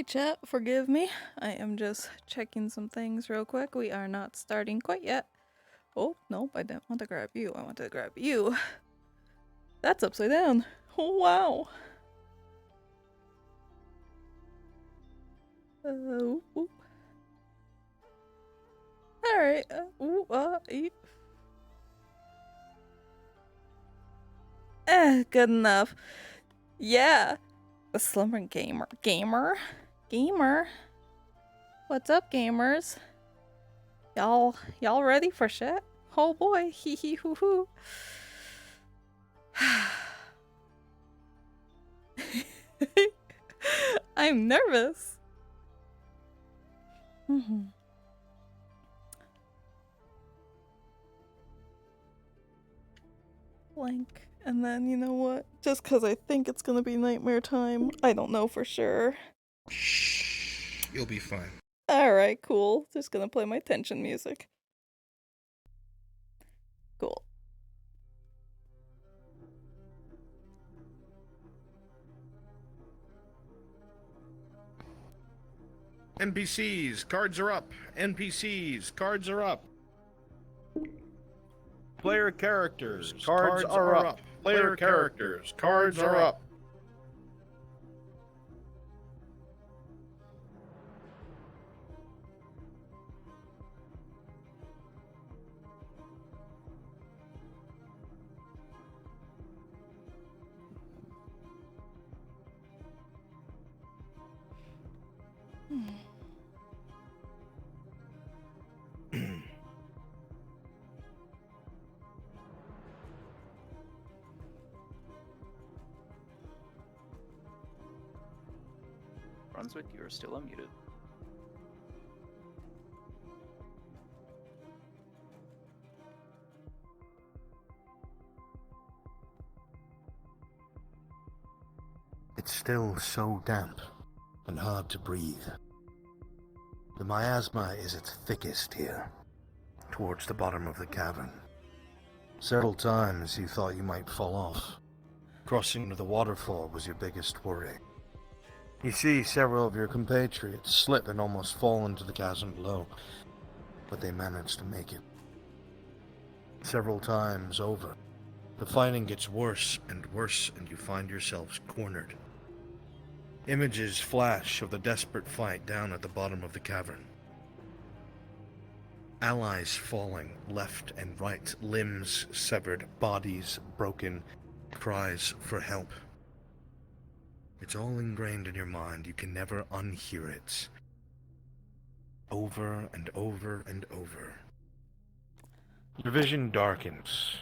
Hey chat, forgive me. I am just checking some things real quick. We are not starting quite yet. Oh, nope, I didn't want to grab you. I wanted to grab you. That's upside down. Oh, wow. Alright. Good enough. Yeah. The slumbering gamer. What's up, gamers? Y'all ready for shit? Oh boy, hee hee hoo hoo. I'm nervous. Blank. And then, you know what? Just because I think it's gonna be nightmare time, I don't know for sure. Shh, you'll be fine. Alright, cool. Just gonna play my tension music. Cool. NPCs, cards are up. NPCs, cards are up. Player characters, cards are up. Player characters, cards are up. Brunswick, you are still unmuted. It's still so damp and hard to breathe. The miasma is its thickest here, towards the bottom of the cavern. Several times you thought you might fall off. Crossing the waterfall was your biggest worry. You see several of your compatriots slip and almost fall into the chasm below, but they managed to make it. Several times over, the fighting gets worse, and you find yourselves cornered. Images flash of the desperate fight down at the bottom of the cavern. Allies falling left and right, limbs severed, bodies broken, cries for help. It's all ingrained in your mind. You can never unhear it. Over and over and over. Your vision darkens.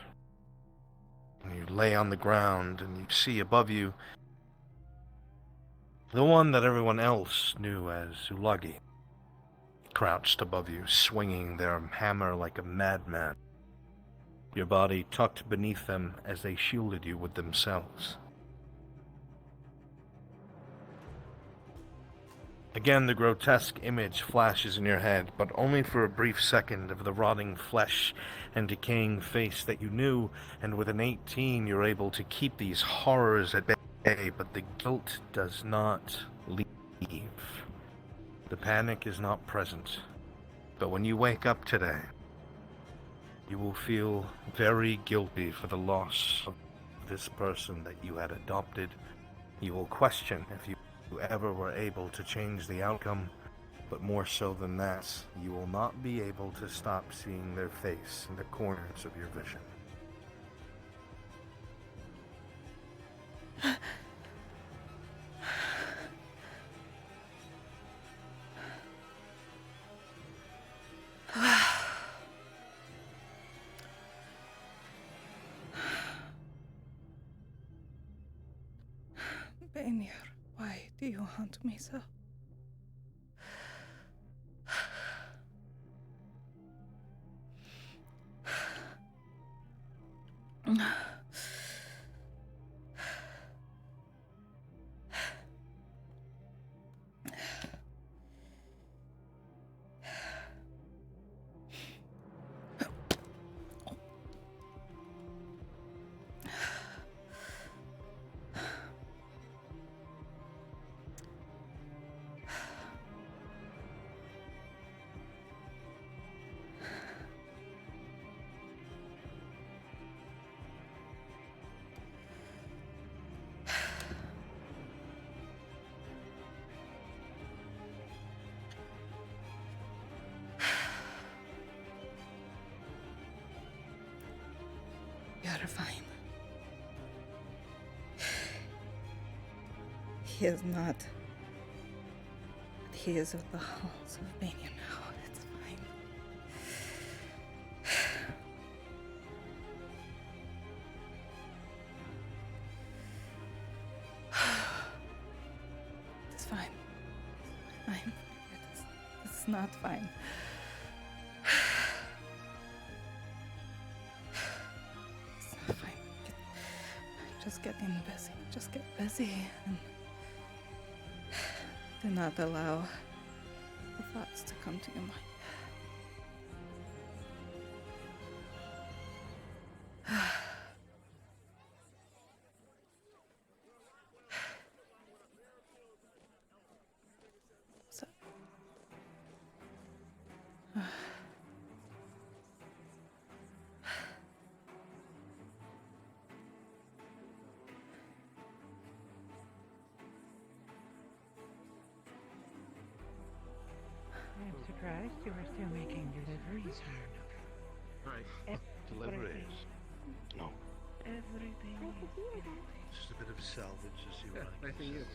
You lay on the ground and you see above you the one that everyone else knew as Ulagi, crouched above you, swinging their hammer like a madman, your body tucked beneath them as they shielded you with themselves. Again, the grotesque image flashes in your head, but only for a brief second, of the rotting flesh and decaying face that you knew, and with an 18 you're able to keep these horrors at bay, but the guilt does not leave. The panic is not present, but when you wake up today, you will feel very guilty for the loss of this person that you had adopted. You will question if you ever were able to change the outcome, but more so than that, you will not be able to stop seeing their face in the corners of your vision. Benir, why do you haunt me so? terrifying. He is not. But he is of the halls of Bania now. It's fine. It's fine. It's not fine. It's not fine. Just get in busy. Just get busy and do not allow the thoughts to come to your mind. So, I'm surprised you are still making deliveries here. Right. Deliveries? No. Everything. Just a bit of salvage as you run. Nice seeing you.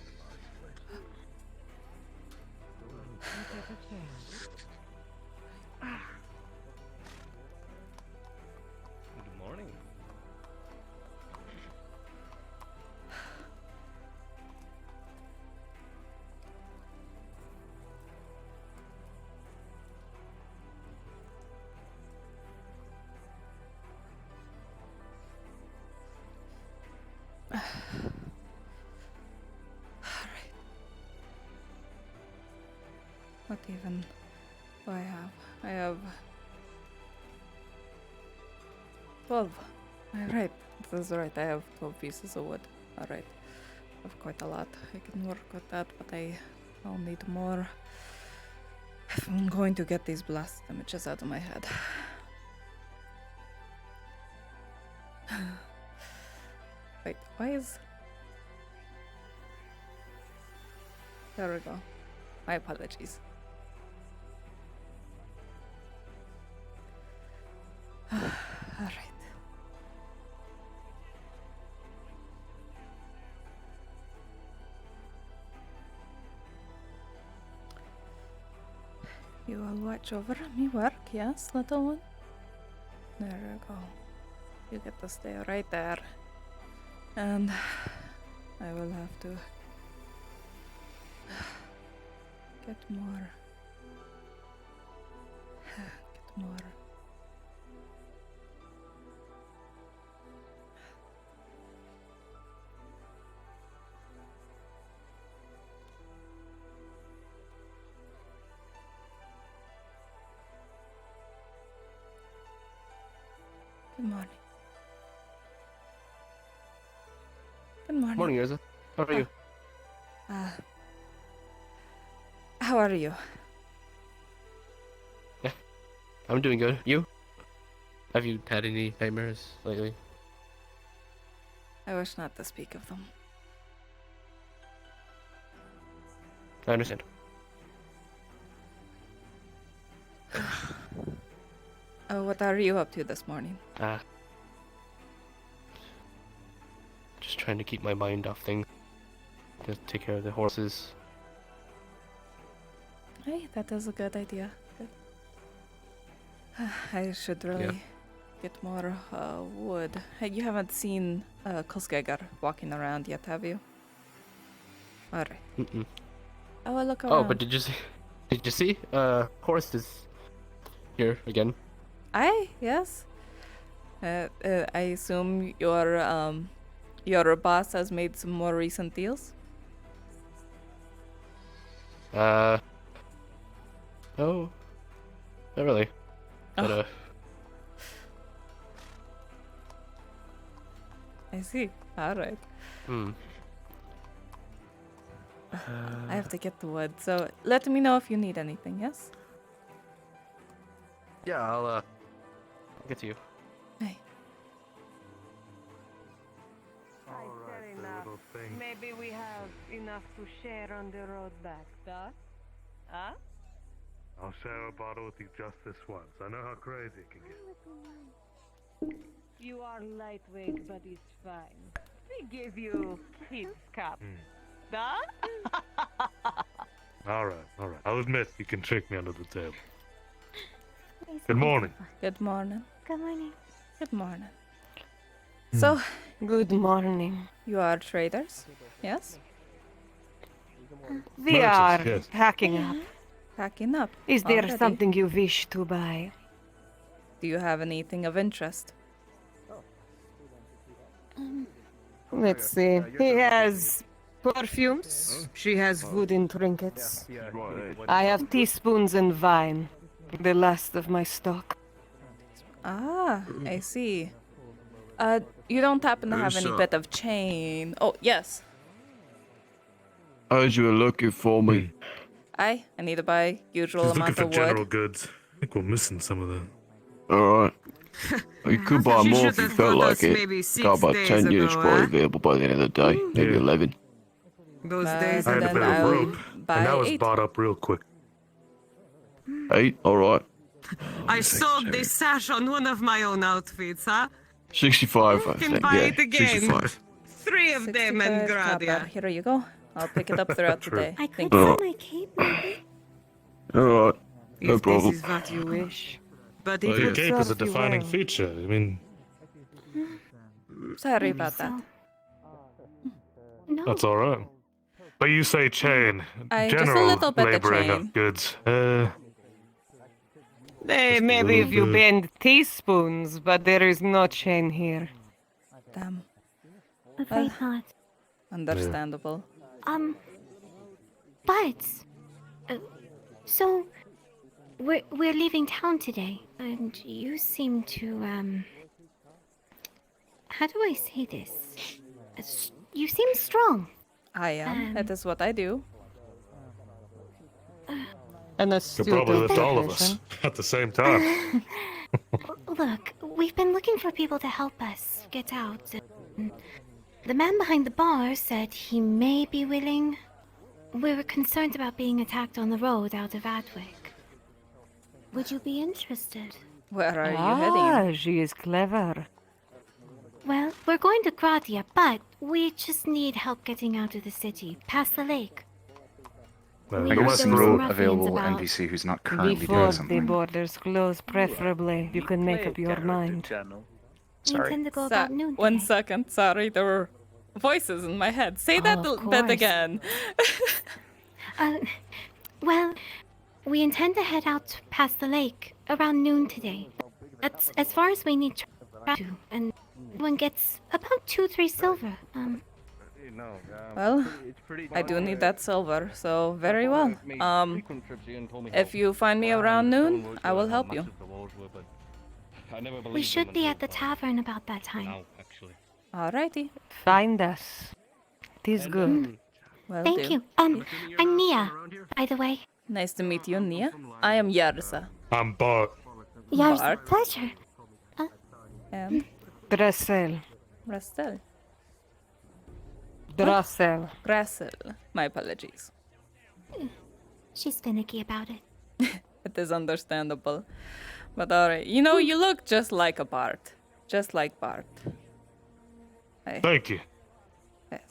Good morning. what even do I have? I have 12. Alright, this is right. I have 12 pieces of wood. Alright. I have quite a lot. I can work with that, but I'll need more if I'm going to get these blast images out of my head. Wait, why is... There we go. My apologies. Alright. You will watch over me work, yes, little one? There you go. You get to stay right there. And I will have to get more. Get more. Good morning. Good morning. Morning, Yrsa. How are you? How are you? I'm doing good. You? Have you had any nightmares lately? I wish not to speak of them. I understand. What are you up to this morning? Just trying to keep my mind off things. Just take care of the horses. Hey, that is a good idea. Good. I should really get more wood. Hey, you haven't seen Kulsgegar walking around yet, have you? Alright. Mm-mm. I will look around. Oh, but did you see? Did you see? Horst is here again. Yes. I assume your boss has made some more recent deals? No, not really. But Oh. I see. Alright. I have to get the wood, so let me know if you need anything, yes? Yeah, I'll get to you. Hey. Fair enough. Maybe we have enough to share on the road back, huh? Huh? I'll share a bottle with you just this once. I know how crazy it can get. You are lightweight, but it's fine. We give you kids cup. Duh? All right. I'll admit you can trick me under the table. Good morning. Good morning. Good morning. Good morning. So, Good morning. you are traders? Yes? We Merchants, are yes. packing up. Packing up. Is there Already? something you wish to buy? Do you have anything of interest? Let's see. He has perfumes. She has wooden trinkets. I have teaspoons and wine. The last of my stock. Ah, I see. You don't happen to have any Yrsa. bit of chain? Oh, yes. As you were looking for me. I need to buy usual She's looking amount for of general wood. goods. I think we're missing some of that. Alright. You could buy She more should if you have felt got like us it. maybe Got 6 about days 10 units ago, probably huh? available by the end of the day. Maybe Yeah. 11. Those days I had a then bit I'll of rope, buy and that was 8. bought up real quick. 8? Alright. I sewed this sash on one of my own outfits, huh? 65, I Can think. buy Yeah, it again. 65. 3 of them and 65 copper. Gradia. Here you go. I'll pick it up throughout the True. day. I could Thank you. sell my cape, maybe. Alright. No If problem. this is what you wish. But it Well, your would cape is a serve you defining well. feature. I mean, Sorry Maybe about that. so. No. that's all right. But you say chain. Just a General little bit of laboring chain. of goods. Maybe if you bit. bend teaspoons, but there is no chain here. Damn. Afraid not. Understandable. But so we're leaving town today, and you seem to how do I say this? You seem strong. I am. It is what I do. An Could astute probably lift all of us observation. at the same time. Look, we've been looking for people to help us get out. The man behind the bar said he may be willing. We were concerned about being attacked on the road out of Adwick. Would you be interested? Where are you heading? She is clever. Well, we're going to Gradia, but we just need help getting out of the city, past the lake. The We I know got west there some were some road. ruffians available about. NPC who's not currently Before doing the something. borders close, preferably, you can make up your mind. We Sorry. intend to go about noon One today. second. Sorry, there were voices in my head. Say that of bit course. again. Well, we intend to head out past the lake around noon today. That's as far as we need to, and one gets about 2-3 silver. Well, I do need that silver, so very well. If you find me around noon, I will help you. We should be at the tavern about that time. Alrighty. Find us. Tis good. Well, Thank you. I'm Nia, by the way. Nice to meet you, Nia. I am Yrsa. I'm Bart. Yours, Bart. pleasure. And Dressel. Rastel. Dressel. Grassel. My apologies. She's finicky about it. It is understandable. But alright. You know, you look just like a Bart. Just like Bart. Thank you. Yes.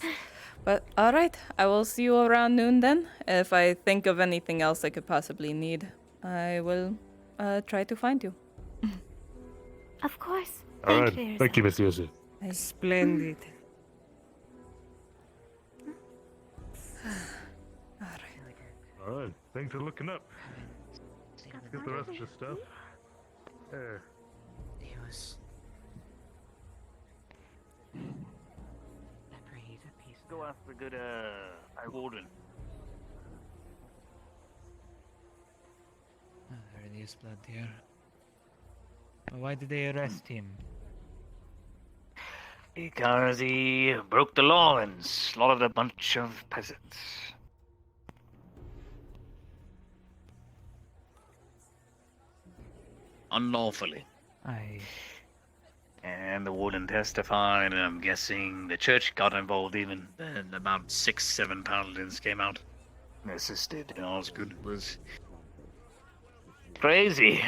But alright, I will see you around noon then. If I think of anything else I could possibly need, I will try to find you. Of course. All Thank right. you, Thank you, Miss Yrsa. Splendid. All right. Thanks for looking up. Get the rest of the stuff. There. Go after good, Warden. There is blood here. Why did they arrest him? Because he broke the law and slaughtered a bunch of peasants. Unlawfully. And the warden testified, and I'm guessing the church got involved even. And about 6-7 paladins came out and assisted, and all's good was crazy.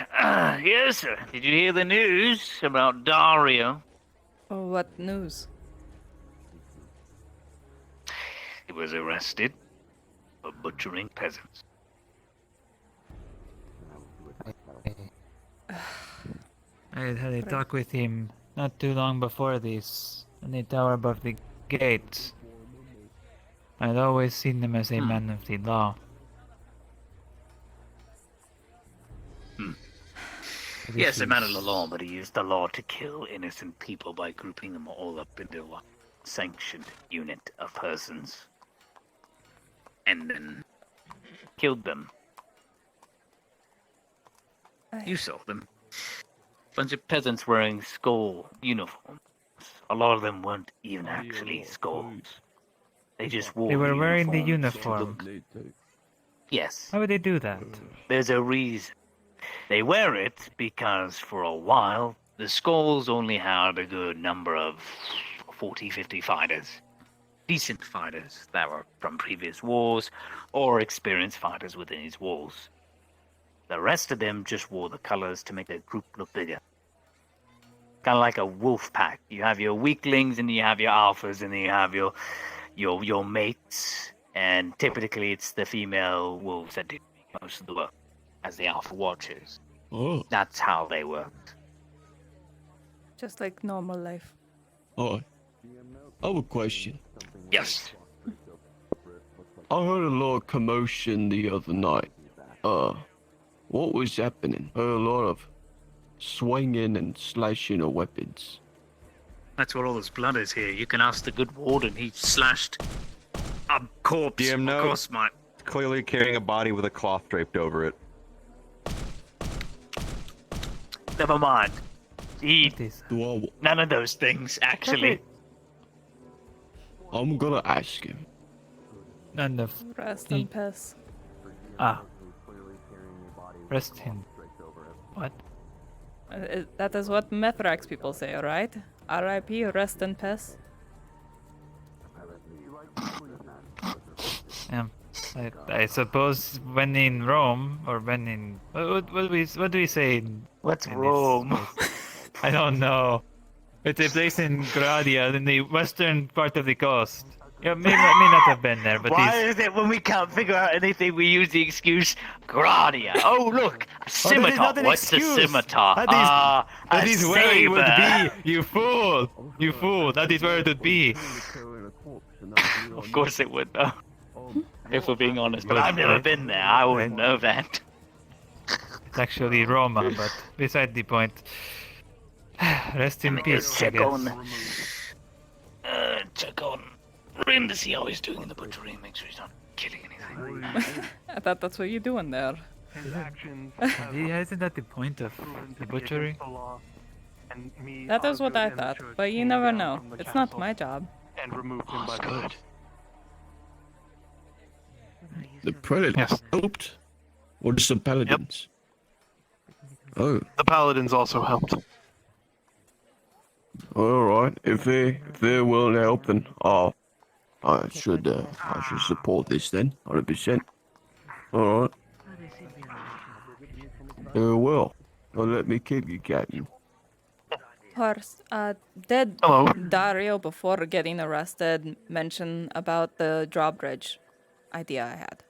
Yes, sir. Did you hear the news about Dario? Oh, what news? He was arrested for butchering peasants. I had a talk with him not too long before this, in the tower above the gate. I'd always seen him as a man of the law. Yes, a man of the law, but he used the law to kill innocent people by grouping them all up into a sanctioned unit of persons. And then killed them. You saw them. Bunch of peasants wearing skull uniforms. A lot of them weren't even actually skulls. They just wore They were wearing the uniforms uniform. Yes. How would they do that? There's a reason. They wear it because for a while, the skulls only had a good number of 40, 50 fighters. Decent fighters that were from previous wars or experienced fighters within his walls. The rest of them just wore the colors to make their group look bigger. Kind of like a wolf pack. You have your weaklings and you have your alphas and then you have your mates. And typically it's the female wolves that do most of the work as the alpha watchers. Oh. That's how they worked. Just like normal life. Oh. I have a question. Yes. I heard a lot of commotion the other night. What was happening? Heard a lot of swinging and slashing of weapons. That's what all this blood is here. You can ask the good warden. He slashed a corpse. DM note. Of course, mate. Clearly carrying a body with a cloth draped over it. Never mind. None of those things, actually. I'm gonna ask him. None of Rest and piss. Rest him. What? That is what Mithrax people say, right? R.I.P. Rest and piss. I suppose when in Rome or when in what do we say? What's Rome? I don't know. It's a place in Gradia, in the western part of the coast. Yeah, may not have been there, but Why is it when we can't figure out anything, we use the excuse Gradia? Oh, look, a scimitar. What's a scimitar? That is where it would saber. be. You fool! You fool! That is where it would be. Of course it would, though. If we're being honest, but I've never been there. I wouldn't know that. It's actually Roma, but beside the point. Rest in peace, I Check guess. check on Rim to see how he's doing in the butchery. Make sure he's not killing anything. I thought that's what you're doing there. Yeah, isn't that the point of the butchery? That is what I thought, but you never know. It's not my job. And removed him by good. The predator helped? Or just some paladins? Oh. The paladins also helped. Alright, if they're willing to help, then I should support this then, 100%. Alright. Well, let me keep you, Captain. Horse, did Dario, before getting arrested, mention about the drawbridge idea I had?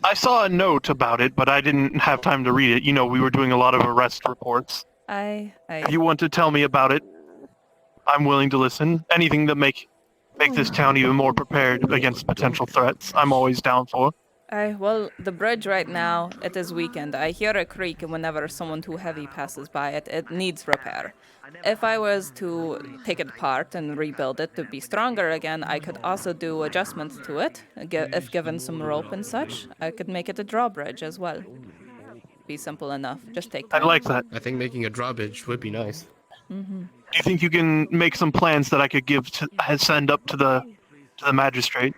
I saw a note about it, but I didn't have time to read it. You know, we were doing a lot of arrest reports. If you want to tell me about it, I'm willing to listen. Anything that make this town even more prepared against potential threats, I'm always down for. Well, the bridge right now, it is weakened. I hear a creak whenever someone too heavy passes by it. It needs repair. If I was to take it apart and rebuild it to be stronger again, I could also do adjustments to it. If given some rope and such, I could make it a drawbridge as well. Be simple enough. Just take time. I like that. I think making a drawbridge would be nice. Mm-hmm. Do you think you can make some plans that I could send up to the magistrate?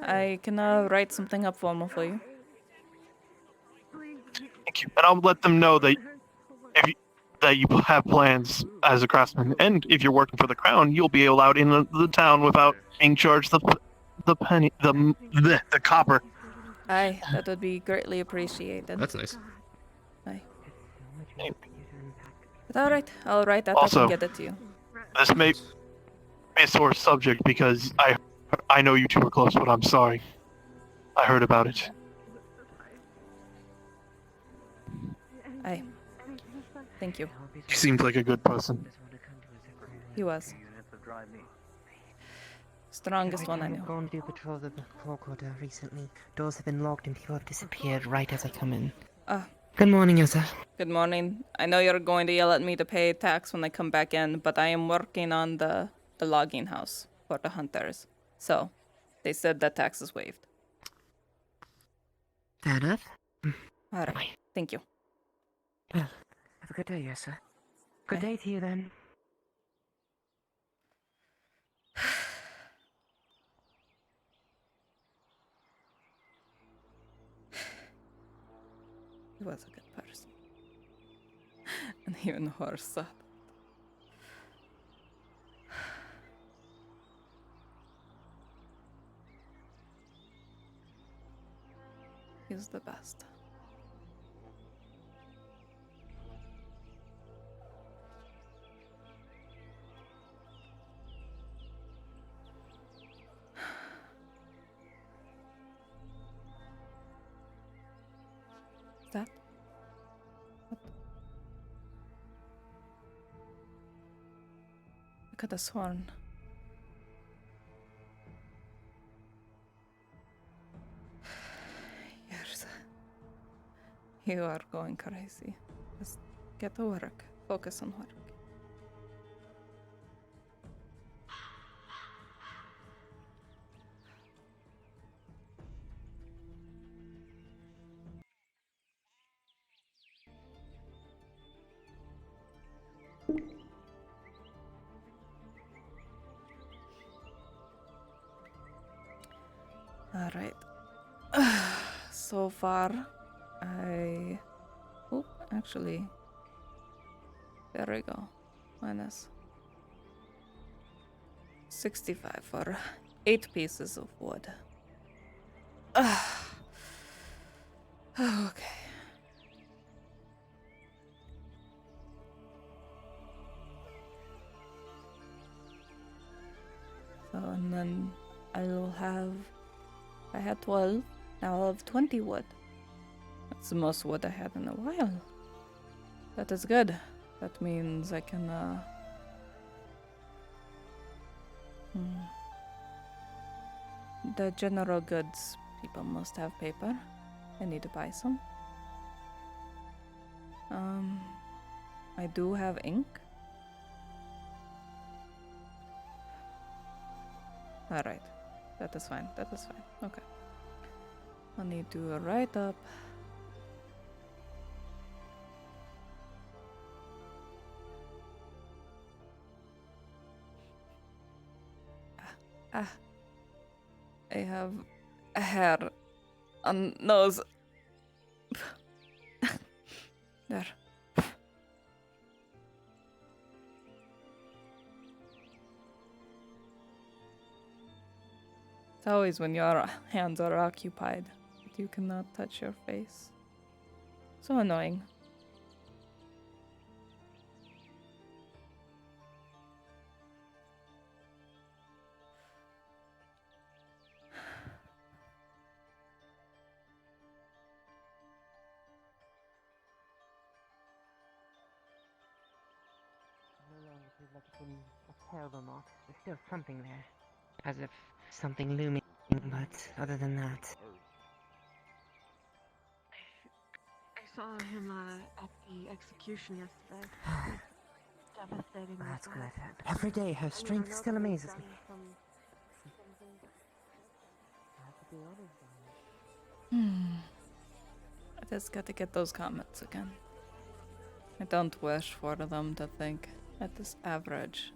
I can write something up formal for you. Thank you. And I'll let them know that that you have plans as a craftsman, and if you're working for the crown, you'll be allowed in the town without being charged the copper. Aye, that would be greatly appreciated. That's nice. Aye. But alright, I'll write that up Also, and get it to you. this may be a sore subject because I know you two were close, but I'm sorry. I heard about it. Aye. Thank you. He seems like a good person. He was. Strongest one I I've know. gone to do patrols of the forequarter recently. Doors have been locked and people have disappeared right as I come in. Good morning, Yrsa. Good morning. I know you're going to yell at me to pay tax when I come back in, but I am working on the logging house for the hunters. So, they said that tax is waived. Fair enough. Alright, thank you. Well, have a good day, Yrsa. Good day to you then. He was a good person. And even Yrsa. He's the best. That? What? I could have sworn. Yrsa. You are going crazy. Just get to work. Focus on work. Alright. So far, actually. There we go. Minus 65 for 8 pieces of wood. Okay. So, and then I will have... I had 12, now I'll have 20 wood. That's the most wood I had in a while. That is good. That means I can, The general goods people must have paper. I need to buy some. I do have ink. Alright. That is fine. That is fine. Okay. I need to write up. I have a hair on nose. There. It's always when your hands are occupied that you cannot touch your face. So annoying. No longer feels like it's been a terrible moth. There's still something there. As if something looming, but other than that... I saw him at the execution yesterday. Devastating. That's good. Every day her strength still amazes me. I just got to get those comments again. I don't wish for them to think that this average.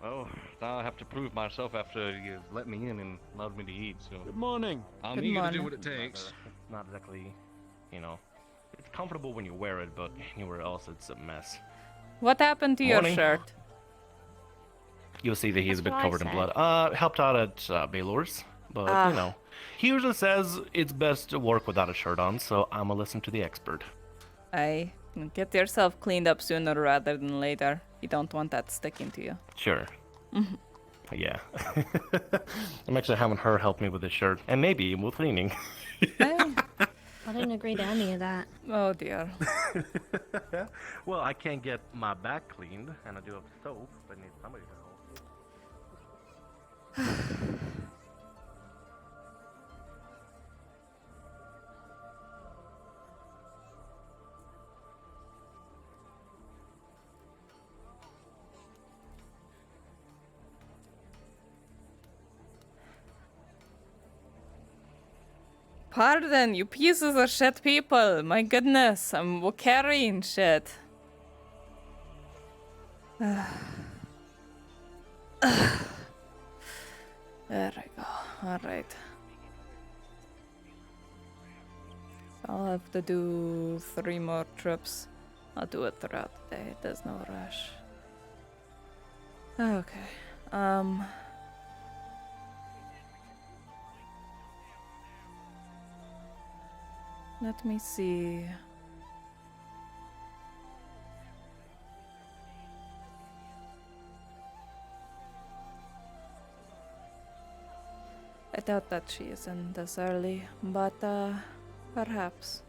Well, now I have to prove myself after you let me in and allowed me to eat, so... Good morning. I'm Good eager to morning. do what it takes. Not exactly, you know... It's comfortable when you wear it, but anywhere else it's a mess. What happened to your Morning. shirt? You'll see that he's a bit That's what I covered in said. blood. Helped out at Baylor's, but you know, he usually says it's best to work without a shirt on, so I'ma listen to the expert. Aye. Get yourself cleaned up sooner rather than later. You don't want that sticking to you. Sure. Mhm. Yeah. I'm actually having her help me with this shirt, and maybe with cleaning. Hey. I didn't agree to any of that. Oh dear. Well, I can't get my back cleaned, and I do have soap, but I need somebody to help. Pardon, you pieces of shit people. My goodness, I'm carrying shit. There I go. Alright. I'll have to do 3 more trips. I'll do it throughout the day. There's no rush. Okay. Let me see. I doubt that she is in this early, but perhaps.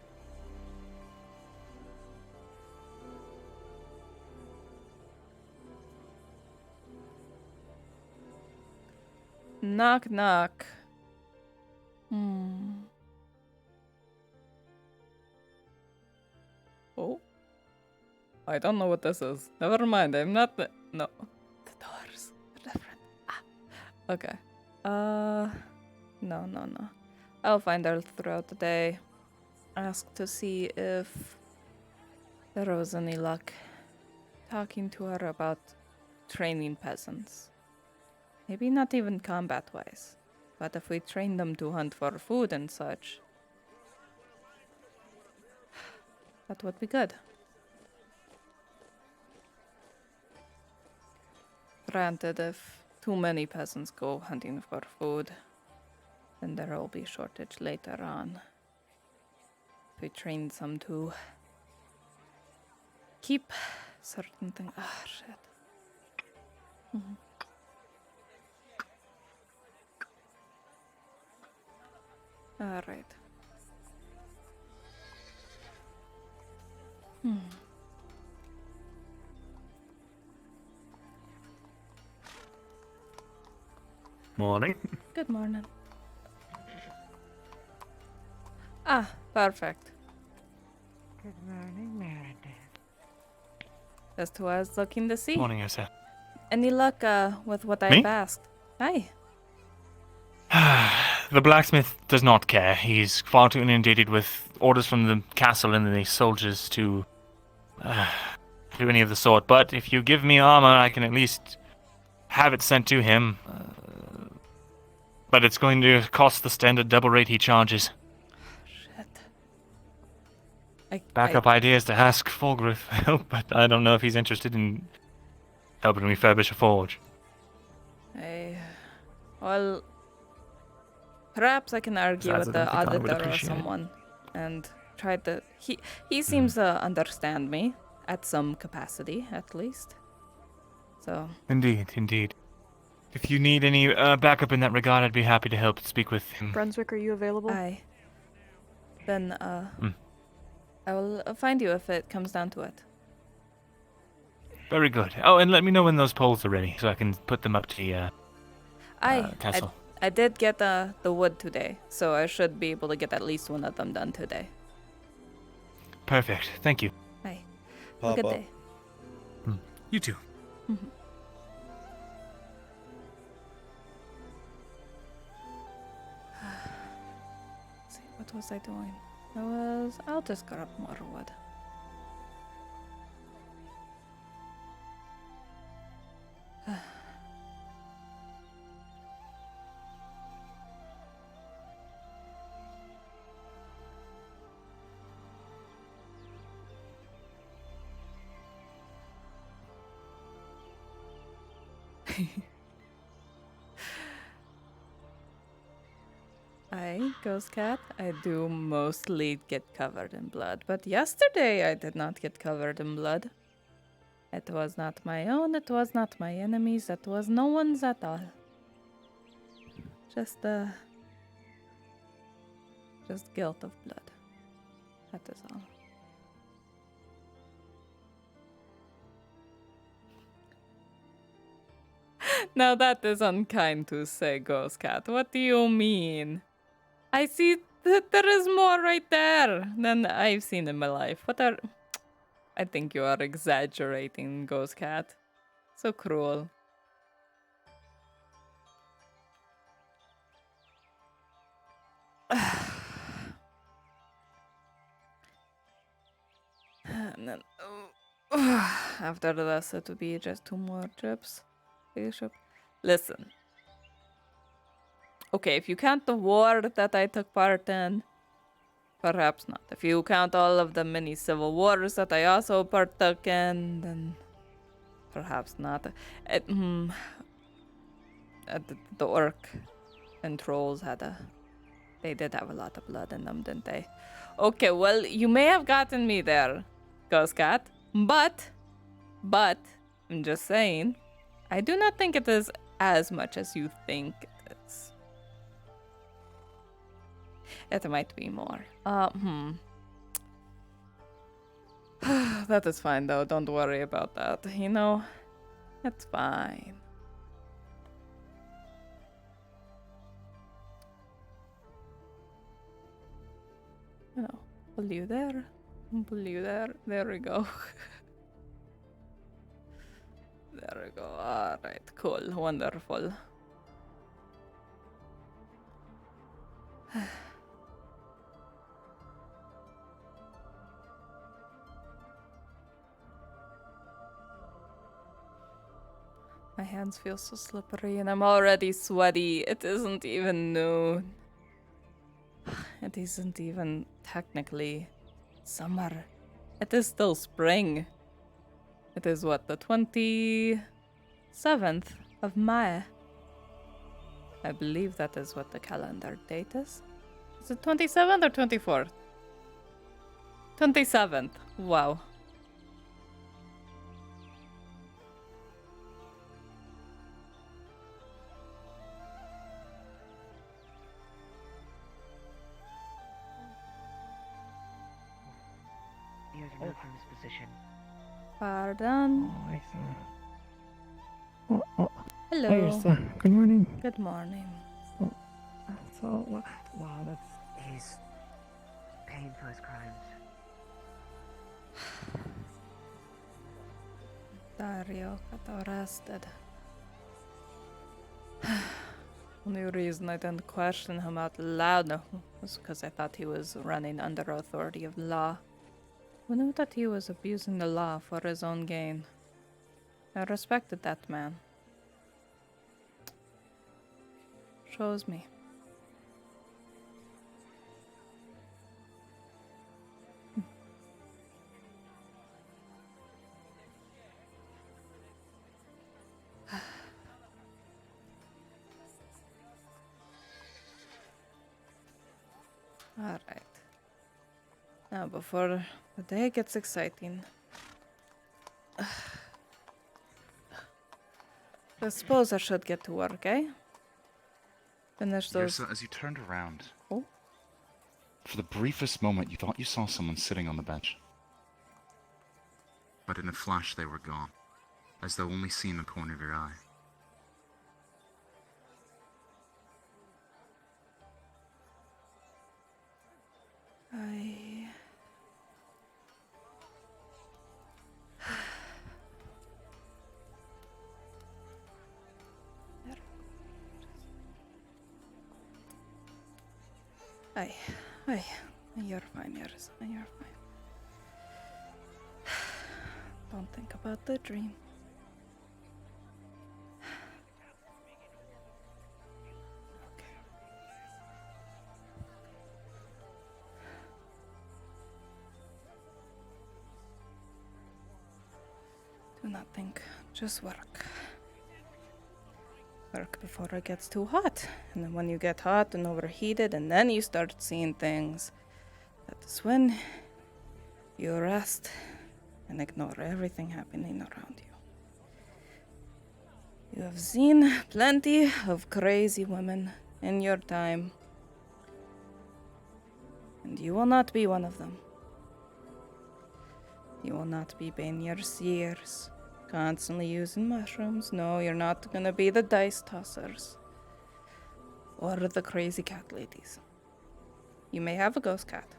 Knock knock. Oh. I don't know what this is. Never mind, I'm not the... No. The doors are different. Okay. No. I'll find her throughout the day. Ask to see if there was any luck talking to her about training peasants. Maybe not even combat-wise, but if we train them to hunt for food and such, that would be good. Granted, if too many peasants go hunting for food, then there will be shortage later on. If we train some to keep certain things. Ah, shit. Alright. Morning. Good morning. Ah, perfect. Good morning, Meredith. Just who I was looking to see. Morning, Yrsa. Any luck with what Me? I've asked? Hi. The blacksmith does not care. He's far too inundated with orders from the castle and the soldiers to do any of the sort. But if you give me armor, I can at least have it sent to him. But it's going to cost the standard double rate he charges. Shit. Backup idea is to ask Fulgriff help, but I don't know if he's interested in helping refurbish a forge. Well, perhaps I can argue Besides, with I the don't think I would auditor or appreciate it. someone and try to. He seems to understand me at some capacity, at least. So. Indeed. If you need any backup in that regard, I'd be happy to help speak with him. Brunswick, are you available? Aye. Then, I will find you if it comes down to it. Very good. Oh, and let me know when those poles are ready, so I can put them up to the castle. I did get the wood today, so I should be able to get at least one of them done today. Perfect. Thank you. Aye. Have a good day. You too. Let's see, what was I doing? I'll just grab more wood. Ghost Cat, I do mostly get covered in blood, but yesterday I did not get covered in blood. It was not my own, it was not my enemies, it was no one's at all. Just guilt of blood. That is all. Now that is unkind to say, Ghost Cat. What do you mean? I see that there is more right there than I've seen in my life. I think you are exaggerating, Ghost Cat. So cruel. And then, after this, it would be just 2 more trips. Bishop. Listen. Okay, if you count the war that I took part in, perhaps not. If you count all of the mini civil wars that I also partook in, then perhaps not. The orc and trolls they did have a lot of blood in them, didn't they? Okay, well, you may have gotten me there, Ghost Cat, but, I'm just saying, I do not think it is as much as you think it is. It might be more. That is fine, though. Don't worry about that. You know, it's fine. You know, pull you there. Pull you there. There we go. There we go. Alright, cool. Wonderful. My hands feel so slippery and I'm already sweaty. It isn't even noon. It isn't even technically summer. It is still spring. It is what, the 27th of May? I believe that is what the calendar date is. Is it 27th or 24th? 27th. Wow. Here's a note from his position. Pardon. Oh, Yrsa. Hello. Hi, Yrsa. Good morning. Good morning. So, wow, that's... He's paying for his crimes. Dario got arrested. Only reason I didn't question him out loud was because I thought he was running under authority of law. Who knew that he was abusing the law for his own gain? I respected that man. Shows me. Alright. Now, before the day gets exciting, I suppose I should get to work, eh? Finish those. Yrsa, as you turned around, Oh? for the briefest moment you thought you saw someone sitting on the bench. But in a flash they were gone, as though only seen the corner of your eye. Aye, you're fine, Yrsa, you're fine. Don't think about the dream. Okay. Do not think, just work. Work before it gets too hot. And then when you get hot and overheated, and then you start seeing things, that is when you rest and ignore everything happening around you. You have seen plenty of crazy women in your time, and you will not be one of them. You will not be paying your seers, constantly using mushrooms. No, you're not gonna be the dice tossers or the crazy cat ladies. You may have a ghost cat.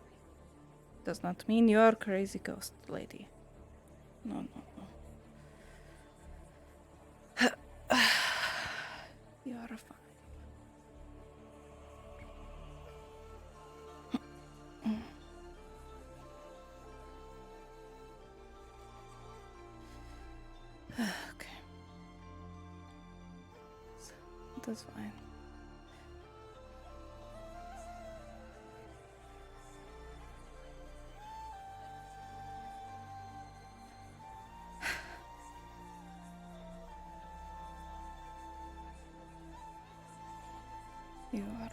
Does not mean you're a crazy ghost lady. No, no, no. You are fine. Okay. That's fine. You are.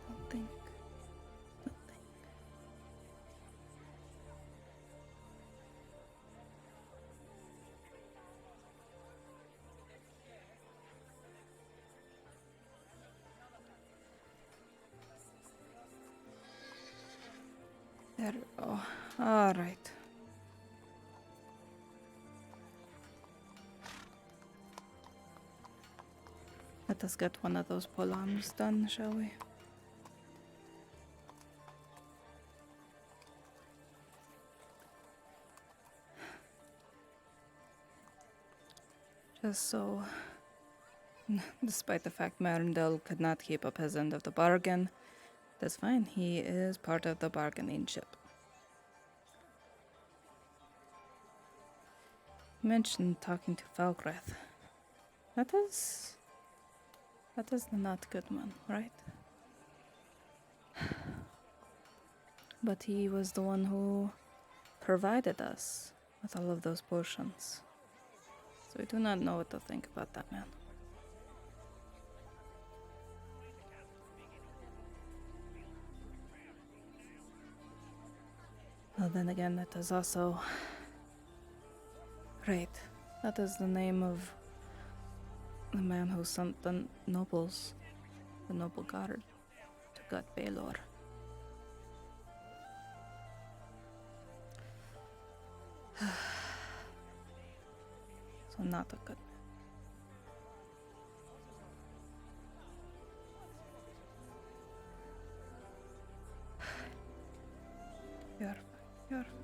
Don't think. There we go. All right. Let us get one of those polearms done, shall we? Just so, despite the fact Marindel could not keep up his end of the bargain, that's fine. He is part of the bargaining chip. You mentioned talking to Falgrath. That is the not good one, right? But he was the one who provided us with all of those potions. So I do not know what to think about that man. Well, then again, that is also... Right. That is the name of the man who sent the nobles, the noble guard, to gut Baelor. So not a good man. You're fine. You're fine.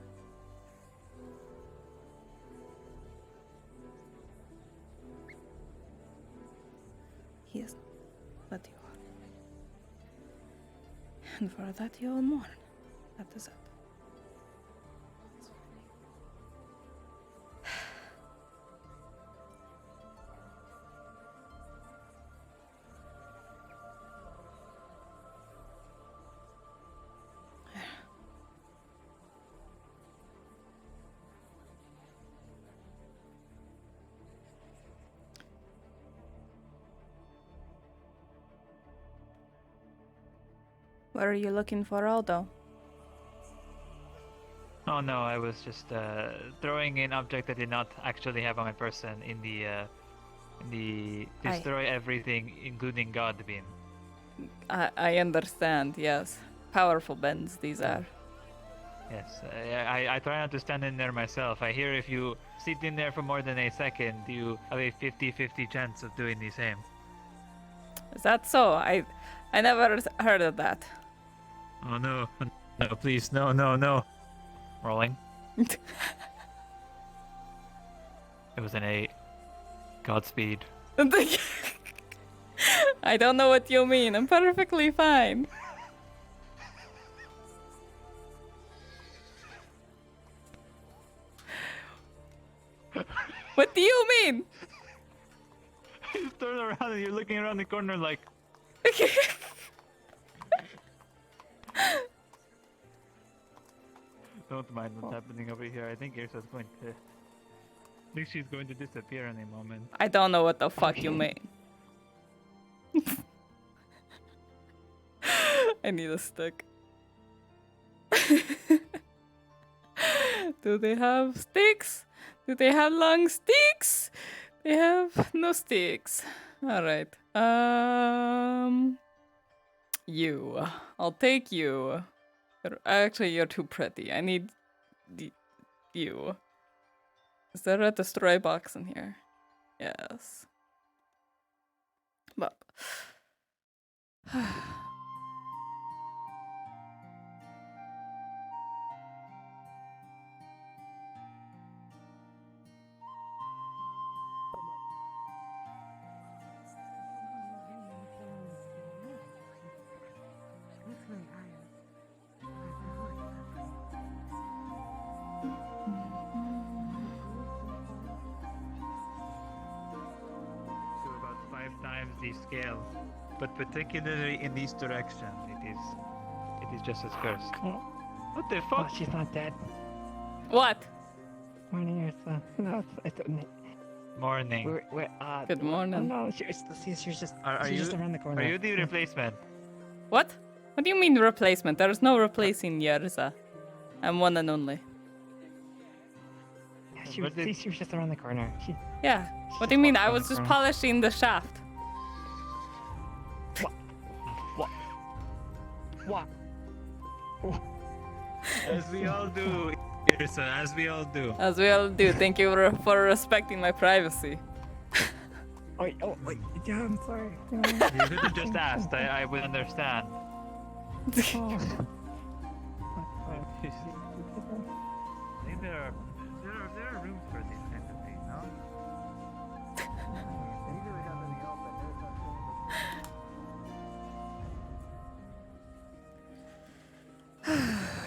He is, but you are. And for that you will mourn. That is it. What are you looking for, Aldo? Oh no, I was just throwing an object I did not actually have on my person in the destroy everything, including God bin. I understand, yes. Powerful bends these are. Yes, I try not to stand in there myself. I hear if you sit in there for more than a second, you have a 50-50 chance of doing the same. Is that so? I never heard of that. Oh no, no, please, no, no, no. Rolling. It was an 8. Godspeed. I don't know what you mean. I'm perfectly fine. What do you mean? just turn around and you're looking around the corner like. Don't mind what's happening over here. I think Yrsa's going to. I think she's going to disappear in a moment. I don't know what the fuck you mean. I need a stick. Do they have sticks? Do they have long sticks? They have no sticks. Alright. You. I'll take you. Actually, you're too pretty. I need you. Is there a destroy box in here? Yes. But To about 5 times the scale, but particularly in this direction, it is just as cursed. What the fuck? Oh, she's not dead. what? Morning, Yrsa. No, I don't. Morning. Good morning. Oh, no, she's just. Are she's you just around the corner. Are you the replacement? What? What do you mean replacement? There's no replacing Yrsa. I'm one and only. Yeah, she was just around the corner. Yeah. What do you mean? I was just polishing the shaft. What? As we all do, Yrsa, as we all do. As we all do. Thank you for respecting my privacy. Wait, yeah, I'm sorry. You could have just asked. I would understand. I think there are rooms for these kinds of things, no?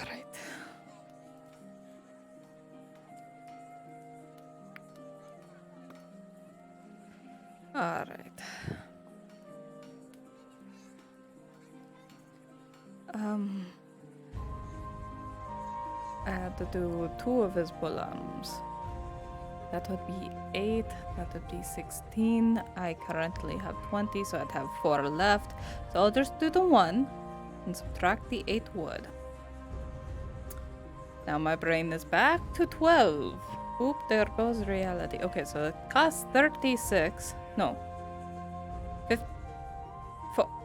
Right. Alright. I had to do 2 of his bull arms. That would be 8, that would be 16. I currently have 20, so I'd have 4 left. So I'll just do the 1 and subtract the 8 wood. Now my brain is back to 12. Oop, there goes reality. Okay, so it costs 36. No.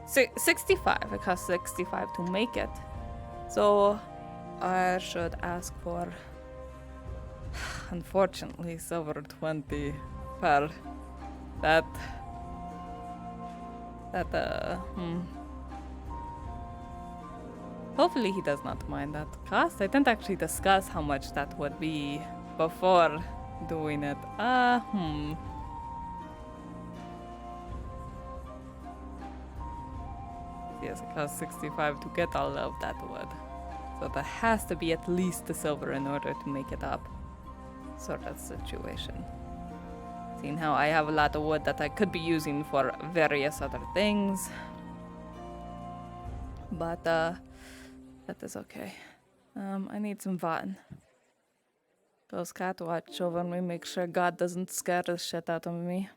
65. It costs 65 to make it. So I should ask for, unfortunately, silver 20 per that. Hopefully he does not mind that cost. I didn't actually discuss how much that would be before doing it. Yes, it costs 65 to get all of that wood. So there has to be at least the silver in order to make it up. Sort of situation. Seeing how I have a lot of wood that I could be using for various other things. But, that is okay. I need some Vatten. Goes cat watch over me, make sure God doesn't scare the shit out of me.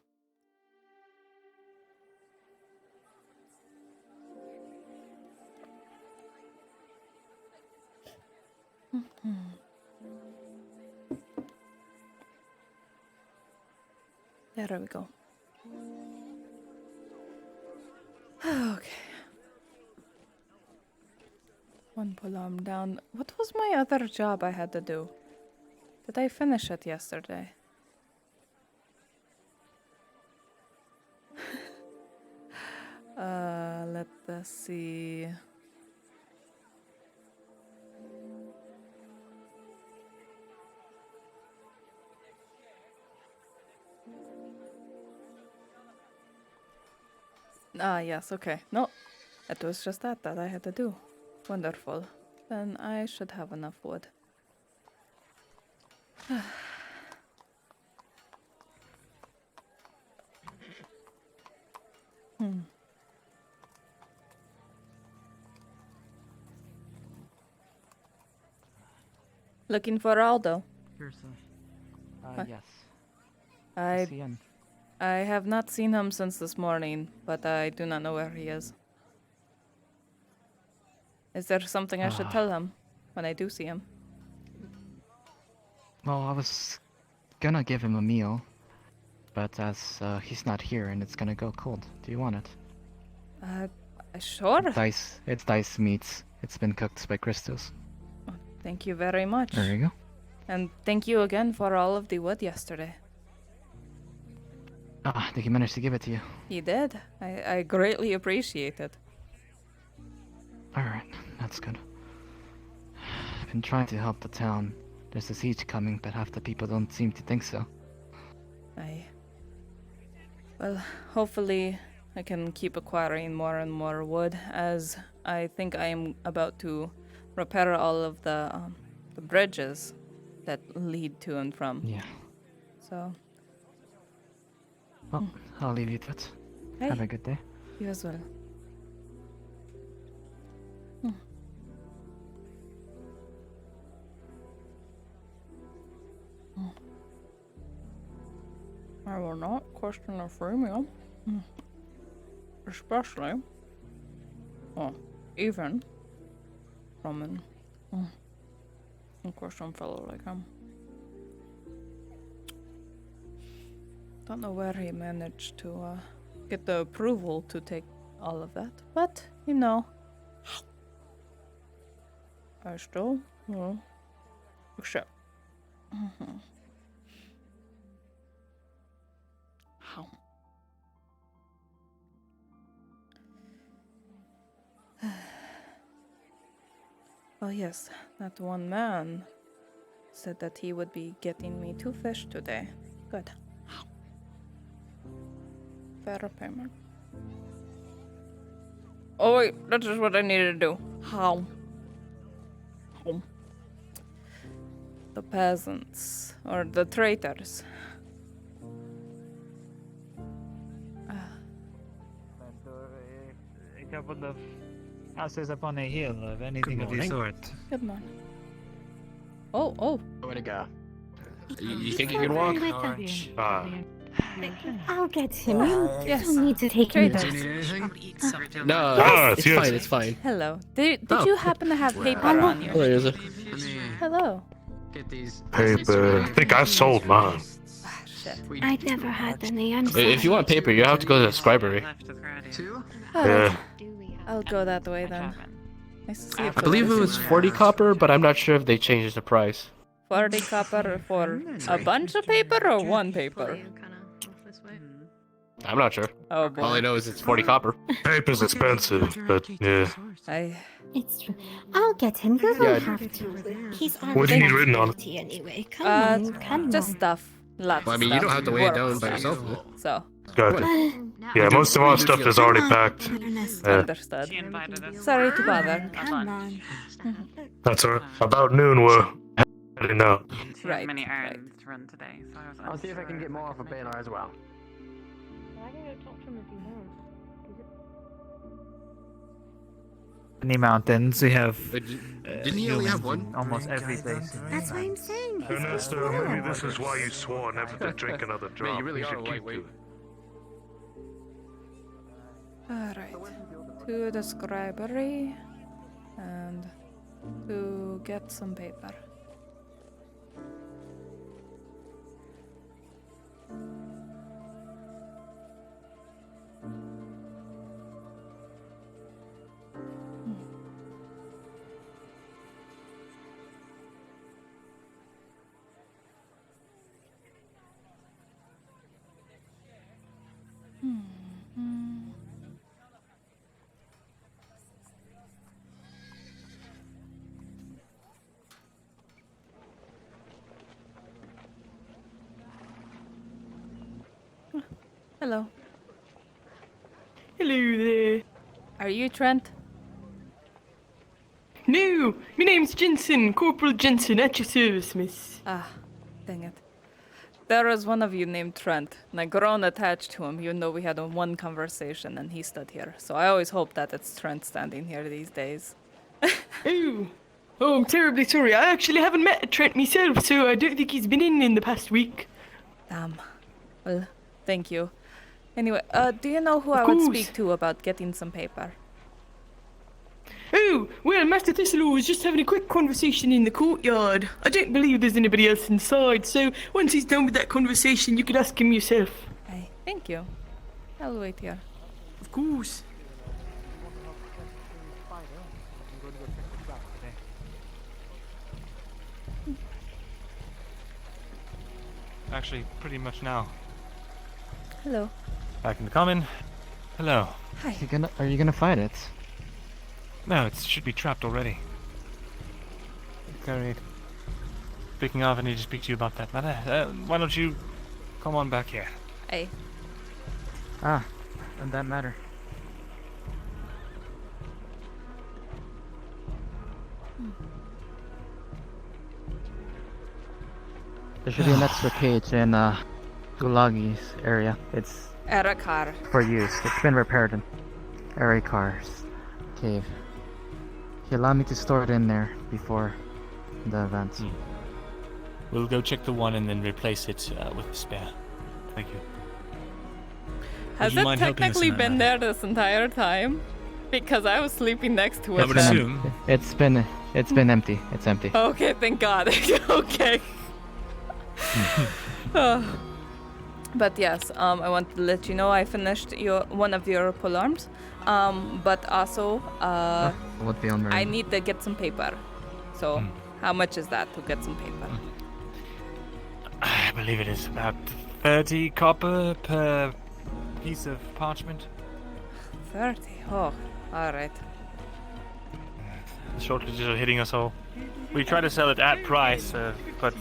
There we go. Okay. 1 pull arm down. What was my other job I had to do? Did I finish it yesterday? Let us see. Ah, yes, okay. No, it was just that I had to do. Wonderful. Then I should have enough wood. Looking for Aldo. Yrsa. What? Yes. I Is he in? I have not seen him since this morning, but I do not know where he is. Is there something I should tell him when I do see him? Well, I was gonna give him a meal, but as he's not here and it's gonna go cold. Do you want it? Sure. It's dice meats. It's been cooked by Christos. Thank you very much. There you go. And thank you again for all of the wood yesterday. Did he manage to give it to you? He did. I greatly appreciate it. Alright, that's good. I've been trying to help the town. There's a siege coming, but half the people don't seem to think so. Well, hopefully I can keep acquiring more and more wood, as I think I am about to repair all of the bridges that lead to and from. Yeah. So. Well, I'll leave you to it. Hey. Have a good day. You as well. I will not question a free meal. Especially, even from an unquestioned fellow like him. Don't know where he managed to get the approval to take all of that, but you know, I still will accept. How? Oh yes, that one man said that he would be getting me 2 fish today. Good. Fair payment. Oh wait, that's just what I needed to do. How? The peasants, or the traitors. A couple of houses up on a hill of anything of the sort. Good morning. Oh. Way to go. You think you can walk? I'll get him. You Yes. don't need to take him. No, it's fine. Hello. Did you happen to have paper on you? Hello, Yrsa. Hello. Paper. I think I sold mine. Shit. I never had any. I'm If you want paper, you have to go to the scribery. Yeah. I'll go that way then. Nice to see you. I believe it was 40 copper, but I'm not sure if they changed the price. 40 copper for a bunch of paper or one paper? I'm not sure. Oh boy. All I know is it's 40 copper. Paper's expensive, but yeah. It's true. I'll get him. You don't have to. He's on What do you need written on it? anyway. Come on. Just stuff. Lots Well, I mean, of you don't stuff. have to weigh it down Work by stuff. yourself. So. Good. Yeah, most of our stuff is already packed. Yeah. Understood. Sorry to bother. Come on. That's all right. About noon, we're heading out. Right. Many errands to run today, so I was I'll see if I can get more off of Baylor as well. I can go talk to him if you want. Many mountains. We have. Didn't you only have one? Almost every place. That's what I'm saying. Ernesto, maybe this is why you swore never to drink another drop. Man, you really are should a keep lightweight. to it. Alright. To the scribery. And to get some paper. Hello. Hello there. Are you Trent? No, my name's Jensen, Corporal Jensen, at your service, miss. Ah, dang it. There was one of you named Trent, and I grown attached to him, even though we had one conversation and he stood here. So I always hope that it's Trent standing here these days. Oh, Oh, I'm terribly sorry. I actually haven't met Trent myself, so I don't think he's been in the past week. Damn. Well, thank you. Anyway, do you know who Of I would course. speak to about getting some paper? Oh, well, Master Thistlew was just having a quick conversation in the courtyard. I don't believe there's anybody else inside, so once he's done with that conversation, you could ask him yourself. Aye, thank you. I'll wait here. Of course. Actually, pretty much now. Hello. Back in the common. Hello. Hi. Are you gonna fight it? No, it should be trapped already. Carried. Speaking of, I need to speak to you about that matter. Why don't you come on back here? Hey. Ah, and that matter. There should be an extra cage in Gulagi's area. It's Erakar. for use. It's been repaired in Erikar's cave. He allowed me to store it in there before the event. We'll go check the one and then replace it with a spare. Thank you. Has Would you it mind helping us technically in that been matter? there this entire time? Because I was sleeping next to it. I would assume. It's been empty. It's empty. Okay, thank God. Okay. But yes, I want to let you know I finished one of your polearms. But also, What the I need to get some paper. So, how much is that to get some paper? I believe it is about 30 copper per piece of parchment. 30? Oh, alright. The shortages are hitting us all. We try to sell it at price, but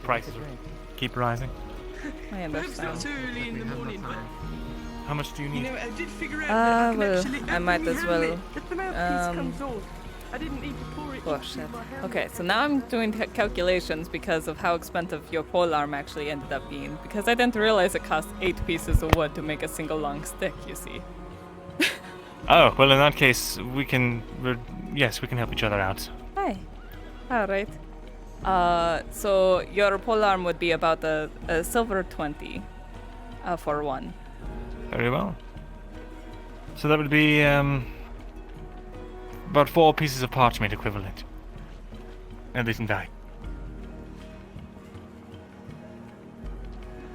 prices keep rising. I understand. early in the morning, but How much do you need? I did figure out that I can Well, actually I might as handle well. it. If the mouthpiece comes off, I didn't need to pour it Oh into shit. my hand. Okay, so now I'm doing calculations because of how expensive your polearm actually ended up being. Because I didn't realize it cost 8 pieces of wood to make a single long stick, you see. Oh, well, in that case, we can help each other out. Hi. Alright. So your polearm would be about a silver 20 for one. Very well. So that would be about 4 pieces of parchment equivalent. At least in value.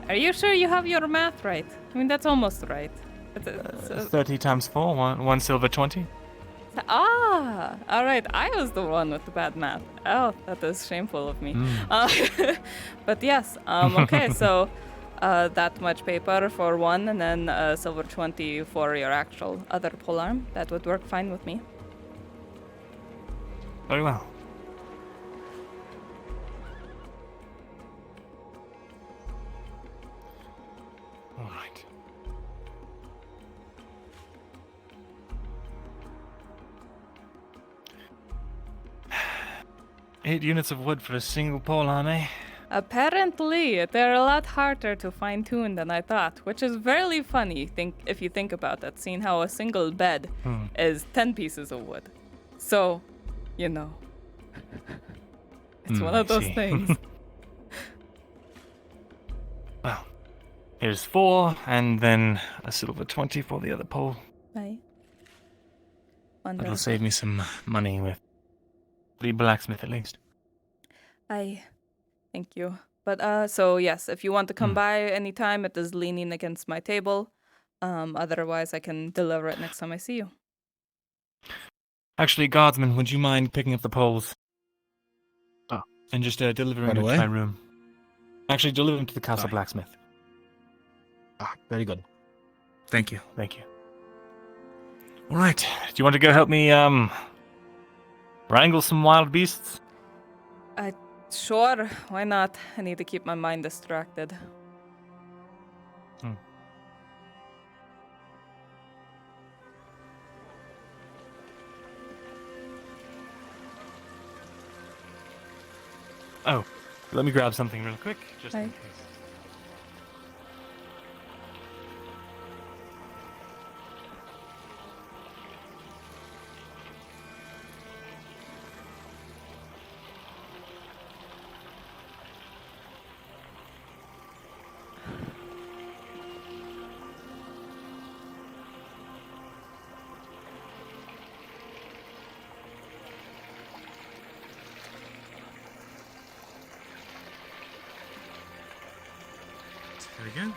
Are you sure you have your math right? I mean, that's almost right. 30 times 4, one silver 20. Alright, I was the one with the bad math. Oh, that is shameful of me. But yes, okay, so that much paper for one, and then silver 20 for your actual other polearm. That would work fine with me. Very well. All right. Eight units of wood for a single polearm, eh? Apparently, they're a lot harder to fine-tune than I thought, which is very funny if you think about it, seeing how a single bed is 10 pieces of wood. So, you know, it's one of those things. Well, here's 4, and then a silver 20 for the other pole. Aye. That'll save me some money with the blacksmith at least. Aye. Thank you. But so yes, if you want to come by anytime, it is leaning against my table. Otherwise, I can deliver it next time I see you. Actually, guardsman, would you mind picking up the poles? And just delivering Right them away? to my room. Actually, deliver them to the castle blacksmith. Very good. Thank you. Thank you. All right. Do you want to go help me wrangle some wild beasts? Sure. Why not? I need to keep my mind distracted. Oh, let me grab something real quick, just in Aye. case. go.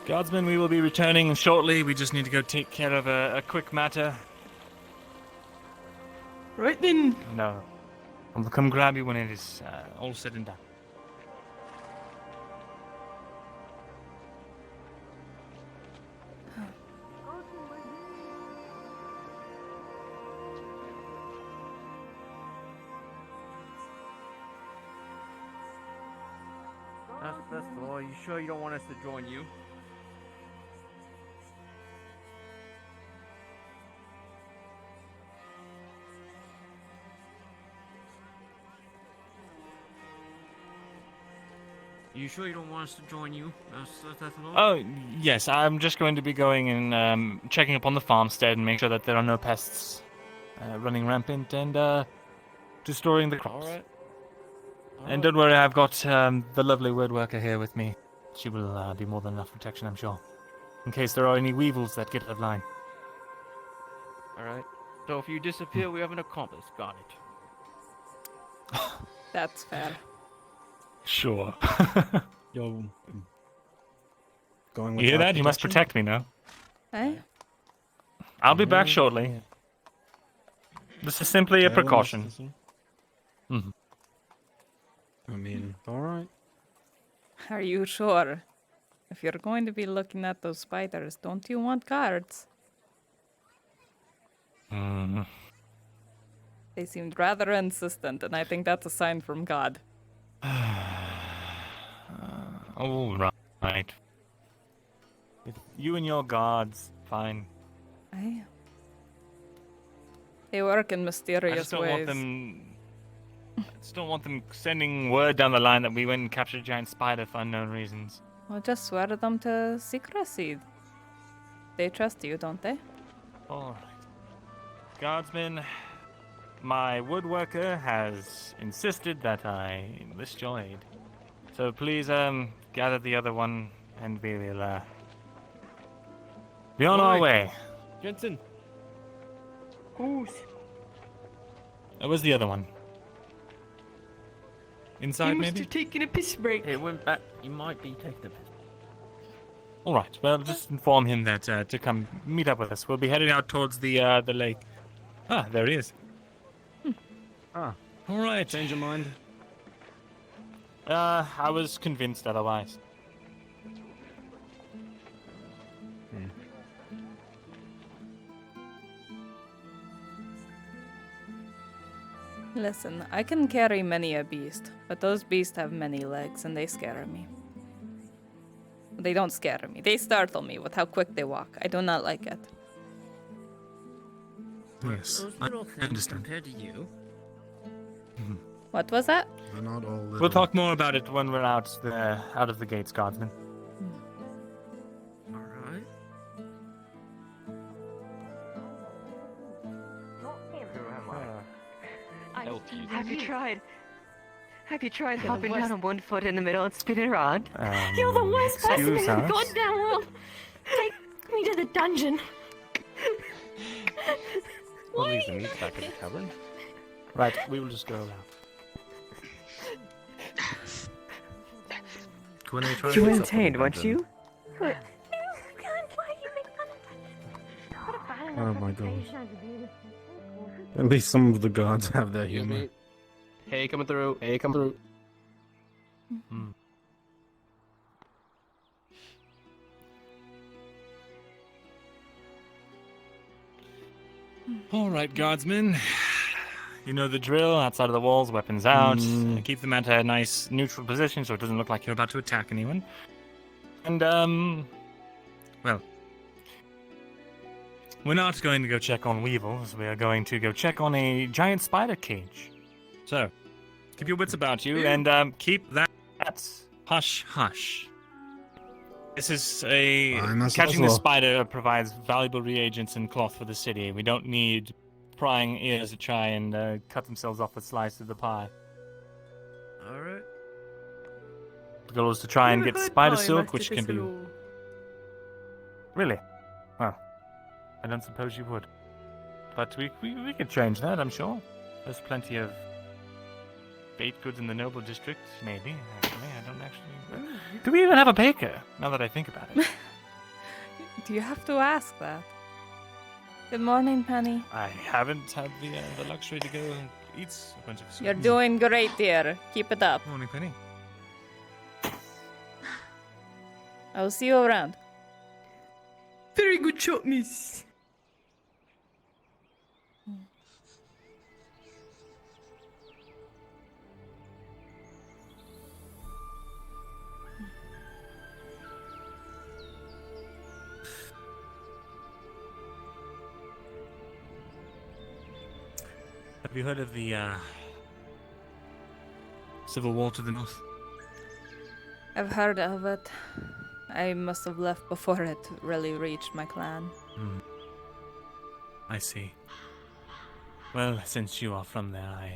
Guardsmen, we will be returning shortly. We just need to go take care of a quick matter. Right then. No. I'll come grab you when it is all said and done. That's all. Are you sure you don't want us to join you? You sure you don't want us to join you? That's all? Oh, yes, I'm just going to be going and checking up on the farmstead and make sure that there are no pests running rampant and destroying the crops. Alright. And don't worry, I've got the lovely woodworker here with me. She will be more than enough protection, I'm sure. In case there are any weevils that get out of line. Alright. So if you disappear, we have an accomplice. Got it. That's fair. Sure. Yo. Going You with hear that? You must protection? protect me now. Eh? I'll be back shortly. This is simply a precaution. Mhm. I mean, alright. Are you sure? If you're going to be looking at those spiders, don't you want guards? Mm. They seemed rather insistent, and I think that's a sign from God. All right. With you and your guards, fine. Aye. They work in mysterious I just don't ways. want them. I just don't want them sending word down the line that we went and captured a giant spider for unknown reasons. Well, just swear them to secrecy. They trust you, don't they? All right. Guardsmen, my woodworker has insisted that I enlist your aid. So please, gather the other one, and we will, be on our way. Jensen. Who's? Where's the other one? Inside, He must maybe? have taken a piss break. It went back. You might be taking a piss. All right. Well, just inform him that to come meet up with us. We'll be heading out towards the lake. Ah, there he is. Ah. All right. Change your mind? I was convinced otherwise. Listen, I can carry many a beast, but those beasts have many legs and they scare me. They don't scare me. They startle me with how quick they walk. I do not like it. Yes, Those I little things understand. compared to you. What was that? They're not all little. We'll talk more about it when we're out of the gates, guardsmen. Alright. Have you tried hopping down on one foot in the middle and spinning around? You're the worst person in excuse the us? goddamn world. Take me to the dungeon. We'll leave the meat back in the cupboard. Right, we will just go around. Quinn, are trying You to were fix up on entertained, the weren't dungeon? you? Oh my god. At least some of the gods have their Excuse humor. me. Hey, coming through. Hey, coming through. All right, guardsmen. You know the drill. Outside of the walls, weapons out. Keep them at a nice neutral position so it doesn't look like you're about to attack anyone. And, well, we're not going to go check on weevils. We are going to go check on a giant spider cage. So, keep your wits about you and keep that hush hush. This is catching the spider provides valuable reagents and cloth for the city. We don't need prying ears to try and cut themselves off a slice of the pie. Alright. The goal is to try and Never get heard spider pie, silk, Master which can be... Cicero. Really? Well, I don't suppose you would. But we could change that, I'm sure. There's plenty of baked goods in the noble district? Maybe. Actually, I don't actually. Do we even have a baker? Now that I think about it. Do you have to ask that? Good morning, Penny. I haven't had the luxury to go and eat a bunch of sweets. You're doing great, dear. Keep it up. Morning, Penny. I will see you around. Very good shot, miss. Have you heard of the Civil War to the north? I've heard of it. I must have left before it really reached my clan. I see. Well, since you are from there, I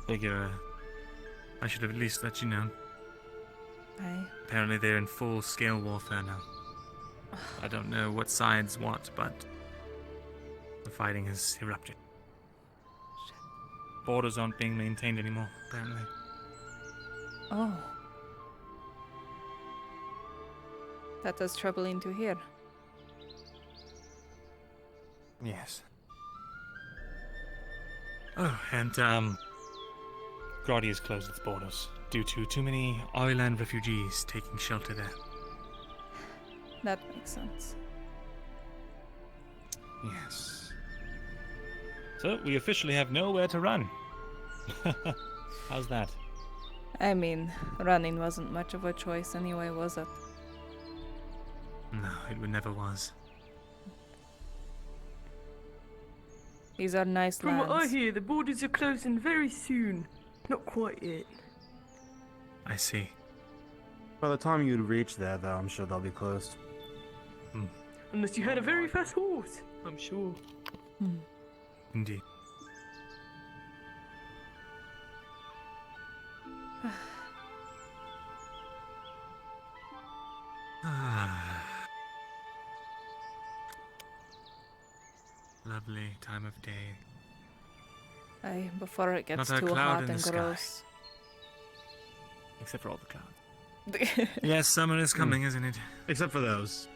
figure I should have at least let you know. Apparently they're in full-scale warfare now. I don't know what sides what, but the fighting has erupted. Borders aren't being maintained anymore, apparently. Oh. That is troubling to hear. Yes. Oh, and Grotti has closed its borders due to too many island refugees taking shelter there. That makes sense. Yes. So we officially have nowhere to run. How's that? I mean, running wasn't much of a choice anyway, was it? No, it never was. These are nice From lands. what I hear, the borders are closing very soon. Not quite yet. I see. By the time you reach there, though, I'm sure they'll be closed. Unless you had a very fast horse, I'm sure. Indeed. Lovely time of day. Aye, before it gets Not a too cloud hot in and the sky. gross. Except for all the clouds. Yes, summer is coming, isn't it? Except for those.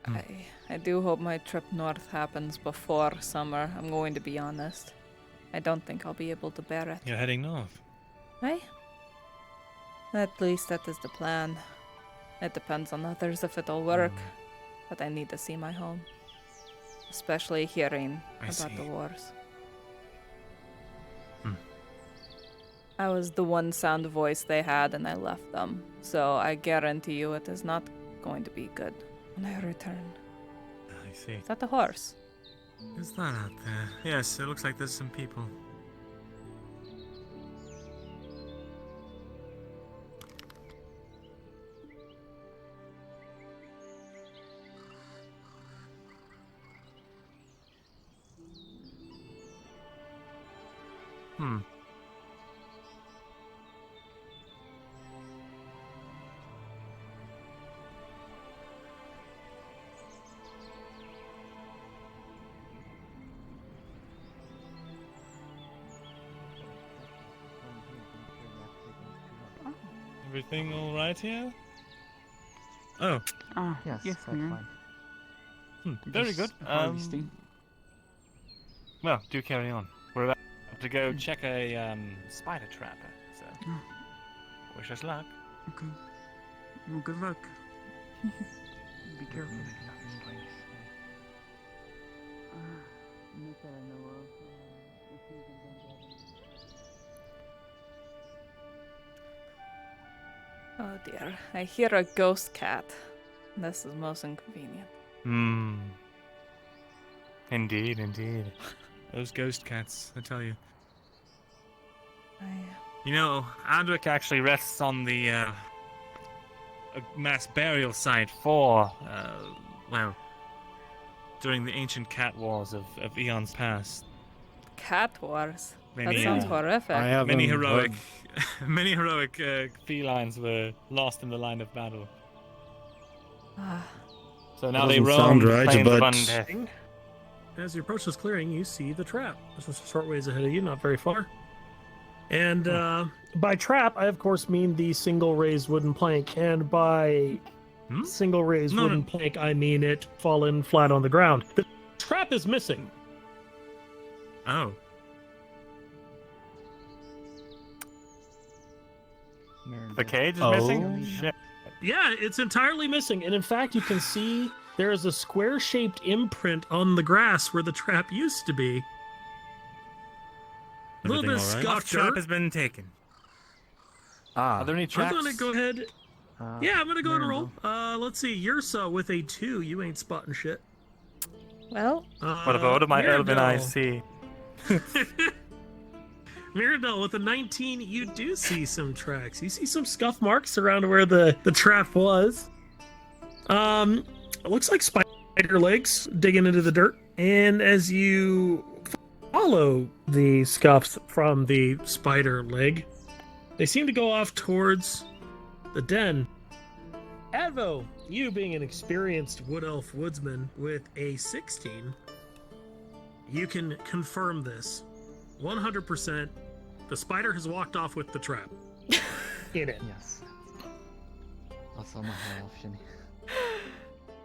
I do hope my trip north happens before summer, I'm going to be honest. I don't think I'll be able to bear it. You're heading north. Aye. At least that is the plan. It depends on others if it'll work, but I need to see my home. Especially hearing about the wars. I was the one sound voice they had and I left them, so I guarantee you it is not going to be good when I return. I see. Is that the horse? Is that out there? Yes, it looks like there's some people. Everything all right here? Oh. Yes, yes, that's ma'am. fine. Very good. Well, do carry on. We're about to go check a spider trapper, so wish us luck. Okay. Well, good luck. Be careful. Oh dear, I hear a ghost cat. This is most inconvenient. Indeed, indeed. Those ghost cats, I tell you. You know, Adric actually rests on the a mass burial site for, well, during the ancient cat wars of eons past. Cat wars? Many, that sounds horrific. Many heroic felines were lost in the line of battle. So now they roam the plains of undeath. As you approach this clearing, you see the trap. It's just a short ways ahead of you, not very far. And by trap, I of course mean the single raised wooden plank, and by single raised wooden plank, I mean it fallen flat on the ground. The trap is missing. Oh. The cage is missing? Shit. Yeah, it's entirely missing, and in fact, you can see there is a square-shaped imprint on the grass where the trap used to be. A little bit of scuffed Trap dirt. has been taken. Are there any I'm tracks? gonna go ahead. Yeah, I'm gonna go ahead and roll. Let's see, Yrsa with a 2. You ain't spotting shit. Well, What do my elven eyes see? Mirabelle with a 19, you do see some tracks. You see some scuff marks around where the trap was. It looks like spider legs digging into the dirt. And as you follow the scuffs from the spider leg, they seem to go off towards the den. Advo, you being an experienced wood elf woodsman with a 16, you can confirm this. 100%, the spider has walked off with the trap in it. Yes. Also my high elf shimmy.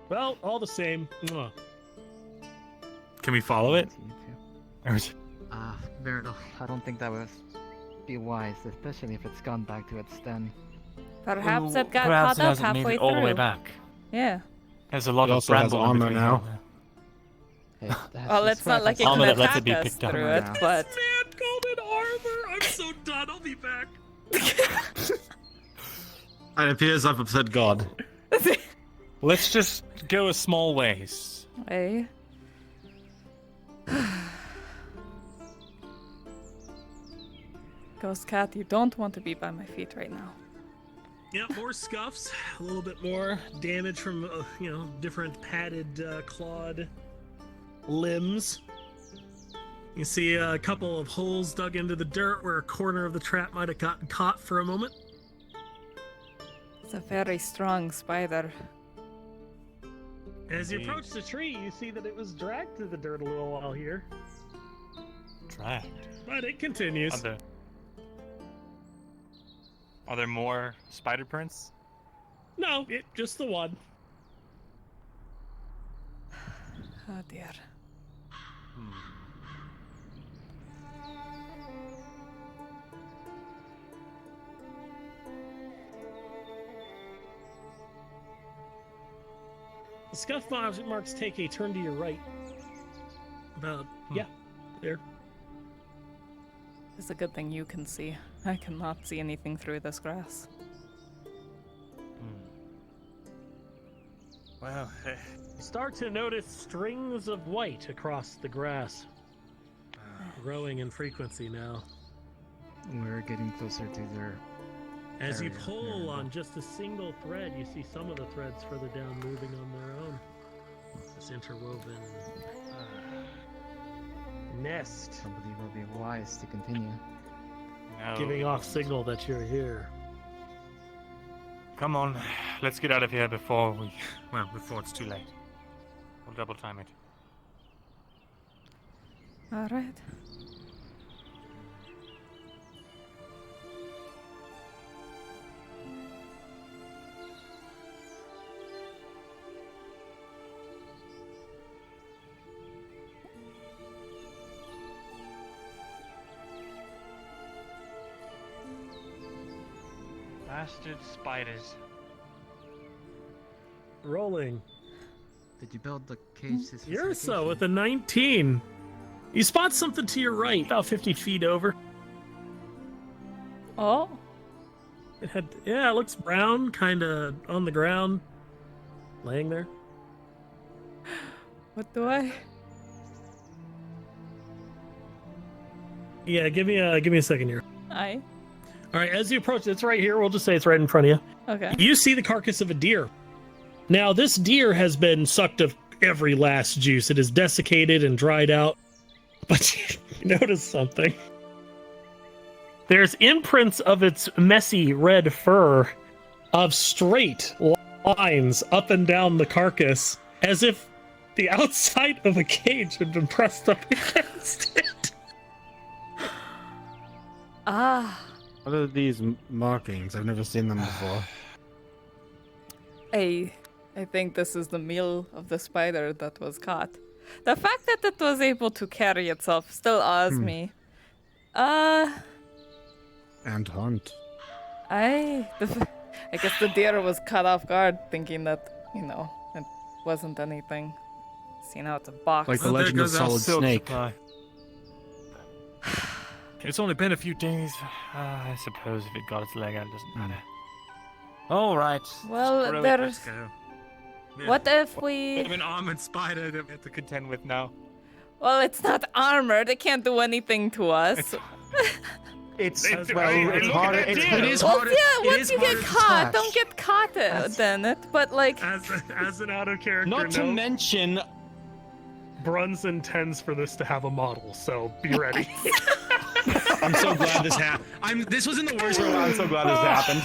Well, all the same. Mwah. Can we follow it? Veridal, I don't think that would be wise, especially if it's gone back to its den. Perhaps it got Perhaps caught it up hasn't made halfway it all the way through. back. Yeah. There's a lot It of also has bramble in armor between now. Well, it's not like it Armor can that lets it be attack us picked up. through it, but... Man, golden armor! I'm so done, I'll be back. It appears I've upset God. Let's just go a small ways. Hey. Ghost Cat, you don't want to be by my feet right now. Yeah, more scuffs, a little bit more damage from, different padded, clawed limbs. You see a couple of holes dug into the dirt where a corner of the trap might have gotten caught for a moment. It's a very strong spider. As you approach the tree, you see that it was dragged through the dirt a little while here. Dragged? But it continues. Are there more spider prints? No, just the one. Oh dear. The scuff marks take a turn to your right. About, there. It's a good thing you can see. I cannot see anything through this grass. Well, You start to notice strings of white across the grass. Growing in frequency now. We're getting closer to their As you area. pull on just a single thread, you see some of the threads further down moving on their own. This interwoven nest. Somebody will be wise to continue. no. Giving off signal that you're here. Come on, let's get out of here before it's too late. We'll double time it. All right. Bastard spiders. Rolling. Did you build the cage to Yrsa with a 19. You spot something to your right, about 50 feet over. Oh. It looks brown, kind of on the ground, laying there. What do I? Yeah, give me a second here. Aye. All right, as you approach, it's right here. We'll just say it's right in front of you. Okay. You see the carcass of a deer. Now, this deer has been sucked of every last juice. It is desiccated and dried out. But you notice something. There's imprints of its messy red fur of straight lines up and down the carcass, as if the outside of a cage had been pressed up against it. Ah. What are these markings? I've never seen them before. I think this is the meal of the spider that was caught. The fact that it was able to carry itself still awes me. And hunt. I guess the deer was caught off guard, thinking that, you know, it wasn't anything. Seeing how it's a box. Like the legend of Solid Snake. It's only been a few days. I suppose if it got its leg out, it doesn't matter. All right. Well, screw it, there's. let's go. Yeah. What if we? We have an armored spider that we have to contend with now. Well, it's not armored. It can't do anything to us. It's harder. It is Well, harder. yeah, once you get harder to caught, catch. don't get caught then. But like, As an out of character, Not to mention, Brunson intends for this to have a model, so be ready. I'm so glad this happened. This wasn't the worst roll. I'm so glad this happened.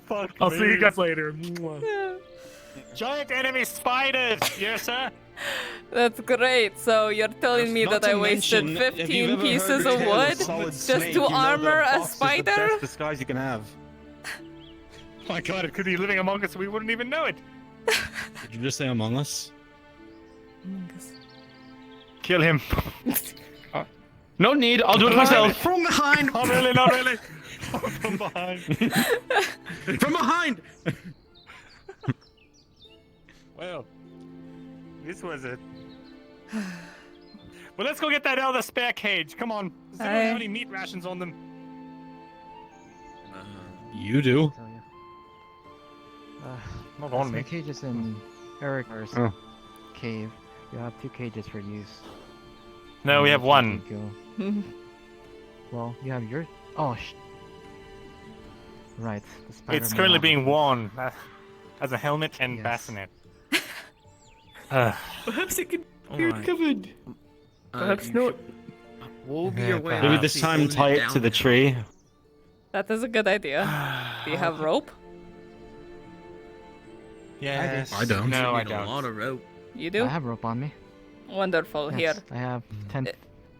Fuck I'll me. see you guys later. Giant enemy spiders, Yrsa. that's great. So you're telling me Not that I to wasted mention, if you've 15 ever pieces heard the of tale wood Solid just Snake, to you know armor that a box is the spider? best disguise you can have. My God, it could be living among us. We wouldn't even know it. Did you just say Among Us? Kill him. No need. I'll do it myself. From behind. Not really. Not really. From behind. From behind. Well, this was it. Well, let's go get that out of the spare cage. Come on. Does anyone have any meat rations on them? You do. Not on my me. cage is in Eric's cave. You have 2 cages for use. No, we have one. Well, you have your. Oh, right. The spider It's may currently not being be- worn as a helmet and bassinet. Perhaps it could be recovered. Perhaps not. We'll be your way. Maybe this time tie it to the tree. That is a good idea. Do you have rope? Yes. I don't. No, I Need a don't. lot of rope. You do? I have rope on me. Wonderful. Yes, Here. I have 10.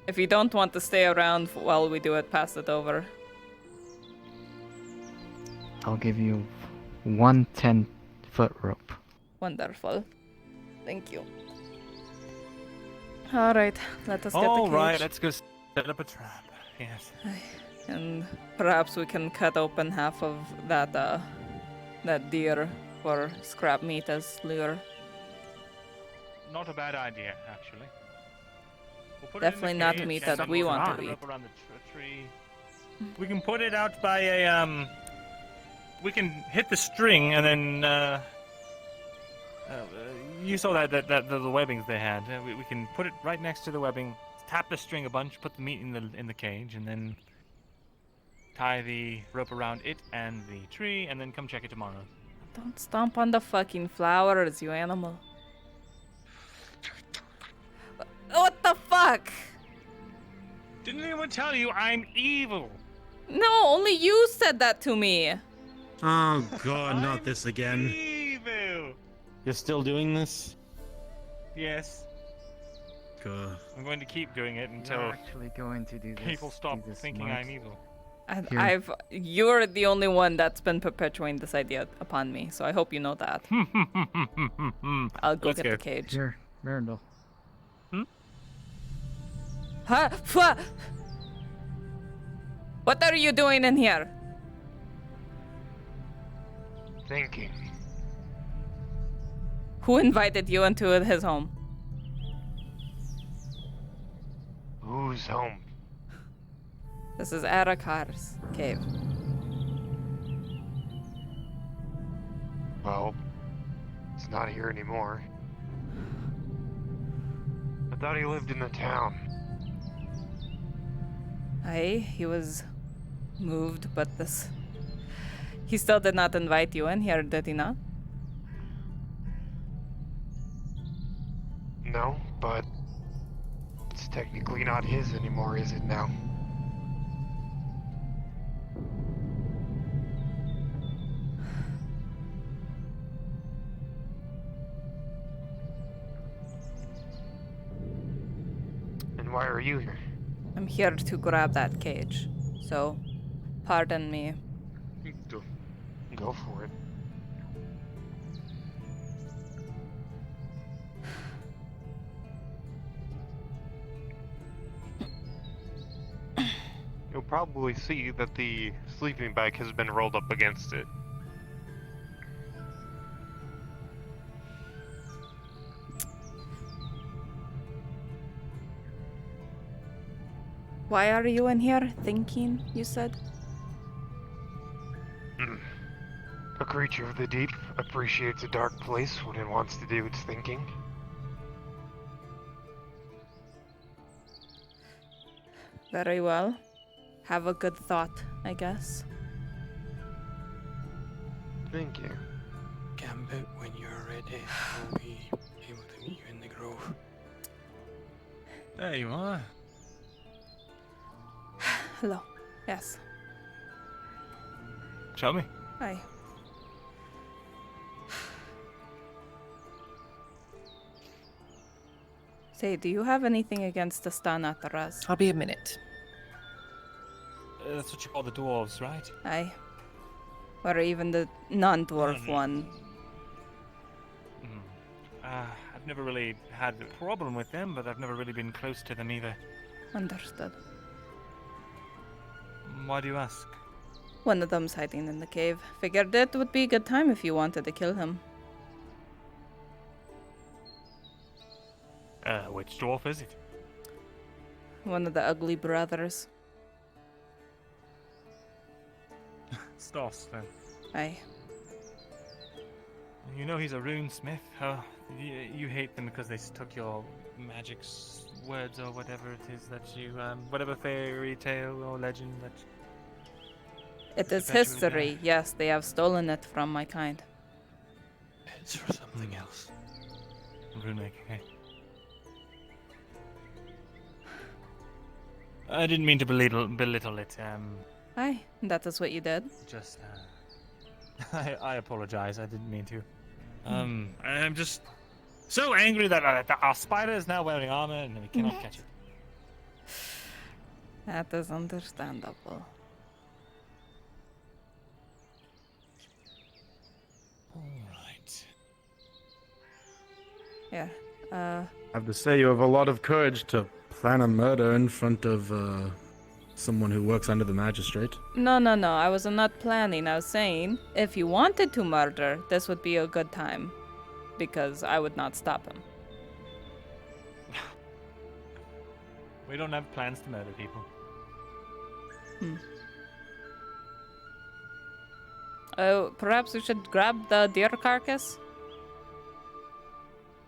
If you don't want to stay around while we do it, pass it over. I'll give you 1 10-foot rope. Wonderful. Thank you. All right, let us get the All cage. right, let's go set up a trap. Yes. And perhaps we can cut open half of that that deer for scrap meat as lure. Not a bad idea, actually. We'll put Definitely it in not the cage, meat and that then we we'll want to wrap it eat. up around the tree. We can put it out by a we can hit the string and then you saw that the webbings they had. We can put it right next to the webbing, tap the string a bunch, put the meat in the cage, and then tie the rope around it and the tree, and then come check it tomorrow. Don't stomp on the fucking flowers, you animal. What the fuck? Didn't anyone tell you I'm evil? No, only you said that to me. Oh God, not this again. Evil. You're still doing this? Yes. God. I'm going to keep doing it until You're actually going to do this. people stop do this, thinking Mark. I'm evil. And you're the only one that's been perpetuating this idea upon me, so I hope you know that. I'll go Let's get go. the cage. Here, Mirandel. Huh? What are you doing in here? Thinking. Who invited you into his home? Who's home? This is Arakar's cave. Well, it's not here anymore. I thought he lived in the town. Aye, he was moved, but this... He still did not invite you in here, did he not? No, but it's technically not his anymore, is it now? And why are you here? I'm here to grab that cage. So, pardon me. Go for it. You'll probably see that the sleeping bag has been rolled up against it. Why are you in here thinking, you said? A creature of the deep appreciates a dark place when it wants to do its thinking. Very well. Have a good thought, I guess. Thank you. Gambit, when you're ready, we'll be able to meet you in the grove. There you are. Hello. Yes. Show me. Hi. Say, do you have anything against the Stanataras? I'll be a minute. That's what you call the dwarves, right? Aye. Or even the non-dwarf one. I've never really had a problem with them, but I've never really been close to them either. Understood. Why do you ask? One of them's hiding in the cave. Figured it would be a good time if you wanted to kill him. Which dwarf is it? One of the ugly brothers. Stoss, then. Aye. You know he's a runesmith. You hate them because they took your magic words or whatever it is that you, whatever fairy tale or legend that. It is perpetually history. Yes, they have stolen it from my kind. It's for something else. Runic, okay. I didn't mean to belittle it. Aye, that is what you did. Just, I apologize. I didn't mean to. I'm just so angry that our spider is now wearing armor and we cannot catch it. That is understandable. Alright. Yeah, I have to say, you have a lot of courage to plan a murder in front of someone who works under the magistrate. No, I was not planning. I was saying, if you wanted to murder, this would be a good time. Because I would not stop him. We don't have plans to murder people. Oh, perhaps we should grab the deer carcass?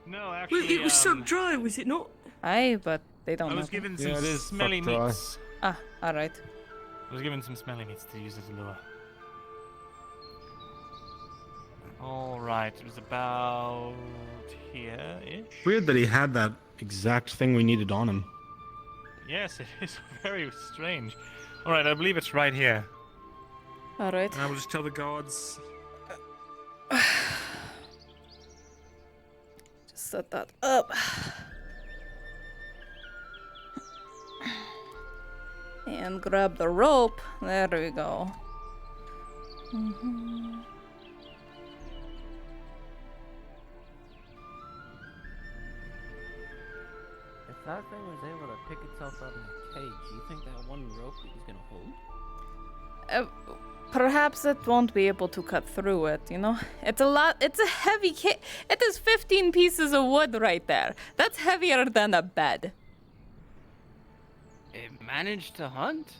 No, actually, It was sucked dry, was it not? Aye, but they don't I know. was given Yeah, some it is smelly sucked dry. meats. Ah, alright. I was given some smelly meats to use as a lure. Alright, it was about here-ish. Weird that he had that exact thing we needed on him. Yes, it is very strange. Alright, I believe it's right here. Alright. And I will just tell the guards. Just set that up. And grab the rope. There we go. If that thing was able to pick itself out of the cage, you think that one rope is gonna hold? Perhaps it won't be able to cut through it, you know? It's a heavy cage. It is 15 pieces of wood right there. That's heavier than a bed. It managed to hunt?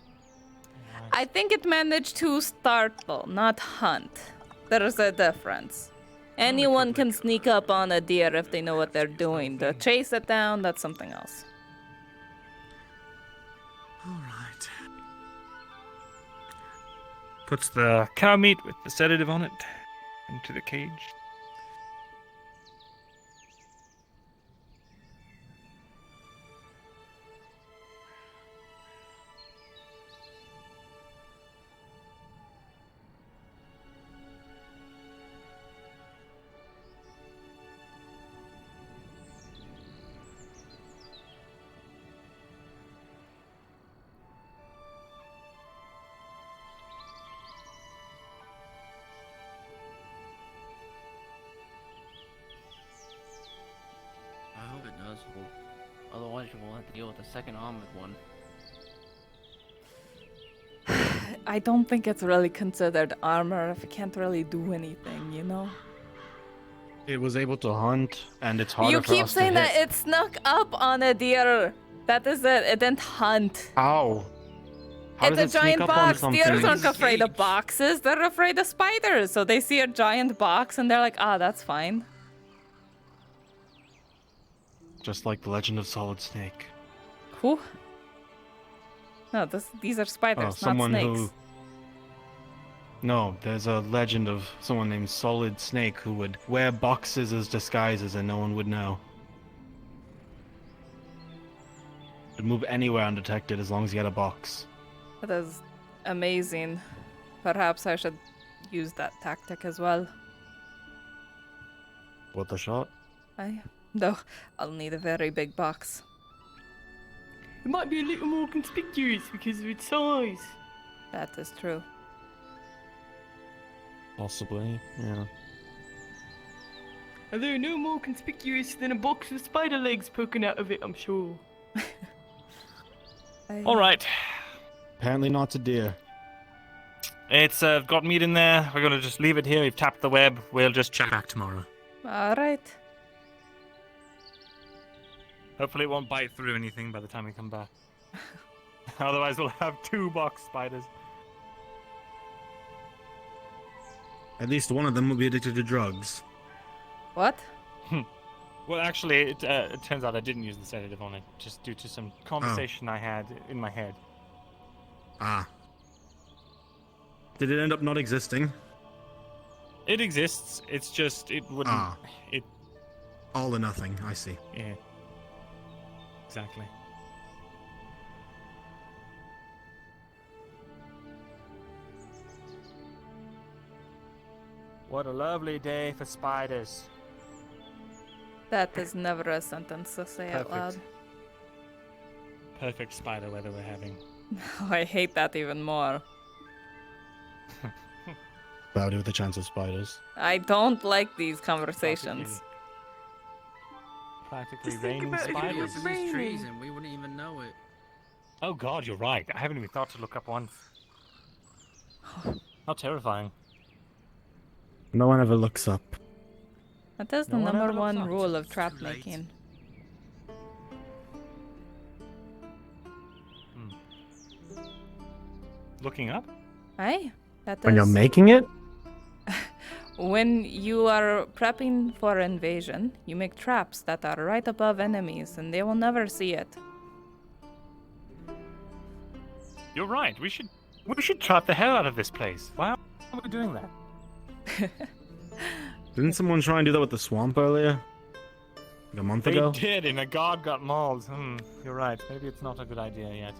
I think it managed to startle, not hunt. There's a difference. Anyone can sneak up on a deer if they know what they're doing. To chase it down, that's something else. Alright. Puts the cow meat with the sedative on it into the cage. Otherwise, you will have to deal with a second armored one. I don't think it's really considered armor if it can't really do anything, you know? It was able to hunt, and it's harder You for keep us to saying that hit. it snuck up on a deer. That is it. It didn't hunt. How? How It's does a it sneak giant up on box. something? Deers aren't afraid of boxes. They're afraid of spiders. So they see a giant box and they're like, ah, that's fine. Just like the Legend of Solid Snake. Who? No, these are spiders, not snakes. No, there's a legend of someone named Solid Snake who would wear boxes as disguises and no one would know. Could move anywhere undetected as long as he had a box. That is amazing. Perhaps I should use that tactic as well. Worth a shot? Though I'll need a very big box. It might be a little more conspicuous because of its size. That is true. Possibly, yeah. Although no more conspicuous than a box with spider legs poking out of it, I'm sure. All right. Apparently not a deer. It's got meat in there. We're gonna just leave it here. We've tapped the web. We'll just check back tomorrow. All right. Hopefully it won't bite through anything by the time we come back. Otherwise we'll have 2 box spiders. At least one of them will be addicted to drugs. What? Well, actually, it turns out I didn't use the sedative on it, just due to some conversation I had in my head. Ah. Did it end up not existing? It exists. It's just it wouldn't. Ah. It. All or nothing. I see. Yeah. Exactly. What a lovely day for spiders. That is never a sentence to say out loud. Perfect spider weather we're having. I hate that even more. Cloudy with a chance of spiders. I don't like these conversations. Practically raining spiders. These trees and we wouldn't even know it. Oh god, you're right. I haven't even thought to look up once. How terrifying. No one ever looks up. That is the number one rule of trap making. Looking up? Aye. That When you're is- making it? When you are prepping for invasion, you make traps that are right above enemies and they will never see it. You're right. We should trap the hell out of this place. Why are we doing that? Didn't someone try and do that with the swamp earlier? Like a month They ago? did, and a guard got mauled. You're right. Maybe it's not a good idea yet.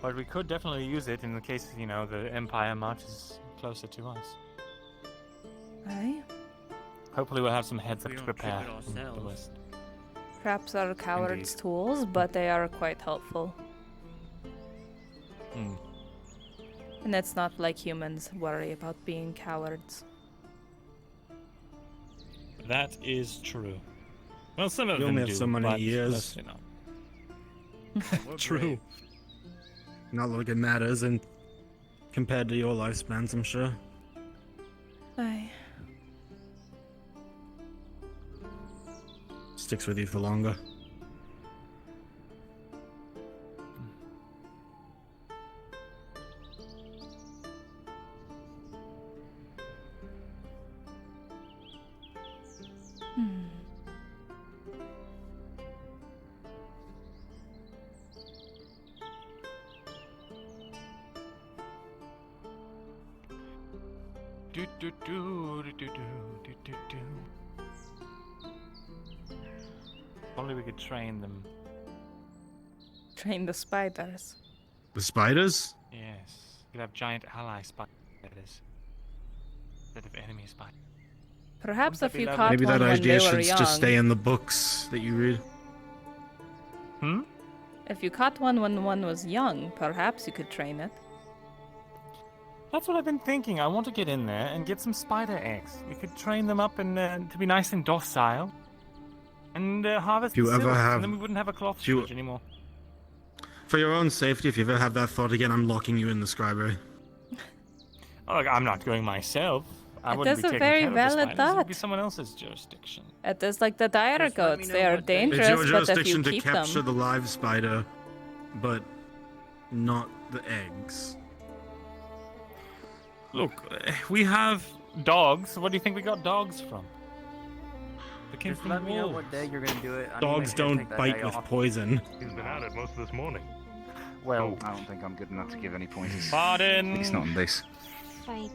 But we could definitely use it in the case, you know, the Empire marches closer to us. Aye. Hopefully we'll have some heads up We to don't trip prepare it from the ourselves. west. Traps are cowards' tools, but they are quite helpful. And it's not like humans worry about being cowards. That is true. Well, some of You them only do, have so many but years. mostly not. True. Not like it matters, and compared to your lifespans, I'm sure. Aye. Sticks with you for longer. Do do do do do do do do. Only we could train them. Train the spiders. The spiders? Yes, we could have giant ally spiders instead of enemy spiders. Perhaps Wouldn't if you that be caught Maybe one that when idea they were should young. just stay in the books that you read. If you caught one when one was young, perhaps you could train it. That's what I've been thinking. I want to get in there and get some spider eggs. We could train them up and to be nice and docile. And harvest If you the ever silk, have- and then we wouldn't have a cloth if you- shortage anymore. For your own safety, if you ever have that thought again, I'm locking you in the scribery. Oh, look, I'm not going myself. I It wouldn't is be a taking very care of the valid spiders. It would be thought. someone else's jurisdiction. It is like the dire goats. They are It's dangerous, your but if jurisdiction you to keep capture them... the live spider, but not the eggs. Look, we have dogs. Where do you think we got dogs from? They came Just from let me know wolves. what day you're gonna do it. I need to Dogs make sure to don't take that bite day with off. poison. He's been at it most of this morning. Well, I don't think I'm good enough to give any pointers. Pardon. At least not on this. Fight.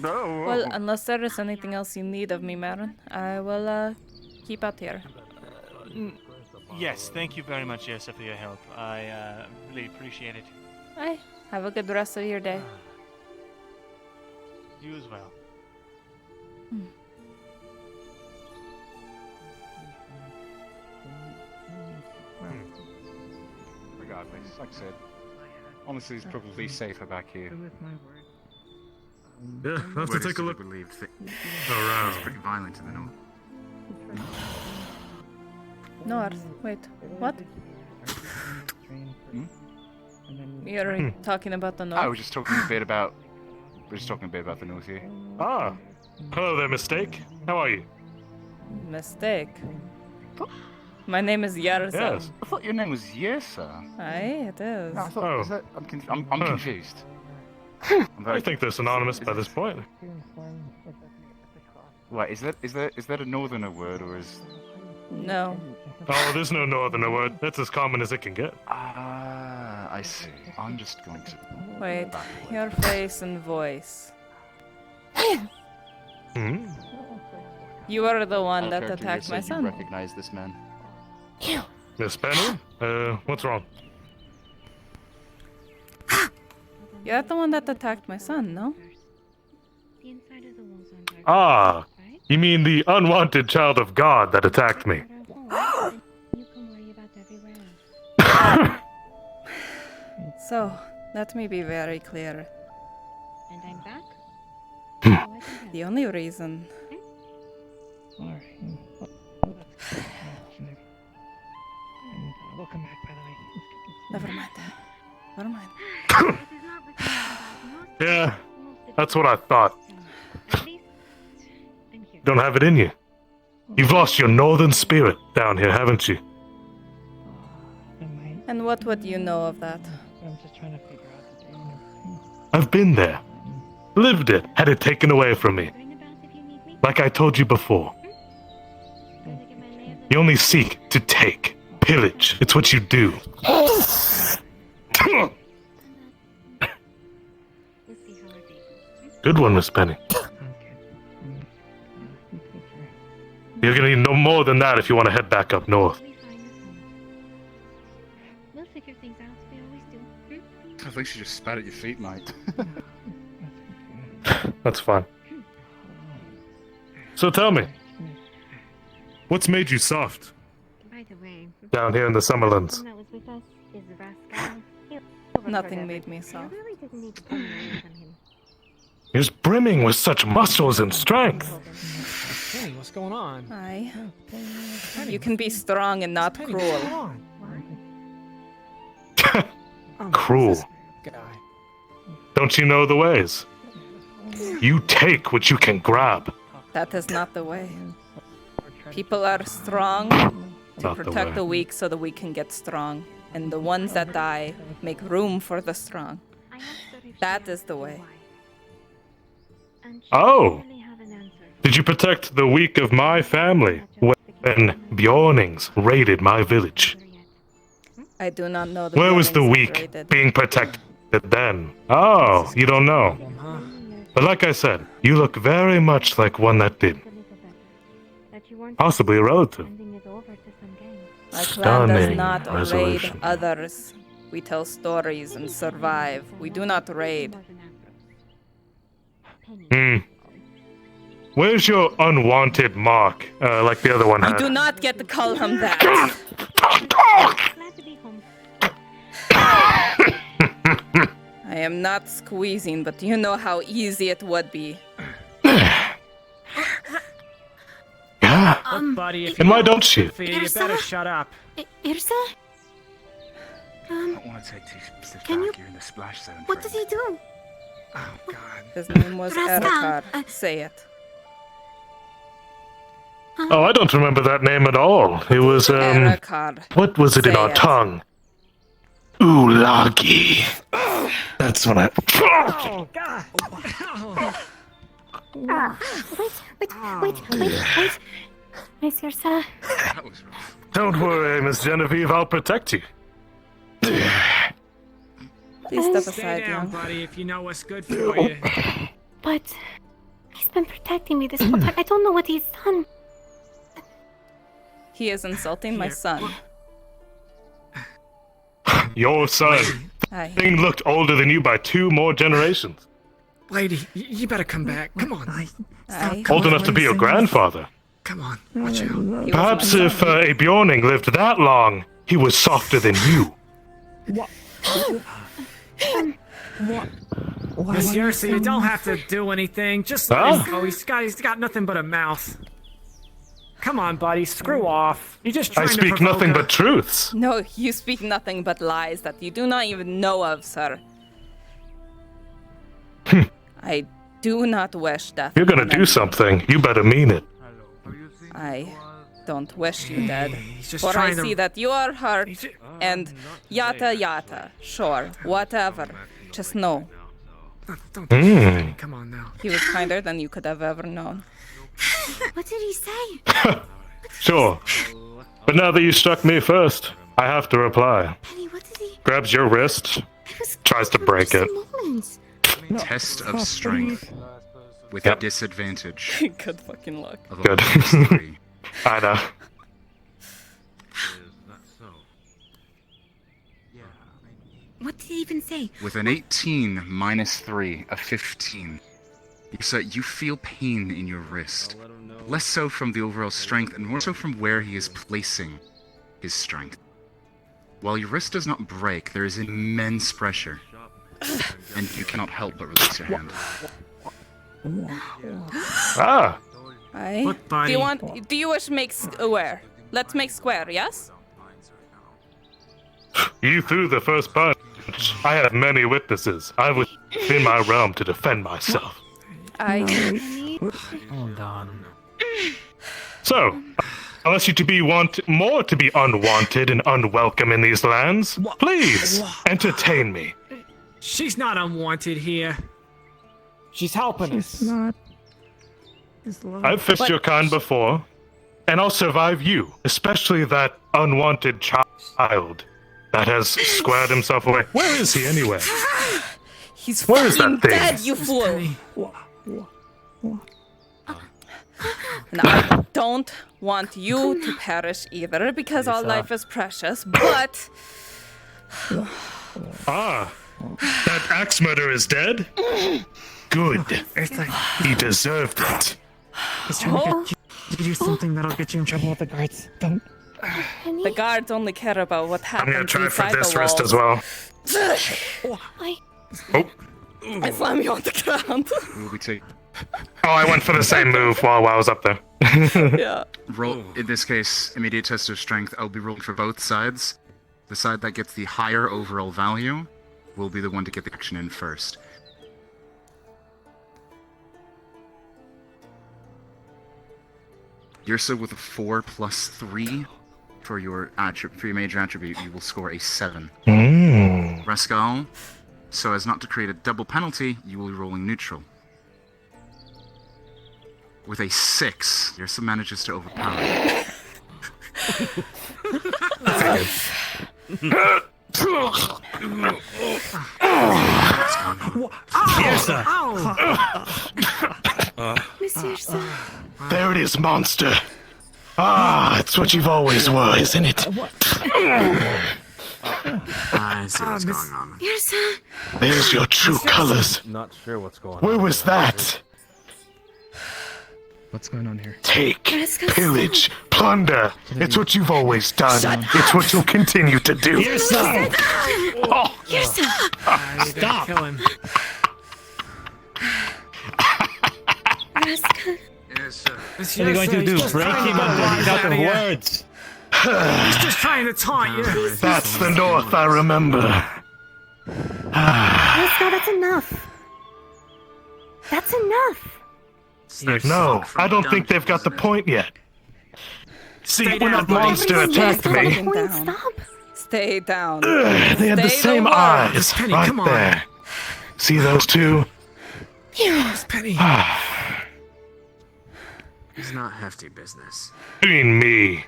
No. Well, unless there is anything else you need of me, Marin, I will keep out here. Yes, thank you very much, Yrsa, for your help. I really appreciate it. Bye. Have a good rest of your day. You as well. Regardless, like I said, honestly, it's probably safer back here. Yeah, I'll have to take a look. Believed that Around. it's pretty violent to the north. North. Wait. What? You're talking about the north? I was just talking a bit about. We're just talking a bit about the north here. Ah. Hello there, Mistake. How are you? Mistake. My name is Yrsa. Yes. I thought your name was Yrsa. Aye, it is. No, I thought, Oh. is that, I'm confused. I think they're synonymous by this point. What is that a northerner word or is? No. Oh, there's no northerner word. That's as common as it can get. Ah, I see. I'm just going to. Wait, your face and voice. Hmm? You are the one Out of that character, attacked you my said son. You recognize this man? Miss Penny? What's wrong? You're the one that attacked my son, no? The inside of the walls are Ah, you mean the unwanted child of God that attacked me? You can worry about everywhere else. So, let me be very clear. And I'm back? The only reason... We'll come back, by the way. Never mind. Never mind. Yeah, that's what I thought. Don't have it in you. You've lost your northern spirit down here, haven't you? And what would you know of that? I'm just trying to figure out the day. I've been there. Lived it, had it taken away from me. Like I told you before. You only seek to take, pillage. It's what you do. Good one, Miss Penny. You're gonna need no more than that if you want to head back up north. We'll figure things out. We always do. I think she just spat at your feet, mate. That's fine. So tell me, what's made you soft By the way, down here in the Summerlands? that was with us is Rascal. Nothing made me soft. I really didn't need to come away from him. You're just brimming with such muscles and strength. Penny, what's going on? Aye. You can be strong and not cruel. Cruel. Don't you know the ways? You take what you can grab. That is not the way. People are strong to Not the protect way. the weak so the weak can get strong. And the ones that die make room for the strong. That is the way. Oh! Did you protect the weak of my family when Bjornings raided my village? I do not know the Where was the feelings weak separated. being protected then? Oh, you don't know. But like I said, you look very much like one that did. Possibly a relative. My clan does Stunning not raid resolution. others. We tell stories and survive. We do not raid. Where's your unwanted mark, like the other one You had? do not get to call him that. I am not squeezing, but you know how easy it would be. Yeah, buddy, if And why don't she? you better shut up. Yrsa? I don't want to take two steps back. You're in the splash zone. What does he do? Oh God. His name was Rasta. Erikar. Say it. Oh, I don't remember that name at all. It was, Erikar. what was it in Say our it. tongue? Ulagi. That's what I... Oh, God. Wait. Miss Yrsa. Don't worry, Miss Genevieve, I'll protect you. Please step Stay aside, down, young. buddy, if you know what's good for you. But he's been protecting me this whole time. I don't know what he's done. He is insulting my son. Your son. Aye. Thing looked older than you by 2 more generations. Lady, you better come back. Come on. Aye. Old enough to be your grandfather. Come on, watch out. Perhaps if a Bjorning lived that long, he was softer than you. What? Miss Yrsa, you don't have to do anything. Just let him go. He's got nothing but a mouth. Come on, buddy. Screw off. You're just trying I to speak provoke nothing her. but truths. No, you speak nothing but lies that you do not even know of, sir. I do not wish death. You're gonna on do anyone. something. You better mean it. I don't wish you dead. just For I trying to- see that you are hurt, and yata. Sure, whatever. Just know. Don't Mm. Come on now. He was kinder than you could have ever known. What did he say? Sure. But now that you struck me first, I have to reply. Penny, what did he... Grabs your wrist, tries to break it. Moments. Test of strength with a disadvantage. Good fucking luck. Of a Good. -3. I know. What did he even say? With an 18 minus 3, a 15. So you feel pain in your wrist. Less so from the overall strength and more so from where he is placing his strength. While your wrist does not break, there is immense pressure. And you cannot help but release your hand. Ah! Aye. Look, buddy. Do you wish make square? Let's make square, yes? You threw the first punch. I have many witnesses. I was in my realm to defend myself. Hold on. So, unless you to be more to be unwanted and unwelcome in these lands, please entertain me. She's not unwanted here. She's helping us. I've fished your kind before, and I'll survive you, especially that unwanted child that has squared himself away. Where is he anyway? He's Where is fucking that thing? dead, you fool! And I don't want you to perish either, because all life is precious, but... Ah, that axe murderer is dead? Good. He deserved it. He's trying to do something that'll get you in trouble with the guards. Don't. The guards only care about what I'm happens gonna try inside for this the wrist walls. as well. Oh. I slam you on the ground. Will we take? Oh, I went for the same move while I was up there. Yeah. Roll, in this case, immediate test of strength. I'll be rolling for both sides. The side that gets the higher overall value will be the one to get the action in first. Yrsa with a 4 plus 3 for your major attribute, you will score a 7. Rascal, so as not to create a double penalty, you will be rolling neutral. With a 6, Yrsa manages to overpower you. Miss Yrsa. There it is, monster. Ah, it's what you've always were, isn't it? I see what's going on. Yrsa. There's your true colors. Not sure what's going on. Where was that? What's going on here? Take, pillage, plunder. It's what you've always done. It's what you'll continue to do. Yrsa! Oh. Yrsa! Stop! Kill him. Yrsa. Yes, sir. What are you going to do? Break him until he's out of words? He's just trying to taunt you. That's the North I remember. Yrsa, that's enough. That's enough. No, I don't think they've got the point yet. See, when that monster attacked me, Stay down. They had the same eyes right there. See those two? Yes, Penny. It's not hefty business. I mean me.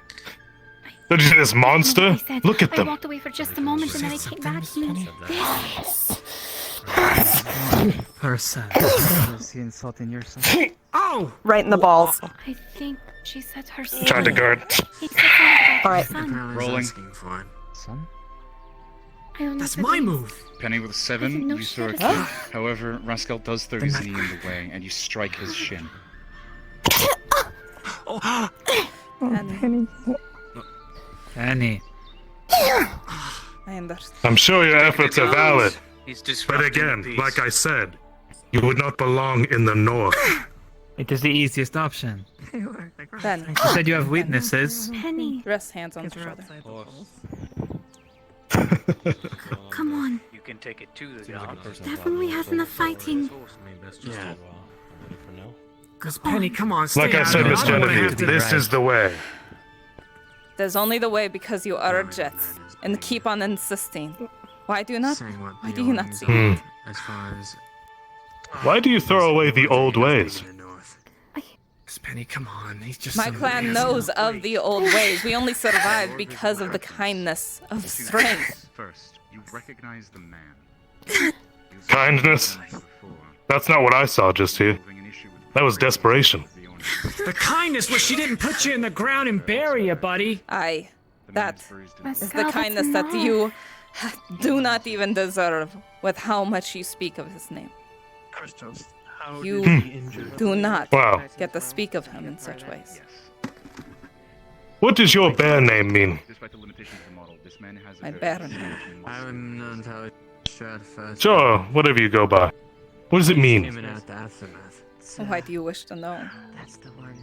Did you see this monster? Look at I them. walked away for just a moment and then I came back. This. Yrsa. Is he insulting Yrsa? Oh! Right in the balls. I think she said her son. Trying to guard. He said something about All right. her son. Rolling. Son? I don't know That's if it my means- move. Penny with a I 7, didn't know you she throw a had kick. a son. However, Rascal does throw his knee in the way, and you strike his shin. Penny. Penny. I understand. I'm sure your efforts are valid. He's But disrupting again, the peace. like I said, you would not belong in the North. It is the easiest option. Ben. You said you have weaknesses. Penny, Rest hands on each other. come on. You can take it to the gods. Definitely has enough fighting. Yeah. Because Penny, come on, stay Like I out said, of it. Miss I don't wanna have Genevieve, to- this is the way. There's only the way because you are a jet, and keep on insisting. Why do you not? Why do you not see it? As far as Why do you throw away the old ways? Miss Penny, come on. He's just My some clan asshole. knows of the old ways. We only survived because of the kindness of strength. First, you recognize the man. Kindness? That's not what I saw just here. That was desperation. The kindness was she didn't put you in the ground and bury you, buddy. Aye. That is the Pascal, kindness that's that you do not even deserve with how much you speak of his name. Christos, how You did he injure? do not Wow. get to speak of him in such ways. What does your bear name mean? Despite the limitations of the model, this man has My a bear very name. I'm not entirely sure at first. Sure, whatever you go by. What does it mean? Came in out the aftermath. Why do you wish to know? That's the one.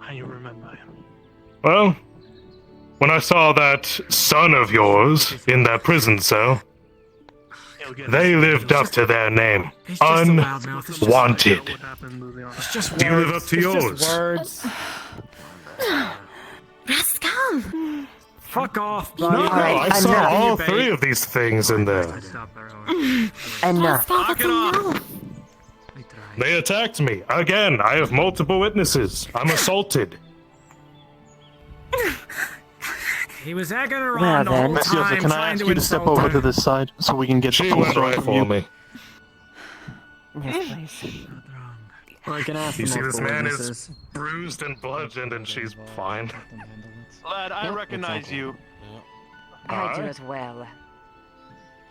I remember him. Well, when I saw that son of yours in that prison cell, they lived up to their name. He's just a loudmouth. It's just- Unwanted. It's just Do you live words. up to It's just yours? words. Pascal! Fuck off, No, buddy. I saw all three of these things in there. Enough. Pascal, that's enough. They attacked me. Again, I have multiple witnesses. I'm assaulted. He was egging Well, around all then. the Miss Yrsa, time, can I trying ask to you to step insult over her. to this side so we can get She the full went story right from you? for me. Yes, please. Or I can ask You the see, this multiple man witnesses. is bruised and bludgeoned, and she's fine. Lad, I recognize you. I do Alright. as well.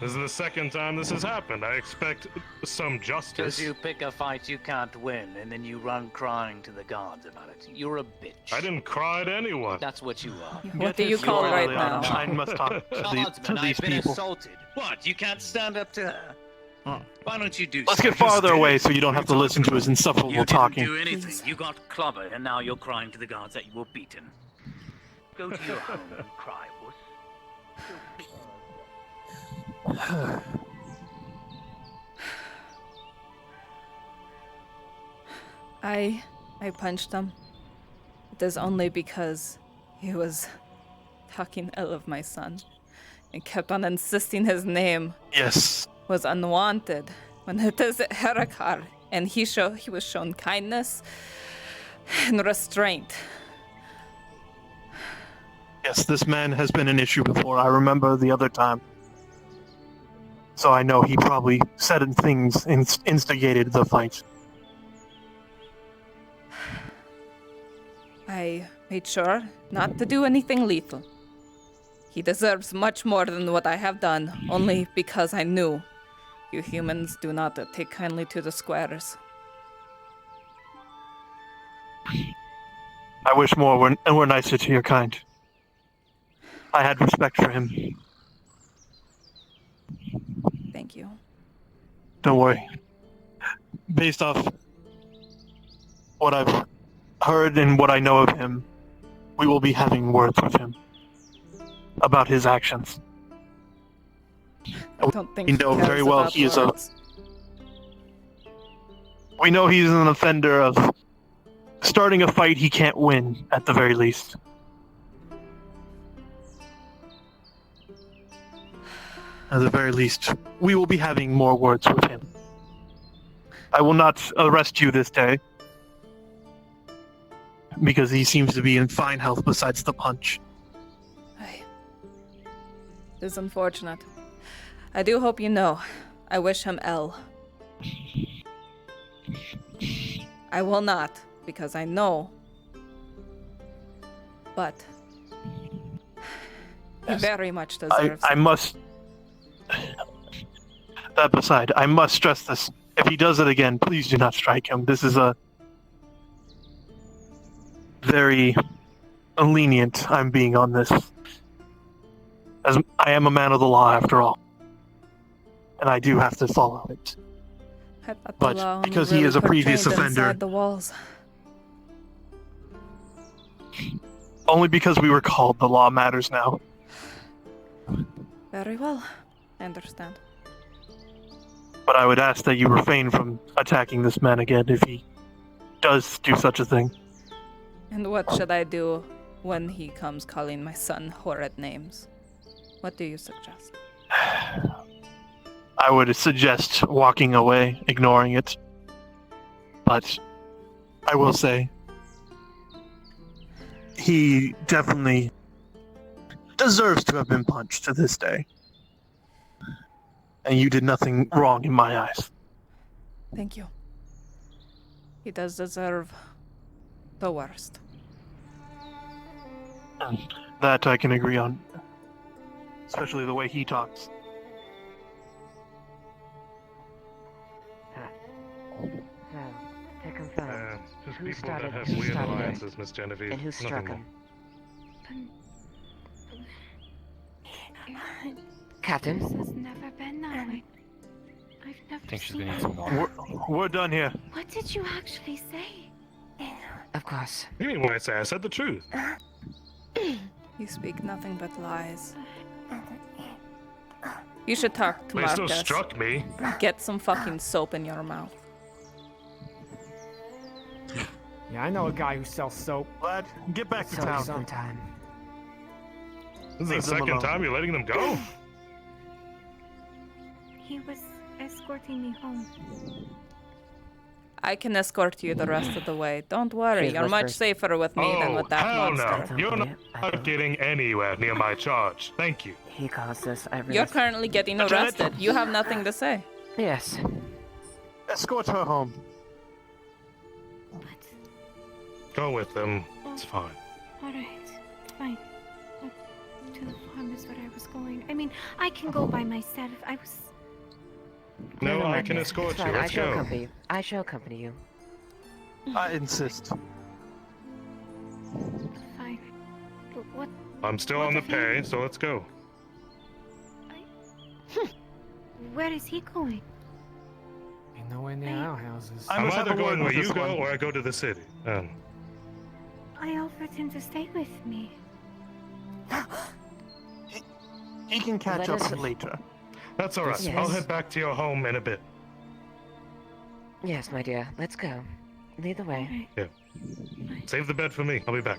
This is the second time this has happened. I expect some Because justice. you pick a fight you can't win, and then you run crying to the gods about it. You're a bitch. I didn't cry to anyone. That's what you are. What do you call You're right really now? I must talk to, Godsman, to these I've been people. assaulted. What? You can't stand up to her? Why don't you do Let's get something? farther away so you don't have to listen to his insufferable You didn't talking. do anything. You got clobbered, and now you're crying to the gods that you were beaten. Go to your home and cry, wuss. I punched him. It is only because he was talking ill of my son and kept on insisting his name Yes. was unwanted when it is Herakar, and he was shown kindness and restraint. Yes, this man has been an issue before. I remember the other time. So I know he probably said things instigated the fight. I made sure not to do anything lethal. He deserves much more than what I have done, only because I knew you humans do not take kindly to the squares. I wish more were nicer to your kind. I had respect for him. Thank you. Don't worry. Based off what I've heard and what I know of him, we will be having words with him about his actions. I don't think We he know cares very well about he is words. We know he's an offender of starting a fight he can't win, at the very least. At the very least, we will be having more words with him. I will not arrest you this day, because he seems to be in fine health besides the punch. It is unfortunate. I do hope you know. I wish him ill. I will not, because I know. But he very much deserves I must... That beside, I must stress this. If he does it again, please do not strike him. This is a very lenient I'm being on this. As I am a man of the law, after all. And I do have to follow it. I thought the But law only because he really is a previous pertained offender... inside the walls. Only because we were called, the law matters now. Very well. I understand. But I would ask that you refrain from attacking this man again if he does do such a thing. And what should I do when he comes calling my son horrid names? What do you suggest? I would suggest walking away, ignoring it. But I will say, he definitely deserves to have been punched to this day. And you did nothing wrong in my eyes. Thank you. He does deserve the worst. And that I can agree on. Especially the way he talks. So, to confirm, Just who people started, that have who weird started alliances, it? Miss Genevieve. And who Nothing struck more. him? Captain? This has never been that way. I've never I think she's seen gonna need it. some water. We're done here. What did you actually say? Of course. You mean what I say? I said the truth. You speak nothing but lies. You should talk to They still Marcus. struck me. Get some fucking soap in your mouth. Yeah, I know a guy who sells soap. Lad, get back to Sell you town. sometime. This is the Leave them second alone. time you're letting them go. He was escorting me home. I can escort you the rest of the way. Don't worry, She's you're much whispering. safer with me than with that hell monster. no. You're not getting anywhere near my charge. Thank you. He calls this every... You're currently getting Janet? arrested. You have nothing to say. Yes. Escort her home. Go with them. It's fine. Alright, fine. To the farm is where I was going. I mean, I can go by myself. I was... No, I can escort you. Fine, Let's go. I shall accompany you. I insist. Fine. But what... I'm still on the pay, so let's go. Where is he going? Ain't nowhere near our houses. I'm either going where you go or I go to the city. I offered him to stay with me. He can catch Let up us- later. That's all right. Yes. I'll head back to your home in a bit. Yes, my dear. Let's go. Lead the way. Yeah. Save the bed for me. I'll be back.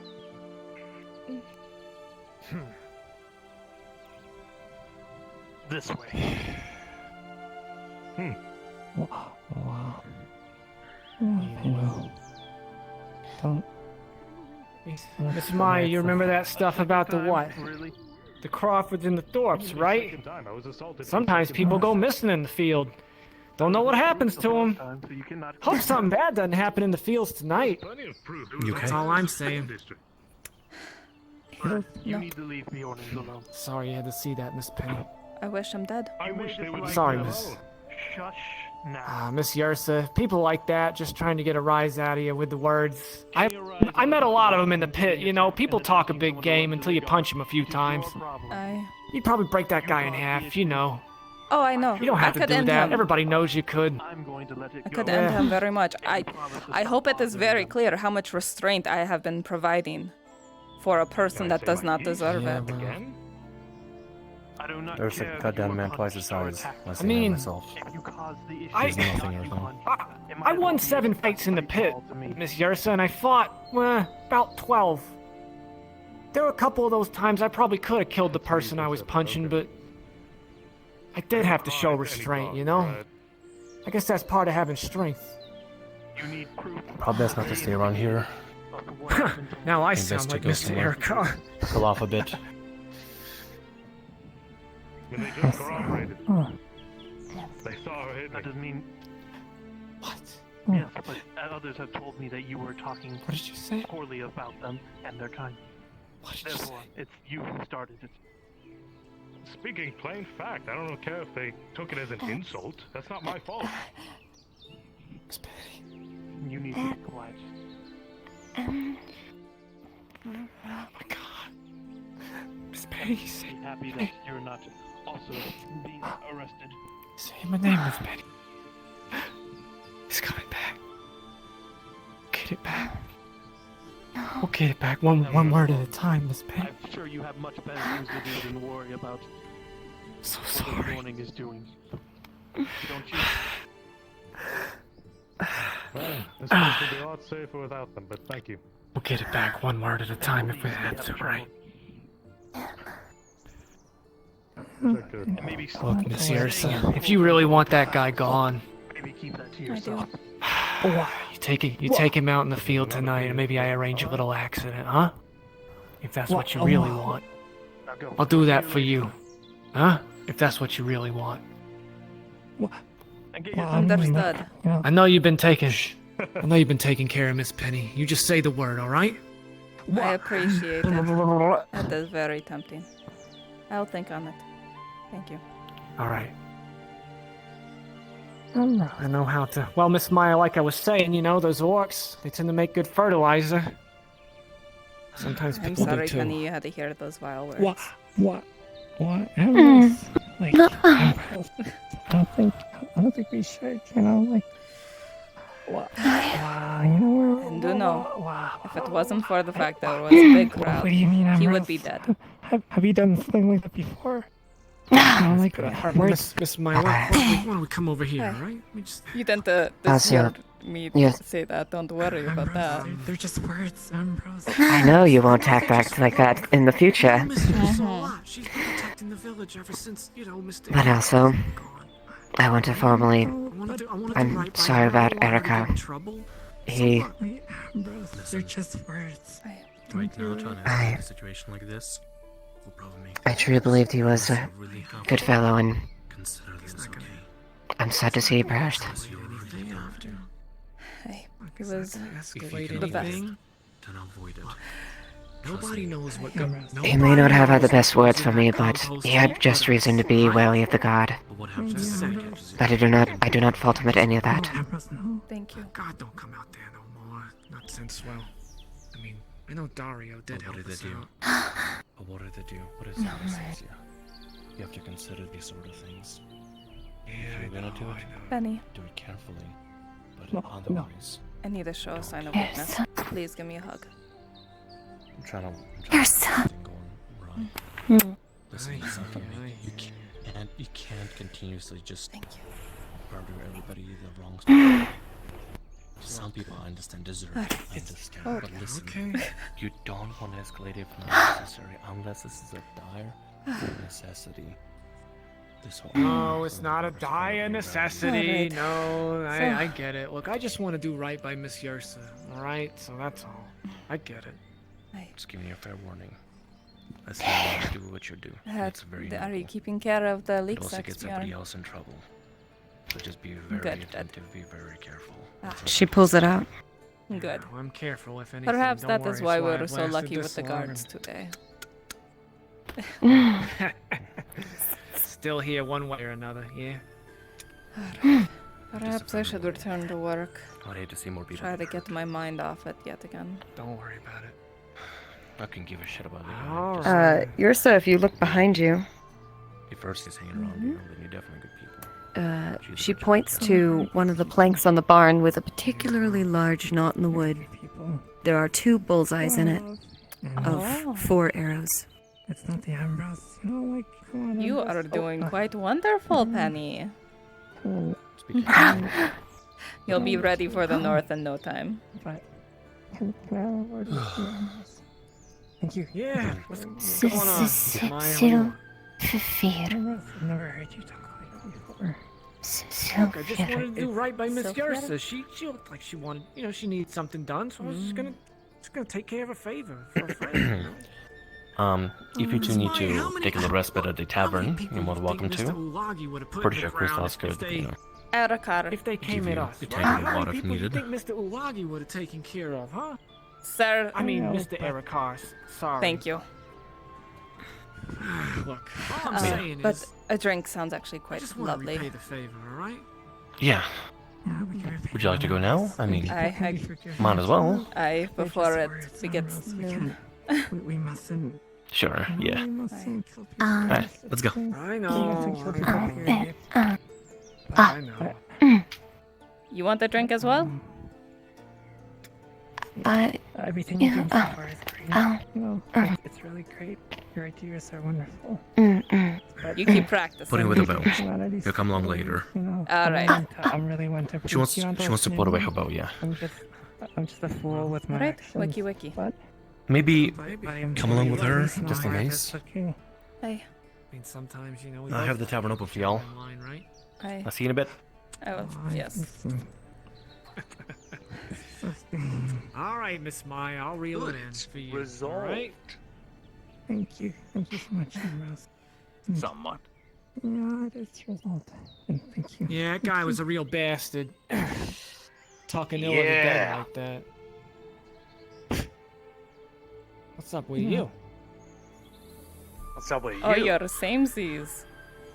This way. Wow. Don't. Miss Maya, you remember that stuff about the what? The Crawfords and the Thorpes, right? Sometimes people go missing in the field. Don't know what happens to them. Hope something bad doesn't happen in the fields tonight. That's all I'm saying. You need to leave the Ornings alone. Sorry you had to see that, Miss Penny. I wish I'm dead. I wish they would Sorry, Miss. Shush now. Miss Yrsa, people like that just trying to get a rise out of you with the words. I met a lot of them in the pit, you know. People talk a big game until you punch them a few times. You'd probably break that guy in half, you know. Oh, I know. You don't have I to could do end that. him. Everybody knows you could. I could end him very much. I hope it is very clear how much restraint I have been providing for a person that does not deserve it. There's a goddamn man twice his size. I mean, myself. I, nothing or something. I won 7 fights in the pit, Miss Yrsa, and I fought, about 12. There were a couple of those times I probably could have killed the person I was punching, but I did have to show restraint, you know? I guess that's part of having strength. Probably best not to stay around here. Now I sound like Mr. Erica. Pull off a bit. They just corroborated. They saw her hit me. That doesn't mean. What? Yes, but others have told me that you were talking What did you say? poorly about them and their kind. What did you Therefore, say? it's you who started it. Speaking plain fact, I don't care if they took it as an insult. That's not my fault. Miss Patty. You need to be quiet. Oh my god. Miss Patty, say Be happy that you're not also being arrested. Say my name, Miss Patty. He's coming back. Get it back. We'll get it back one word at a time, Miss Patty. I'm sure you have much better things to do than worry about So what sorry. the morning is doing. Don't you? Well, this place would be a lot safer without them, but thank you. We'll get it back one word at a time if we have to, right? And maybe Look, Miss Yrsa, if you really want that guy gone, maybe keep that to yourself. you take him out in the field tonight, and maybe I arrange a little accident, huh? If that's what you really want. I'll do that for you. Huh? If that's what you really want. Understood. I know you've been taking care of Miss Penny. You just say the word, alright? I appreciate it. That is very tempting. I'll think on it. Thank you. Alright. I know how to. Well, Miss Maya, like I was saying, you know, those orcs, they tend to make good fertilizer. Sometimes I'm people sorry, do too. Kenny, you had to hear those vile words. What? Ambrose, like, Ambrose, I don't think we should, you know, like, wow, you know, And do know, if it wasn't for the fact that there was a big crowd, what do you mean, he Ambrose? would be dead. Have you done something like that before? You know, like, Miss Maya, why don't we come over here, alright? You tend to hear me say that. Don't worry about that. They're just words, Ambrose. I know you won't act like that in the future. She's been protecting the village ever since, you know, Mr. But also, I want to formally. I'm sorry about Erica. He. Ambrose, they're just words. Right now, trying to handle a situation like this will probably make. I truly believed he was a good fellow, and Consider this okay. I'm sad to see he perished. Hey, he was Escalate the best. anything, then avoid it. Nobody knows what He may not have had the best words for me, but he had just reason to be wary of the god. But I do not fault him at any of that. Thank you. God, don't come out there no more. Not since, well, I mean, I know Dario did help us out. But what did they do? What is Anastasia? You have to consider these sort of things. If you're gonna do it, Benny. do it carefully. But otherwise, I need to show a sign of weakness. Please give me a hug. I'm trying to Yrsa. get going right. Listen, you can't continuously just murder everybody the wrong way. Some people I understand deserve it. I understand. But listen, you don't want to escalate if not necessary, unless this is a dire necessity. No, it's not a dire necessity. Alright. No, So- I get it. Look, I just want to do right by Miss Yrsa, alright? So that's all. I get it. Just give me a fair warning. Let's not do what you do. It's very Are you noble. keeping care of the It leaks, also gets everybody Bjorn? else in trouble. So just be very Good, attentive, be very careful. She pulls it out. Good. I'm careful if anything. Perhaps Don't that worry, is why it's we I've were so lasted lucky this with the long guards and- today. Still here one way or another, yeah? Perhaps I should return to work. I'd hate to see more people. Try to get my mind off it yet again. Don't worry about it. I can give a shit about it. Yrsa, if you look behind you, If Yrsa's hanging around here, then you're definitely good people. She points to one of the planks on the barn with a particularly large knot in the wood. There are 2 bullseyes in it of 4 arrows. It's not the eyebrows, like, come on. You are doing quite wonderful, Penny. You'll be ready for the north in no time. But can I have a word with you? Thank you. Yeah, what's going on? Maya? I've never heard you talk like that before. Look, I just wanted to do right by Miss Yrsa. She looked like she wanted, she needed something done, so I was just gonna take care of a favor for a friend. If you two need to take a little respite at the tavern, you're more than welcome to. Pretty sure Kristoff's good. If they came at us, How many people do you needed. think Mr. Ulagi would have taken care of, huh? Sir. I mean, Mr. Erikar, sorry. Thank you. Look, all I'm saying but is, a drink sounds actually I quite just want to lovely. repay the favor, all right? Yeah. Would you like to go now? I mean, I might as well. Before it begins noon. We mustn't. Sure, yeah. Alright, let's go. I know. I know. You want the drink as well? Everything you do so far is great. It's really great. Your ideas are wonderful. You keep practicing. Put him with a bow. He'll come along later. Alright. I'm really one to She wants to put away her bow, yeah. I'm just a fool with my Alright, actions. wiki. But Maybe I am come along with her, very just in smart. case. That's okay. Hey. I mean, sometimes, we I'll have the tavern open for y'all. right? Hey. I'll see you in a bit. I will. Yes. All right, Miss Maya, I'll reel it in for you. All right? Thank you. Thank you so much, Rose. Somewhat. Yeah, it is resolved. And thank you. Yeah, that guy was a real bastard. Talking ill of the dead like that. What's up with you? What's up with you? Oh, you're samesies.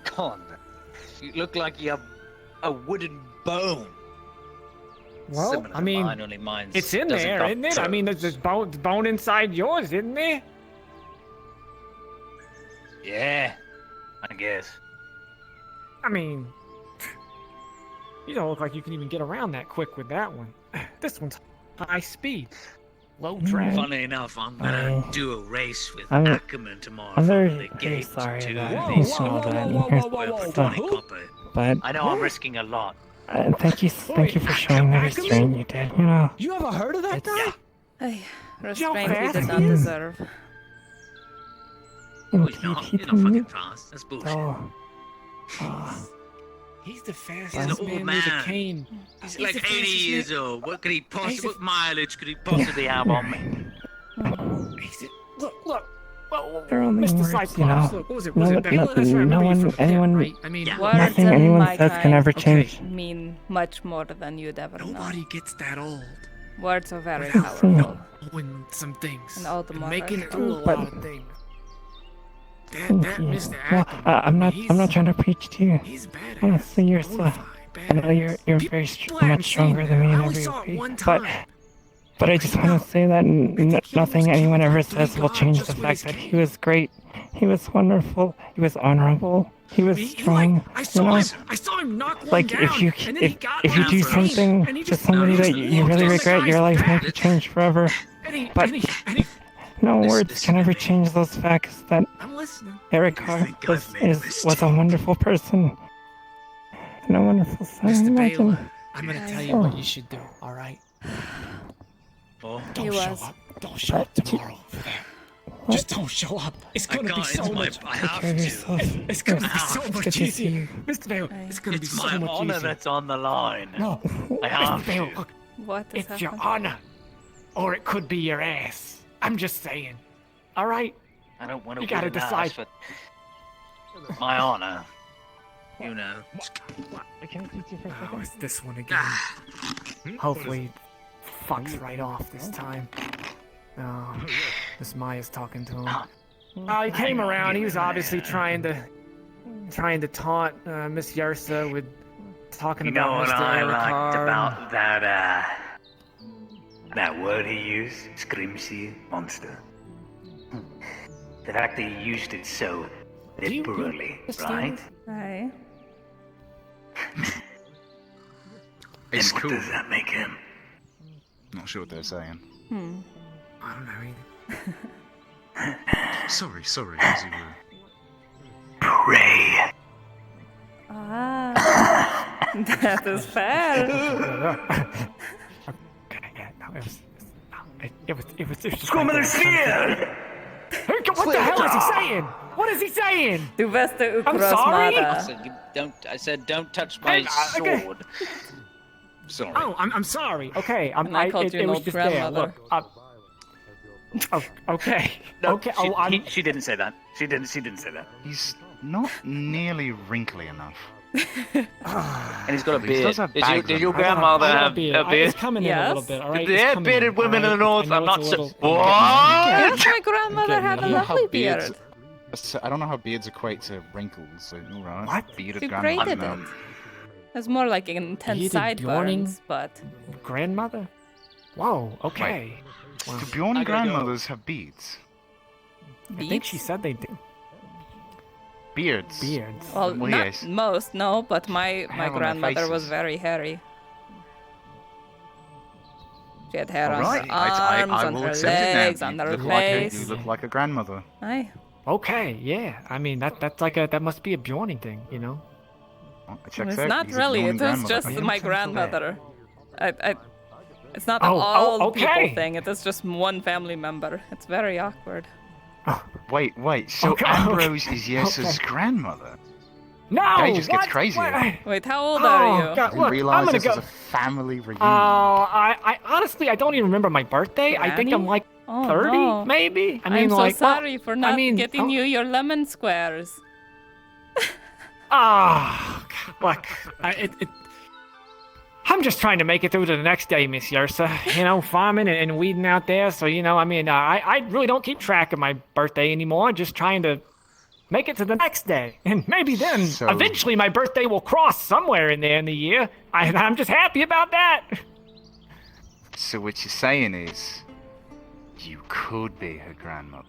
Con, you look like you have a wooden bone. Well, Similar I to mean, mine, only mine's it's in doesn't there, got isn't it? I mean, there's bone inside yours, isn't there? Yeah, I guess. I mean, you don't look like you can even get around that quick with that one. This one's high speed, low drag. Funny enough, I'm gonna do a race with I'm- Ackerman tomorrow. I'm very, from the very gate sorry to that the you saw that. Worth 20 copper. But I know I'm risking a lot. thank you for showing the restraint you did. You ever heard of that guy? Hey, How restraint we fast did he not is? deserve. Oh, he's not. He's not fucking fast. That's bullshit. He's the He's fastest an old man with a man. cane. He's the like 80 fastest years man- old. What could he possibly? He's the- What mileage could he possibly have on me? Look. they're only Mr. words, Cyclops, look, what was it? No, Was it no, Bella? That's right, I remember you from Bella, anyone, right? I mean, Words nothing in anyone my says can kind ever change. mean much more than you'd ever know. Nobody gets that old. Words are very without powerful. knowing some things. And all the more making it hurtful. do a But- lot of things. That Thank you. Mr. Well, Ackerman, I'm not trying to preach to you. he's badass. Honestly, you're so. I know you're very much stronger than me in every way. But I just want to say that nothing anyone ever says will change the fact that he was great. He was wonderful. He was honorable. He was strong. I saw him knock one Like down, if you and then he got if you one do for me, something and he to just- somebody that you really walked on the regret, your guy's life might back. change forever. But no words can ever change those facts that I'm listening. Erikar was a wonderful person and a wonderful son. Mr. Imagine. Baylor, I'm gonna tell you what you should do, alright? Oh, Don't show up. Don't show up tomorrow for that. Just don't show up. It's gonna be so much. I have Take care of to. yourself. It's gonna be It's so good much to see easier. you. Mr. Baylor, it's gonna be It's so my much honor easier. that's on the line. No, I have Mr. Baylor, to. look, What is it's your happening? honor. Or it could be your ass. I'm just saying. Alright? I don't want to. You gotta decide. But my honor. You know. Oh, it's this one again. Hopefully, fucks right off this time. Oh, Miss Maya's talking to him. He came around. He was obviously trying to taunt Miss Yrsa with talking You know about what Mr. I liked Erikar. about that word he used, scrimsy monster. The fact that he used it so Liberally, right? Aye. It's And cool. what does that make him? Not sure what they're saying. I don't know either. Sorry, as you were. Pray. Ah. That is fair. It was just Come on, sphere! What the hell is he saying? What is he saying? Du beste I'm sorry. I said don't touch my okay. sword. Sorry. Oh, I'm sorry. Okay, I called you an it was old just there. grandmother. Look, okay. No, okay. she didn't say that. She didn't say that. He's not nearly wrinkly enough. And he's got a He beard. does have Did bags your on. grandmother I got have a beard. a beard? It's coming in a little bit, all right? They have bearded women in the north. I'm not so. What? Yes, my grandmother had a I don't know how lovely beards- beard. I don't know how beards equate to wrinkles. So, all right. What? Bearded She grandmother. graded it. It's more like intense Bearded sideburns, but Grandmother? Whoa, okay. Wow. Do Bjorn grandmothers have beads? I think she said they did. Beards. Beards. well, Well, not yes. most, no. But my Hair on their grandmother was faces. very hairy. She had hair All on right. her I arms, on will her accept it now. legs, You on her look like a- face. you look like a grandmother. Aye. Okay, yeah. I mean that's like that must be a Bjorning thing, you know? Well, it checks It's out. not He's a really. Bjorn It is grandmother. just I am my thankful for that. grandmother. It's not Oh, all okay. people thing. It is just one family member. It's very awkward. Wait. So Okay, Ambrose is Yrsa's okay. grandmother? No! It just gets what? crazier. What? Wait, how old Oh, are you? God, I didn't look, realize I'm gonna this go. was a family reunion. I honestly I don't even remember my birthday. I think I'm Granny? like Oh, 30, no. maybe. I mean, I'm so like, well, sorry for not getting you your lemon squares. Look, I'm just trying to make it through to the next day, Miss Yrsa. You know, farming and weeding out there. So, you know, I mean, I really don't keep track of my birthday anymore. Just trying to make it to the next day. And maybe then, So- eventually, my birthday will cross somewhere in there in the year. I'm just happy about that. So what you're saying is, you could be her grandmother.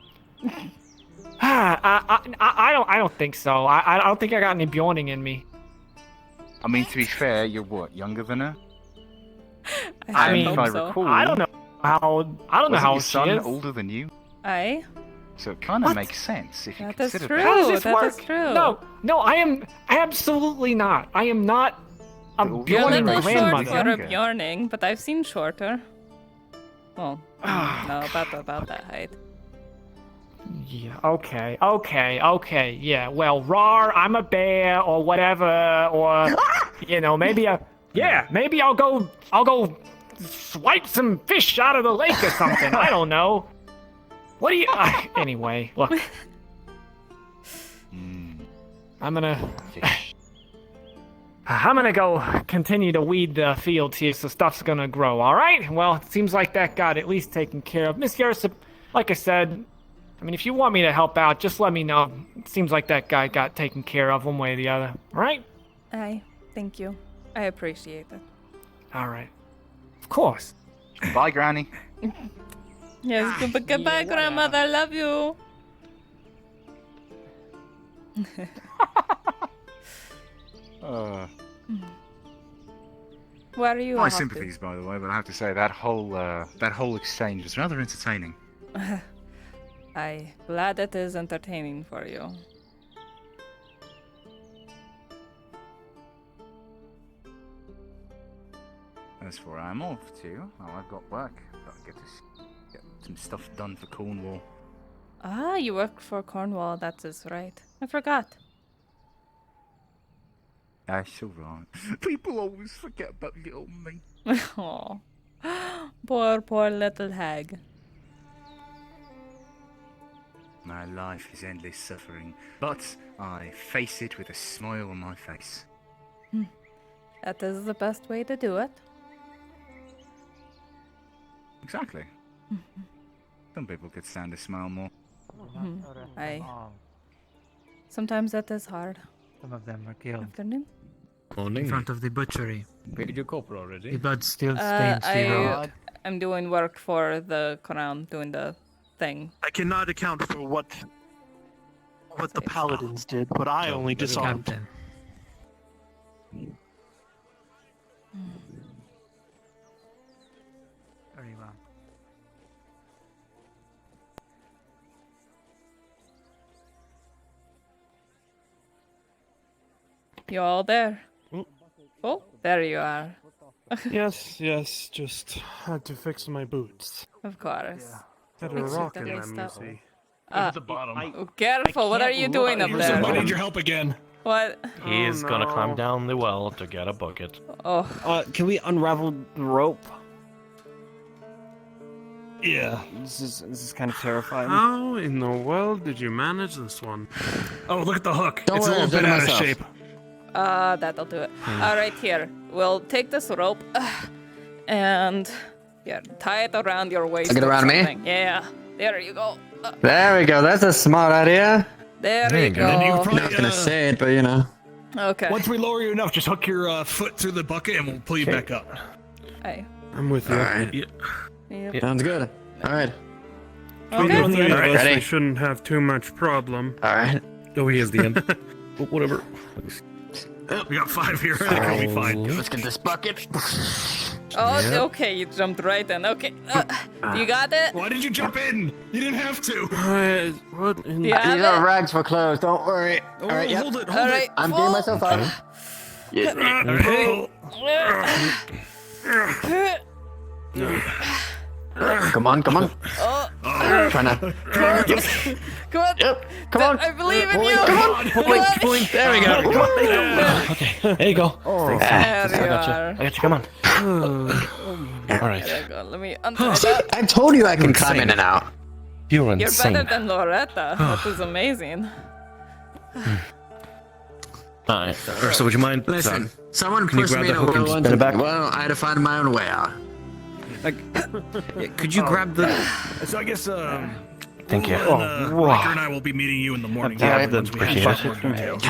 I don't think so. I don't think I got any Bjorning in me. I mean, to be fair, you're what, younger than her? I mean, if I recall, I don't know how. I don't know wasn't how your she son is. older than you? Aye. So it kind of What? makes sense if you That is consider true. that. How does this That work? is true. No, I am absolutely not. I am not a You're You're a Bjorning little short grandmother. for a Younger. Bjorning, but I've seen shorter. Well, no, about that height. Yeah, okay. Yeah, well, rawr, I'm a bear or whatever, or you know, maybe I'll go swipe some fish out of the lake or something. I don't know. What do you? Anyway, look, I'm gonna go continue to weed the fields here, so stuff's gonna grow. All right. Well, it seems like that got at least taken care of. Miss Yrsa, like I said, I mean, if you want me to help out, just let me know. It seems like that guy got taken care of one way or the other. All right? Aye, thank you. I appreciate it. All right. Of course. Bye, Granny. Yes, goodbye, grandmother. Love you. Where are you My off to? sympathies, by the way, but I have to say that whole exchange was rather entertaining. I'm glad it is entertaining for you. As for I'm off to, well, I've got work. Gotta get some stuff done for Cornwall. Ah, you work for Cornwall. That is right. I forgot. That's alright. People always forget about little me. Aw. Poor little hag. My life is endless suffering, but I face it with a smile on my face. That is the best way to do it. Exactly. Some people could stand to smile more. Aye. Sometimes that is hard. Some of them were killed. Afternoon? In front of the butchery. Paid your copper already? The blood still stains the road. I'm doing work for the Crown, doing the thing. I cannot account for what what the paladins did, but I only disarmed. Captain. Very well. You all there? Oh, there you are. Yes, just had to fix my boots. Of course. Had a Fix your rock in dirty them, you stuff. see. At the bottom. Oh, careful, what are you doing up there? I need your help again. What? He's gonna climb down the well to get a bucket. Oh. Can we unravel the rope? Yeah. This is kind of terrifying. How in the world did you manage this one? Oh, look at the hook. Don't It's worry, a I've little done bit it out of myself. shape. That'll do it. Alright, here. We'll take this rope and tie it around your waist. Take it or around me? something. Yeah. There you go. There we go. That's a smart idea. There you go. And you can probably, Not gonna say it, but you know. Okay. Once we lower you enough, just hook your foot through the bucket and we'll pull you back up. Hey. I'm with you. Alright. Yep. Sounds good. Alright. Between the three of us, Ready? we shouldn't have too much problem. Alright. Oh, he is the end. Whatever. We got 5 here. I think we'll be fine. Let's get this bucket. Oh, Yep. okay, you jumped right in. Okay. You got it? Why did you jump in? You didn't have to. What in Do you have These are it? rags for clothes. Don't worry. Oh, Alright, yep. hold it, All hold right. it. I'm getting myself up. Come on, come on. Oh. Trying to. Come on. Come on. Yep. Come on. I believe in Pulling, you. come on. Pulling. There we go. Come on. Okay, there you go. There I you got you. are. I got you. Come on. All right. There you go. Let me untie that. I told you I can climb in and out. You're You're insane. better than Loretta. That is amazing. Alright, so would you mind? Listen, someone can you pushed grab me in the a hook and wheel spin it back? Well, I had to find my own way out. Could you grab the? So I guess Thank you. Riker and I will be meeting you in the morning. Yeah, once we appreciate have it. more details.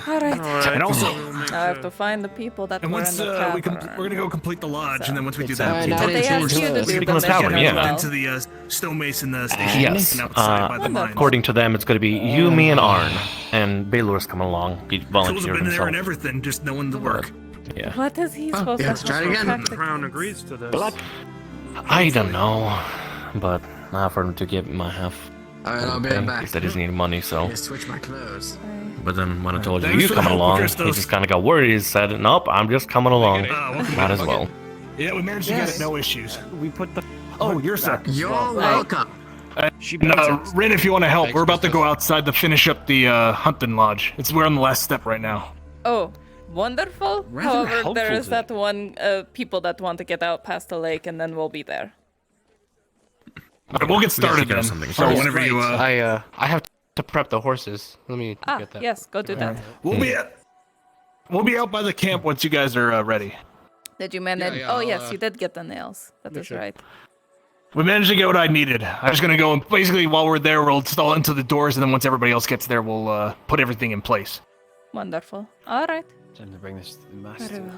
Alright. And also, Now I have to find the people that and were once in the we're tavern. gonna go complete the lodge, and then once we do It's, that, But they asked you to do the Become a tavern, mission as yeah. well. into the stonemason station. Yes. Outside by the mines. According to them, it's going to be you, me, and Arn. And Baylor's coming along. He Tools have volunteered been there himself. and everything, just knowing the work. Yeah. What is he supposed yeah, let's to try it have again. practice? The Crown agrees to this. I don't know. But I offered him to give my half. Alright, I'll be right back. He said he's needing money, so. Just switch my clothes. But then when I told you Thanks you for the coming help, along, he Christos. just kind of got worried. He said, "Nope, I'm just coming along. welcome Might back. as well." Yeah, we managed to get it, no issues. We put the. Oh, Yrsa. You're welcome. Rin, if you want to help, we're about to go outside to finish up the hunting lodge. We're on the last step right now. Oh, wonderful. Rather However, helpful there is today. that one people that want to get out past the lake, and then we'll be there. Okay, we'll get started then. So whenever you I have to prep the horses. Let me get that. Yes, go do that. we'll be out by the camp once you guys are ready. Did you manage? yeah, oh, I'll, yes, you did get the nails. That is sure. right. We managed to get what I needed. I was gonna go and basically while we're there, we'll install into the doors, and then once everybody else gets there, we'll put everything in place. Wonderful. All right. Time to bring this to the Very master.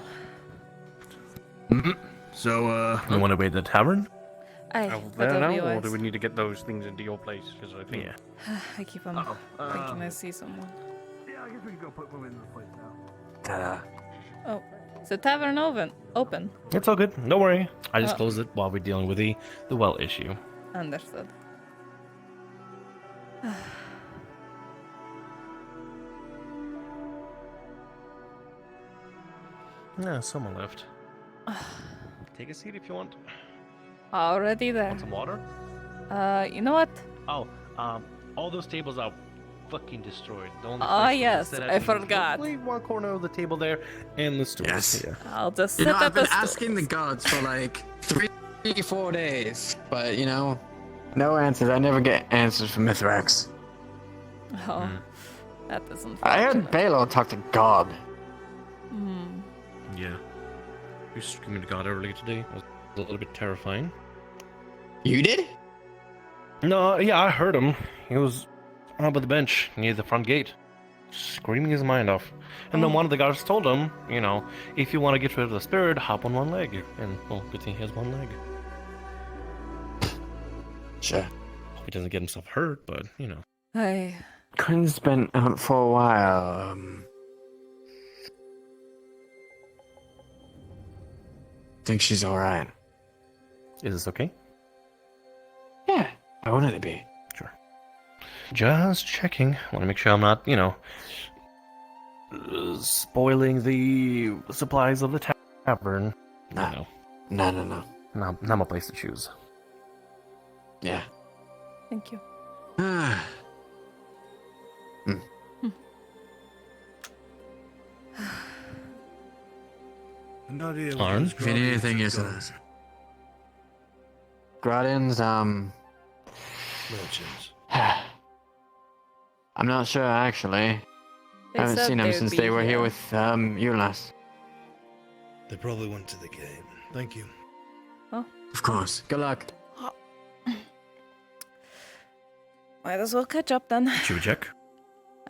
well. So You want to wait at the tavern? Aye, I that'll don't be know, or wise. do we need to get those things into your place? Because I think. I keep on thinking I see someone. Yeah, I guess we can go put women in the place now. Oh, is the tavern open? It's all good. Don't worry. I just Oh. closed it while we're dealing with the well issue. Understood. Yeah, someone left. Take a seat if you want. Already there. Want some water? You know what? Oh, all those tables are fucking destroyed. The only Ah, place to yes, sit at I is forgot. literally one corner of the table there, and the stools. Yes. Yeah. I'll just You sit know, at I've the been asking the gods for like 3-4 days, but you know, no answers. I never get answers from Mithrax. Oh, that isn't. I heard Baylor talk to God. Hmm. Yeah. You screaming to God earlier today was a little bit terrifying. You did? No, yeah, I heard him. He was up at the bench near the front gate, screaming his mind off. And then one of the guards told him, you know, if you want to get rid of the spirit, hop on one leg. And, well, good thing he has one leg. Sure. Hope he doesn't get himself hurt, but, you know. I Quinn's been out for a while. Think she's alright. Is this okay? Yeah, I wanted to be. Sure. Just checking. Want to make sure I'm not, spoiling the supplies of the tavern. No. No. Not my place to choose. Yeah. Thank you. Arn? If you need anything, Yrsa. Grodin's, Merchants. I'm not sure, actually. They I haven't said seen them they'd since be they were here here. with, Ulas. They probably went to the game. Thank you. Oh. Of course. Good luck. Might as well catch up then. Should we check?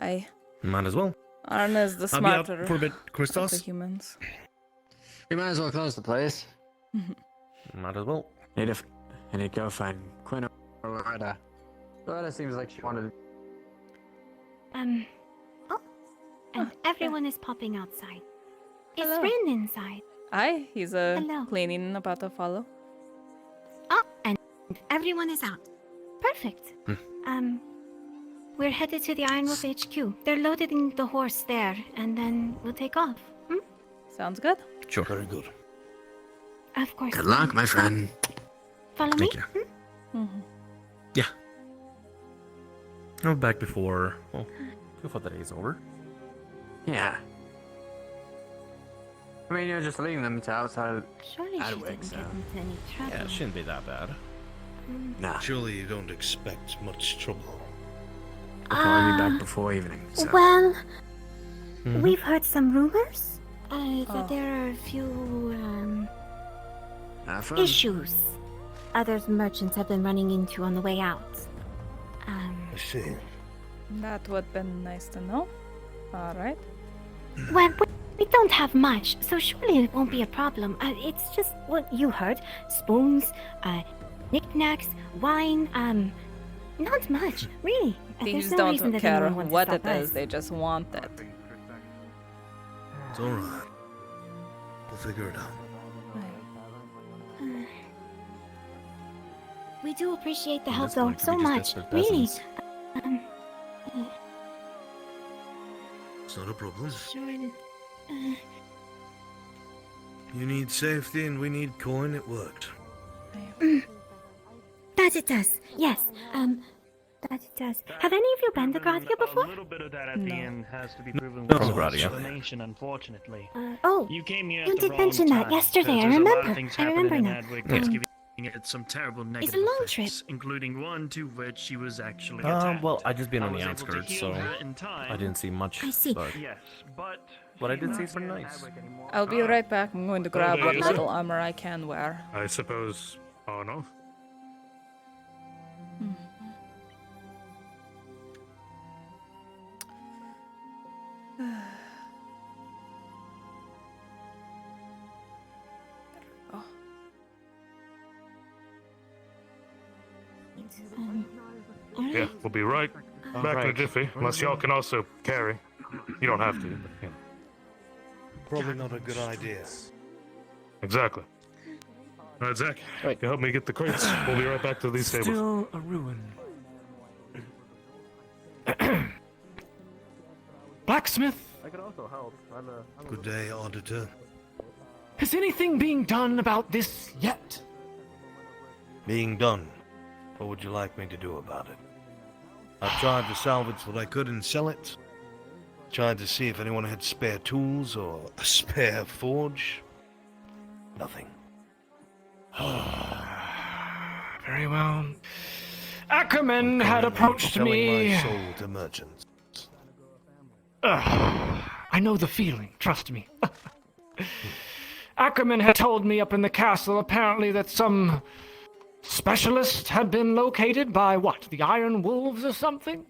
Aye. Might as well. Arn is the I'll be out smarter for a bit, of the Christos. humans. We might as well close the place. Might as well. I need to go find Quinn or Loretta. Loretta seems like she wanted. Oh, and everyone is popping outside. Is Hello. Ren inside? Aye, he's Hello. cleaning about to follow. Oh, and everyone is out. Perfect. We're headed to the Iron Wolf HQ. They're loading the horse there, and then we'll take off. Sounds good. Sure. Very good. Of course. Good luck, my friend. Follow Thank me. you. Yeah. I'm back before the day's over. Yeah. I mean, you're just leading them to outside Surely she Adwig, didn't so. get into any trouble. Yeah, it shouldn't be that bad. Nah. Surely you don't expect much trouble. They'll probably be back before evening, so. Well, Mhm. we've heard some rumors that there are a few Have fun. issues other merchants have been running into on the way out. I see. That would be nice to know. Alright. Well, we don't have much, so surely it won't be a problem. It's just what you heard: spoons, knickknacks, wine. Not much, really. Thieves There's no don't reason that care anyone wants what to it stop is, us. they just want it. It's alright. We'll figure it out. We do appreciate the At help, this though, point, so we just much. desperate Really. peasants. It's not a problem. Sure. You need safety and we need coin. It worked. That it does. Yes. That it does. Have any of you been to Gratia before? A little bit of that at the end has to be proven No. with From Gratia. explanation, unfortunately. Oh, You came here you at the did wrong mention that time, yesterday, because I there's a lot of remember. things I happening remember in now. Adwig that's giving it some terrible negative long effects, including one to which she was actually Well, attacked. I just been on I the was able to outskirts, heal so her in time. I didn't see much. I see. But Yes, but what I did see is pretty nice. I'll be right back. I'm going to grab Okay, what yes, little armor I can wear. I suppose. Oh no. Oh. Yeah, we'll be right back in a jiffy. Unless y'all can also carry. You don't have to, but you know. Probably not a good idea. Exactly. Alright, Zach. You help me get the crates. We'll be right back to these tables. Still a ruin. Blacksmith, I could also help. Good day, auditor. is anything being done about this yet? Being done. What would you like me to do about it? I've tried to salvage what I could and sell it. Tried to see if anyone had spare tools or a spare forge. Nothing. Very well. Ackerman had approached Selling me. my soul to merchants. I know the feeling, trust me. Ackerman had told me up in the castle apparently that some specialist had been located by what, the Iron Wolves or something?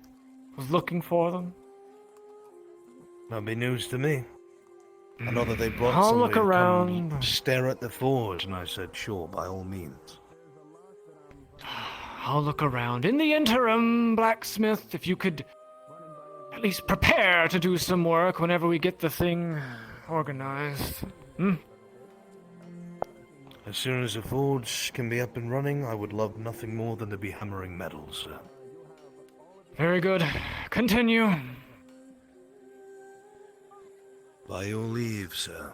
Was looking for them. That'd be news to me. I know that they brought I'll somebody look to come around. stare at the forge, and I said, sure, by all means. I'll look around. In the interim, blacksmith, if you could at least prepare to do some work whenever we get the thing organized. Hmm? As soon as the forge can be up and running, I would love nothing more than to be hammering metal, sir. Very good. Continue. By your leave, sir.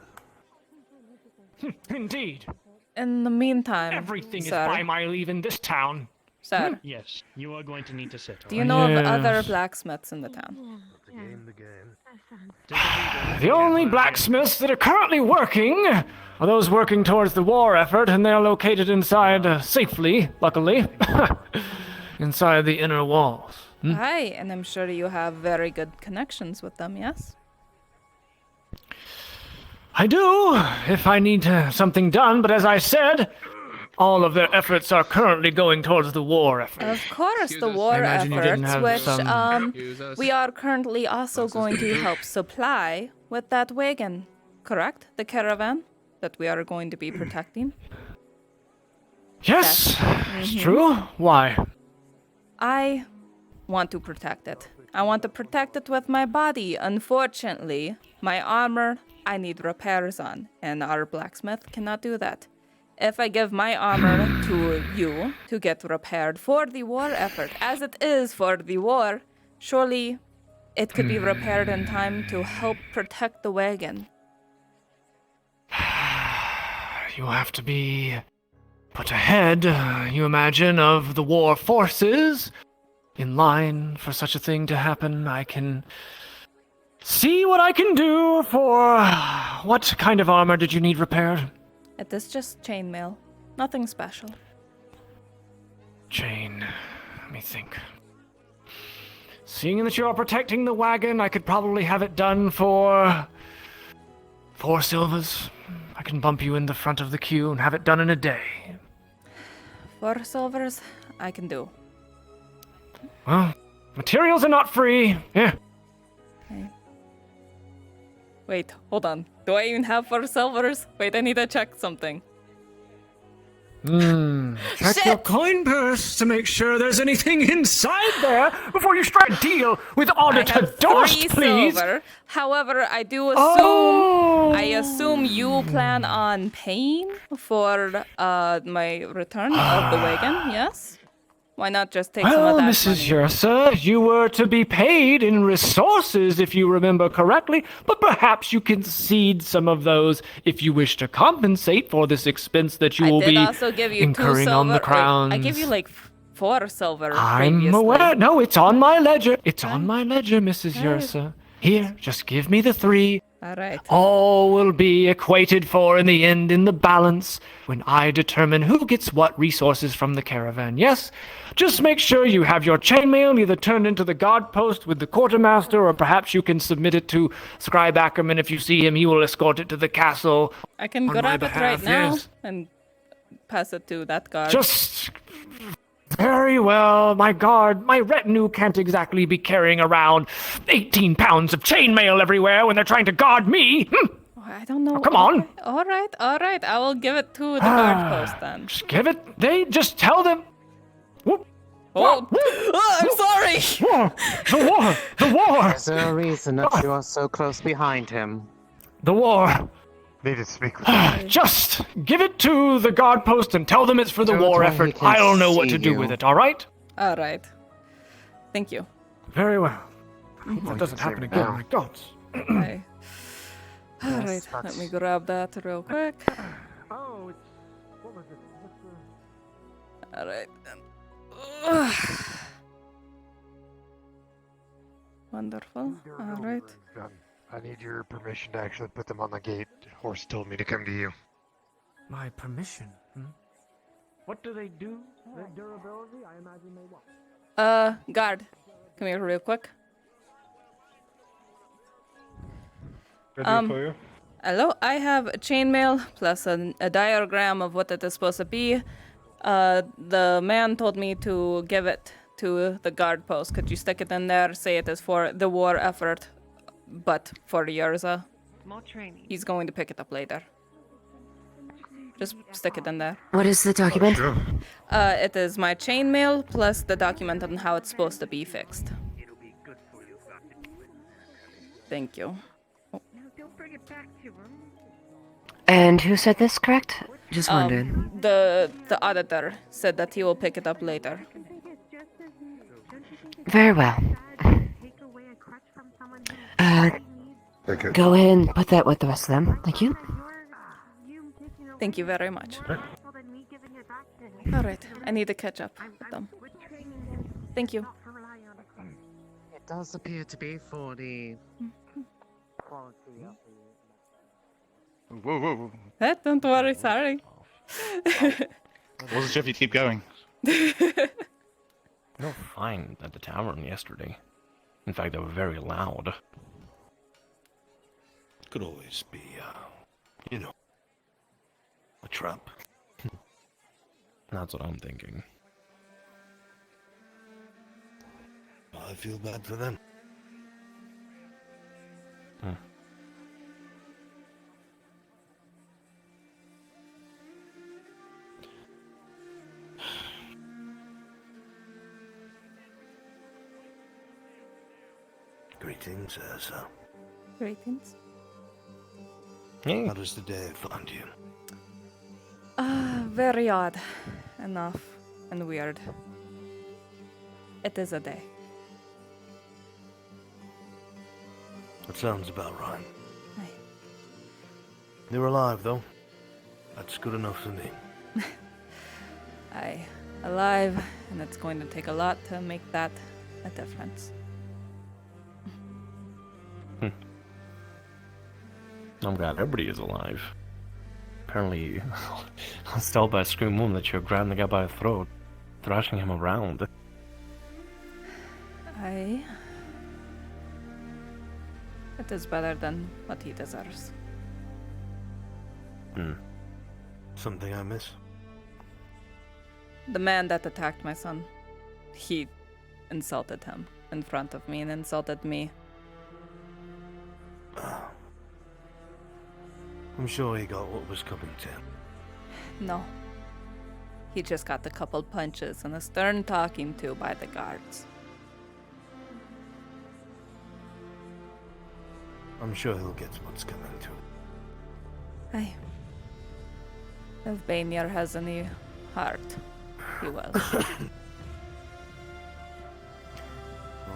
Indeed. In the meantime, Everything sir, is by my leave in this town. Sir, Yes, you are going to need to settle. do you know of other blacksmiths in the town? The only blacksmiths that are currently working are those working towards the war effort, and they're located inside, safely, luckily, inside the inner walls. Aye, and I'm sure you have very good connections with them, yes? I do, if I need something done, but as I said, all of their efforts are currently going towards the war effort. Of course, the war efforts, which we are currently also going to help supply with that wagon, correct? The caravan that we are going to be protecting. Yes, it's true. Why? I want to protect it. I want to protect it with my body. Unfortunately, my armor, I need repairs on, and our blacksmith cannot do that. If I give my armor to you to get repaired for the war effort, as it is for the war, surely it could be repaired in time to help protect the wagon. You have to be put ahead, you imagine, of the war forces. In line for such a thing to happen, I can see what I can do for... What kind of armor did you need repaired? It is just chainmail. Nothing special. Chain. Let me think. Seeing that you are protecting the wagon, I could probably have it done for 4 silvers. I can bump you in the front of the queue and have it done in a day. 4 silvers, I can do. Well, materials are not free. Yeah. Okay. Wait, hold on. Do I even have 4 silvers? Wait, I need to check something. Check your coin purse to make sure there's anything inside there before you strike a deal with Auditor Dorst, please. Silver. However, I do assume I assume you plan on paying for my return of the wagon, yes? Why not just take some of that Mrs. Yrsa, you were to be paid in resources, if you remember correctly, but perhaps you can cede some of those if you wish to compensate for this expense that you will be also give you incurring 2 on the silver. crowns. I gave you like 4 silver I'm previously. aware. No, it's on my ledger. It's on my ledger, Mrs. Yrsa. Here, just give me the 3. Alright. All will be equated for in the end in the balance when I determine who gets what resources from the caravan. Yes? Just make sure you have your chainmail either turned into the guard post with the quartermaster, or perhaps you can submit it to Scribe Ackerman. If you see him, he will escort it to the castle. I can grab it right now and pass it to that guard. Just very well. My guard, my retinue can't exactly be carrying around 18 pounds of chainmail everywhere when they're trying to guard me. I don't know. Oh, come on. All right. I will give it to the guard post then. Just give it. Just tell them. Oh, I'm sorry. The war. Is there a reason that you are so close behind him? The war. Need to speak with him. Just give it to the guard post and tell them it's for the war effort. I don't know what to do with it, all right? All right. Thank you. Very well. I hope that doesn't happen again. My God. Okay. All right. Let me grab that real quick. Oh, what was it? All right. Wonderful. All right. I need your permission to actually put them on the gate. Horse told me to come to you. My permission? What do they do? Their durability? I imagine they what? Guard. Come here real quick. Ready for you? Hello, I have a chainmail plus a diagram of what it is supposed to be. The man told me to give it to the guard post. Could you stick it in there? Say it is for the war effort, but for Yrsa. More training. He's going to pick it up later. Just stick it in there. What is the document? It is my chainmail plus the document on how it's supposed to be fixed. Thank you. And who said this, correct? Just wondered. The auditor said that he will pick it up later. Very well. Go ahead and put that with the rest of them. Thank you. Thank you very much. Alright, I need to catch up with them. Thank you. It does appear to be for the quality of the... Whoa, whoa, whoa. Don't worry, sorry. Wasn't sure if you'd keep going. No fine at the tavern yesterday. In fact, they were very loud. Could always be, you know, a trap. That's what I'm thinking. I feel bad for them. Greetings, Yrsa. Greetings. How does the day find you? Very odd. Enough. And weird. It is a day. That sounds about right. Aye. You're alive, though. That's good enough for me. Aye. Alive, and it's going to take a lot to make that a difference. I'm glad everybody is alive. Apparently, I was told by a scream woman that you're grabbing the guy by the throat, thrashing him around. Aye. It is better than what he deserves. Something I miss? The man that attacked my son, he insulted him in front of me and insulted me. I'm sure he got what was coming to him. No. He just got a couple punches and a stern talking to by the guards. I'm sure he'll get what's coming to him. Aye. If Bainir has any heart, he will. Well,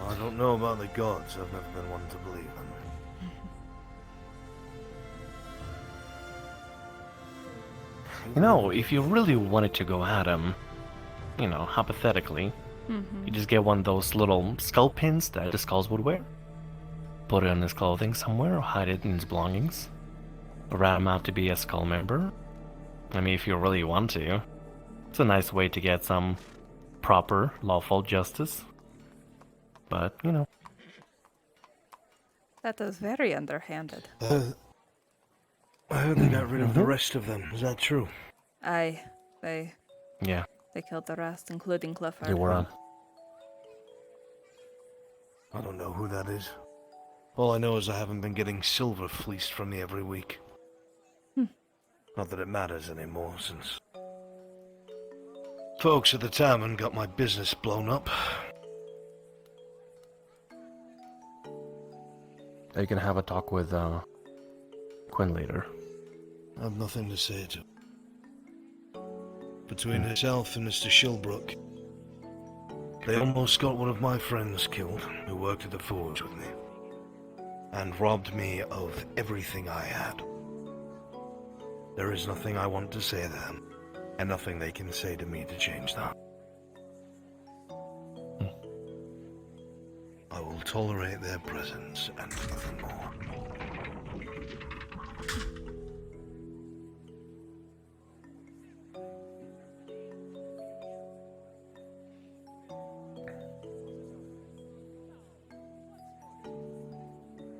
I don't know about the gods. I've never been one to believe them. You know, if you really wanted to go at him, you know, hypothetically, you just get one of those little skull pins that the skulls would wear. Put it on his clothing somewhere, or hide it in his belongings. Or rat him out to be a skull member. I mean, if you really want to. It's a nice way to get some proper, lawful justice. But, you know. That is very underhanded. I heard they got rid of the rest of them. Is that true? Aye. They killed the rest, including Clifford. They were on. I don't know who that is. All I know is I haven't been getting silver fleeced from me every week. Not that it matters anymore, since folks at the tavern got my business blown up. You can have a talk with Quinn later. I have nothing to say to her. Between herself and Mr. Shilbrook, they almost got one of my friends killed, who worked at the forge with me, and robbed me of everything I had. There is nothing I want to say to them, and nothing they can say to me to change that. I will tolerate their presence and nothing more.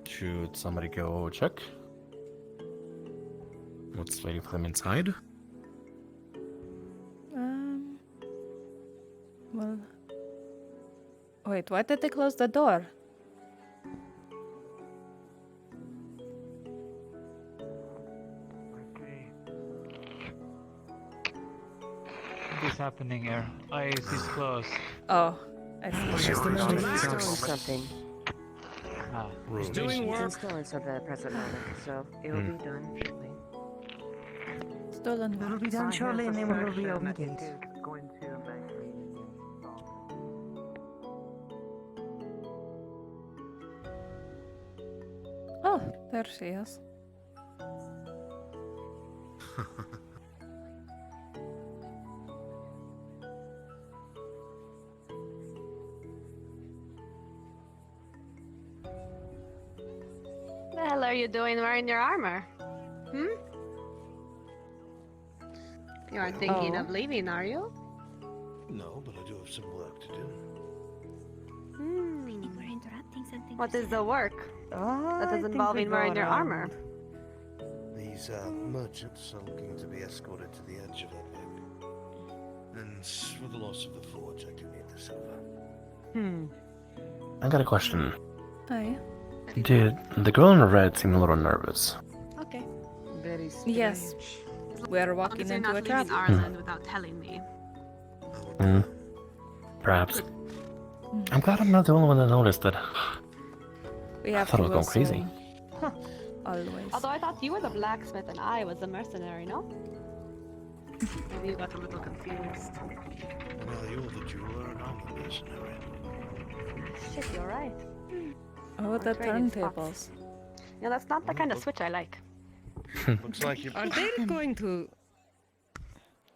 Should somebody go check? What's waiting for them inside? Well... Wait, why did they close the door? What is happening here? IAC is closed. Oh, I see. Something. room. It's doing It's work. installed at the present moment, so it will be done shortly. Stolen It will work. be done shortly and then we will be open gate. Oh, there she is. The hell are you doing wearing your armor? Hmm? You aren't thinking of leaving, are you? No, but I do have some work to do. Hmm. I think we're interrupting something. What is the work? That is involving wearing your armor. These merchants are looking to be escorted to the edge of that lake. And for the loss of the forge, I do need the silver. I got a question. Hi. Did the girl in red seem a little nervous? Okay. Very Yes. We're walking You're into not a trap. leaving Ireland without telling me. Perhaps. I'm glad I'm not the only one that noticed that. We I have thought to I was going crazy. Always. Although I thought you were the blacksmith and I was the mercenary, no? Maybe you got a little confused. Well, you're the jeweler and I'm the mercenary. Shit, you're right. Oh, the trading spots. turntables. Yeah, that's not the kind of switch I like. Looks like you're... Are they going to...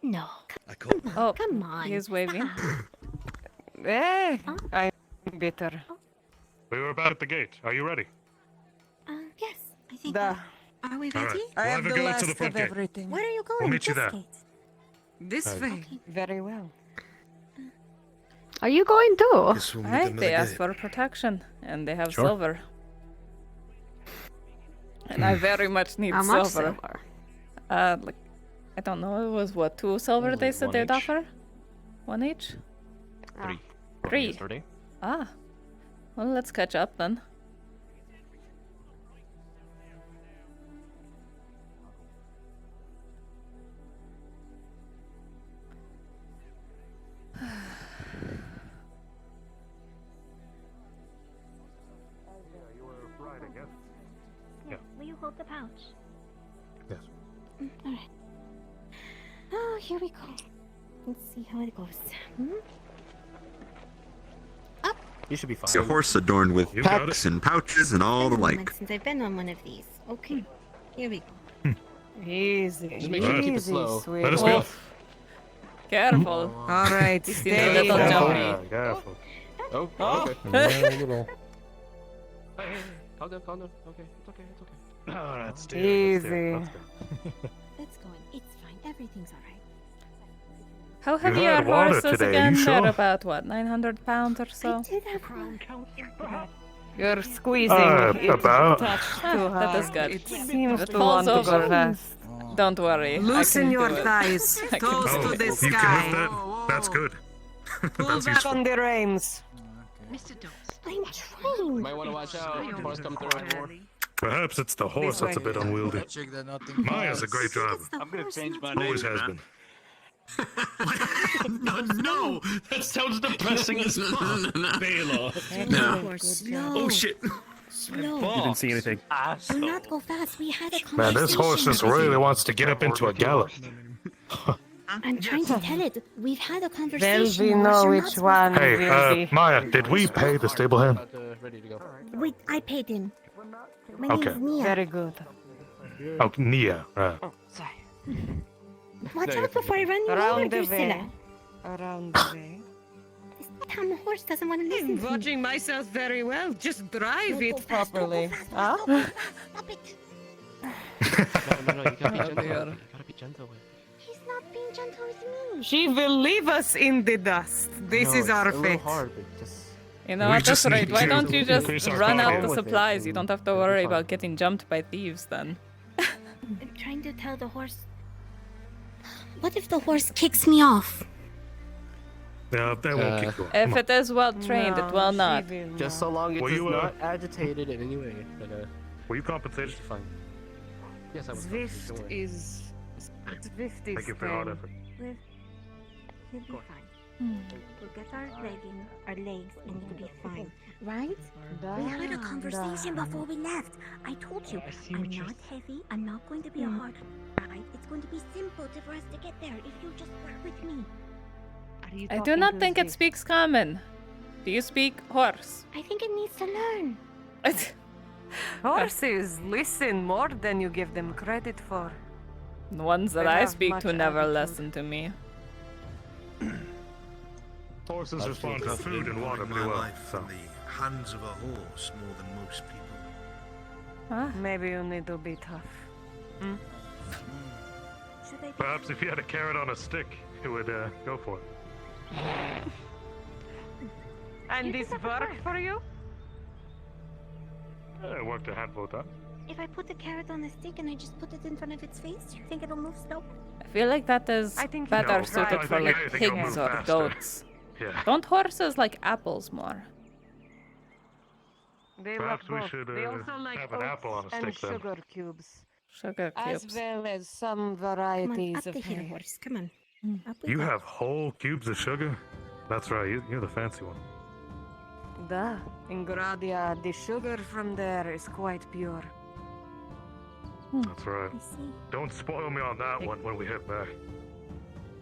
No. Oh, Come on. he's waving. Eh, I'm bitter. We were about at the gate. Are you ready? Yes. I think. Da. Are we All ready? right. I We'll have have the a go last to the front of gate. everything. Where are you going? We'll meet you This there. gate. This way. Very well. Are you going too? Guess we'll meet Right, them at they the asked gate. for protection, and they have Sure. silver. And I very much need How much silver. silver? Like, I don't know, it was what, 2 silver Only they said one they'd each. offer? 1 each? 3. 3. Yesterday. Ah. Well, let's catch up then. Will you hold the pouch? Yes. Alright. Oh, here we go. Let's see how it goes. You should be fine. A horse adorned with You got packs and pouches and all the Been a like. moment since I've been on one of these. Okay. Here we go. Easy. Just make sure you keep it Easy, slow. sweet. Let us go. Careful. All right, He's seen a stay little down. jumpy. Careful. Oh, Oh. okay. Yeah, a little. Hey, calm down, calm down. Okay, it's okay, it's okay. Oh, that's dear. Easy. Let's go. It's going. It's fine. Everything's alright. How heavy You are had water horses today, again? you They're sure? about what, 900 pounds or so? I did have one. You're squeezing. It about. touched Ah, too that is hard. good. It seems It to falls want to over. go fast. Don't worry. Loosen I can your do it. thighs. I can Toes do to it. the You sky. can lift that? That's good. Pull That's back useful. on the reins. Mr. Dawes. I'm trying. Might want to watch out. Horse come through. Perhaps it's the horse that's a bit unwieldy. Maya's a great driver. I'm gonna change my Always name. has man. been. No, that sounds depressing as fuck. Baylor. No. Slow. Oh shit. Slow. You didn't see anything. Do not go fast. We had a conversation. Man, this horse just really wants to get up into a gallop. I'm trying to tell it. We've had a Then conversation. we You're know not which supposed one Hey, will be. Maya, did we pay the stable hand? Ready to go. Wait, I paid him. My Okay. name's Nia. Very good. Oh, Nia. Oh, sorry. Watch out before I run you over, Around the Drusilla. way. Around the way. This damn horse doesn't want to listen I'm to me. watching myself very well. Just drive No, go it fast, no, go properly. fast. Huh? Stop it. No, you gotta be gentle. dear. You gotta be gentle with. He's not being gentle with me. She will leave us in the dust. This No, is our it's a little fate. hard, but just. You know We what, that's just right. need Why to don't you just increase our run out volume. the With it, supplies? You don't have to it'll be worry fine. about getting jumped by thieves then. I'm trying to tell the horse. What if the horse kicks me off? Yeah, that won't keep going. If it is well trained, it will not. Just so long as Were it's you, not agitated in any way. But, Were you compensated? it's fine. Yes, I was. Zwift Don't worry. is. Zwift is Thank you for your hard tame. effort. He'll be fine. We'll get our legs, and it'll be fine, right? We had a conversation before we left. I told you, I'm not heavy. I'm not going to be a hard ride. It's going to be simple for us to get there if you just work with me. I do not think it speaks common. Do you speak horse? I think it needs to learn. Horses listen more than you give them credit for. The ones that They I have speak much to never attitude. listen to me. Horses respond to food and water pretty my well. life So. in the hands of a horse more than most people. Maybe you need to be tough. Hmm? Perhaps if you had a carrot on a stick, it would go for it. And this work for you? It worked a handful of times. If I put the carrot on a stick and I just put it in front of its face, you think it'll move slower? I feel like that is better suited for like pigs or goats. Yeah. Don't horses like apples more? They Perhaps love we both. should They also like have an apple on a and stick then. sugar cubes. Sugar As cubes. well as some Come on, varieties up of the hill, hay. horse. Come on. Up we You go. have whole cubes of sugar? That's right, you're the fancy one. Da, in Gradia, the sugar from there is quite pure. That's right. Don't spoil me on that one when we head back.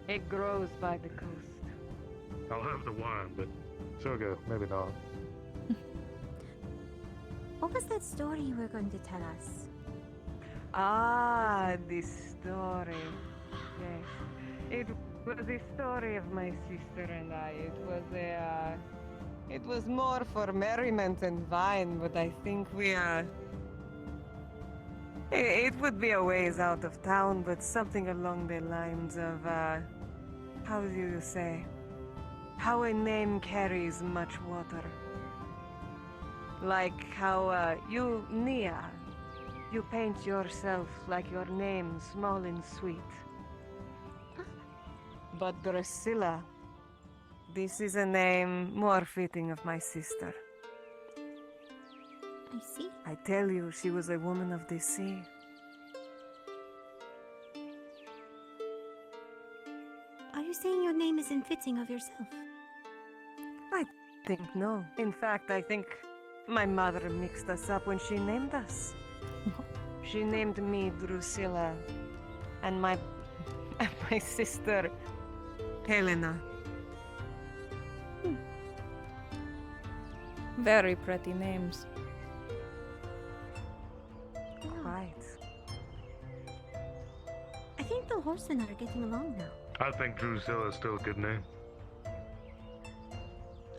It grows by the coast. I'll have the wine, but sugar, maybe not. What was that story you were going to tell us? Ah, the story. Yes. It was the story of my sister and I. It was more for merriment and wine, but I think it would be a ways out of town, but something along the lines of, how do you say? How a name carries much water. Like how, you, Nia, you paint yourself like your name, small and sweet. But Drusilla, this is a name more fitting of my sister. I see. I tell you, she was a woman of the sea. Are you saying your name isn't fitting of yourself? I think no. In fact, I think my mother mixed us up when she named us. She named me Drusilla, and my sister Helena. Very pretty names. Quite. I think the horse and I are getting along now. I think Drusilla is still a good name.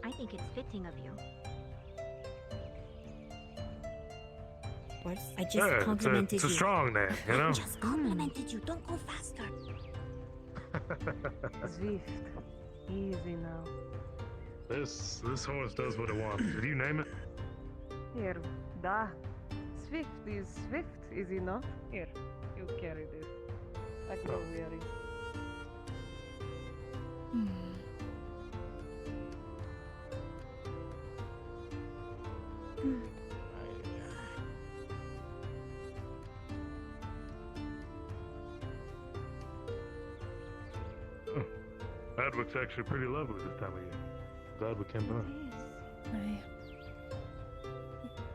I think it's fitting of you. Horse, I just Yeah, complimented it's a you. strong name, you know? I just complimented you. Don't go faster. Zwift. Easy now. This horse does what it wants. Did you name it? Here, da. Swift is swift, is he not? Here, you carry this. Like no weary. Adwick's actually pretty lovely this time of year. Glad we came by.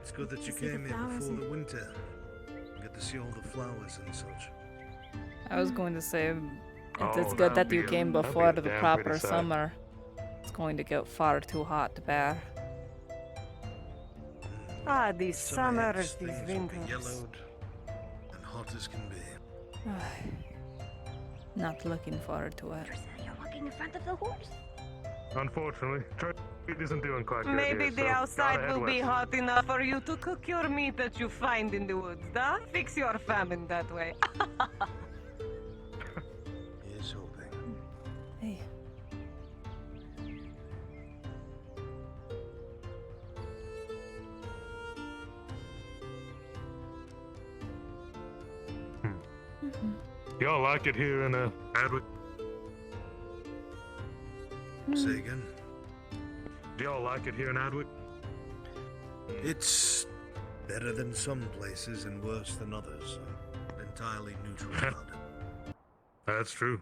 It's good that you see the came here flowers before and- the winter. You get to see all the flowers and such. I was going to say, it's Oh, good that that'd you be a- came that'd be before a the damn proper pretty sight. summer. It's going to get far too hot to bear. Ah, these Summer summers, heads, these things will be winters. yellowed and hot as can be. Not looking forward to it. You're walking in front of the horse. Unfortunately, trade isn't doing quite good Maybe here, the so gotta outside head will be west. hot enough for you to cook your meat that you find in the woods, da? Fix your famine that way. Here's hoping. Hey. Y'all like it here in Adwick? Say again. Do y'all like it here in Adwick? It's better than some places and worse than others. I'm entirely neutral about it. That's true.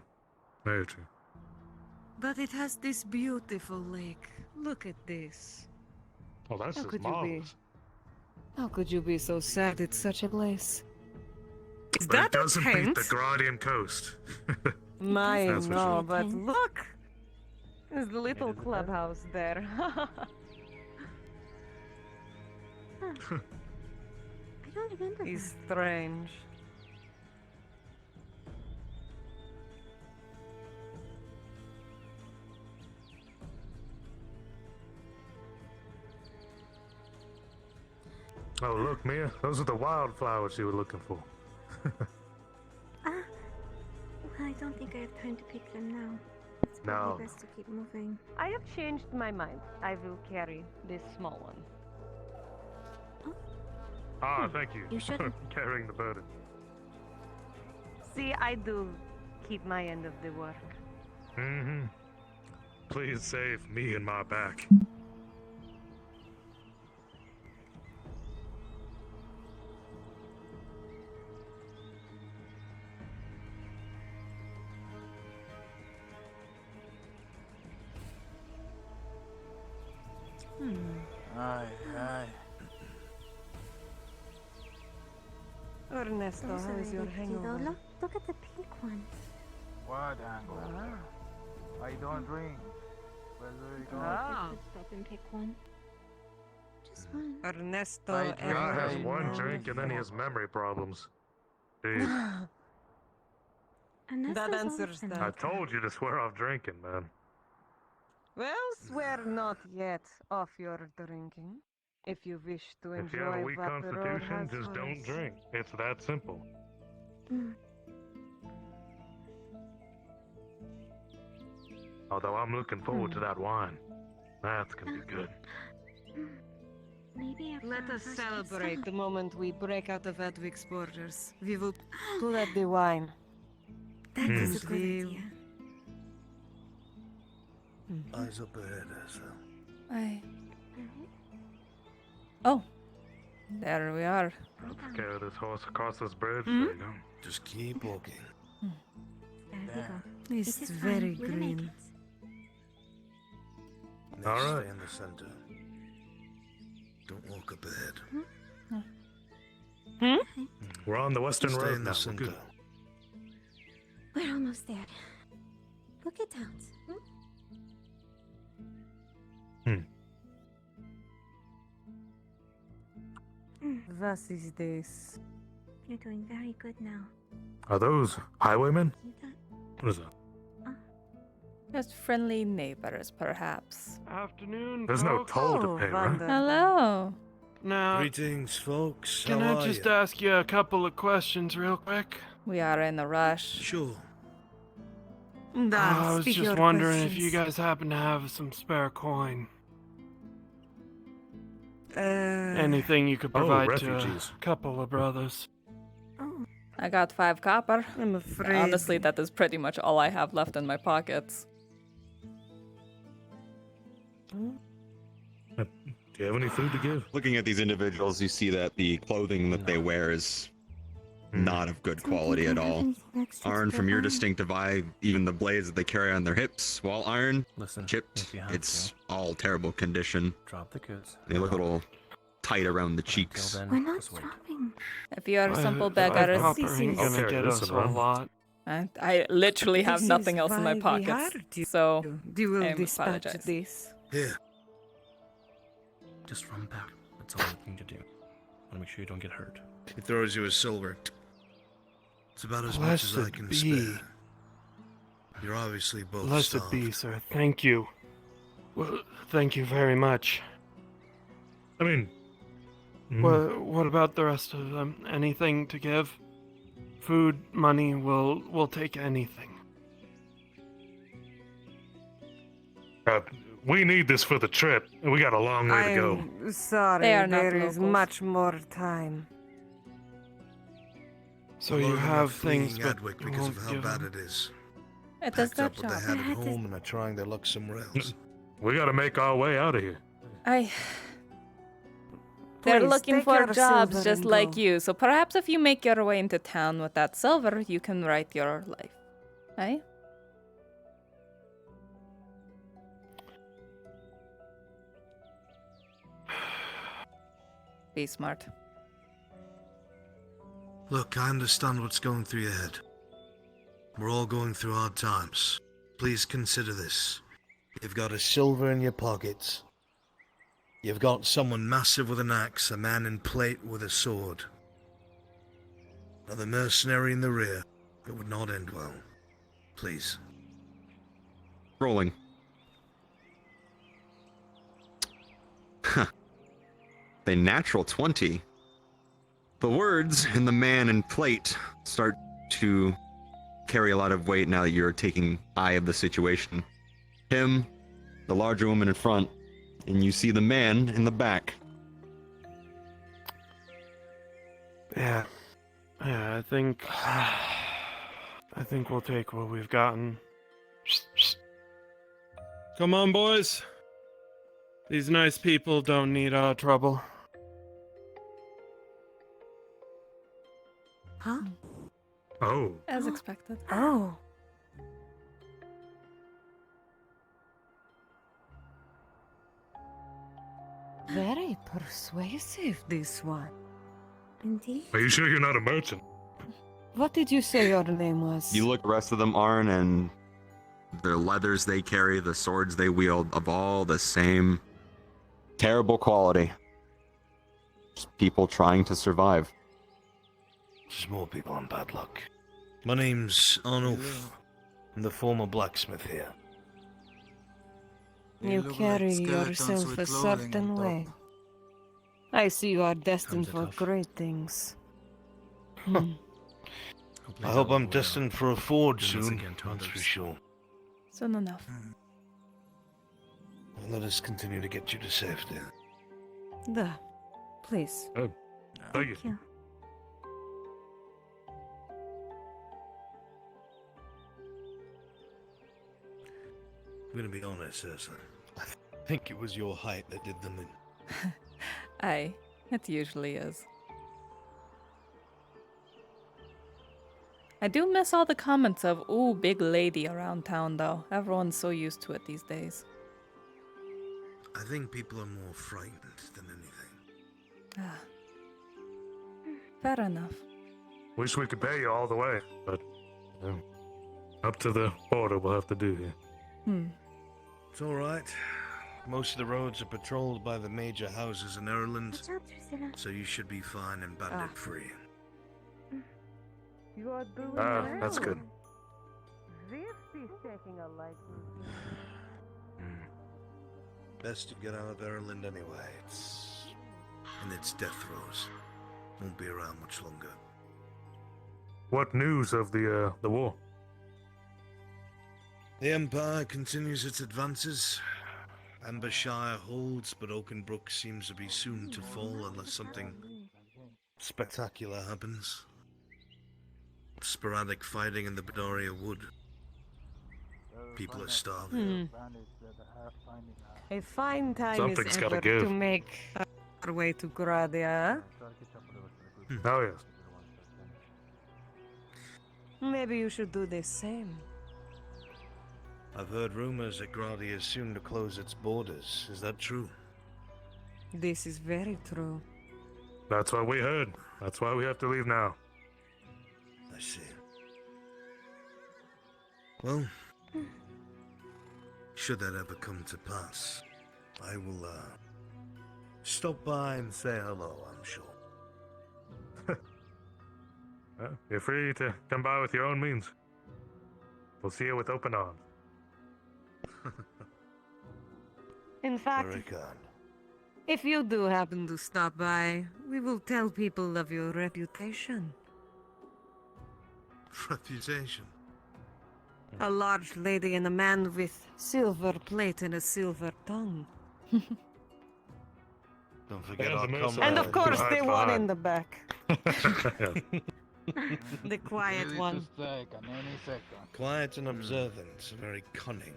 Very true. What do you think? Well, I think we can. It's good that you came here before the winter. You get to see all the flowers and such. I was going to say, But it has this beautiful lake. Look at this. Oh, that's How just could you be? marvelous. How could you be so sad it's such a place? Is But it that a doesn't beat tent? the Guardian Coast. My That's for no, sure. but look! There's the little clubhouse there. I don't remember. He's strange. Oh, look, Mia. Those are the wildflowers you were looking for. Well, I don't think I have time to pick them now. It's probably No. best to keep moving. I have changed my mind. I will carry this small one. Ah, thank you. You for shouldn't. carrying the burden. See, I do keep my end of the work. Mm-hmm. Please save me and my back. Aye, aye. Ernesto, Those how are is your really pretty, hangover? though. Look at the pink ones. What hangover? I don't drink. Where do you go? Ah. Just stop and pick one. Just one. Ernesto, I drink. Guy has I one know. drink and then he has memory problems. Jeez. And That that's answers that. I told you to swear off drinking, man. Well, swear not yet off your drinking. If you wish to If enjoy you have a weak what the road constitution, has just for don't us. drink. It's that simple. Although I'm looking forward to that wine. That's gonna be good. Maybe after Let our us first celebrate exam. the moment we break out of Edwig's borders. We will let the wine. That Hmm. is a good We- idea. Eyes up ahead, Yrsa. I. Oh, there we are. Let's carry this horse across this bridge. Hmm? There you go. Just keep walking. There we go. It's It is very fine. We'll make green. it. Now All right. stay in the center. Don't walk up ahead. We're on the western Stay road in now. the We're center. good. We're almost there. Book it out. What is this? You're doing very good now. Are those highwaymen? Keep that. What is that? Just friendly neighbors, perhaps. Afternoon, There's no folks. toll to pay, right? Hello. Now, Greetings, folks. can How I are just you? ask you a couple of questions real quick? We are in a rush. Sure. I was speak just your wondering if you questions. guys happen to have some spare coin. Uh, Anything you could Oh, provide to a refugees. couple of brothers. Oh, I got 5 copper. I'm afraid. Honestly, that is pretty much all I have left in my pockets. Do you have any food to give? Looking at these individuals, you see that the clothing that they wear is not of good quality at all. Iron from your distinctive eye, even the blades that they carry on their hips, while iron, Listen, chipped, if you have it's all terrible condition. Drop the goods. They look a little tight around the cheeks. Until we're then, not just wait. dropping. If you are a simple Five beggar, copper ain't gonna Okay, get us listen, a man. lot. I literally have This nothing is else in my why we pockets. hired you. So, You will I dispatch apologize. this. Here. Just run back. That's all you need to do. Want to make sure you don't get hurt. He throws you a silver. It's about as much as I Blessed can be. spare. You're obviously both Blessed starved. be, sir. Thank you. Well, thank you very much. I mean, What about the rest of them? Anything to give? Food, money, we'll take anything. we need this for the trip. We got a long way to go. I'm sorry, They are not there is locals. much more time. So A lot you of them are have things, fleeing but Edwick you because won't of how give bad them. it is. it is Packed their up what they job. had I at had to- home and are trying their luck somewhere else. We gotta make our way out of here. They're Please, looking take for your jobs silver just and like go. you. So perhaps if you make your way into town with that silver, you can write your life. Eh? Be smart. Look, I understand what's going through your head. We're all going through hard times. Please consider this. You've got a silver in your pockets. You've got someone massive with an axe, a man in plate with a sword. Another mercenary in the rear. It would not end well. Please. Rolling. Huh. A natural 20. The words in the man in plate start to carry a lot of weight now that you're taking eye of the situation. Him, the larger woman in front, and you see the man in the back. Yeah. Yeah, I think we'll take what we've gotten. Come on, boys. These nice people don't need our trouble. Huh? Oh. As expected. Oh. Very persuasive, this one. Indeed. Are you sure you're not a merchant? What did you say your name was? You look at the rest of them, Arn, and the leathers they carry, the swords they wield, of all the same terrible quality. Just people trying to survive. Just more people on bad luck. My name's Arnulf. I'm the former blacksmith here. You carry yourself a certain way. I see you are destined for great things. I hope I'm destined for a forge soon, that's for sure. Soon enough. Well, let us continue to get you to safety. Please. Oh, thank you. I'm gonna be honest, Yrsa. I think it was your height that did them in. Aye, it usually is. I do miss all the comments of, ooh, big lady around town though. Everyone's so used to it these days. I think people are more frightened than anything. Ah. Fair enough. Wish we could pay you all the way, but up to the border we'll have to do here. It's alright. Most of the roads are patrolled by the major houses in Ireland, so you should be fine and bandit free. You are doing that's good. This is taking a liking. Best to get out of Ireland anyway. It's in its death throes. Won't be around much longer. What news of the war? The Empire continues its advances. Ambershire holds, but Oakenbrook seems to be soon to fall unless something spectacular happens. Sporadic fighting in the Bedoria Wood. People are starving. A fine time Something's is gotta ever give. to make our way to Gradia. Oh yes. Maybe you should do the same. I've heard rumors that Gradia is soon to close its borders. Is that true? This is very true. That's what we heard. That's why we have to leave now. I see. Well, should that ever come to pass, I will, stop by and say hello, I'm sure. Well, you're free to come by with your own means. We'll see you with open arms. In fact, Very kind. if you do happen to stop by, we will tell people of your reputation. Reputation? A large lady and a man with silver plate and a silver tongue. Don't forget And our the comrade. And of course, the one behind. in the back. The quiet one. Quiet and observant, very cunning.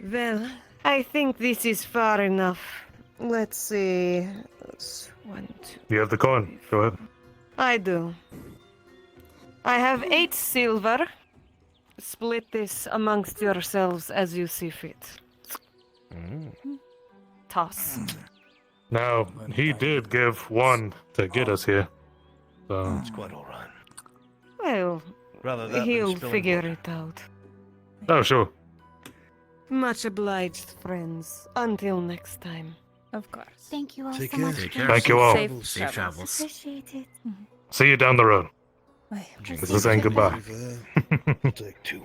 Well, I think this is far enough. Let's see. That's 1, 2. You have the coin. Go ahead. I do. I have 8 silver. Split this amongst yourselves as you see fit. Toss. Now, he did give one to get us here. So. It's quite all right. Well, Rather that than he'll spilling figure water. it out. Oh, sure. Much obliged, friends. Until next time. Of course. Thank you all Take so care. much. Take again. care. Thank you all. Safe travels. Appreciate it. See you down the road. Bye. This is saying goodbye. We'll take 2.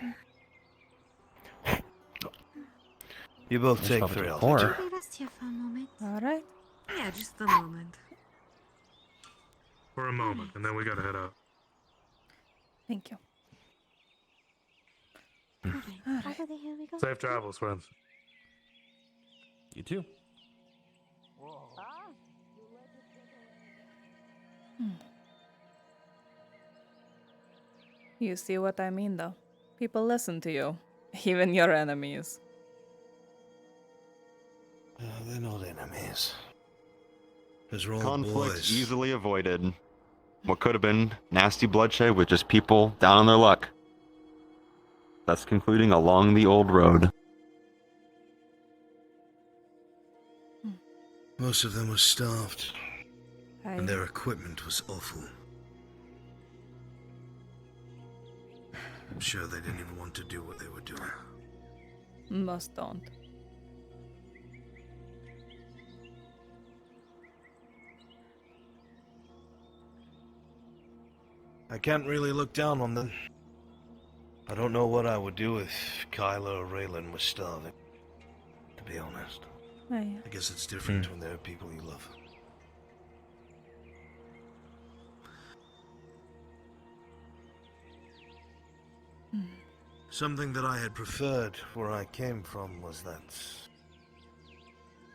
You both take 3. I'll take 2. Can we rest here for a moment? All right. Yeah, just a moment. For a moment, and then we gotta head out. Thank you. Over there, here we go. Safe travels, friends. You too. You see what I mean, though. People listen to you, even your enemies. They're not enemies. Because we're all Conflict boys. easily avoided. What could have been nasty bloodshed with just people down on their luck. Thus concluding along the old road. Most of them were starved. And their equipment was awful. I'm sure they didn't even want to do what they were doing. Most don't. I can't really look down on them. I don't know what I would do if Kyla or Raylan was starving. To be honest. I guess it's different when there are people you love. Something that I had preferred where I came from was that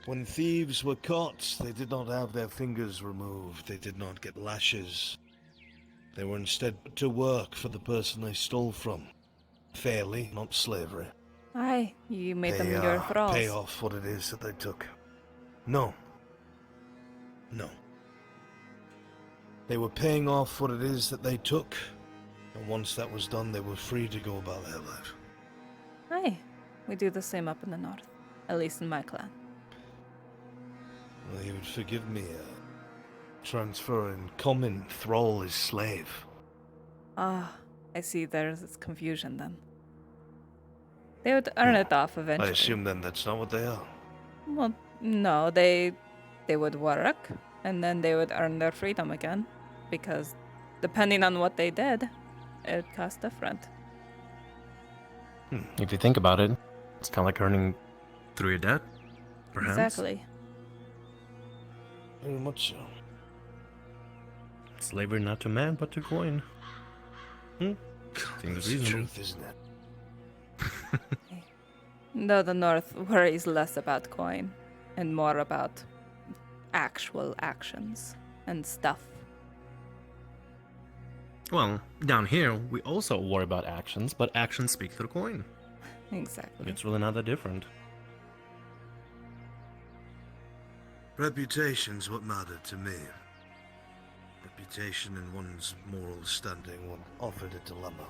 when thieves were caught, they did not have their fingers removed, they did not get lashes. They were instead put to work for the person they stole from. Fairly, not slavery. Aye, you made them your thralls. Pay off what it is that they took. No. No. They were paying off what it is that they took. And once that was done, they were free to go about their life. Aye, we do the same up in the north. At least in my clan. Well, you would forgive me, transferring common thrall is slave. Ah, I see there's confusion then. They would earn it off eventually. I assume then that's not what they are. Well, no, they would work, and then they would earn their freedom again. Because depending on what they did, it cost different. If you think about it, it's kind of like earning through your debt, perhaps. Exactly. Very much so. Slavery not to man, but to coin. Seems That's reasonable. the truth, isn't it? Though the north worries less about coin, and more about actual actions and stuff. Well, down here, we also worry about actions, but actions speak through coin. Exactly. It's really not that different. Reputation's what mattered to me. Reputation and one's moral standing one offered a dilemma.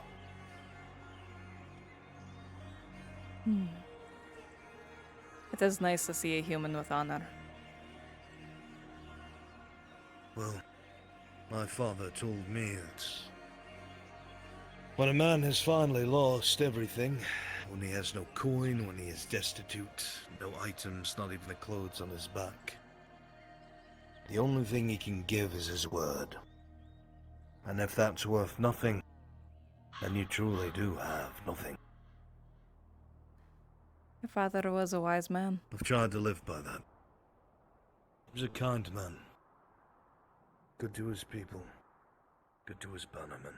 It is nice to see a human with honor. Well, my father told me that when a man has finally lost everything, when he has no coin, when he is destitute, no items, not even the clothes on his back, the only thing he can give is his word. And if that's worth nothing, then you truly do have nothing. Your father was a wise man. I've tried to live by that. He was a kind man. Good to his people. Good to his bannermen.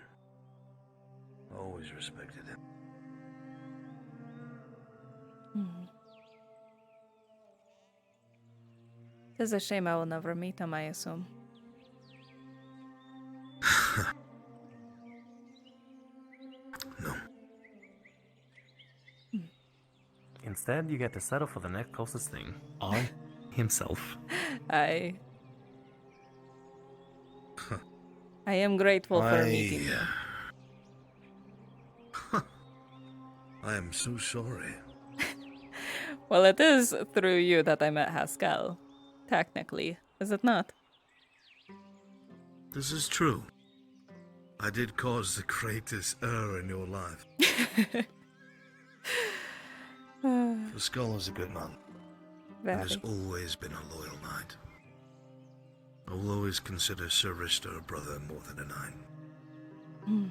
Always respected him. It's a shame I will never meet him, I assume. No. Instead, you get to settle for the next closest thing. On himself. I am grateful for meeting you. I am so sorry. Well, it is through you that I met Haskell. Technically, is it not? This is true. I did cause the greatest error in your life. The Skull is a good man. And has Very. always been a loyal knight. I will always consider Sir Rister a brother more than a knight. Hmm.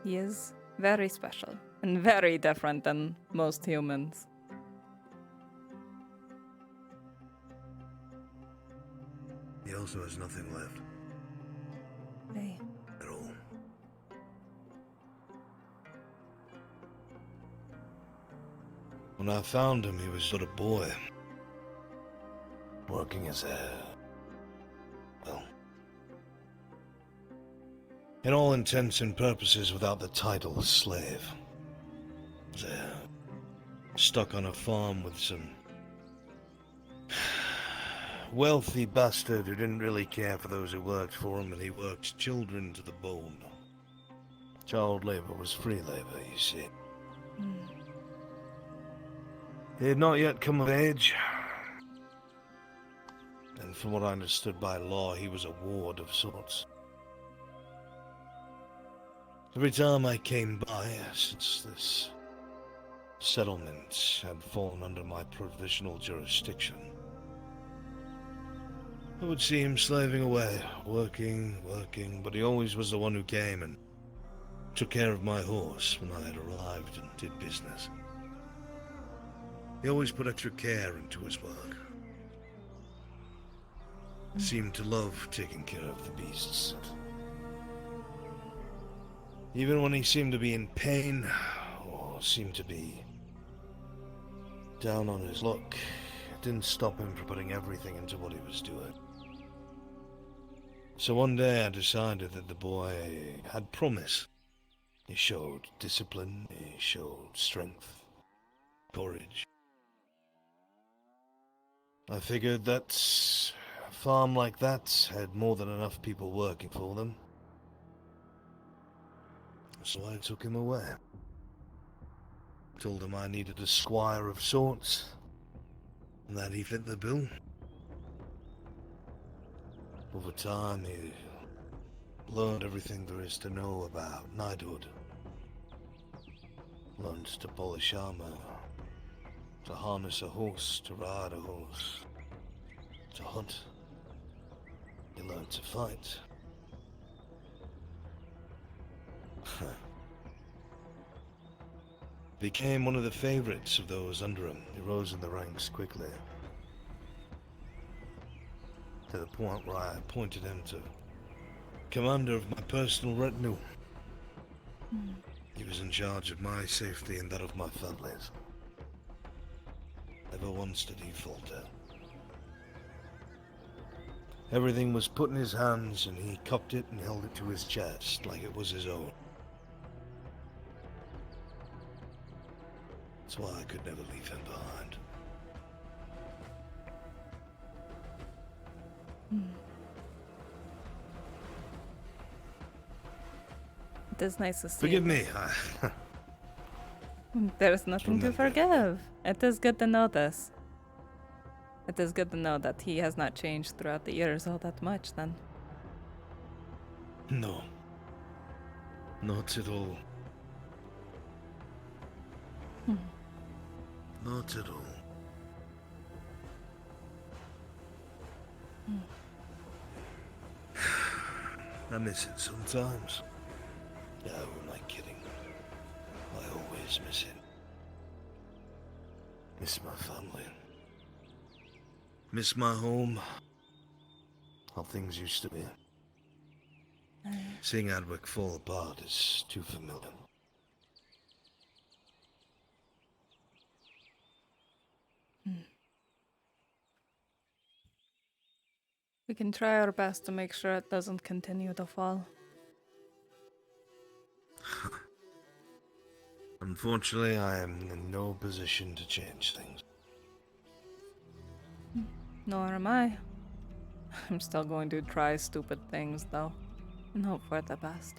He is very special and very different than most humans. He also has nothing left. Hey. At all. When I found him, he was but a boy. Working as a... well... in all intents and purposes without the title slave. There. Stuck on a farm with some... wealthy bastard who didn't really care for those who worked for him, and he worked children to the bone. Child labor was free labor, you see. He had not yet come of age, and from what I understood by law, he was a ward of sorts. Every time I came by, since this settlement had fallen under my provisional jurisdiction, I would see him slaving away, working, but he always was the one who came and took care of my horse when I had arrived and did business. He always put extra care into his work. Seemed to love taking care of the beasts. Even when he seemed to be in pain, or seemed to be down on his luck, it didn't stop him from putting everything into what he was doing. So one day I decided that the boy had promise. He showed discipline, he showed strength, courage. I figured that a farm like that had more than enough people working for them. So I took him away. Told him I needed a squire of sorts, and that he fit the bill. Over time, he learned everything there is to know about knighthood. Learned to polish armor, to harness a horse, to ride a horse, to hunt. He learned to fight. Became one of the favorites of those under him. He rose in the ranks quickly, to the point where I appointed him to commander of my personal retinue. He was in charge of my safety and that of my family's. Never once did he falter. Everything was put in his hands, and he cupped it and held it to his chest like it was his own. That's why I could never leave him behind. It is nice to see. Forgive me. There's nothing to forgive. It is good to know this. It is good to know that he has not changed throughout the years all that much, then. No. Not at all. Not at all. I miss it sometimes. No, am I kidding? I always miss it. Miss my family. Miss my home. How things used to be. Seeing Adwick fall apart is too familiar. We can try our best to make sure it doesn't continue to fall. Unfortunately, I am in no position to change things. Nor am I. I'm still going to try stupid things, though, and hope for the best.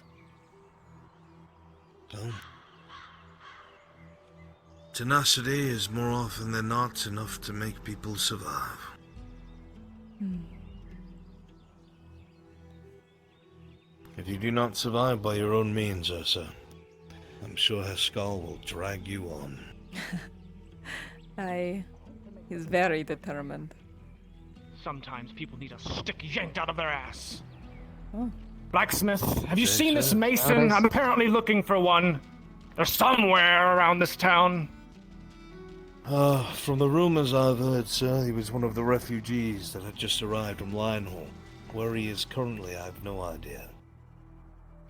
So, tenacity is more often than not enough to make people survive. If you do not survive by your own means, Yrsa, I'm sure Haskell will drag you on. He's very determined. Sometimes people need a stick yanked out of their ass. Oh. Blacksmith, have you Yes, seen this sir. mason? I'm apparently looking for one. They're somewhere around this town. From the rumors I've heard, sir, he was one of the refugees that had just arrived from Lionhall. Where he is currently, I have no idea.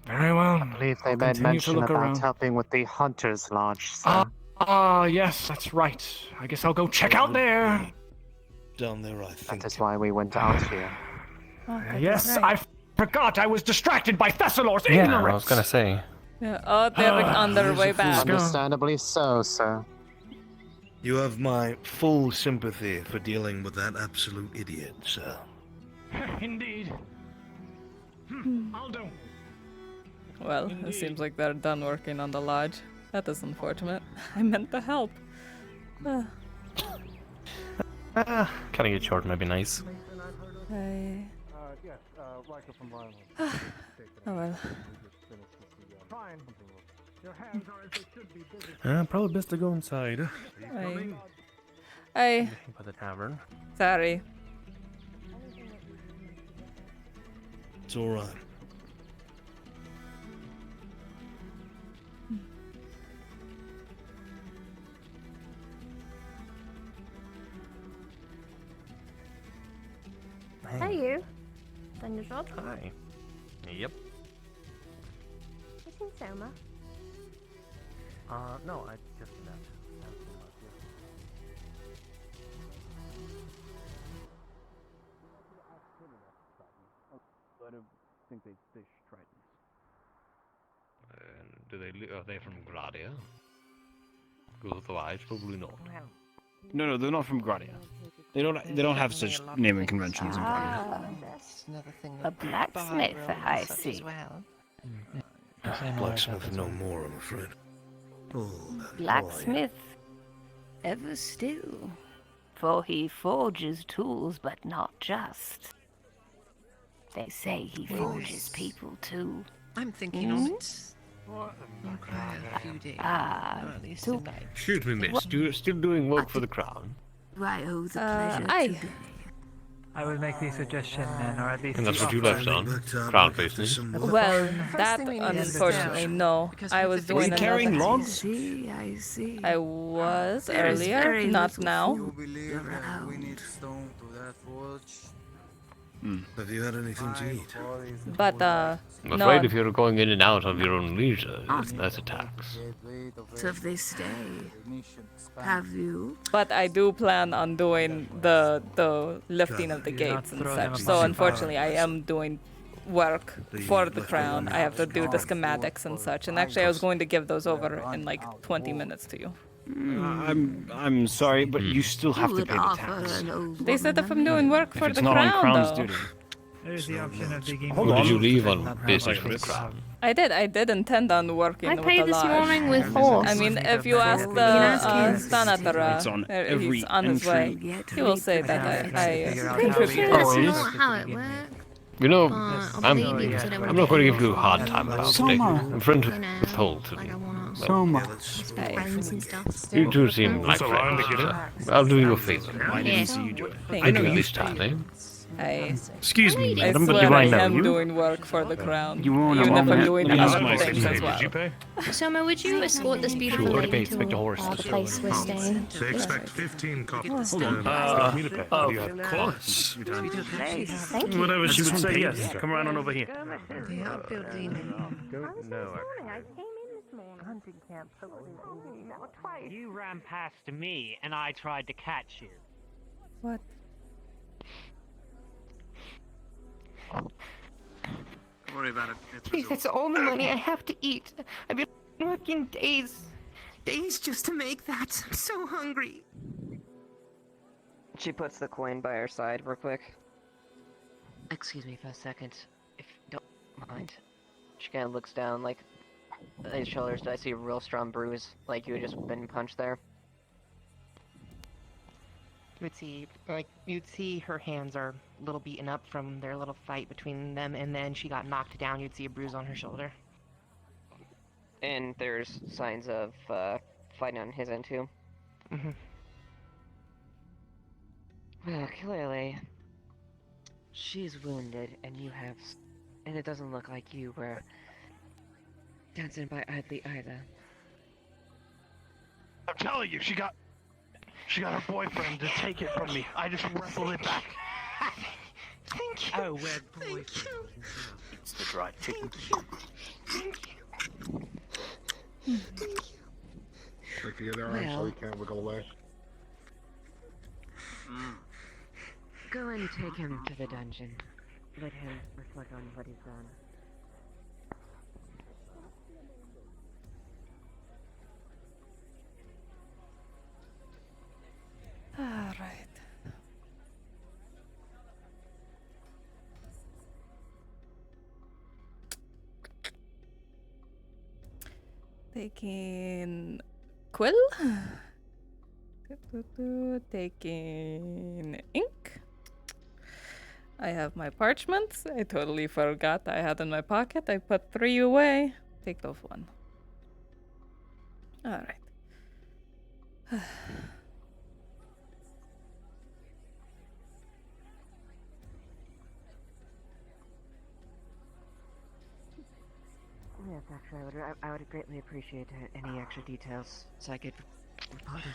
Very well. I believe they made Continue to mention look about around. helping with the Hunter's Lodge, sir. Yes, that's right. I guess I'll go check out there. Down there, I think. That is why we went out here. Yes, I forgot. I was distracted by Thessalor's ignorance. Yeah, I was gonna say. Yeah, oh, they're on their way back. Understandably so, sir. You have my full sympathy for dealing with that absolute idiot, sir. Indeed. I'll do. Well, it seems like they're done working on the lodge. That is unfortunate. I meant to help. Cutting it short might be nice. Yes, Riker from Lionel. Oh well. Fine. Your hands are as they should be busy. Probably best to go inside. By the tavern. Sorry. It's alright. Hey, you. Done your job? Hi. Yep. You seen Soma? No, I just left. I don't think they fish tritons. Are they from Gradia? Because otherwise, probably not. No, they're not from Gradia. They don't have such naming conventions in Gradia. A blacksmith, I see. Blacksmith no more, I'm afraid. Blacksmith, ever still. For he forges tools, but not just. They say he forges people too. I'm thinking on it. A few days. So Excuse me, miss. Still doing work for the crown? I owe the pleasure today. I would make the suggestion then, or at least. And that's what you left on? Crown facing? Well, that unfortunately, no. I was doing carrying another. logs? I see. I was There's earlier, very not little now. food around. Have you had anything to eat? But I'm no. afraid if you're going in and out of your own leisure, that's a tax. Of this day, have you? But I do plan on doing the lifting of the gates and such. So unfortunately, I am doing work for the crown. I have to do the schematics and such. And actually, I was going to give those over in like 20 minutes to you. I'm sorry, but you still have to pay the tax. They said if I'm doing work for If it's the not crown, on Crown's though. duty. There's the option of digging. Or did you leave on business for the crown? I did intend on working I with paid the this lodge. morning with horse. I mean, if you ask the Stanatara, It's on he's on his way, he will say that I Pretty contributed. sure that's not how it works. You know, I'll believe you, so I'm not going to give you a hard time about it. I'm friend with Holt. Friends and stuff. You two seem like friends. I'll do you a favor. Why didn't see you do it? I do this time, eh? Excuse me, I madam, but swear do I I know am you? doing work for the crown. You won't even allow if I'm me- doing Let me ask other my things as secretary, well. did you pay? Soma, would you escort this beautiful Sure, lady expect a horse. to the place we're staying? They expect 15 copies. Hold on. Me to pay. Do you have Of course. Thank you. Whatever she would That's say, what yes. Come right on over here. They are building. No, Hunting camp. You ran past me, and I tried to catch you. What? Don't worry about it. Please, that's all the money I have to eat. I've been working days just to make that. I'm so hungry. She puts the coin by her side real quick. Excuse me for a second, if you don't mind. She kind of looks down like, his shoulders, do I see a real strong bruise, like you had just been punched there? You'd see her hands are a little beaten up from their little fight between them, and then she got knocked down. You'd see a bruise on her shoulder. And there's signs of fighting on his end too. Mm-hmm. Well, clearly, she's wounded, and you have, and it doesn't look like you were dancing by idly either. I'm telling you, she got her boyfriend to take it from me. I just wrestled it back. Thank you. Oh, we're boys. It's the dried chicken. Thank you. Take the other arm so he can't wiggle away. Go and take him to the dungeon. Let him reflect on what he's done. All right. Taking quill. Taking ink. I have my parchments. I totally forgot I had in my pocket. I put 3 away. Take those 1. All right. Yes, actually, I would greatly appreciate any extra details so I could report it.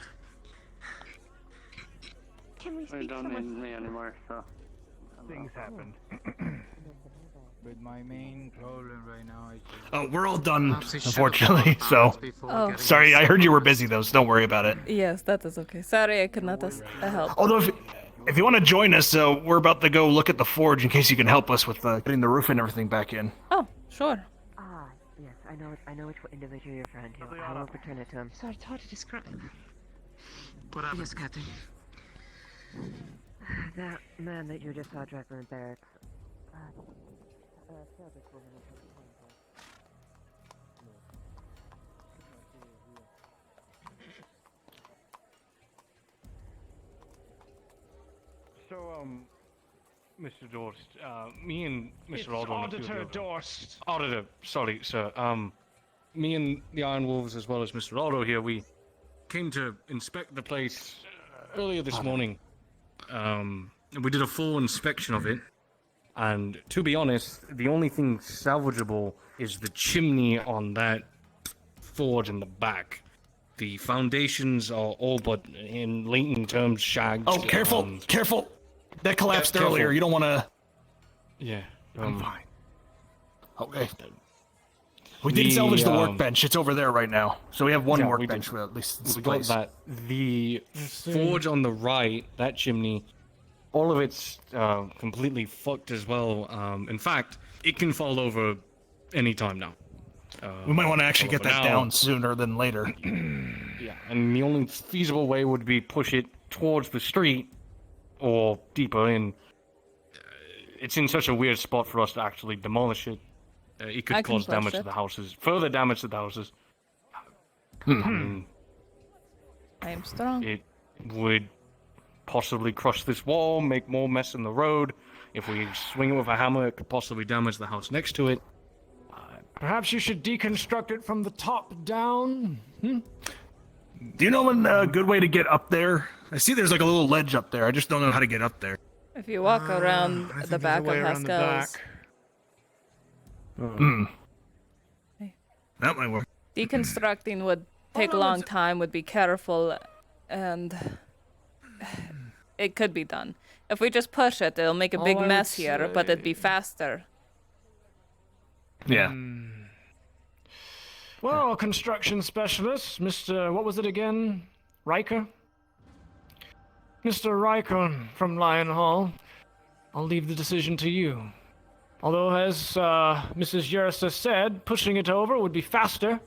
Can we They speak don't to need someone? me anymore, so things happen. With my main problem right now is Oh, we're all done, unfortunately. So, Oh. sorry. I heard you were busy though, so don't worry about it. Yes, that is okay. Sorry, I could not help. Although, if you want to join us, we're about to go look at the forge in case you can help us with getting the roof and everything back in. Oh, sure. Ah, yes, I know which individual you're referring to. I will return it to him. Sorry, it's hard to describe. What happened? Yes, Captain. That man that you just saw driving in the barracks. Killed this woman and took her home. So, Mr. Dorst, me and Mr. It's Aldo. Auditor Dorst. Auditor, sorry, sir. Me and the Iron Wolves, as well as Mr. Aldo here, we came to inspect the place earlier this morning. We did a full inspection of it, and to be honest, the only thing salvageable is the chimney on that forge in the back. The foundations are all but, in Leighton terms, shagged. Oh, careful, careful! That collapsed earlier. careful. You don't want to. Yeah, I'm fine. Okay. We did salvage the workbench. It's over there right now. So we have one workbench for at least this we place. got that. The forge on the right, that chimney, all of it's completely fucked as well. In fact, it can fall over any time now. We might want to actually get that now. down sooner than later. Yeah, and the only feasible way would be push it towards the street or deeper in. It's in such a weird spot for us to actually demolish it. It could cause damage to the houses, further damage to the houses. I am strong. It would possibly crush this wall, make more mess in the road. If we swing it with a hammer, it could possibly damage the house next to it. Perhaps you should deconstruct it from the top down. Do you know a good way to get up there? I see there's like a little ledge up there. I just don't know how to get up there. If you walk around the back of Haskell's, That might work. deconstructing would take a long time, would be careful, and it could be done. If we just push it, it'll make a big All I mess would here, but it'd be say- faster. Yeah. Well, construction specialist, Mr. What was it again? Riker? Mr. Riker from Lion Hall, I'll leave the decision to you. Although, as Mrs. Yrsa said, pushing it over would be faster.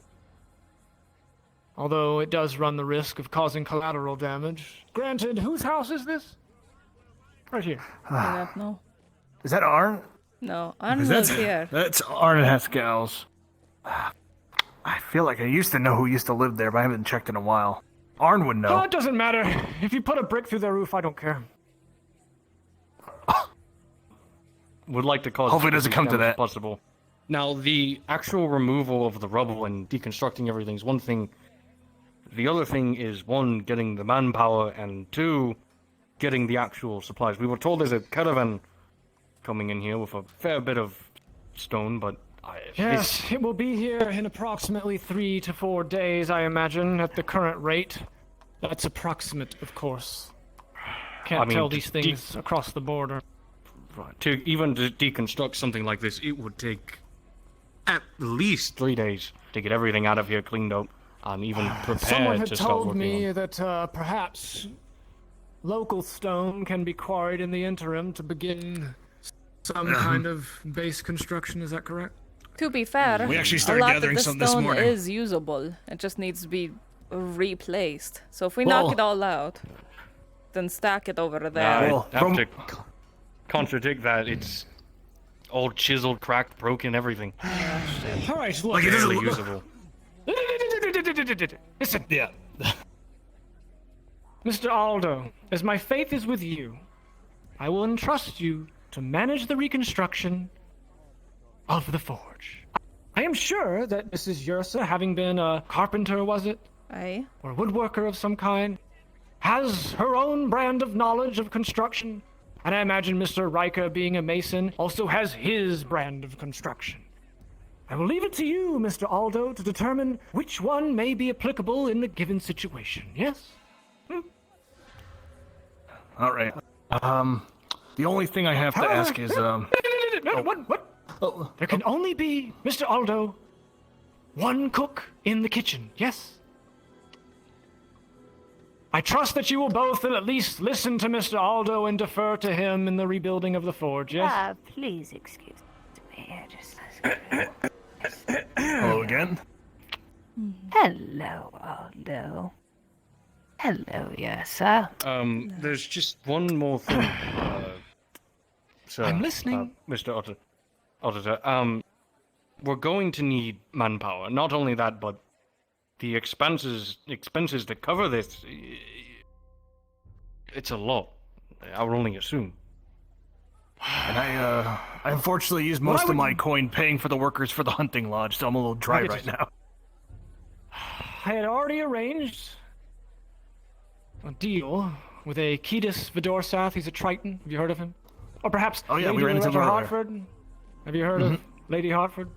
Although it does run the risk of causing collateral damage. Granted, whose house is this? Right here. I don't know. Is that Arn? No, Arn was here. That's Arn and Haskell's. I feel like I used to know who used to live there, but I haven't checked in a while. Arn would know. Oh, it doesn't matter. If you put a brick through their roof, I don't care. Would like to cause Hopefully it doesn't come to damage that. possible. Now, the actual removal of the rubble and deconstructing everything is one thing. The other thing is, one, getting the manpower, and two, getting the actual supplies. We were told there's a caravan coming in here with a fair bit of stone, but Yes, it will be here in approximately 3 to 4 days, I imagine, at the current rate. That's approximate, of course. Can't tell these things across the border. Right. To deconstruct something like this, it would take at least 3 days to get everything out of here cleaned up and even prepared Someone had to start told working me on. that perhaps local stone can be quarried in the interim to begin some kind of base construction. Is that correct? To be fair, We actually a started lot gathering of the some this stone morning. is usable. It just needs to be replaced. So if we Well- knock it all out, then stack it over I there. have to contradict that. It's all chiseled, cracked, broken, everything. All right, look. Like it isn't usable. Listen. Yeah. Mr. Aldo, as my faith is with you, I will entrust you to manage the reconstruction of the forge. I am sure that Mrs. Yrsa, having been a carpenter, was it? Aye. Or a woodworker of some kind, has her own brand of knowledge of construction. And I imagine Mr. Riker, being a mason, also has his brand of construction. I will leave it to you, Mr. Aldo, to determine which one may be applicable in the given situation, yes? All right. The only thing I have to ask is, What? Oh, there can only be, Mr. Aldo, one cook in the kitchen, yes? I trust that you will both at least listen to Mr. Aldo and defer to him in the rebuilding of the forge, yes? Please excuse me. hello again. Hello, Aldo. Hello, Yrsa. There's just one more thing. Sir, I'm listening. Mr. Auditor, we're going to need manpower. Not only that, but the expenses to cover this, it's a lot. I would only assume. And I unfortunately used most of my coin paying for the workers for the hunting lodge, so I'm a little dry right now. I had already arranged a deal with a Kedis Vidorsath. He's a Triton. Have you heard of him? Or perhaps Oh, yeah, we Lady ran into him Loretta earlier. Hartford. Have you heard of Lady Hartford?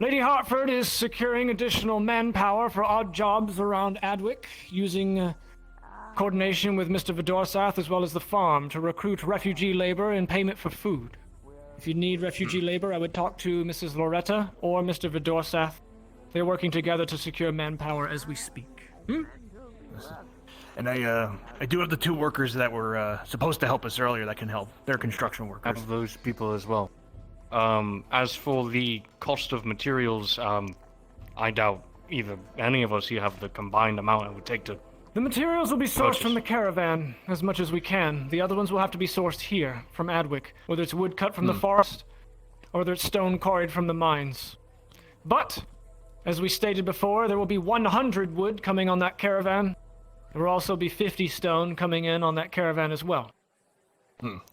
Lady Hartford is securing additional manpower for odd jobs around Adwick, using coordination with Mr. Vidorsath as well as the farm to recruit refugee labor in payment for food. If you need refugee labor, I would talk to Mrs. Loretta or Mr. Vidorsath. They're working together to secure manpower as we speak. And I do have the 2 workers that were supposed to help us earlier that can help. They're construction workers. Have those people as well. As for the cost of materials, I doubt either any of us here have the combined amount it would take to. The materials will be sourced Purchase. from the caravan as much as we can. The other ones will have to be sourced here from Adwick, whether it's wood cut from the forest or whether it's stone quarried from the mines. But, as we stated before, there will be 100 wood coming on that caravan. There will also be 50 stone coming in on that caravan as well.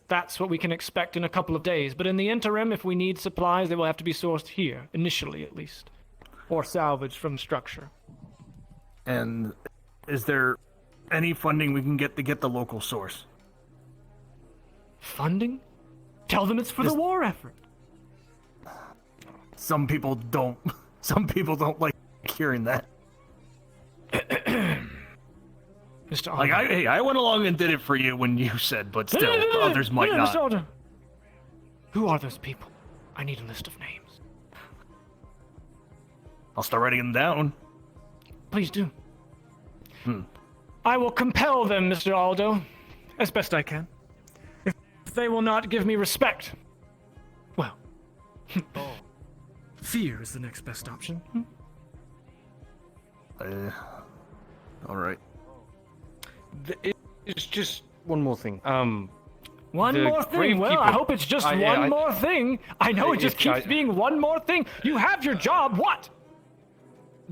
That's what we can expect in a couple of days. But in the interim, if we need supplies, they will have to be sourced here, initially at least. Or salvaged from structure. And is there any funding we can get to get the local source? Funding? Tell them it's for the war effort. Some people don't. Some people don't like hearing that. Mr. Like I went along and did it for you when you said, but still, others might Mr. not. Aldo. Who are those people? I need a list of names. I'll start writing them down. Please do. I will compel them, Mr. Aldo, as best I can. If they will not give me respect, well, fear is the next best option. All right. It's just one more thing. One the more grave thing. Well, keeper- I hope it's just one more thing. I know it just If I- keeps being one more thing. You have your job. What?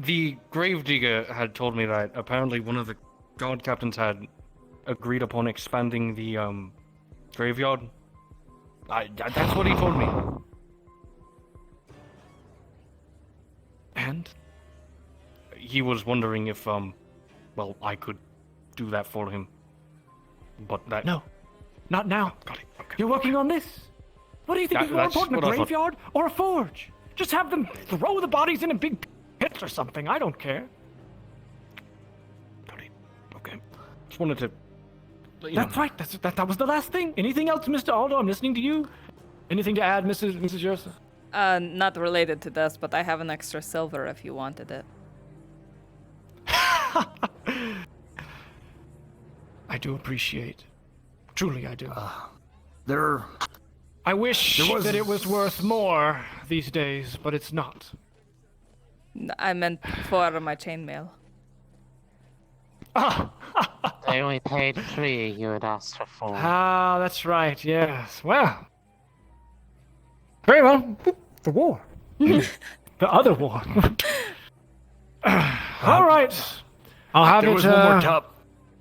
The gravedigger had told me that apparently one of the guard captains had agreed upon expanding the graveyard. That's what he told me. And he was wondering if well, I could do that for him. But that No, not now. Got it. Okay. You're working on this. What do you think is more That's important, a what I thought. graveyard or a forge? Just have them throw the bodies in a big pit or something. I don't care. Okay. Just wanted to. That's right. That was the last thing. Anything else, Mr. Aldo? I'm listening to you. Anything to add, Mrs. Yrsa? Not related to this, but I have an extra silver if you wanted it. I do appreciate. Truly, I do. I wish there was- that it was worth more these days, but it's not. I meant for my chainmail. They only paid 3, you had asked for 4. Ah, that's right. Yes. Well. Very well. The war. The other war. All right. I'll have There it was one more top.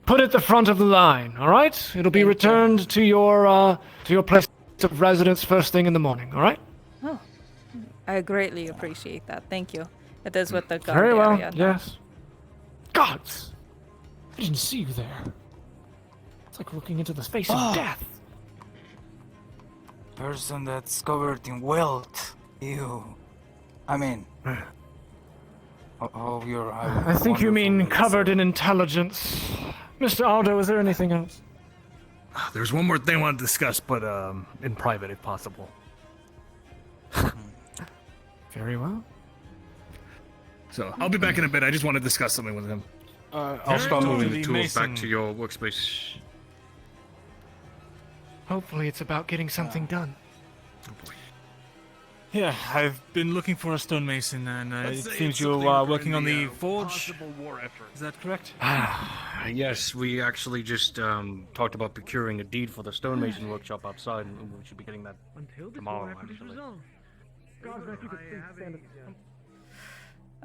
put at the front of the line. All right. It'll be returned to your place of residence first thing in the morning. All right. Oh, I greatly appreciate that. Thank you. It is with the guard Very well. area now. Yes. Gods. I didn't see you there. It's like looking into the face of death. Person that's covered in wealth. You. I mean. Oh, you're. I think you mean covered in intelligence. Mr. Aldo, is there anything else? There's one more thing I want to discuss, but in private if possible. Very well. So I'll be back in a bit. I just want to discuss something with him. I'll start moving the tools Mason. back to your workspace. Hopefully it's about getting something done. Yeah, I've been looking for a stonemason, and it seems you're working on the forge. War effort. Is that correct? Yes, we actually just talked about procuring a deed for the stonemason workshop outside, and we should be getting that tomorrow. Actually.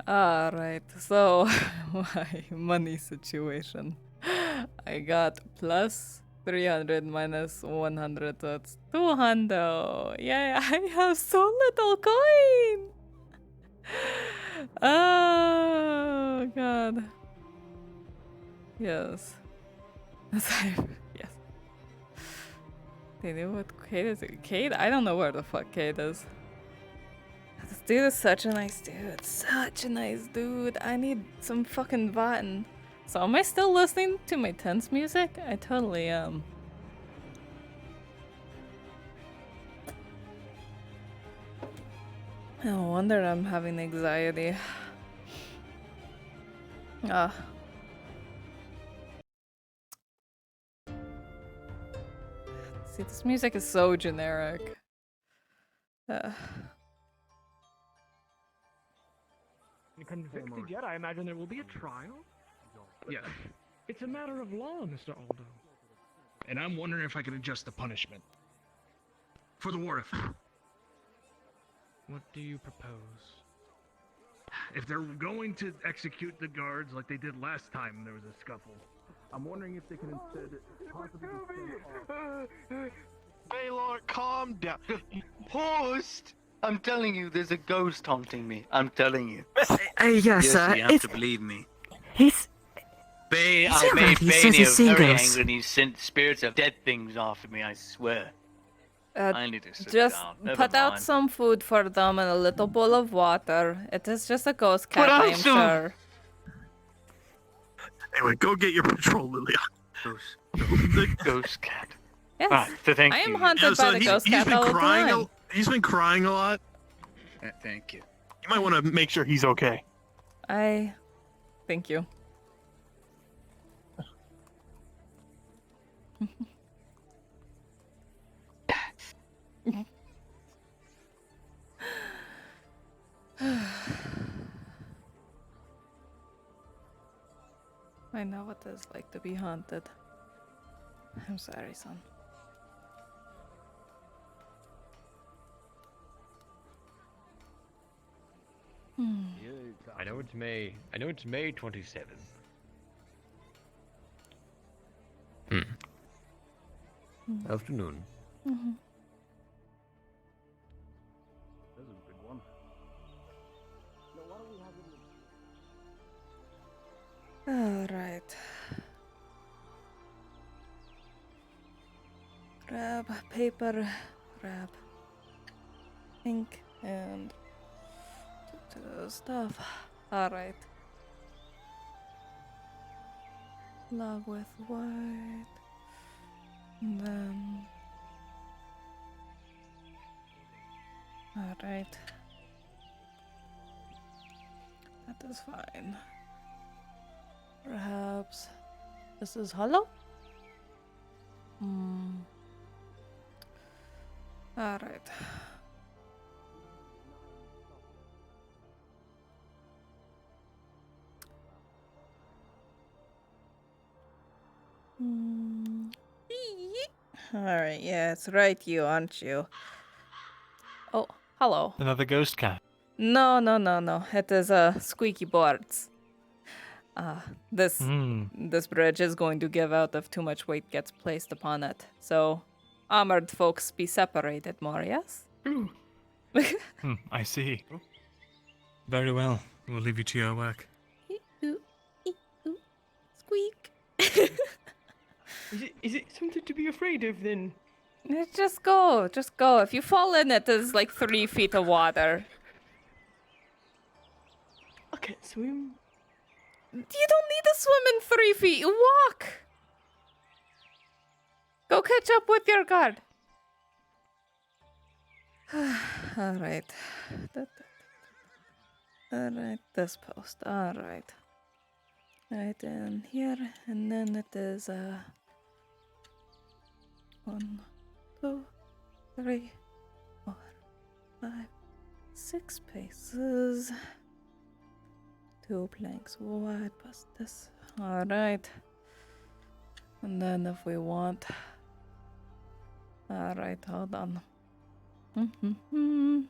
Alright, so my money situation. I got plus 300 minus 100, so it's 200. Yeah, I have so little coin. Oh, God. Yes. Yes. They knew what Kate is. Kate? I don't know where the fuck Kate is. This dude is such a nice dude. Such a nice dude. I need some fucking button. So am I still listening to my tense music? I totally am. No wonder I'm having anxiety. See, this music is so generic. Convicted yet? I imagine there will be a trial. Yeah. It's a matter of law, Mr. Aldo. And I'm wondering if I could adjust the punishment. For the war effort. What do you propose? If they're going to execute the guards like they did last time there was a scuffle, I'm wondering if they can instead possibly Baylor, calm down. Post! I'm telling you, there's a ghost haunting me. I'm telling you. Yes, You have to believe me. He's. I alright, made he says Bania he's seen very ghosts. angry and he sent spirits of dead things off of me, I swear. I need to sit just down. Never put out mind. some food for them and a little bowl of water. It is just a ghost cat, Put out I am some- sure. Anyway, go get your patrol, Lilia. Ghost cat. Yes, Ah, so thank I am you. haunted by the ghost cat all the time. He's been crying a lot. Thank you. You might want to make sure he's okay. Thank you. I know what it's like to be haunted. I'm sorry, son. know it's May. I know it's May 27th. Afternoon. Mm-hmm. This is a big one. All right. Grab paper, grab ink, and stuff. All right. Log with white, and then. All right. That is fine. Perhaps this is hollow? Alright. Alright, yeah, it's right, you, aren't you? Oh, hello. Another ghost cat. No. It is squeaky boards. This bridge is going to give out if too much weight gets placed upon it. So, armored folks be separated more, yes? I see. Very well. We'll leave you to your work. Squeak. Is it something to be afraid of then? Just go. If you fall in it, there's like 3 feet of water. I can't swim. You don't need to swim in 3 feet. You walk. Go catch up with your guard. Alright. Alright, this post. Alright. Right in here, and then it is 1, 2, 3, 4, 5, 6 paces. 2 planks wide plus this. Alright. And then if we want. Alright, hold on. 1,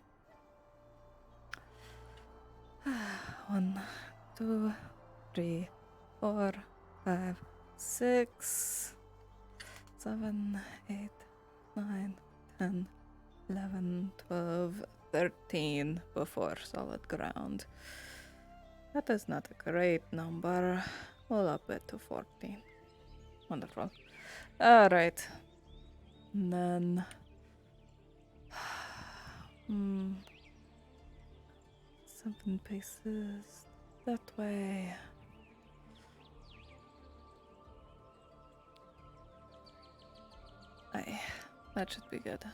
2, 3, 4, 5, 6, 7, 8, 9, 10, 11, 12, 13 before solid ground. That is not a great number. We'll up it to 14. Wonderful. Alright. And then... 7 paces that way. Aye, that should be good.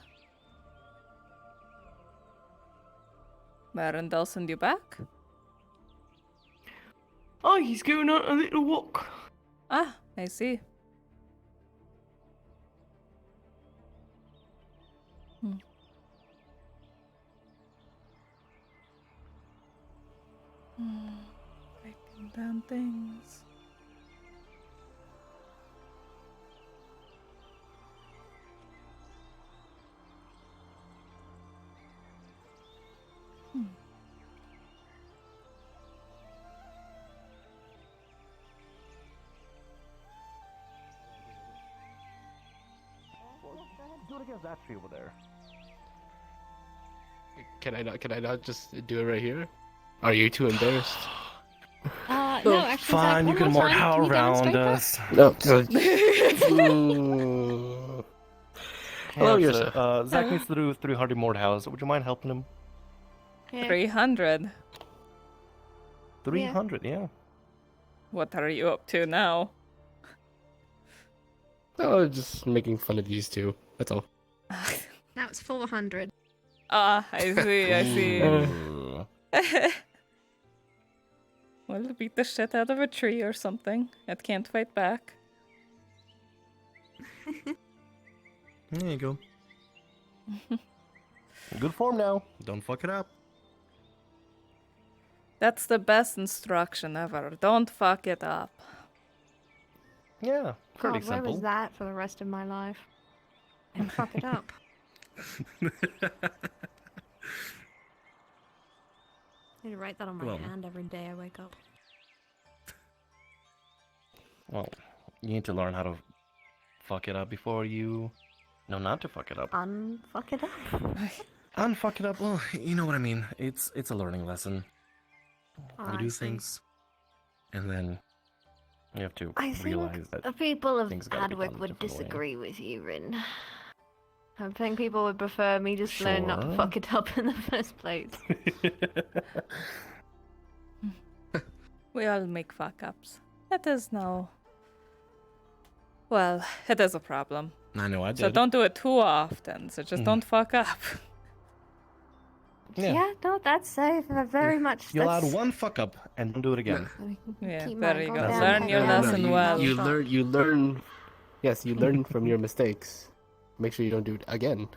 Marindel send you back? Oh, he's going on a little walk. Ah, I see. Writing down things. Do it against that tree over there. Can I not just do it right here? Are you too embarrassed? No, actually, fine, Zach, you can one more more time. how Can you around demonstrate us. No. Hello, Yeah, Yrsa. so, Zach needs to do 300 more house. Would you mind helping him? Yeah. 300. 300, yeah. What are you up to now? Oh, just making fun of these two. That's all. Now it's 400. Ah, I see. Well, beat the shit out of a tree or something. It can't fight back. There you go. Good form now. Don't fuck it up. That's the best instruction ever. Don't fuck it up. Yeah, pretty God, where simple. was that for the rest of my life? And fuck it up. need to write that on my Well. hand every day I wake up. Well, you need to learn how to fuck it up before you know not to fuck it up. Unfuck it up. Unfuck it up. Well, you know what I mean. It's a learning lesson. Oh, We I do see. things, and then you have to I think realize that the people of things gotta be done Adwick a would different way. disagree with you, Rin. I think people would prefer me just learn not to Sure. fuck it up in the first place. We all make fuck ups. It is no. Well, it is a problem. I know I did. So don't do it too often. So just don't fuck up. Yeah, no, that's safe. Very much. You're allowed that's- one fuck up and don't do it again. Yeah, Keep there my you go. goddamn Learn head your down. lesson well. You learn. Yes, you learn from your mistakes. Make sure you don't do it again.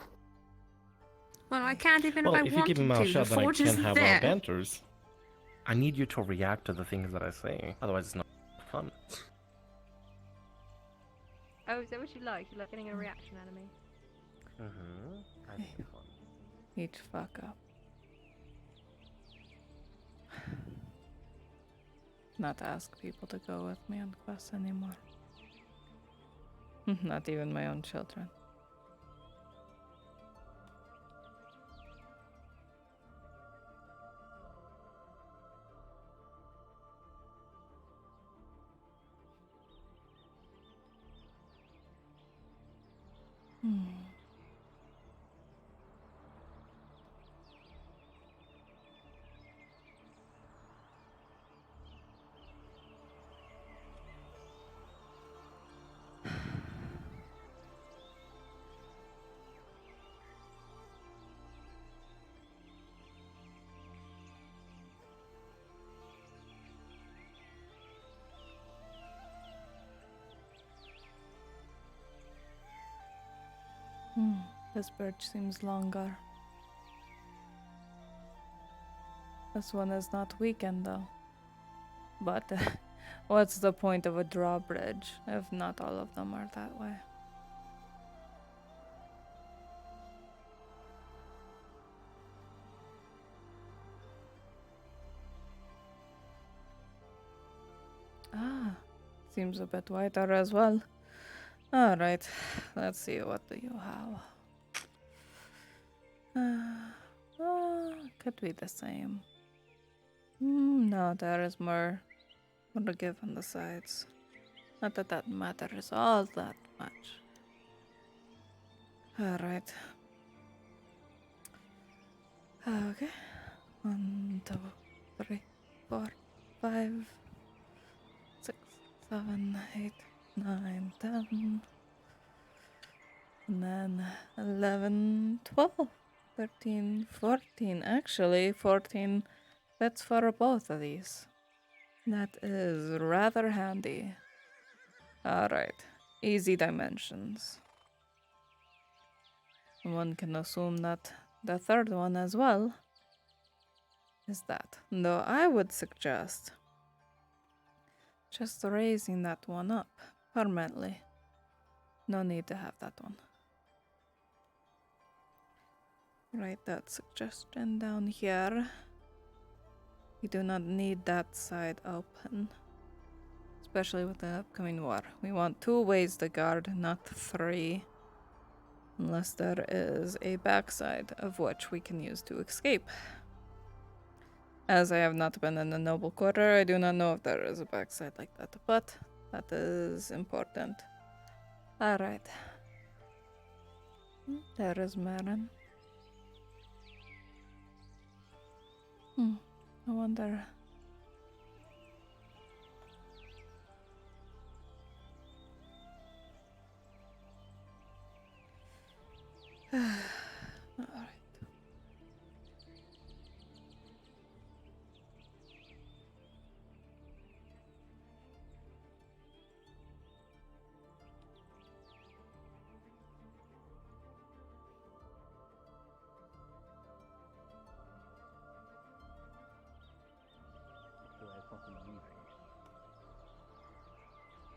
Well, I can't even Well, if I if you wanted keep your mouth to. shut, The then I forge can't isn't have there. banters. I need you to react to the things that I say. Otherwise, it's not fun. Oh, is that what you like? You like getting a reaction out of me? Mm-hmm. I think it's fun. Each fuck up. Not ask people to go with me on quests anymore. Not even my own children. This birch seems longer. This one is not weakened though. But what's the point of a drawbridge if not all of them are that way? Ah, seems a bit whiter as well. Alright, let's see, what do you have? Could be the same. No, there is more to give on the sides. Not that that matters all that much. Alright. Okay. 1, 2, 3, 4, 5, 6, 7, 8, 9, 10. And then 11, 12, 13, 14. Actually, 14 fits for both of these. That is rather handy. Alright, easy dimensions. One can assume that the third one as well is that. Though I would suggest just raising that one up permanently. No need to have that one. Write that suggestion down here. We do not need that side open. Especially with the upcoming war. We want 2 ways to guard, not 3. Unless there is a backside of which we can use to escape. As I have not been in the noble quarter, I do not know if there is a backside like that. But that is important. Alright. There is Marin. I wonder. Alright.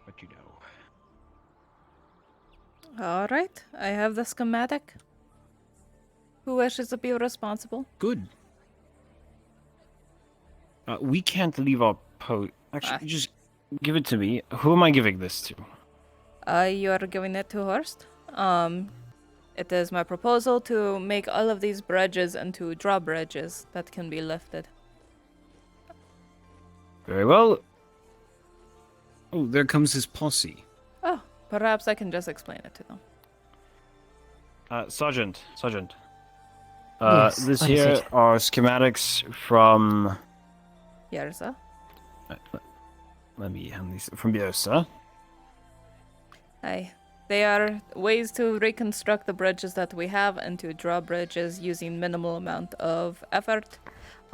But you know. Alright, I have the schematic. Who wishes to be responsible? Good. We can't leave our post. Actually, just give it to me. Who am I giving this to? You are giving it to Horst. It is my proposal to make all of these bridges into drawbridges that can be lifted. Very well. Oh, there comes his posse. Oh, perhaps I can just explain it to them. Sergeant. Yes, This what is here it? are schematics from... Yrsa. Let me hand these from Yrsa. Aye. They are ways to reconstruct the bridges that we have into drawbridges using minimal amount of effort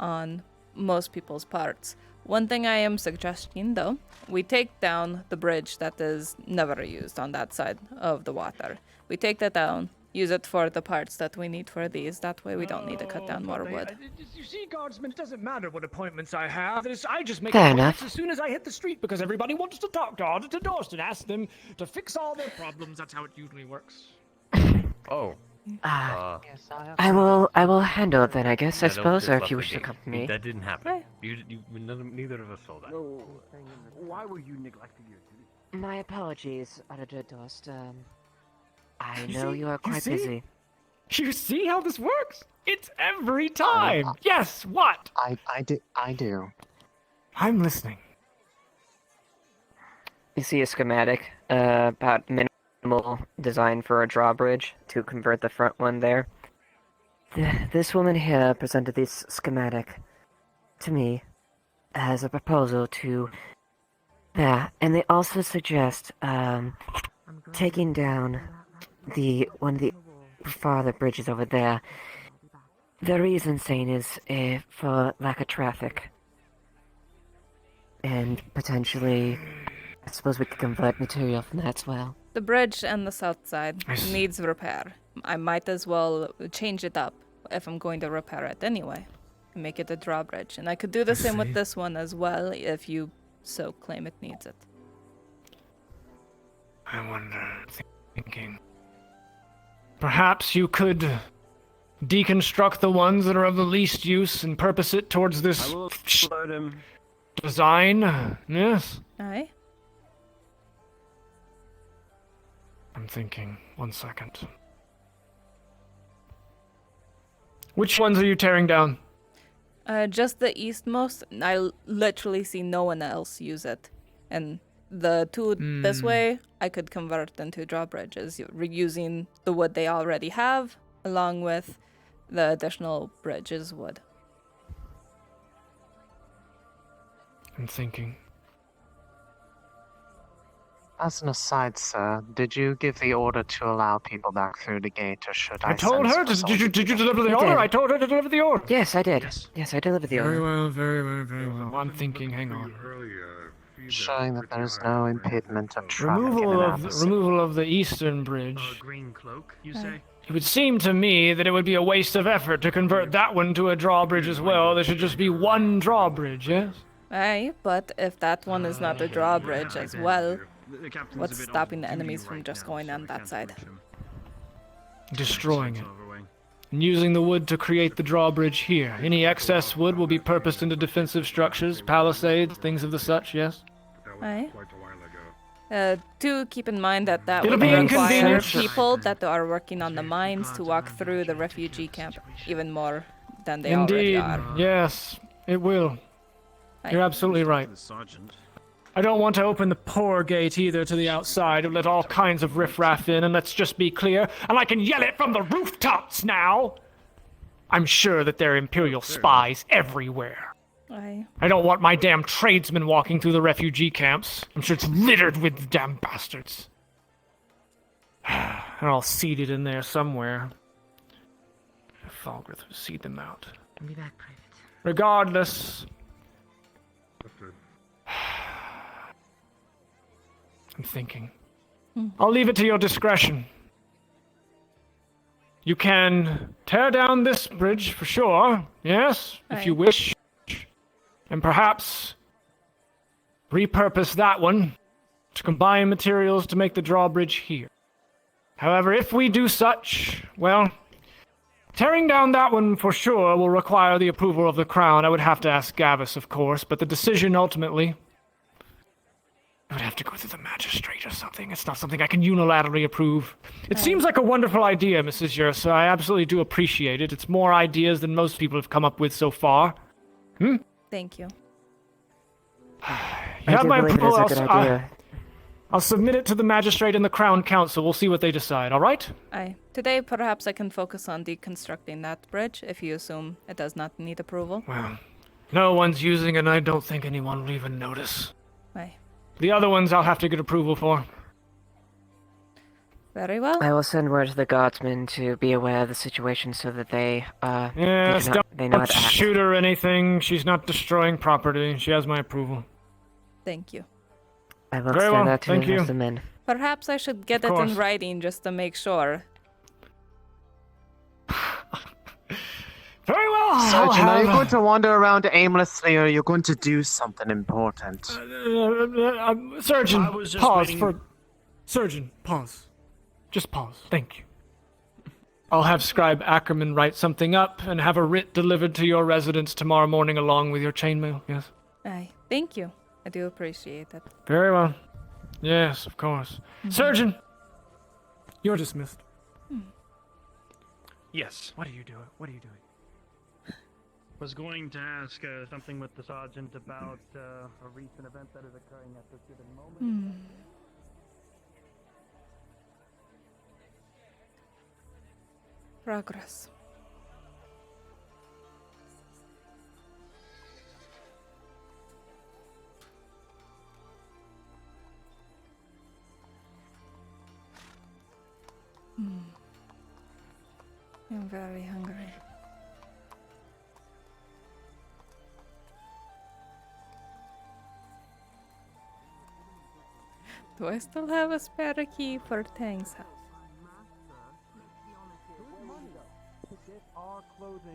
on most people's parts. One thing I am suggesting, though, we take down the bridge that is never used on that side of the water. We take that down, use it for the parts that we need for these. That way we don't need to cut down more wood. You see, Guardsman, it doesn't matter what appointments I have. I just make Fair appointments enough. as soon as I hit the street because everybody wants to talk to Auditor Dorst and ask them to fix all their problems. That's how it usually works. Oh. I will handle it then, I guess, I Yeah, don't suppose, or if disrupt you the wish to game. accompany. That didn't happen. Neither of us saw that. Why were you neglecting your duty? My apologies, Auditor Dorst. I You know see? you are You quite see? busy. You see how this works? It's every time. Yes, what? I do. I'm listening. You see a schematic about minimal design for a drawbridge to convert the front one there. This woman here presented this schematic to me as a proposal to that, and they also suggest taking down one of the farther bridges over there. The reason saying is for lack of traffic, and potentially, I suppose we could convert material from that as well. The bridge and the south side needs repair. I might as well change it up if I'm going to repair it anyway. Make it a drawbridge. And I could do the same with this one as well if you so claim it needs it. I wonder, thinking. Perhaps you could deconstruct the ones that are of the least use and purpose it towards this I will load him. design. Yes. Aye. I'm thinking. 1 second. Which ones are you tearing down? Just the eastmost. I literally see no one else use it. And the two this way, I could convert into drawbridges, reusing the wood they already have, along with the additional bridges wood. I'm thinking. As an aside, sir, did you give the order to allow people back through the gate, or should I told sense her. results? Did you deliver the You order? did. I told her to deliver the order. Yes, I did. Yes, I delivered the Very order. well, very well, very well. I'm thinking. Hang on. Showing that there is no impediment of traffic in Removal and out of the city. removal of the eastern bridge. Green cloak, you say? It would seem to me that it would be a waste of effort to convert that one to a drawbridge as well. There should just be one drawbridge, yes? Aye, but if that one is not a drawbridge as well, what's stopping the enemies from just going on that side? Destroying it. And using the wood to create the drawbridge here. Any excess wood will be purposed into defensive structures, palisades, things of the such, yes? Aye. Do keep in mind that It'll would be require inconvenient. people that are working on the mines to walk through the refugee camp even more than they already Indeed, are. yes, it will. You're absolutely right. I don't want to open the poor gate either to the outside and let all kinds of riffraff in, and let's just be clear, and I can yell it from the rooftops now! I'm sure that there are Imperial spies everywhere. Aye. I don't want my damn tradesmen walking through the refugee camps. I'm sure it's littered with the damn bastards. They're all seated in there somewhere. Falgrith will seed them out. I'll be back, Private. Regardless, I'm thinking. I'll leave it to your discretion. You can tear down this bridge for sure, yes, if you wish. And perhaps repurpose that one to combine materials to make the drawbridge here. However, if we do such, well, Tearing down that one for sure will require the approval of the Crown. I would have to ask Gavis, of course, but the decision ultimately... I would have to go through the magistrate or something. It's not something I can unilaterally approve. It seems like a wonderful idea, Mrs. Yrsa. I absolutely do appreciate it. It's more ideas than most people have come up with so far. Thank you. You have my approval. I'll submit it to the magistrate and the Crown Council. We'll see what they decide, all right? Aye. Today, perhaps I can focus on deconstructing that bridge, if you assume it does not need approval. Well, no one's using it, and I don't think anyone will even notice. Aye. The other ones I'll have to get approval for. Very well. I will send word to the guardsmen to be aware of the situation so that they know don't how to act. shoot her or anything. She's not destroying property. She has my approval. Thank you. I will Very send well, that to thank you. the men. Perhaps I should get Of it in course. writing just to make sure. Very well. Sergeant, are you going to wander around aimlessly, or are you going to do something important? Surgeon, I was just pause waiting- for... Surgeon, pause. Just pause. Thank you. I'll have Scribe Ackerman write something up and have a writ delivered to your residence tomorrow morning along with your chainmail, yes? Aye. Thank you. I do appreciate it. Very well. Yes, of course. Surgeon, you're dismissed. Yes. What are you doing? What are you doing? Was going to ask something with the sergeant about a recent event that is occurring at this given moment. Progress. I'm very hungry. Do I still have a spare key for Tang's house?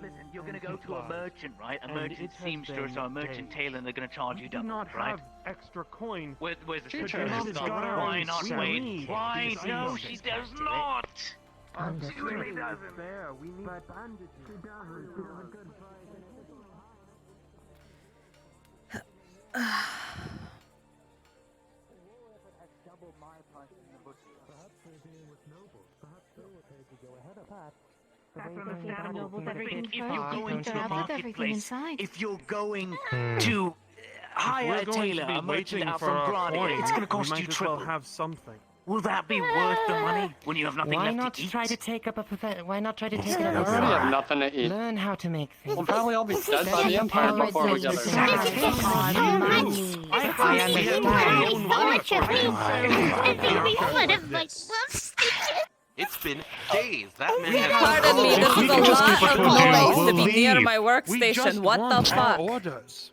Listen, you're gonna go to a merchant, right? A merchant seamstress or a merchant tailor, and they're gonna charge you double, right? extra coin. Where's the Future sister? has got her Why own not salary. wait? Why? No, she does not. She really doesn't. We need bandages. If you're going to a marketplace, inside. if you're going to hire a tailor, a merchant out from Grania, it's gonna cost you triple. Have something. Will that be worth the money when you have nothing Why left not to eat? try to take up a Why not try to take it up We a already have nothing to eat. Learn how to make things. We'll probably all be dead by the Empire before we get there. It's been days. That man has Pardon me, this is a lot of noise to be near my workstation. What the fuck? Orders.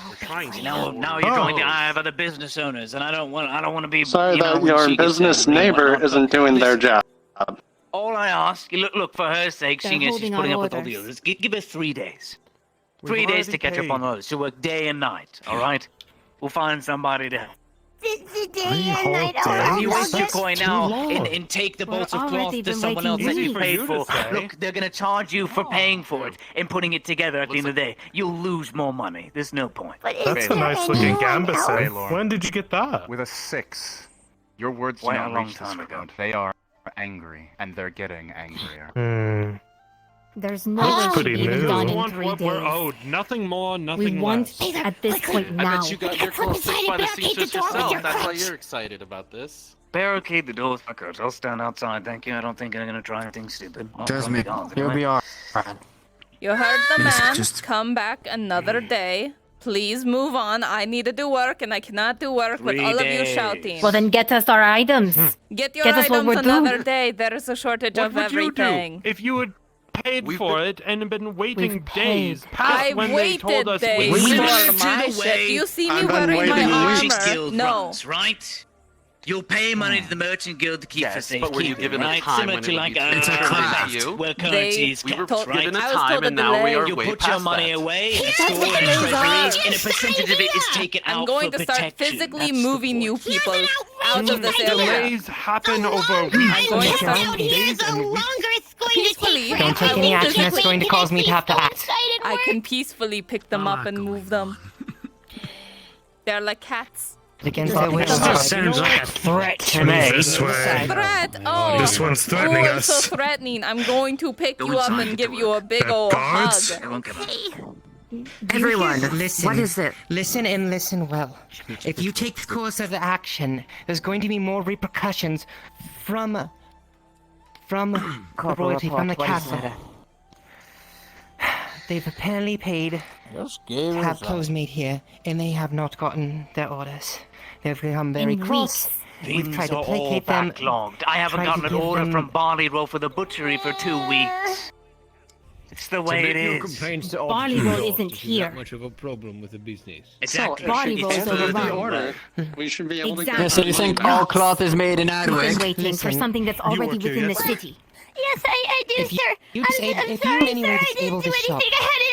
We're trying to Now you're going to have other business owners, and I don't want to be. Sorry you know, that when your she gets business angry and neighbor whatnot, isn't doing their job. All I ask, look for her sake, They're seeing as she's holding putting our up with all the orders. others. Give her 3 days. We've 3 days to already catch up on those. To work day and night. All right. We'll find somebody to help. If you waste your coin now and take the bolts of cloth to someone else that you paid for, look, they're gonna charge you for paying for it and putting it together at the end of the day. You'll lose more money. There's no point. That's a nice looking gambus. When did you get that? With a 6. Your words do Quite not a long reach the time ago. script. They are angry, and they're getting angrier. There's no That's way pretty she'd be new. done We in want 3 what we're days. owed. Nothing more, We nothing want less. at this point I now. bet you got your clothes stitched by the seamstress yourself. That's why you're excited about this. Barricade the doors, fuckers. I'll stand outside. Thank you. I don't think I'm gonna try anything stupid. Desmond, you'll be alright. You heard the Yes, man. just- Come back another day. Please move on. I need to do work, and I cannot do work with 3 all of you days. shouting. Well, then get us our items. Get your Get us what items we're due. another day. There is a shortage What of would you do everything. if you had paid for it and been waiting We've days paid. past I when they waited told us days we for Similar to my the shit. way Do you see me I've been wearing my waiting armor? Witches Guild No. runs, right? You'll pay money to the merchant guild to keep for Yes, but were you safekeeping, given a right? time Similar when to it would like be a transferred to contract you? where currency is We were kept, right? given a I was time, told a and now we delay. are You way put your past money that. away in a That's store what in delays treasuries, are. and a percentage of it is taken I'm out going for to start protection. physically That's the moving you point. people out of this area. Delays happen over I'm weeks, going to and start sometimes days, and weeks. peacefully. Don't take any action that's going to cause me to have to act. I can peacefully pick them up and move them. They're like cats. Against their will. This sounds like a threat to me. This way. Threat! Oh! This one's threatening oh, it's so us. threatening. I'm going to pick you up and give you a big ol' guards? hug. Everyone, listen. What is it? Listen and listen well. If you take the course of the action, there's going to be more repercussions from the royalty, from the castle. They've apparently paid to have clothes made here, and they have not gotten their orders. They've become very cross. We've Things tried to are all placate them. backlogged. I haven't tried to gotten an give order them- from Barley Roll for the butchery for 2 weeks. It's the way it is. Barley Roll isn't here. Much of a problem with the business. Exactly. Barley Roll is overrun. We should be able to Exactly. Yeah, so you think all cloth is made in We've been Adwick? waiting for something that's already within the city. Yes, I do, If you, sir. if you in any way disable the shop,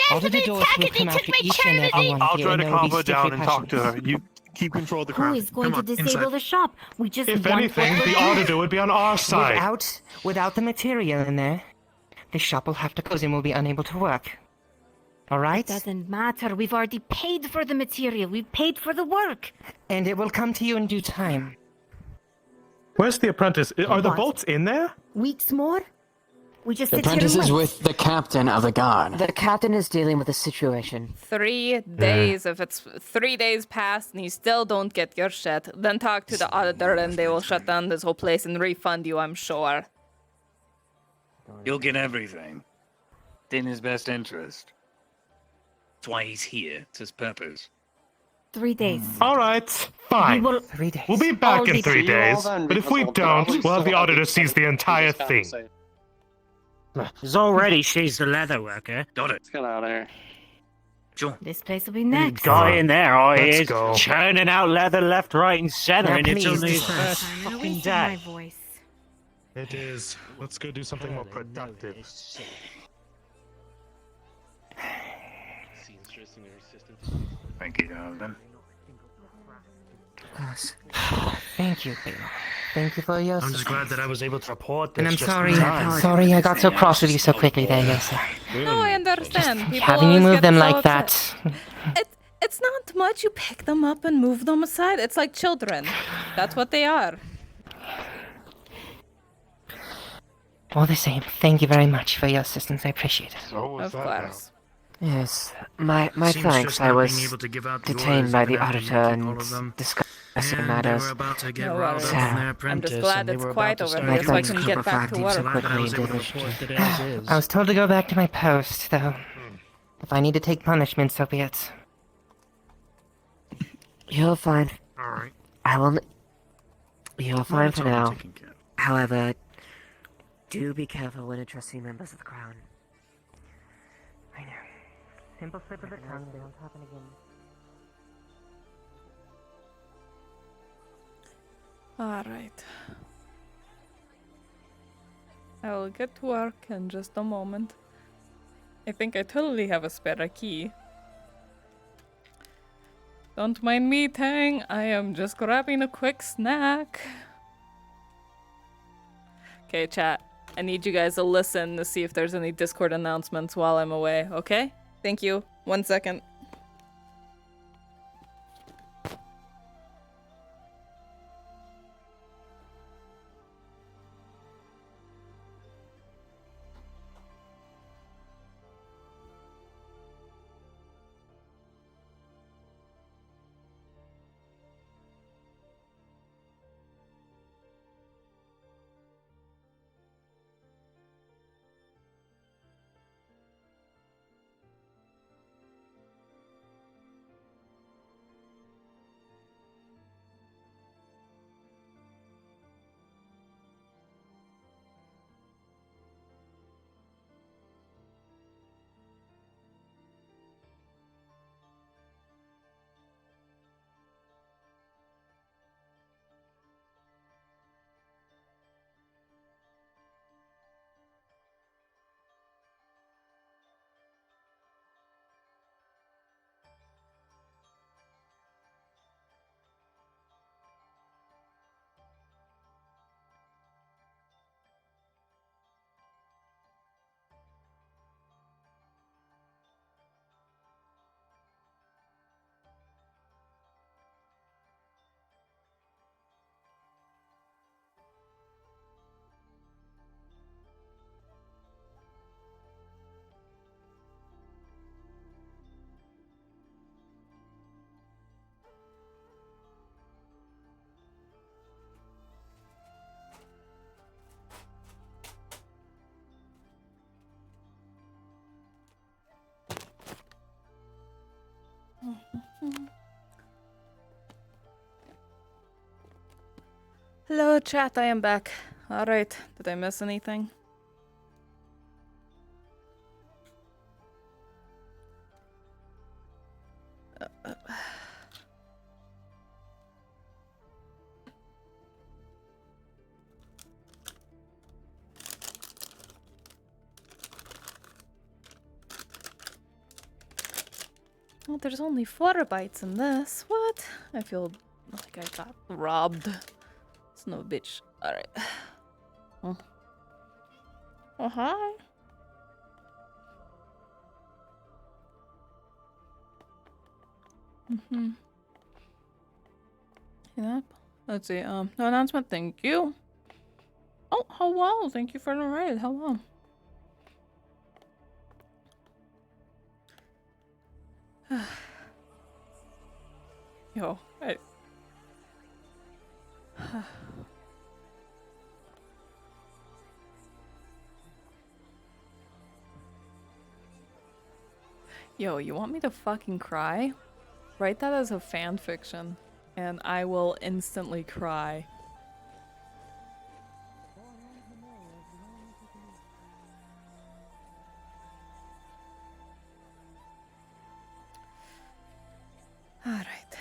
all of the doors will come after each and every one I'll of you, try and to there will calm be her stiff down and talk to repercussions. her. You keep control of the Who crowd. is going Come to on, disable inside. the shop? We just If want anything, what the we're auditor would be on our side. Without the material in there, the shop will have to close and will be unable to work. Alright? Doesn't matter. We've already paid for the material. We've paid for the work. And it will come to you in due time. Where's the apprentice? Are the What? bolts in there? Weeks more? We just The sit here apprentice and is wait. with the captain of the guard. The captain is dealing with the situation. 3 days. If it's 3 days past and you still don't get your shit, then talk to the auditor and they will shut down this whole place and refund you, I'm sure. You'll get everything. It's in his best interest. That's why he's here. It's his purpose. 3 days. All right, fine. We will- 3 days. We'll be back in Already 3 see you all days. then, But if because we we'll don't, probably well, the still have auditor to sees the entire just thing. conversate. There's already she's the leather worker. Got it. Let's get out of here. Sure. This place will be next. Guy in there, Let's is go. churning out leather left, right, and center, Now, and it's please, only his this- first I'm gonna fucking wait for my day. voice. It is. Let's go do something more productive. Thank you, darling. Thank you, Bela. Thank you for your I'm just glad that I was able to report this. And I'm just sorry, in time. sorry I got so cross with you so quickly there, Yrsa. No, I understand. People Having you always move get them so like upset. that. It's not much. You pick them up and move them aside. It's like children. That's what they are. All the same, thank you very much for your assistance. I appreciate it. Of course. Yes, my Seems thanks. just I not was being able to give out the detained orders by are the gonna have to auditor make all of them. and discussing And matters. they were about to get No riled worries. up in their I'm apprentice, just glad and they it's were quiet about to over start here so I getting can get back to quickly, so work. I'm glad I was able to report today as is. I was told to go back to my post, though. If I need to take punishment, so be it. You're fine. Alright. I will. You're fine it's for all now. taken care of. However, do be careful when addressing members of the crown. I know. Simple slip of the tongue, they won't happen again. Alright. I will get to work in just a moment. I think I totally have a spare key. Don't mind me, Tang. I am just grabbing a quick snack. Okay, chat. I need you guys to listen to see if there's any Discord announcements while I'm away, okay? Thank you. 1 second. Hello, chat. I am back. Alright. Did I miss anything? Oh, there's only 4 bites in this. What? I feel like I got robbed. Son of a bitch. Alright. Oh. Oh, hi. Yep. Let's see. No announcement. Thank you. Oh, hello. Thank you for the raid. Hello. Yo, I... Yo, you want me to fucking cry? Write that as a fan fiction, and I will instantly cry. Alright.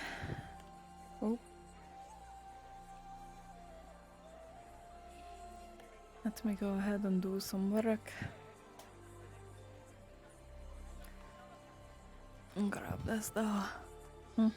Oh. Let me go ahead and do some work. And grab this though. Oh.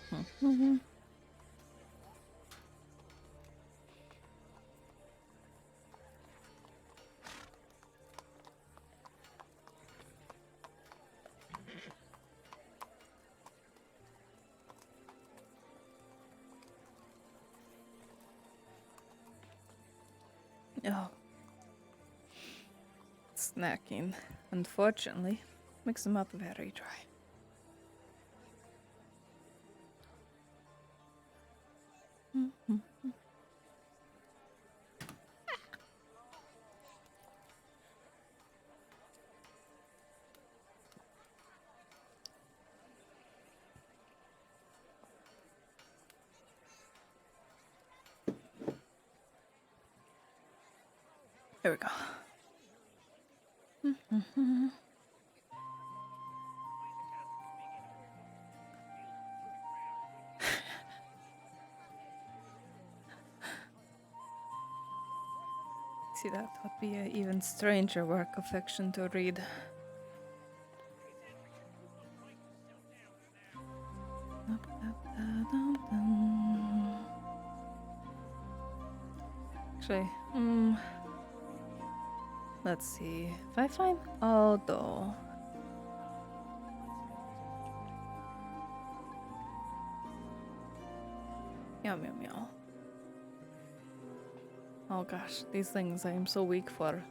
Snacking, unfortunately, makes the mouth very dry. There we go. See, that would be an even stranger work of fiction to read. Actually, let's see. If I find Aldo. Meow meow meow. Oh gosh, these things I am so weak for.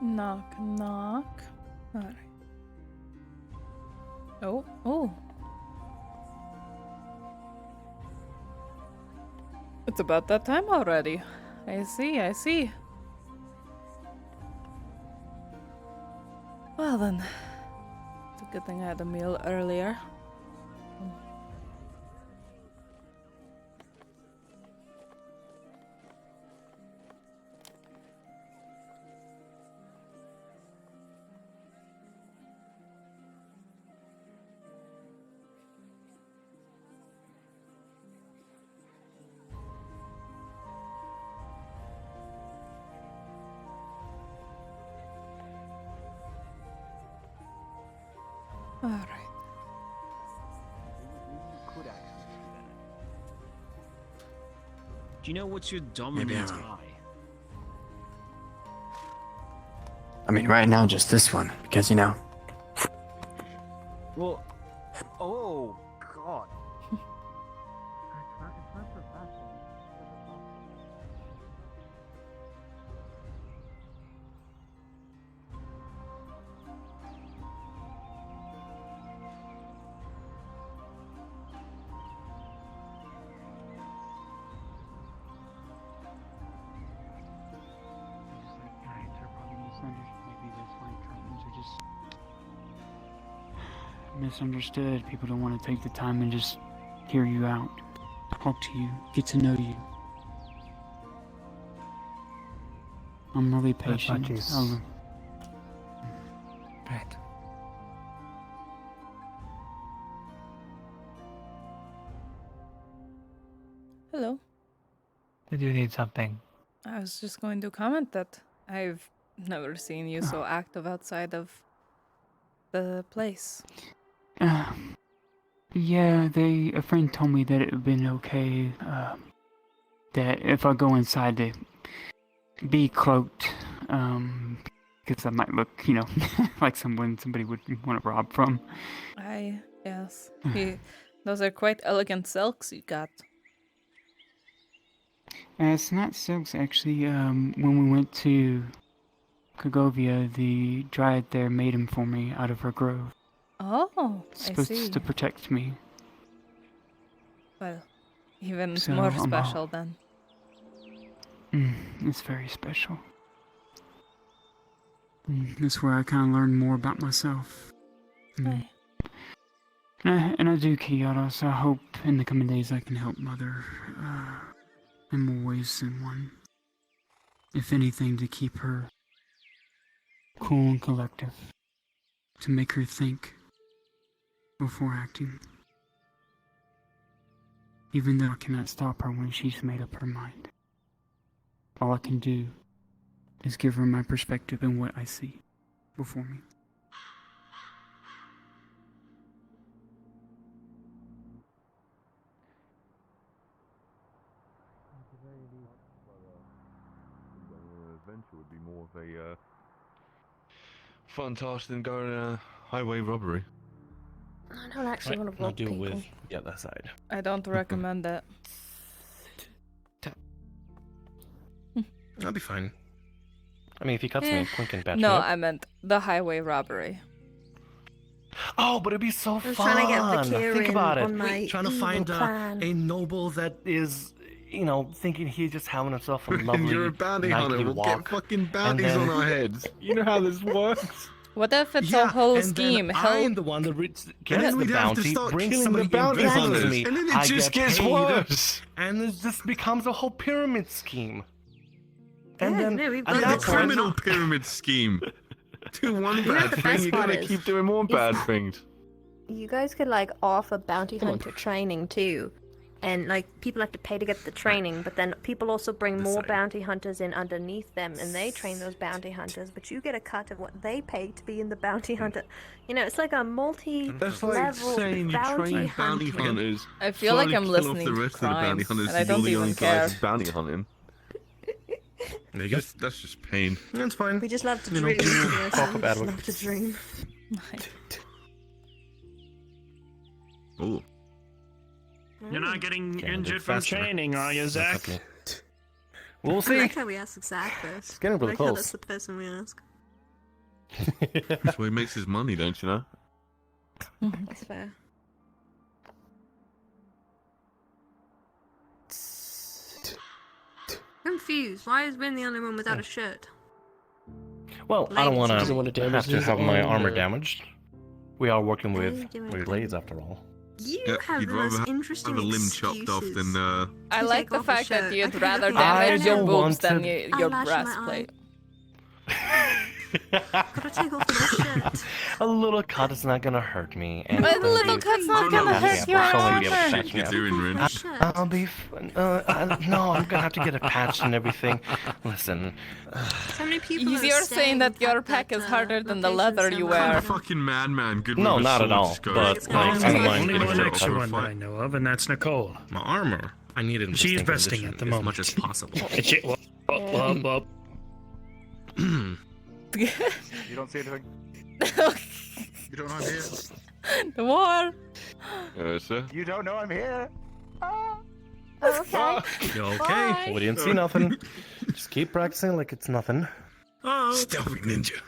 Knock, knock. Alright. Oh, oh. It's about that time already. I see, I see. Well then. It's a good thing I had a meal earlier. Alright. Do you know what's your dominant eye? I mean, right now, just this one, because, you know. Well, oh, God. misunderstood. People don't want to take the time and just hear you out, talk to you, get to know you. I'm really patient. Right. Hello. Did you need something? I was just going to comment that I've never seen you so active outside of the place. Yeah, a friend told me that it would have been okay, that if I go inside to be cloaked, because I might look, like somebody would want to rob from. Yes. Those are quite elegant silks you got. It's not silks, actually. When we went to Kogovia, the dryad there made them for me out of her grove. Oh, I see. Supposed to protect me. Well, even So, more special then. It's very special. That's where I kind of learned more about myself. And I do, Kiara, so I hope in the coming days I can help Mother in more ways than one. If anything, to keep her cool and collective. To make her think before acting. Even though I cannot stop her when she's made up her mind. All I can do is give her my perspective and what I see before me. Adventure would be more of a fun task than going highway robbery. I don't actually want to rob deal people. with the other side. I don't recommend that. I'll be fine. I mean, if he cuts me, Clink can patch me No, up. I meant the highway robbery. Oh, but it'd be so fun. trying to get the Think about it. on my Trying to evil find plan. a noble that is, thinking he's just having himself a lovely You're a bounty hunter. nightly We'll walk. get fucking bounties on our heads. You know how this works. What if it's a whole scheme? I'm the one that gets then the we'd have to bounty, start brings killing the somebody bounty invisible to hunters, me. and then it I just get gets paid, worse. And it just becomes a whole pyramid scheme. And then And a criminal pyramid scheme. Do one You know bad the thing, best you part gotta is- keep doing more bad things. You guys could like offer bounty hunter training too. And like people have to pay to get the training, but then people also bring more bounty hunters in underneath them and they train those bounty hunters, but you get a cut of what they pay to be in the bounty hunter. It's like a That's like saying you train bounty hunters. I feel like slowly I'm kill listening off the to rest of the bounty crimes, hunters, and I so don't you're the even only care. guys bounty hunting. There you go. That's just pain. That's fine. We just love to You know, dream. Yes, talk we about just it. love to dream. Oh. You're not getting Getting a bit injured from faster. training, are you, Zach? We'll I see. like how we ask Zach first. getting really I like how close. that's the person we ask. That's where he makes his money, don't you know? That's fair. Confused. Why is Ben the only one without a shirt? Well, I don't want Doesn't wanna to damage have to his have my own, armor damaged. We are working with doing blades after all. You have you'd the rather most have interesting a limb chopped off than I like the fact that you'd rather I damage your don't boobs want than to- your Eyelash in my eye. breastplate. Gotta take off my shirt. A little cut is not gonna hurt me. And But a little cut's not gonna hurt your armor. I'll be. No, I'm gonna have to get a patch and everything. Listen. So many people You're saying that your pack is harder than the leather you I'm a wear. fucking madman. Good No, with a not sword, at all, just go, but, "Oh, like, I don't mind Only getting one a extra cover one that I know of, and that's Nicole. My armor. I need it in She's pristine vesting condition at the as moment. much as possible. You don't see anything? You don't know I'm here? The war. Yrsa? You don't know I'm here? Okay. You okay? We didn't see nothing. Just keep practicing like it's nothing. Stealthy ninja.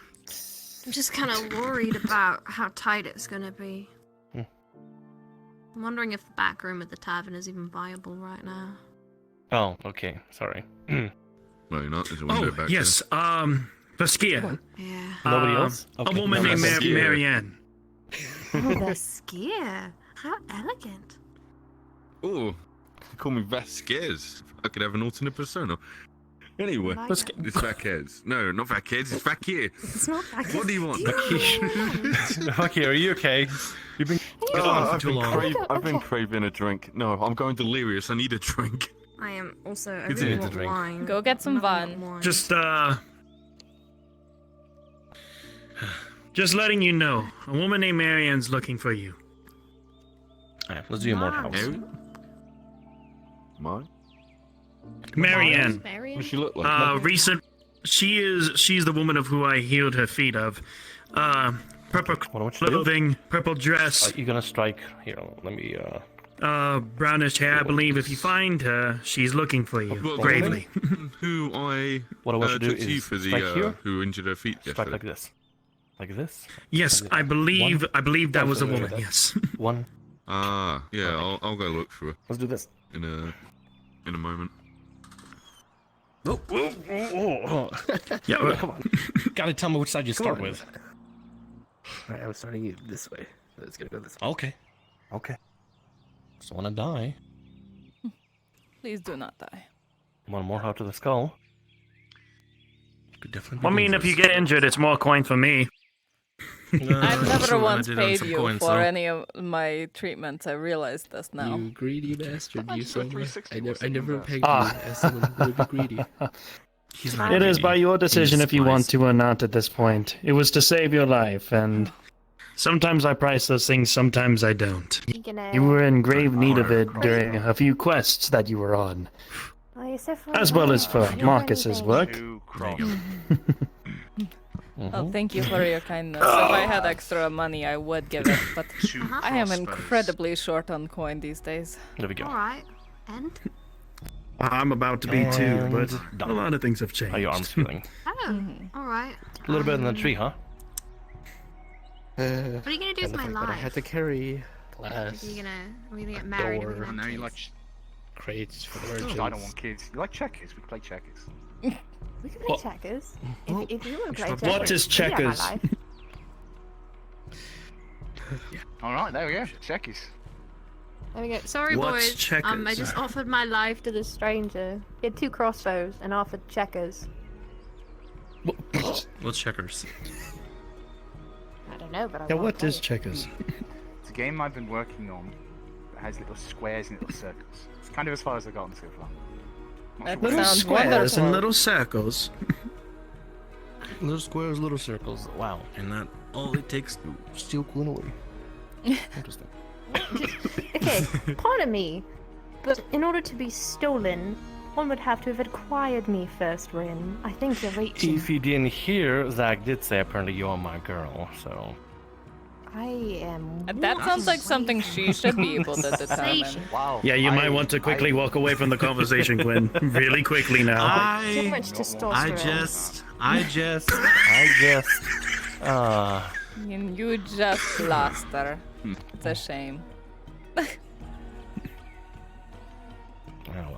I'm just kind of worried about how tight it's gonna be. I'm wondering if the back room at the tavern is even viable right now. Oh, okay. Sorry. No, you're not. There's a window back Yes, the skier. Yeah. Nobody else? A Okay, woman no, named that's a skier. Marianne. Oh, the skier. How elegant. Oh, you call me Vasquez. I could have an alternate persona. Anyway, Like it's Vasquez. No, not Vasquez. It's Vakir. It's not Vakir. What do you want? Vakir, are you okay? You've been gone for too long. I've been craving a drink. No, I'm going delirious. I need a drink. I am also. I It's really in the want drink. wine. Go get some Nothing Vine. but wine. Just letting you know, a woman named Marianne's looking for you. Alright, let's do your more house. Mine? Marianne. What does she look like? She's the woman of who I healed her feet of. Purple clothing, purple dress. Are you gonna strike? Here, let me, brownish hair, I believe. If you find her, she's looking for you. Gravely. Who I What I want you to took do to you is for the strike here. who injured her feet Strike yesterday. like this. Like this? Yes, I believe that was a woman, yes. One. Ah, yeah, I'll go look for her. Let's do this. In a moment. Oh. Yeah, well, come on. Gotta tell me which side you start with. Alright, I was starting it this way. It's gonna go this way. Okay. Okay. Just wanna die. Please do not die. One more out to the skull. You could definitely. I mean, if you get injured, it's more coin for me. I've never Sure, once I did paid some you coins, for so. any of my treatments. I realize this now. You greedy bastard, you Soma. I never pegged Ah. you as someone who would be greedy. It is by your decision if you want to or not at this point. It was to save your life, and sometimes I price those things, sometimes I don't. You were in grave need of it during a few quests that you were on, as well as for Marcus's work. Oh, thank you for your kindness. If I had extra money, I would give it, but I am incredibly short on coin these days. There we go. Alright. And? I'm about to be too, And but done. a lot of things have changed. How are your arms feeling? Oh, alright. A little better than the tree, huh? What are you gonna do with my But I life? had to carry Are glass. you gonna get married? door, and Now you kids? like. Crates for the I urchins. don't want kids. You like checkers? We can play checkers. We can play checkers. If you want to play checkers. What is yeah, my checkers? life. All right, there we go. Checkers. There we go. Sorry, What's boys. checkers? I just offered my life to the stranger. He had 2 crossbows and offered checkers. What's checkers? I don't know, but I Yeah, want what to is play it. checkers? It's a game I've been working on that has little squares and little circles. It's kind of as far as I've gotten so far. Not That sure Little what- sounds squares wonderful. and little circles. Little squares, little circles. Wow. And that all it takes to Steal Queen away. Interesting. Okay, pardon me, but in order to be stolen, one would have to have acquired me first, Rin. I think you're reaching. If you didn't hear, Zach did say apparently you're my girl, so. I am. That sounds like something she should be able to determine. Wow. Yeah, you might want to quickly walk away from the conversation, Quinn. Really quickly now. Too much testosterone. I just. You just lost her. It's a shame.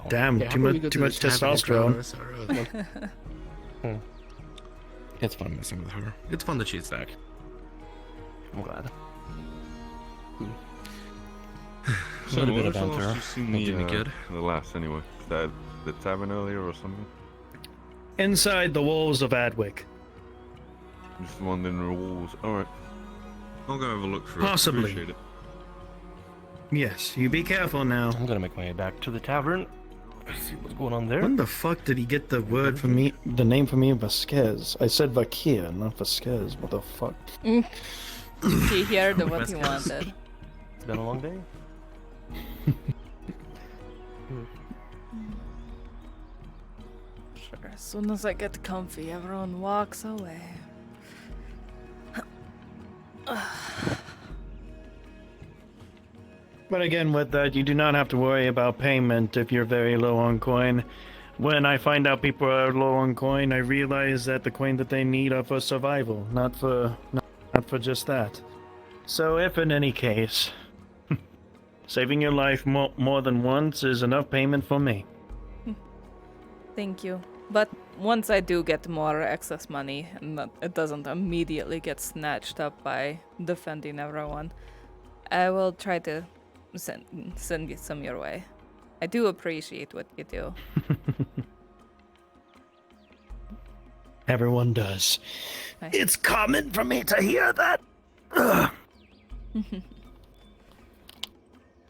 Damn, Yeah, too how about we go much to the tavern and drown testosterone. our sorrows? It's fun messing with her. It's fun that she's back. I'm glad. So, Little when bit was of the last banter. you seen Won't do me good. the last anyway? Was that the tavern earlier or something? Inside the walls of Adwick. Just one in the walls. Alright. I'll go have a look for Possibly. it. Appreciate it. Yes, you be careful now. I'm gonna make my way back to the tavern. See what's going on there. When the fuck did he get the word from me? The name for me, Vasquez. I said Vakir, not Vasquez. What the fuck? He heard what he wanted. It's been a long day. Sure, as soon as I get comfy, everyone walks away. But again, with that, you do not have to worry about payment if you're very low on coin. When I find out people are low on coin, I realize that the coin that they need are for survival, not for just that. So if in any case, saving your life more than once is enough payment for me. Thank you. But once I do get more excess money, and that it doesn't immediately get snatched up by defending everyone, I will try to send you some your way. I do appreciate what you do. Everyone does. It's common for me to hear that.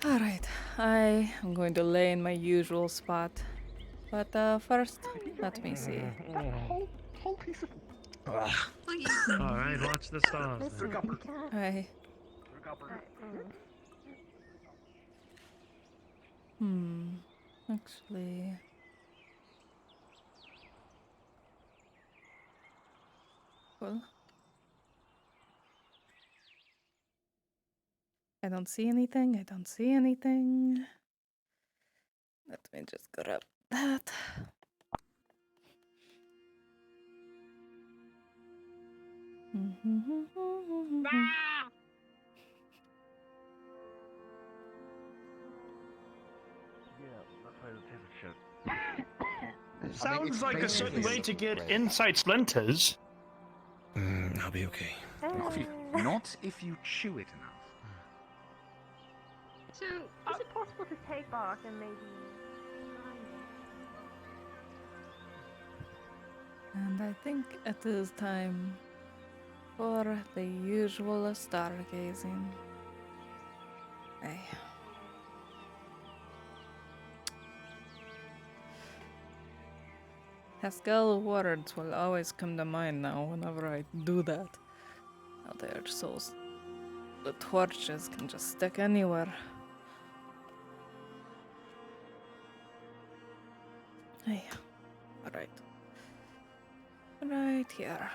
Alright, I am going to lay in my usual spot. But first, let me see. Alright, watch the stars. Hi. Actually... Well... I don't see anything, I don't see anything. Let me just grab that. Sounds like a certain way to get inside splinters. I'll be okay. Not if you chew it enough. So, is it possible to take bark and maybe... And I think it is time for the usual stargazing. Hey. Haskell words will always come to mind now whenever I do that. How they're so... The torches can just stick anywhere. Hey. Alright. Right here.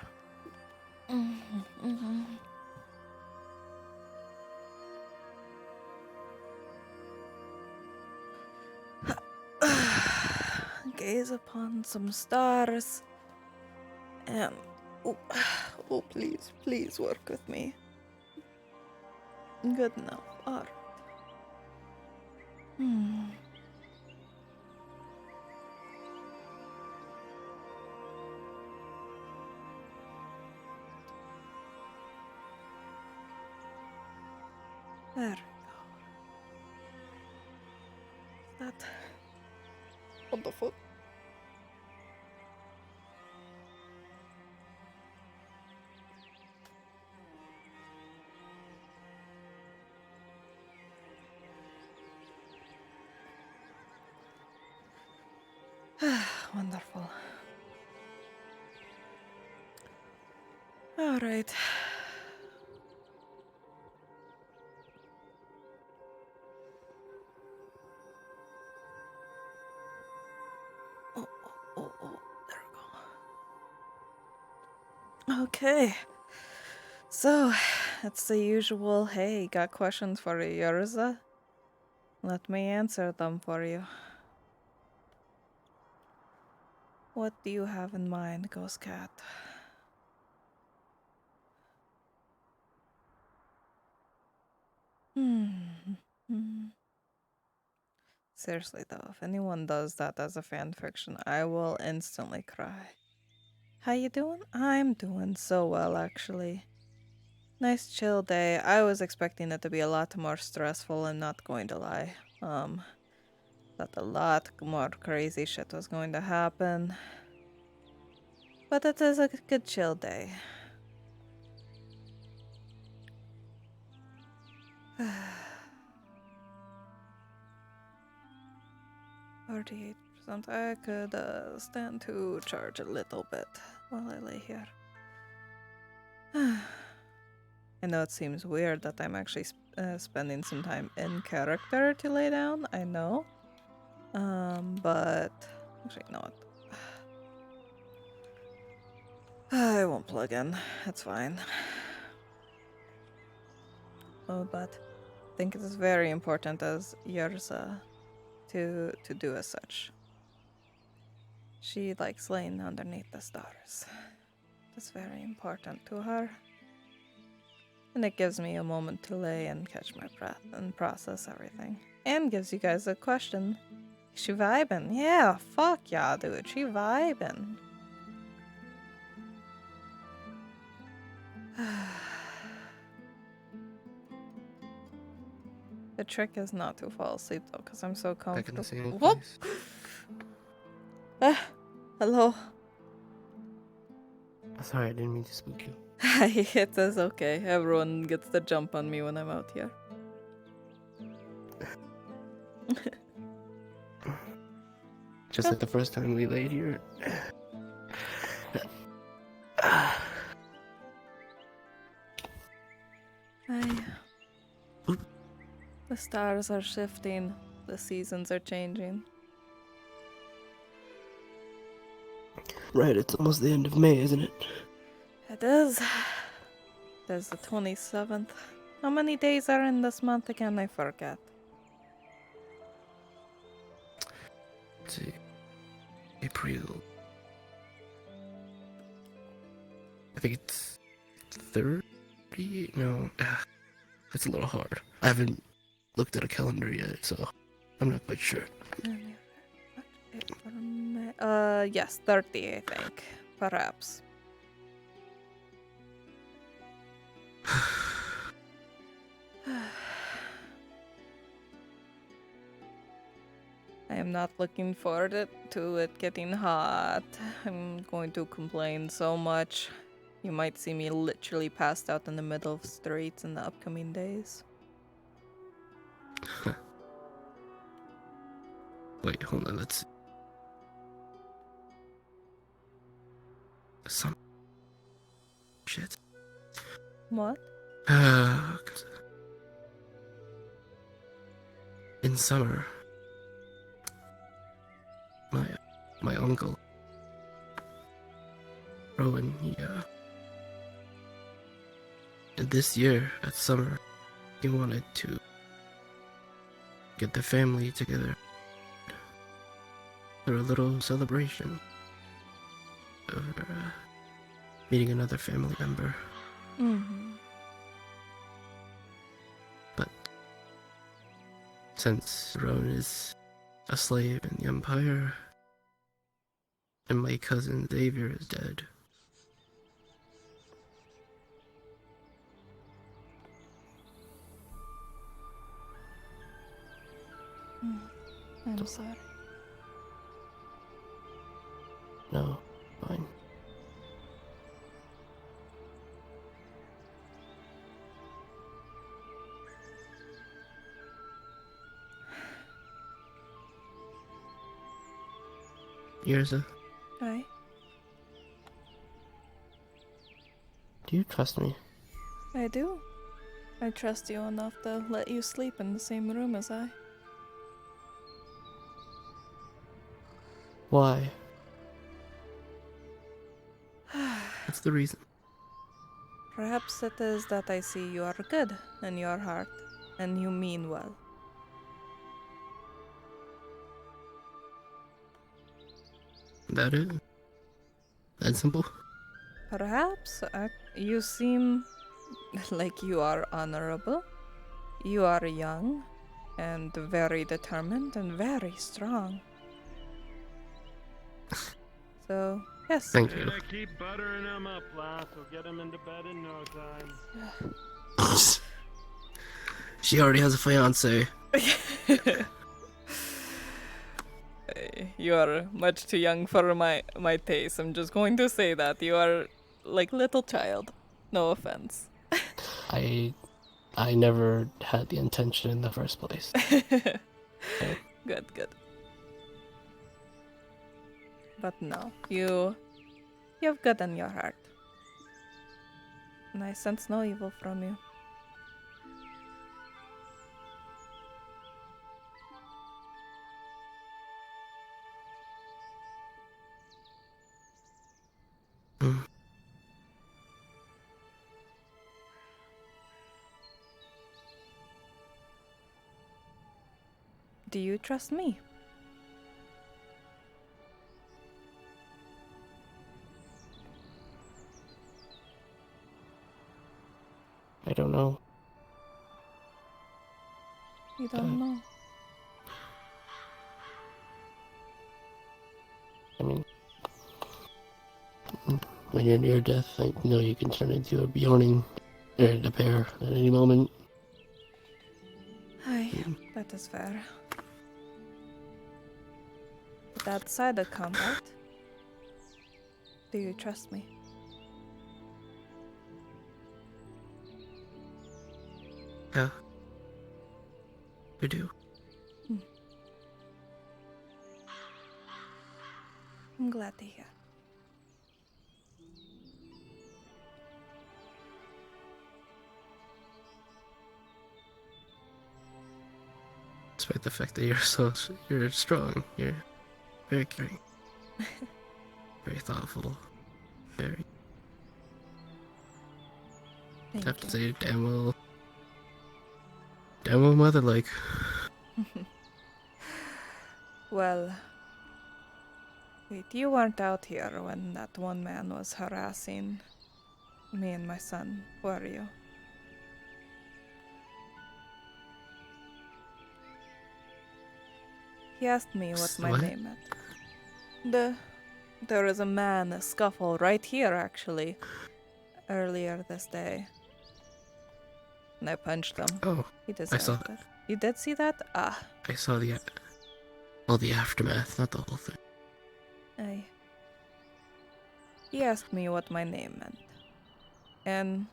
Gaze upon some stars. And... Oh, please, please work with me. Good enough. Alright. There we go. Is that on the foot? Wonderful. All right. Oh, there we go. Okay. So, it's the usual, hey, got questions for Yrsa? Let me answer them for you. What do you have in mind, Ghost Cat? Seriously though, if anyone does that as a fanfiction, I will instantly cry. How you doing? I'm doing so well, actually. Nice chill day. I was expecting it to be a lot more stressful, I'm not going to lie. That a lot more crazy shit was going to happen. But it is a good chill day. 48%. I could stand to charge a little bit while I lay here. I know it seems weird that I'm actually spending some time in character to lay down. I know. But actually, no. I won't plug in. That's fine. Oh, but I think it is very important as Yrsa to do as such. She likes laying underneath the stars. That's very important to her. And it gives me a moment to lay and catch my breath and process everything. And gives you guys a question She vibing. Yeah, fuck yeah, dude. She vibing. The trick is not to fall asleep though, because I'm so Back in the comfortable. same Whoop! place. Hello. Sorry, I didn't mean to spook you. It is okay. Everyone gets the jump on me when I'm out here. Just like the first time we laid here. The stars are shifting. The seasons are changing. Right, it's almost the end of May, isn't it? It is. There's the 27th. How many days are in this month again? I forget. Let's see. April. I think it's 30? No, it's a little hard. I haven't looked at a calendar yet, so I'm not quite sure. Yes, 30, I think. Perhaps. I am not looking forward to it getting hot. I'm going to complain so much. You might see me literally passed out in the middle of the streets in the upcoming days. Wait, hold on, let's see. Some shit. What? In summer, my uncle Rowan, this year at summer, he wanted to get the family together for a little celebration of meeting another family member. Mm-hmm. But since Rowan is a slave in the Empire, and my cousin Xavier is dead, I'm sorry. no, fine. Yrsa, Hi. do you trust me? I do. I trust you enough to let you sleep in the same room as I. Why? What's the reason? Perhaps it is that I see you are good in your heart, and you mean well. That it? That simple? Perhaps you seem like you are honorable. You are young, and very determined, and very strong. So, yes. Thank you. Keep buttering him up, lass. We'll get him into bed in no time. She already has a fiance. You are much too young for my taste. I'm just going to say that. You are like little child. No offense. I never had the intention in the first place. Okay. Good. But no, you have good in your heart. And I sense no evil from you. Do you trust me? I don't know. You don't know. I mean, when you're near death, I know you can turn into a Bjorning, or a bear at any moment. Aye, that is fair. But outside of combat, do you trust me? Yeah. I do. I'm glad to hear. Despite the fact that you're strong, you're very caring, very thoughtful, very. Thank I have to you. say, damn well mother-like. Well, wait, you weren't out here when that one man was harassing me and my son, were you? He asked me what my name meant. There was a man, a scuffle right here, actually, earlier this day. And I punched him. Oh, he I saw deserved that. it. You did see that? Ah. I saw all the aftermath, not the whole thing. Aye. He asked me what my name meant. And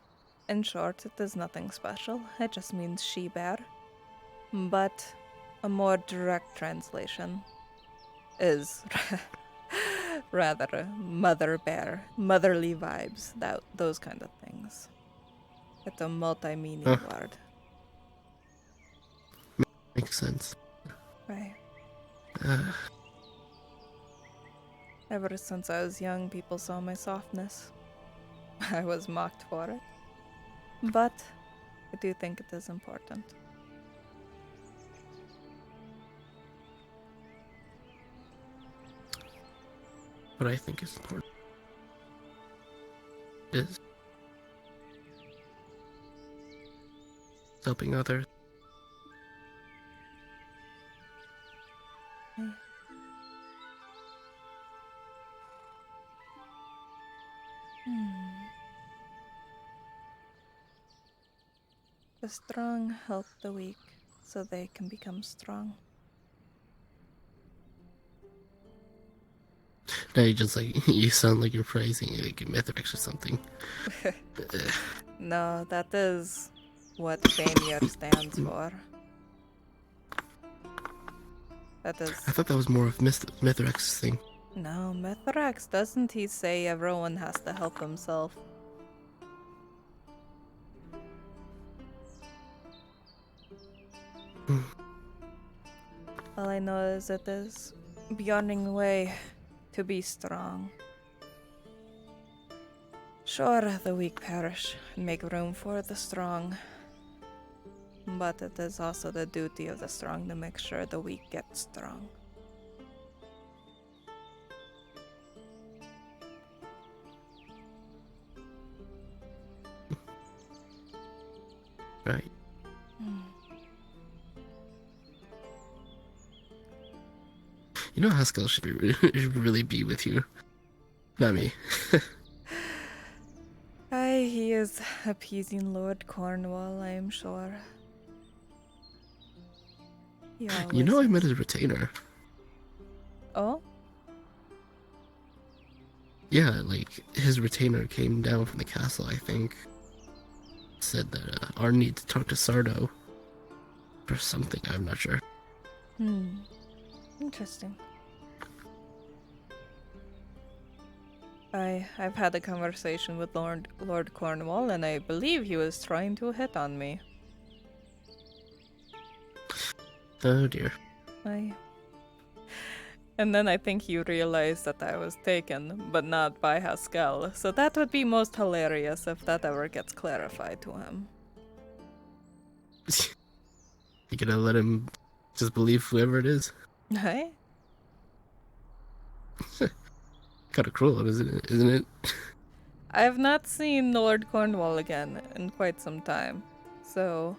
in short, it is nothing special. It just means she-bear. But a more direct translation is rather mother bear, motherly vibes, those kind of things. It's a multi-meaning word. Makes sense. Right. Ever since I was young, people saw my softness. I was mocked for it. But I do think it is important. What I think is important is helping others. The strong help the weak so they can become strong. Now you sound like you're praising like Mithrax or something. No, that is what Fainir stands for. That is... I thought that was more of Mithrax's thing. No, Mithrax, doesn't he say everyone has to help himself? All I know is it is beyonding way to be strong. Sure, the weak perish and make room for the strong. But it is also the duty of the strong to make sure the weak get strong. Right. You know Haskell should really be with you. Not me. Aye, he is appeasing Lord Cornwall, I am sure. You know I met his retainer. Oh? Yeah, like, his retainer came down from the castle, I think. Said that our need to talk to Sardo. For something, I'm not sure. Interesting. I've had a conversation with Lord Cornwall, and I believe he was trying to hit on me. Oh dear. And then I think he realized that I was taken, but not by Haskell, so that would be most hilarious if that ever gets clarified to him. You gonna let him just believe whoever it is? Hey? Kinda cruel, isn't it? I have not seen Lord Cornwall again in quite some time, so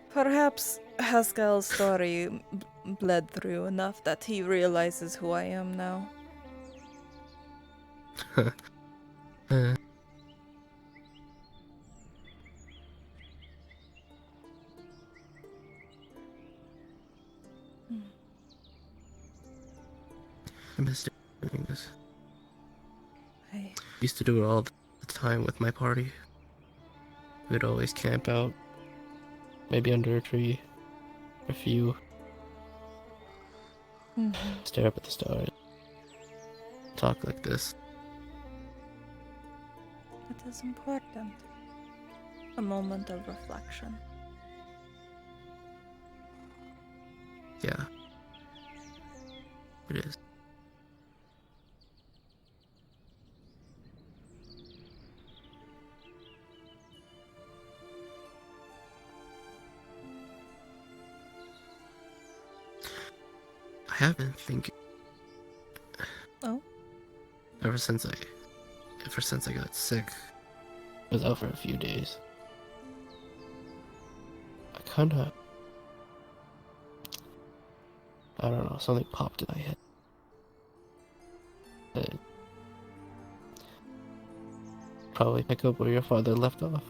perhaps Haskell's story bled through enough that he realizes who I am now. I miss doing this. I Used to do it all the time with my party. We'd always camp out, maybe under a tree, a few, stare up at the stars, talk like this. It is important. A moment of reflection. Yeah, it is. I have been thinking. Oh. Ever since I got sick, I was out for a few days. I don't know, something popped in my head. Probably pick up where your father left off.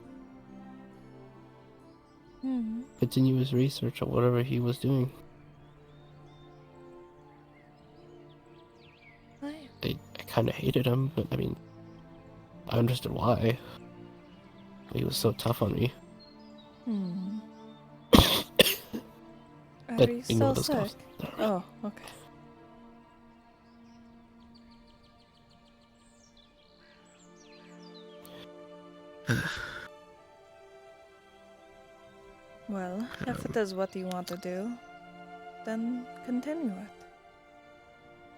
Continue his research on whatever he was doing. I kind of hated him, but I mean, I understood why. He was so tough on me. Are you still sick? Oh, okay. Well, if it is what you want to do, then continue it.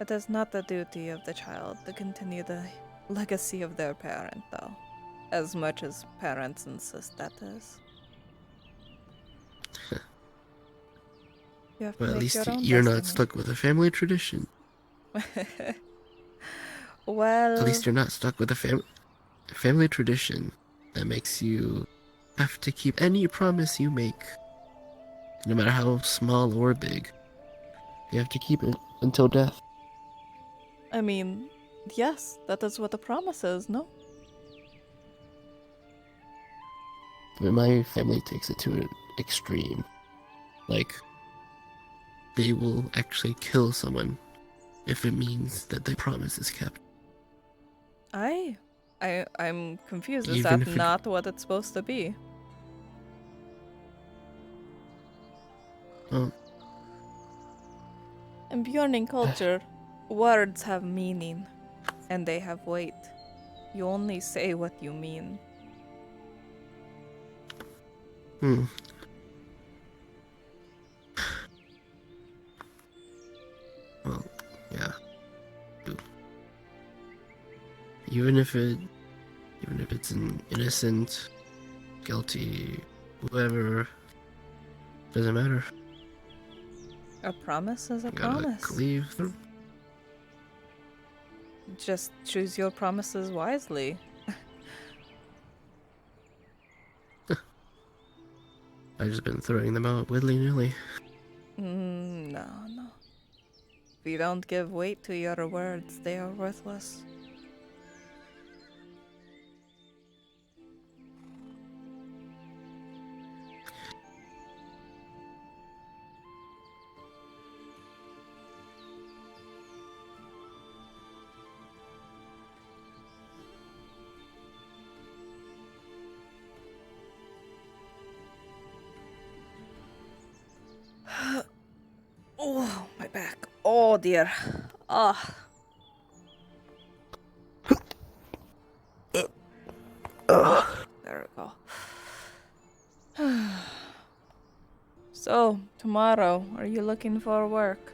It is not the duty of the child to continue the legacy of their parent, though, as much as parents insist that is. You have to Well, at make least your own you're not destiny. stuck with a family tradition. Well, At least you're not stuck with a family tradition that makes you have to keep any promise you make, no matter how small or big. You have to keep it until death. I mean, yes, that is what the promise is, no? But my family takes it to an extreme. Like, they will actually kill someone if it means that the promise is kept. I'm confused. Is Even that if it- not what it's supposed to be? Well, In Bjorning culture, words have meaning, and they have weight. You only say what you mean. Well, yeah. Even if it's an innocent, guilty, whoever, doesn't matter. A promise is a You gotta promise. cleave through. Just choose your promises wisely. I've just been throwing them out willy-nilly. No. If you don't give weight to your words, they are worthless. Oh, my back. Oh, dear. Ah. There we go. So, tomorrow, are you looking for work?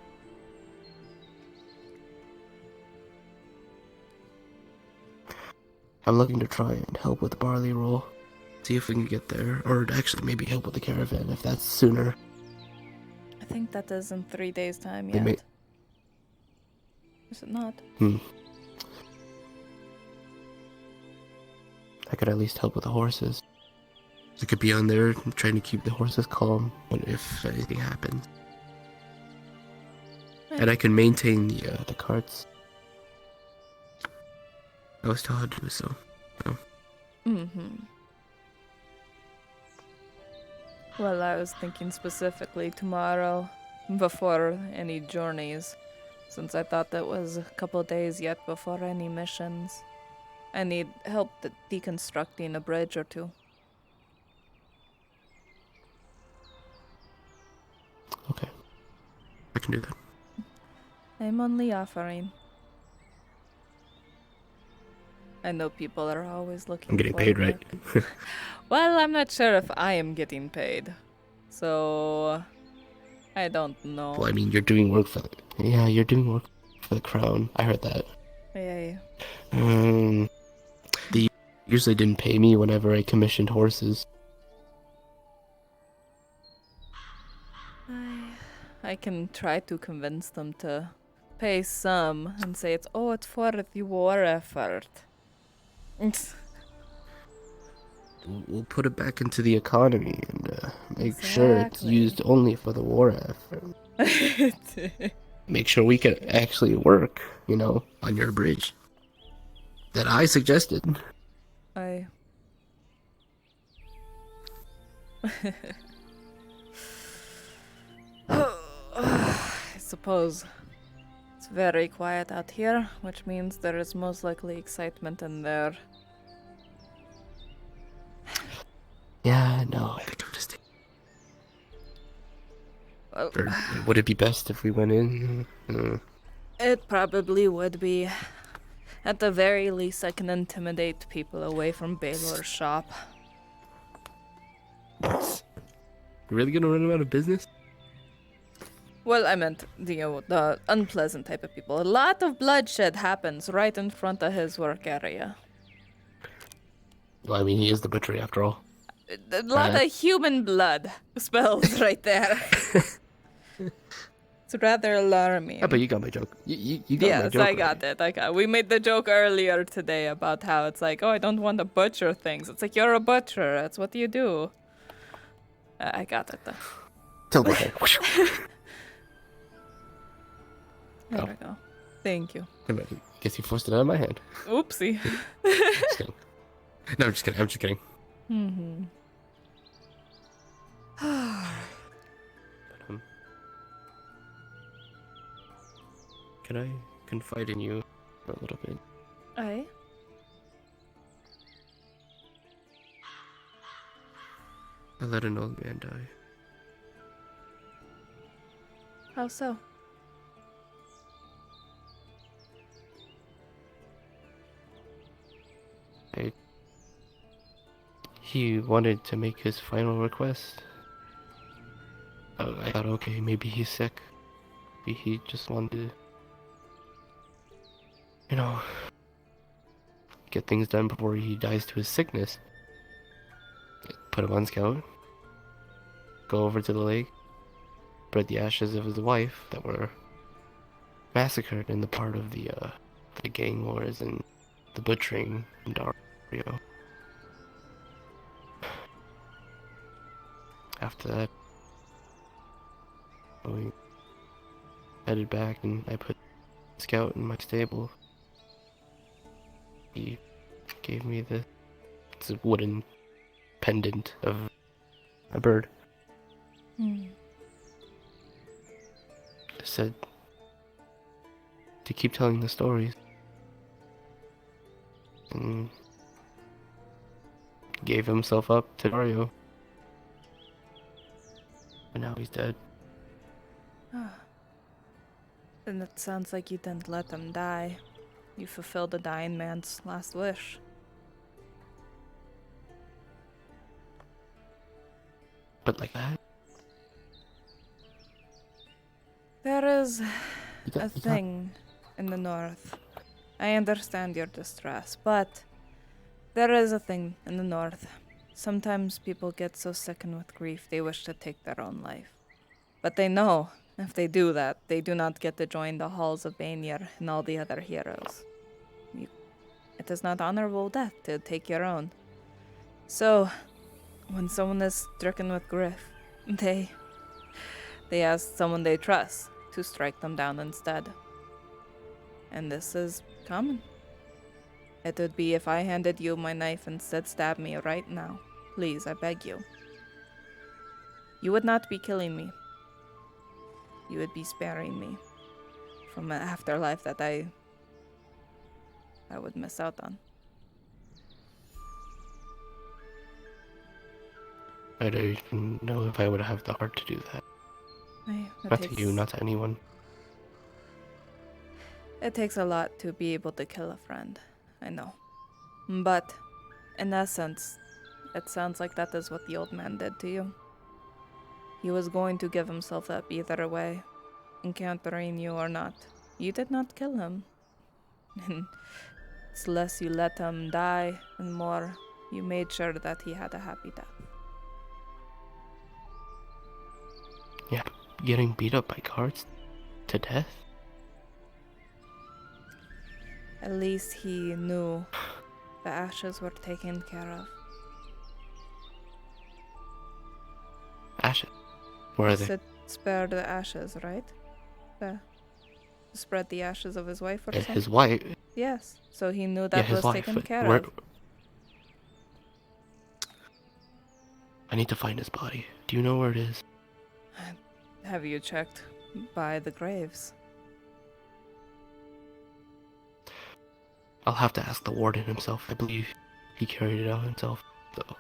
I'm looking to try and help with the barley roll. See if we can get there, or actually maybe help with the caravan if that's sooner. I think that is in 3 days' time They yet. may- Is it not? I could at least help with the horses. I could be on there trying to keep the horses calm if anything happens. And I can maintain the carts. I was told to do so. Well, I was thinking specifically tomorrow, before any journeys, since I thought that was a couple days yet before any missions. I need help deconstructing a bridge or two. Okay. I can do that. I'm only offering. I know people are always looking I'm getting for paid, right? Well, I'm not sure if I am getting paid. So, I don't know. Well, I mean, you're doing work for you're doing work for the crown. I heard that. Yeah. They usually didn't pay me whenever I commissioned horses. I can try to convince them to pay some and say it's for the war effort. We'll put it back into the economy and make sure it's used only for the war effort. Make sure we can actually work, on your bridge. That I suggested. I suppose it's very quiet out here, which means there is most likely excitement in there. Yeah, no, I think I'm just... Well, or would it be best if we went in? It probably would be. At the very least, I can intimidate people away from Baylor's shop. You're really gonna run him out of business? Well, I meant, the unpleasant type of people. A lot of bloodshed happens right in front of his work area. Well, I mean, he is the butchery after all. A lot of human blood spills right there. It's rather alarming. Yeah, but you got my joke. You got my joke. Yes, I got it. We made the joke earlier today about how it's like, I don't want to butcher things. It's like, you're a butcher. That's what you do. I got it, though. Tell me that. There we go. Thank you. Guess you forced it out of my hand. Oopsie. Just kidding. No, I'm just kidding. Can I confide in you for a little bit? Aye? I let an old man die. How so? He wanted to make his final request. I thought, okay, maybe he's sick. Maybe he just wanted to, get things done before he dies to his sickness. Put him on scout. Go over to the lake. Spread the ashes of his wife that were massacred in the part of the gang wars and the butchering in Dario. After that, we headed back and I put Scout in my stable. He gave me it's a wooden pendant of a bird. I said to keep telling the stories. And gave himself up to Dario. And now he's dead. Then it sounds like you didn't let him die. You fulfilled the dying man's last wish. But like that? There is a thing in the north. I understand your distress, but there is a thing in the north. Sometimes people get so sickened with grief they wish to take their own life. But they know, if they do that, they do not get to join the halls of Bainir and all the other heroes. It is not honorable death to take your own. So, When someone is stricken with grief, they ask someone they trust to strike them down instead. And this is common. It would be if I handed you my knife and said stab me right now. Please, I beg you. You would not be killing me. You would be sparing me from an afterlife that I would miss out on. I don't even know if I would have the heart to do that. Not to you, not to anyone. It takes a lot to be able to kill a friend, I know. But, in essence, it sounds like that is what the old man did to you. He was going to give himself up either way, encountering you or not. You did not kill him. And it's less you let him die, and more you made sure that he had a happy death. Yeah, getting beat up by guards to death? At least he knew the ashes were taken care of. Ashes? Where are He they? said spare the ashes, right? Spread the ashes of his wife or something? His wife? Yes, so he knew that was taken care of. I need to find his body. Do you know where it is? Have you checked by the graves? I'll have to ask the warden himself. I believe he carried it out himself, though.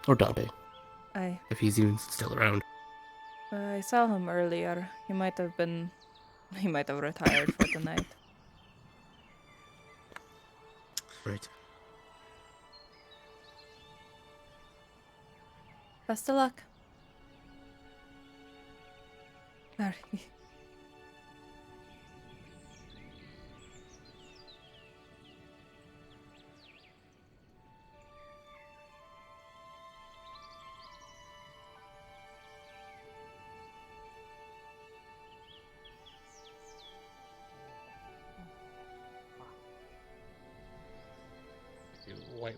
Or Dante. If he's even still around. I saw him earlier. He might have retired for the night. Right. Best of luck. Sorry.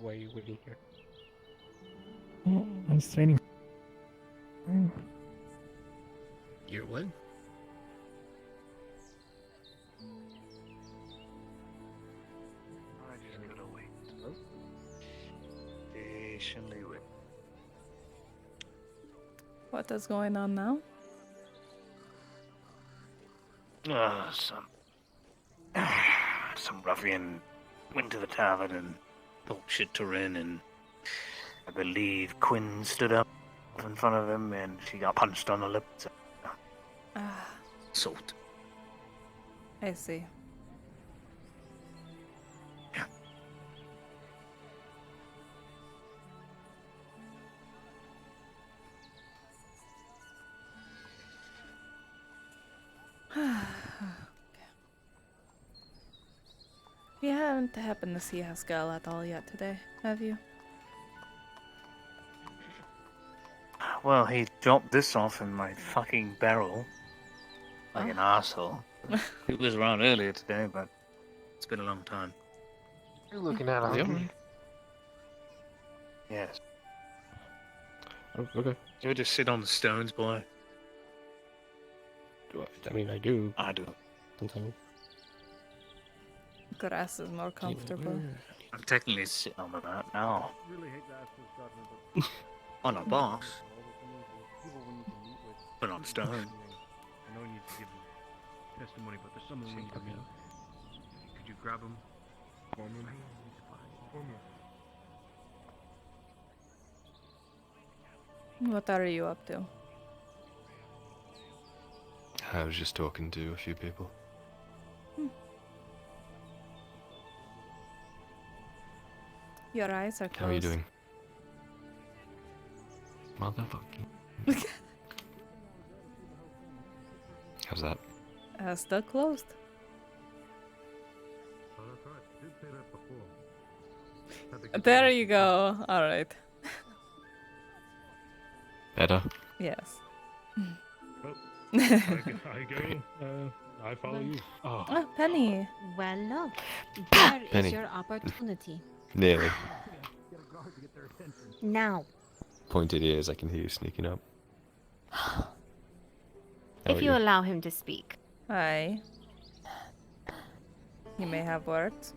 Why are you waiting here? I was training. You're what? I just gotta wait. Patiently wait. What is going on now? Some ruffian went to the tavern and talked shit to Rin, and I believe Quinn stood up in front of him and she got punched on the lip. So, Salt. I see. You haven't happened to see Haskell at all yet today, have you? Well, he dropped this off in my fucking barrel. Like an asshole. He was around earlier today, but it's been a long time. You're looking at him. Yes. Oh, okay. You would just sit on the stones, boy. I mean, I do. I do. Sometimes. Grass is more comfortable. I'm technically sitting on the mat now. On a box. But on stone. I know you need to give testimony, but there's someone we need to meet. Could you grab him? Form him? What are you up to? I was just talking to a few people. Your eyes are closed. How are you doing? Motherfucking. How's that? Still closed. Oh, that's right. You did say that before. There you go. Alright. Better? Yes. I go. I follow you. Oh, Penny. Well, look. There Penny. is your opportunity. Nearly. Now. Pointed ears, I can hear you sneaking up. How If are you allow him to speak. Hi. You may have words.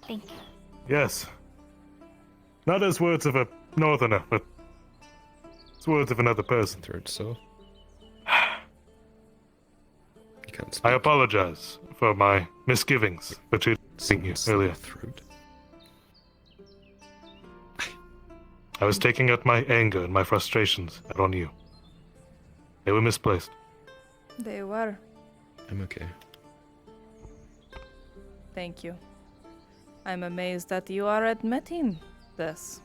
Thank you. Yes. Not as words of a northerner, but as words of another person. Throat sore. You can't speak. I apologize for my misgivings for treating you earlier. Throat. I was taking out my anger and my frustrations out on you. They were misplaced. They were. I'm okay. Thank you. I'm amazed that you are admitting this.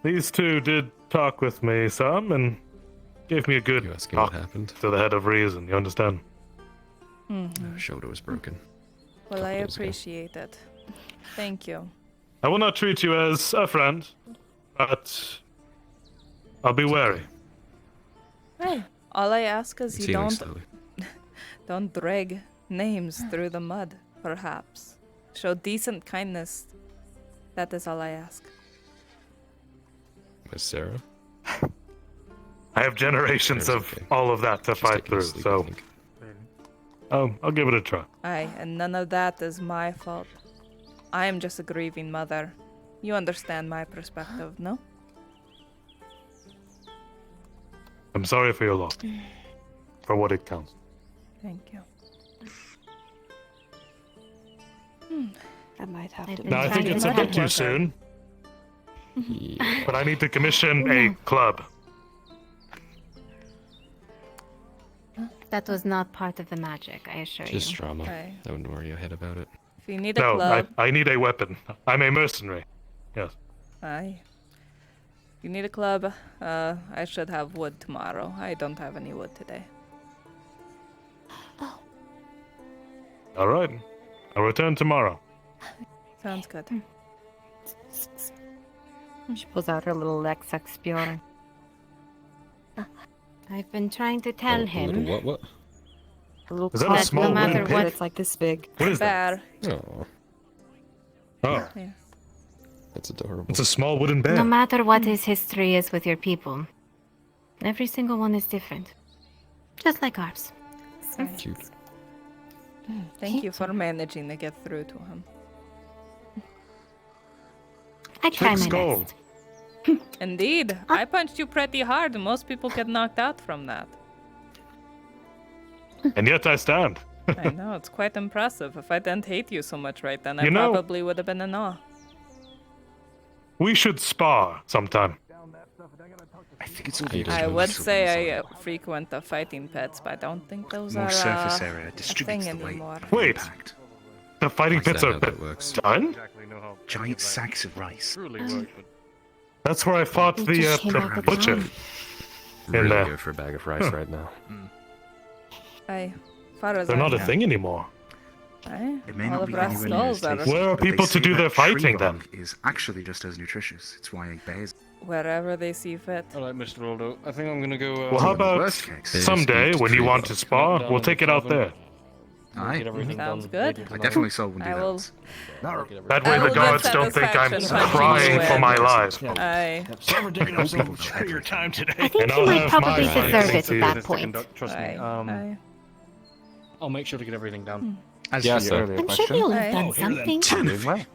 These two did talk with me some and gave me a good what happened? to the head of reason, you understand? Mm-hmm. Her shoulder was broken. Well, I Couple days ago. appreciate it. Thank you. I will not treat you as a friend, but I'll be wary. Hey, all I ask is It's you healing don't slowly. don't drag names through the mud, perhaps. Show decent kindness. That is all I ask. Miss Sarah? I have generations of all of that to fight through, so I'll give it a try. Aye, and none of that is my fault. I am just a grieving mother. You understand my perspective, no? I'm sorry for your loss. For what it counts. Thank you. I might have to. Now, I think it's a bit too soon. But I need to commission a club. That was not part of the magic, I assure you. Just drama. Okay. I wouldn't worry your head about it. If you need a No, club, I need a weapon. I'm a mercenary. Yes. aye. If you need a club, I should have wood tomorrow. I don't have any wood today. All right. I'll return tomorrow. Sounds good. She pulls out her little Lexexpion. I've been trying to tell him What? A little Is that a that small no matter wooden what, pig? It's like this big. What is that? Bear. Oh, Oh, Yeah. that's adorable. it's a small wooden bear. no matter what his history is with your people, every single one is different. Just like ours. Cute. Thank you for managing to get through to him. I try Thick my skull. best. Indeed, I punched you pretty hard. Most people get knocked out from that. And yet I stand. I know, it's quite impressive. If I didn't hate you so much right then, I You know- probably would have been in awe. We should spar sometime. I think it's I would say I frequent the fighting pits, but I don't think those more are surface a area thing distributes the weight. anymore. Wait, Impact. the fighting pits are done? Giant sacks of rice. That's where I fought It the just came out the butcher. time. Really there. go for a bag of rice right now. Aye, far as They're I not a know. thing anymore. Aye, It may all not of be our anywhere near as skulls are tasty, Where are but they people to say do their that tree fighting then? bark is actually just as nutritious. It's why bears. wherever they see fit. Alright, Mr. Aldo. I think I'm gonna go. Well, how in the about worst case, someday when you want to spar, we'll take it out there. Aye. Sounds good. I definitely saw one do I that. will. That way I the will get guards don't think I'm satisfaction crying for my life. Aye. For your time today. I think And you I'll might have probably my deserve it fighting at that too. point. Trust me. Aye. Aye. I'll make sure to get everything down. As Yeah, for sir. your earlier I'm sure question, you'll have Aye. done Oh, here then. something. I'm doing well.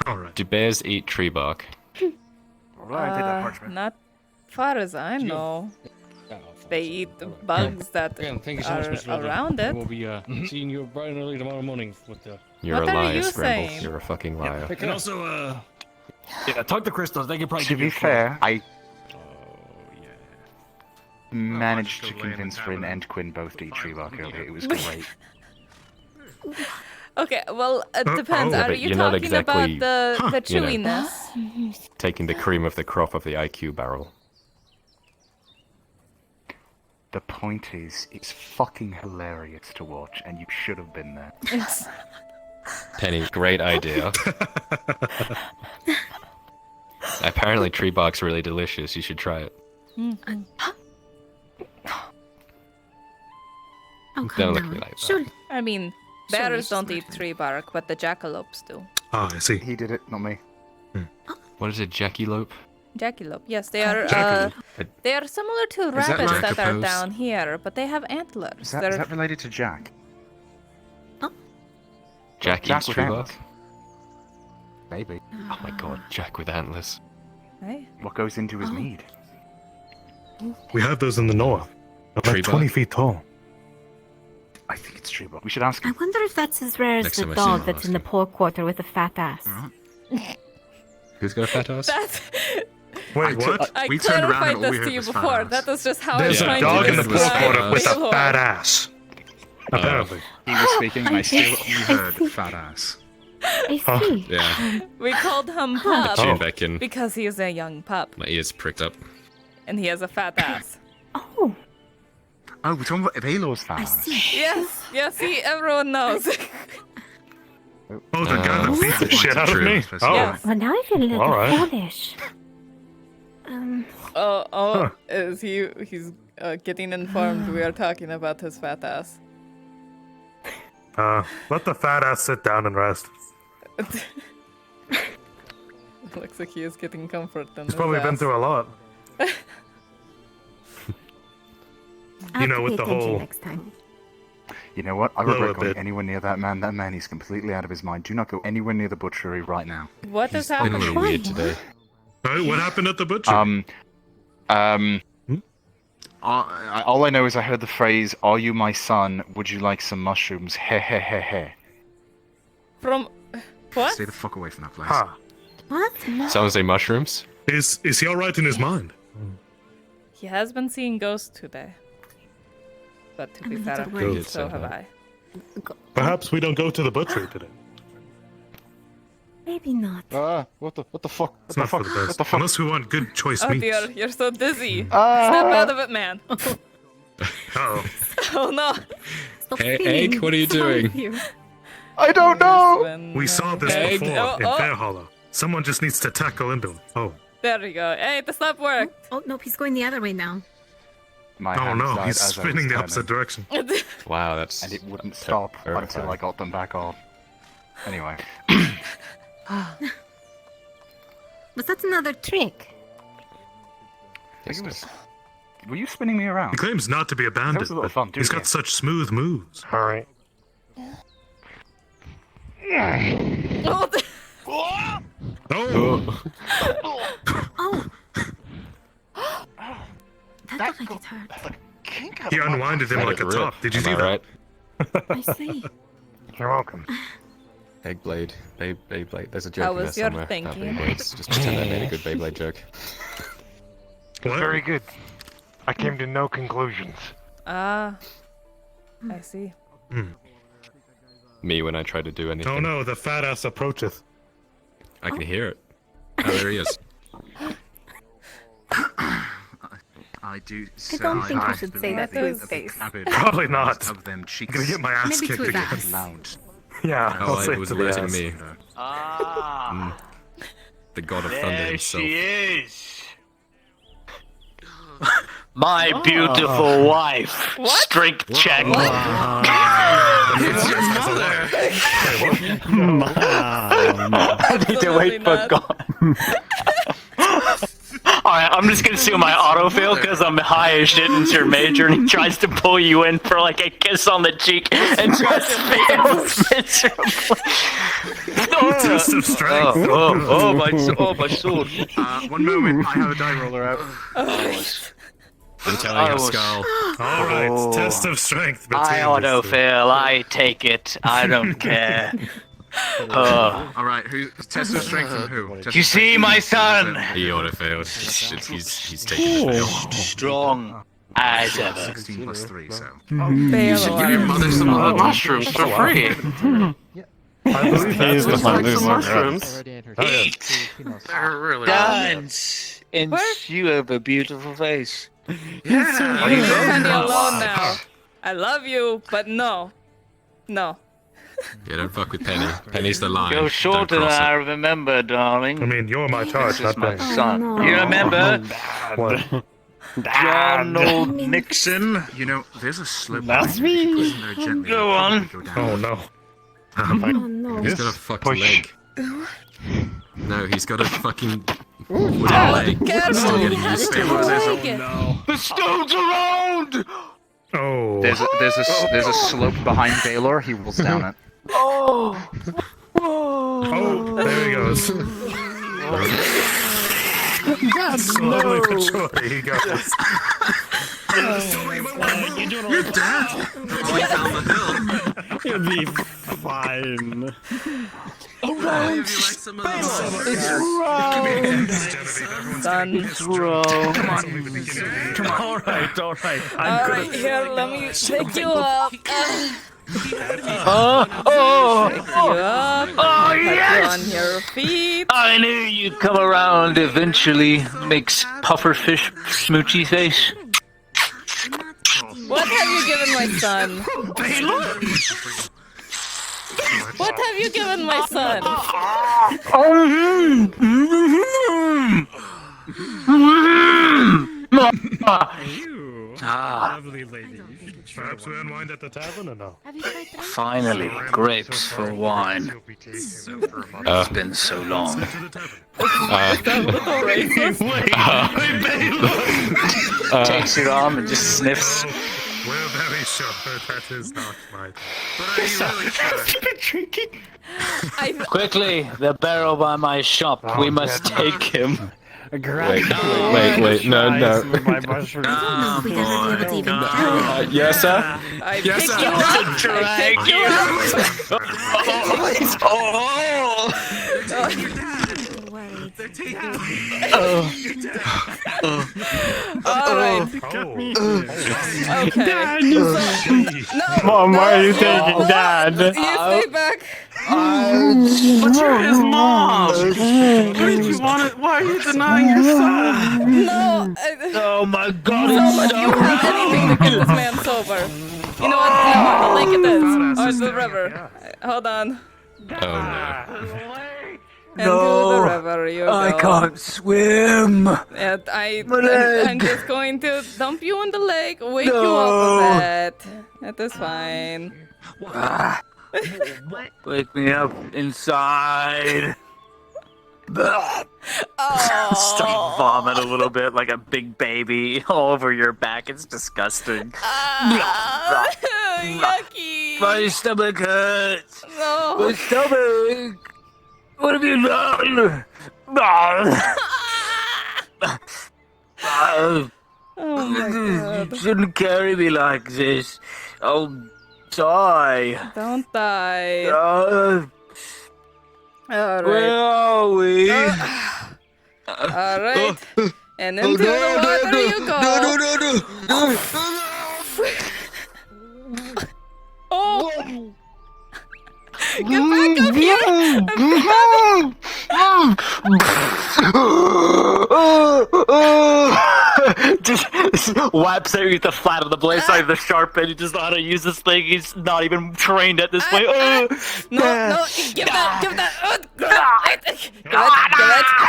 All right. Do bears eat tree bark? Well, I did that parchment. Not far as I know. They eat the bugs that Again, thank you so much, are Mr. Aldo. around it. We'll be seeing you bright and early tomorrow morning with the. You're What a are liar, you Scramble. saying? You're a fucking liar. And also, yeah, talk to Crystals. They could probably To give you be a clue. fair, I Oh yeah. managed to still laying convince in Rin tavern. and Quinn both to eat tree bark earlier. It was great. Okay, well, it depends. oh. Are But you you're not talking exactly, about the you know. chewiness? Taking the cream of the crop of the IQ barrel. The point is, it's fucking hilarious to watch, and you should have been there. It's Penny, great idea. Apparently tree bark's really delicious. You should try it. Oh, Don't look at me like that. Sure. I mean, Sure, bears yes, don't eat tree bark, but the jackalopes do. Oh, I see. He did it, not me. What is it, jackalope? Jackalope, yes, they are. They are similar to Is that rabbits like- that are Jackapos? down here, but they have antlers. Is They're that related to Jack? Jack Jack eats with tree antlers. bark? Maybe. Oh my god, Jack with antlers. Hey. What goes into his mead? We have those in the north. They're Tree like 20 bark? feet tall. I think it's tree bark. We should ask I him. wonder if that's as rare as Next the time I see him, dog I'll that's ask in the him. poor quarter with a fat ass. Who's got a fat ass? That's. Wait, what? I We turned around and clarified all we this heard to you was fat before. ass. That was just how There's I was a trying dog to in the describe pool quarter with a Baylor. fat ass. Apparently. He was speaking, and I still heard fat ass. I see. Yeah, We called him I Pup tuned back in. because he is a young pup My ears pricked up. and he has a fat ass. Oh, Oh, we're talking about Baylor's fat I ass. see. Yes, see, everyone knows. Oh, the guy that beat the shit out of me? Oh. Yes. Well, now I feel a little Alright. foolish. Huh. Is he's getting informed we are talking about his fat ass. Let the fat ass sit down and rest. Looks like he is getting comfort in He's his probably been ass. through a lot. You know, with the whole. Next time. You know what? I Lower regret going bit. anywhere near that man. That man is completely out of his mind. Do not go anywher near the butchery right now. What is Been a happening? little weird today. Right, what happened at the butcher? All I know is I heard the phrase, "Are you my son? Would you like some mushrooms?" He he he he. From what? Stay the fuck away from that place. Huh. What? No. Someone say mushrooms? Is he alright in his mind? He has been seeing ghosts today. But to be I'm a fair, little worried. so have I. Perhaps we don't go to the butchery today. Maybe not. What the fuck? It's not for the best. Unless we want good choice Oh meats. dear, you're so dizzy. Snap out of it, man. Oh. Oh no. Stop Hey, feeling Egg, what are you sorry doing? for you. I don't know. We saw this Egg. before in Oh. Bear Hollow. Someone just needs to tackle into it. Oh. There you go. Hey, the snap worked. Oh, nope, he's going the other way now. My Oh hands no, died he's as I was spinning the turning, opposite direction. Wow, that's. and it wouldn't stop until I got them back on. Anyway, Was that another trick? I think it was. Were you spinning me around? He claims not to be a bandit, was a little but fun. Do he's it got again. such smooth moves. Alright. Oh, Oh! Oh. That looked like it hurt. He unwinded him like a top. Did you see that? Right? I see. You're welcome. Eggblade. Beyblade. There's a joke How in there was your somewhere. about thinking? Beyblades. Just pretend I made a good Beyblade joke. What? Very good. I came to no conclusions. Ah. I see. Me when I try to do anything. Oh no, the fat ass approacheth. I can hear it. Oh, there he is. I do. I don't think we should say that to his face. Probably not. Of them cheeks. I'm gonna get my ass Maybe kicked to his again. ass. Lounge. Yeah, I'll Oh, say it was to the alerting ass. me. The god of thunder There himself. she is. My beautiful wife. Strength check. I need to wait for God. Alright, I'm just gonna see my autofill because I'm high as shit and you're major and he tries to pull you in for like a kiss on the cheek and just fails miserably. Test of strength. Oh, my sword. 1 moment, I have a die roller out. I'm telling you, Skull. Alright, test of strength. I autofill, I take it, I don't care. Alright, test of strength from who? Test You of see, strength my from son? He auto-failed. He's taking the fail. Strong as ever. 16 plus 3, so. You should give your mother some of the mushrooms for free. I believe that's Just like some mushrooms. Eat, They're really dance, and you have a beautiful face. Yeah. You leave me alone now. I love you, but no. No. Yeah, don't fuck with Penny. Penny's the line. You're shorter Don't than cross I it. remember, darling. I mean, you're my charge, This is not my Penny. son. no. You remember? What? John Old Nixon. You know, there's a slope. That's me. Go on. Oh no. no. He's got a fucked leg. No, he's got a fucking wooden Oh, leg. careful, He's still getting he used has to a it. leg. No. The stones around. Oh. There's a slope behind Baylor. He rolls down it. Oh. Oh, there he goes. Slowly but surely he goes. You're dead. Going down the hill. You'll be fine. Maybe like some of those. Done. Come on. Come on. All right. Alright, here, let me pick you up. Pick you up. Oh, Put yes! you on your feet. I knew you'd come around eventually. Makes pufferfish smoochy face. What have you given my son? What have you given my son? Lovely lady. Perhaps we unwind at the tavern or no? Finally, grapes for wine. It's been so long. Takes your arm and just sniffs. We're very sure that is not my. But are you really sure? Quickly, the barrel by my shop. We must take him. Wait, no. We gotta be able to even Yes, sir? I Yes, pick sir. you up. I pick you up. They're taking Alright. Okay. Dad. No. Mom, why are you no, taking no, Dad? You stay back. But you're his mom. Why are you denying your son? No. Oh my God! So you have anything to get this man sober? You know what? No, the lake it is. Or the river. Hold on. Oh no. Into the river you I go. can't swim. And leg. I'm just going to dump you in the lake, wake you up a bit. That is fine. Wake me up inside. Start vomit a little bit like a big baby all over your back. It's disgusting. Yucky. My stomach hurts. No. My stomach. What have you done? Oh my God. You shouldn't carry me like this. I'll die. Don't die. Alright. Where are we? Alright. And into the water you go. Oh! Get back up here! Just wipes out with the flat of the blade side of the sharp end. He doesn't know how to use this thing. He's not even trained at this point. No, give that. Give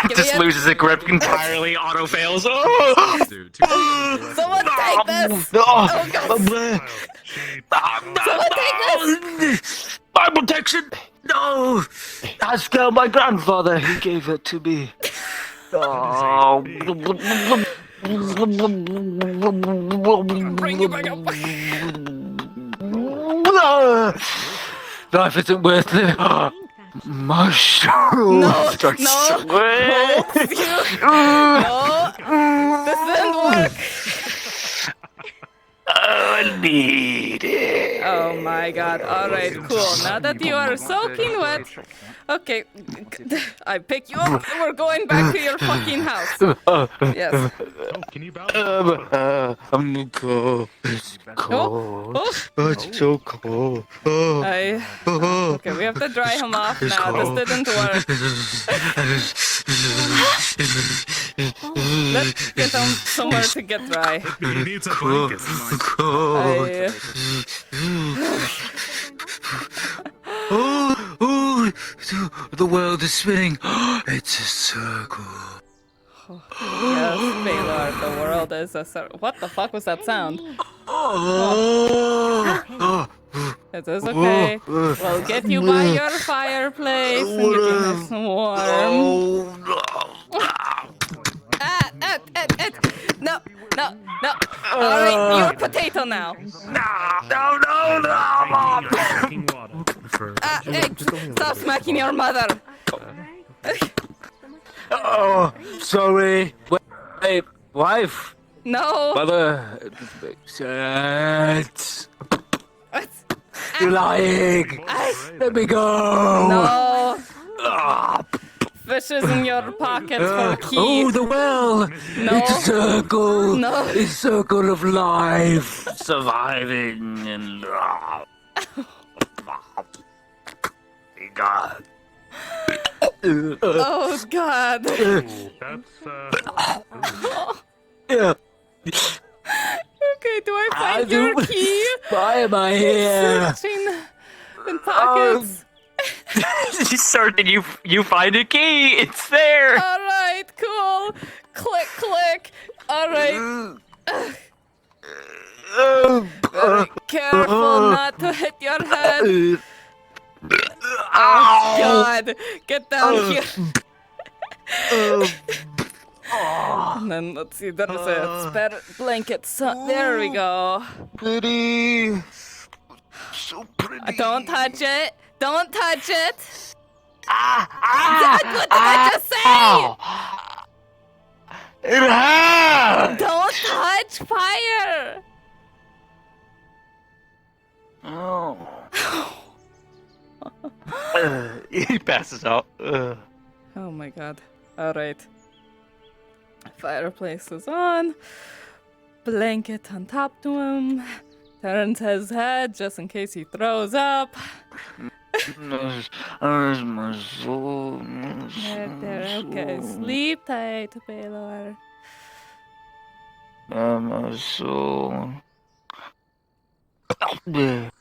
it. Just loses the grip entirely. Auto fails. Someone take this. Oh, God. Someone take this. My protection. No. Ask my grandfather. He gave it to me. Oh. Bring you back up. Life isn't worth it. Mushroom. No. This didn't work. I need it. Oh my God. Alright, cool. Now that you are soaking wet. Okay. I pick you up and we're going back to your fucking house. Yes. Can you balance? I'm cold. It's cold. Oh, it's so cold. Okay, we have to dry him off now. This didn't work. Let's get him somewhere to get dry. He needs a blanket. The world is spinning. It's a circle. Yes, Baylor, the world is a what the fuck was that sound? It is okay. We'll get you by your fireplace and get you nice and warm. No. Alright, you're a potato now. No, Mom! Hey, stop smacking your mother. Oh, sorry. Wait, wife? No. Mother. Shit. You're lying. Let me go. No. Fishes in your pockets for a key. Oh, the well. No. It's a circle. No. It's a circle of life. Surviving and... God. Oh, God. Yeah. Okay, do I find your key? Why am I here? Searching in pockets. Sir, did you find a key? It's there. All right, cool. Click, click. All right. Very careful not to hit your head. Oh, God. Get down here. And then let's see, there's a spare blanket. There we go. Pretty. So pretty. Don't touch it. Don't touch it. What did I just say? It hurts. Don't touch fire. Oh. He passes out. Oh my God. All right. Fireplace is on. Blanket on top to him. Turns his head just in case he throws up. Where's my soul? There, okay. Sleep tight, Baylor. My soul. Oh God.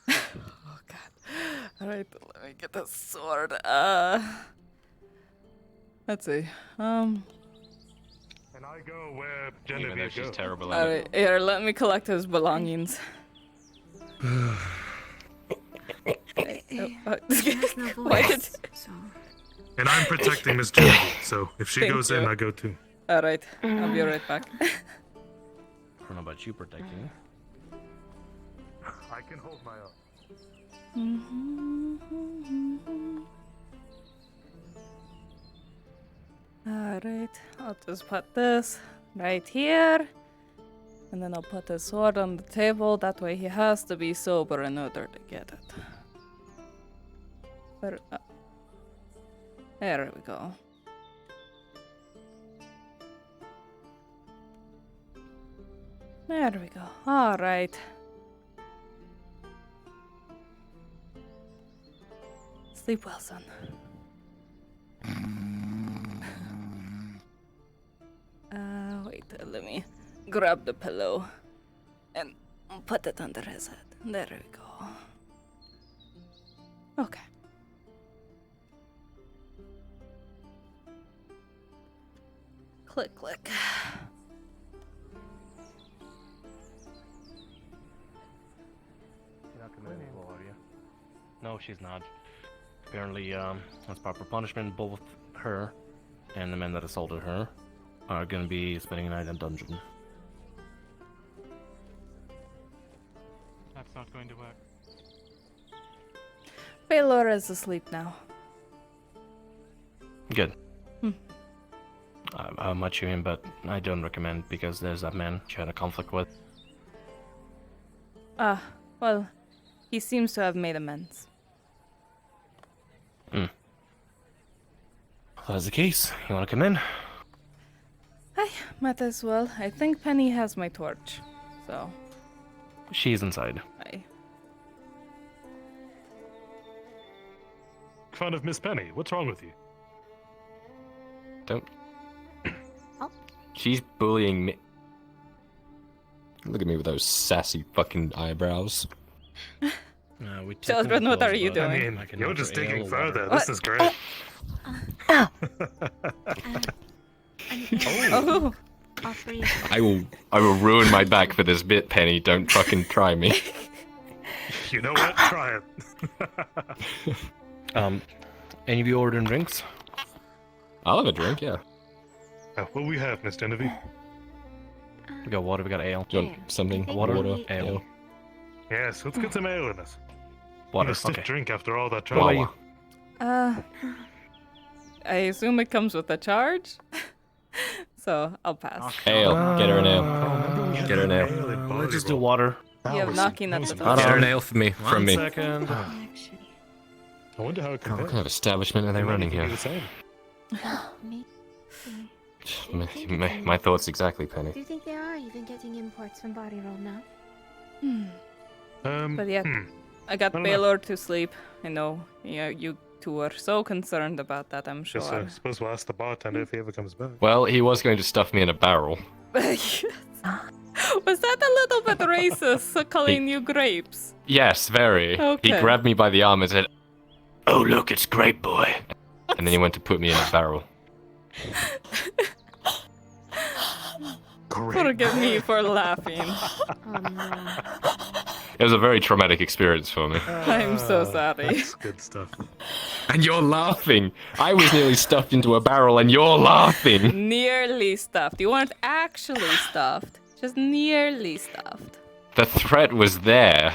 Alright, let me get the sword. Let's see. And I go where Genevieve goes. She's terrible at Alright, here, let me collect his belongings. Why did... And I'm protecting Miss Genevieve, so if she Thank goes you. in, I go too. Alright, I'll be right back. I don't know about you protecting. I can hold my own. Alright, I'll just put this right here. And then I'll put the sword on the table. That way he has to be sober in order to get it. There we go. There we go. Alright. Sleep well, son. Wait, let me grab the pillow and put it under his head. There we go. Okay. Click, click. You're not committing any law, are you? No, she's not. Apparently, as proper punishment, both her and the men that assaulted her are gonna be spending a night in a dungeon. That's not going to work. Baylor is asleep now. Good. I'll match you in, but I don't recommend because there's that man she had a conflict with. Well, he seems to have made amends. If that's the case, you wanna come in? I might as well. I think Penny has my torch, so. She's inside. Fun of Miss Penny. What's wrong with you? Don't. She's bullying me. Look at me with those sassy fucking eyebrows. Children, what are you doing? I mean, you're just digging further. What? This is great. Oh, Oh. I will ruin my back for this bit, Penny. Don't fucking try me. You know what? Try it. Any of you ordering drinks? I'll have a drink, yeah. What we have, Miss Genevieve? We got water, we got ale. Do you want something? Water, ale. Yes, let's get some ale in us. Water, A stiff okay. drink after all that What trouble. about you? I assume it comes with a charge, so I'll pass. Ale. Get her an ale. Get her an ale. Let's just do water. You have knocking at the Get door. her an ale for me. From me. 1 second. I wonder how it What compares. kind of establishment are they running here? My thoughts exactly, Penny. Do you think they are even getting imports from Body Roll now? But yeah, I got don't know. Baylor to sleep. I know you two are so concerned about that, I'm sure. Guess I suppose we'll ask the bartender if he ever comes back. Well, he was going to stuff me in a barrel. Was that a little bit racist, calling you grapes? Yes, very. Okay. He grabbed me by the arm and said, "Oh, look, it's Grape Boy." And then he went to put me in a barrel. Forgive me for laughing. It was a very traumatic experience for me. I'm so sorry. That's good stuff. And you're laughing. I was nearly stuffed into a barrel and you're laughing. Nearly stuffed. You weren't actually stuffed, just nearly stuffed. The threat was there.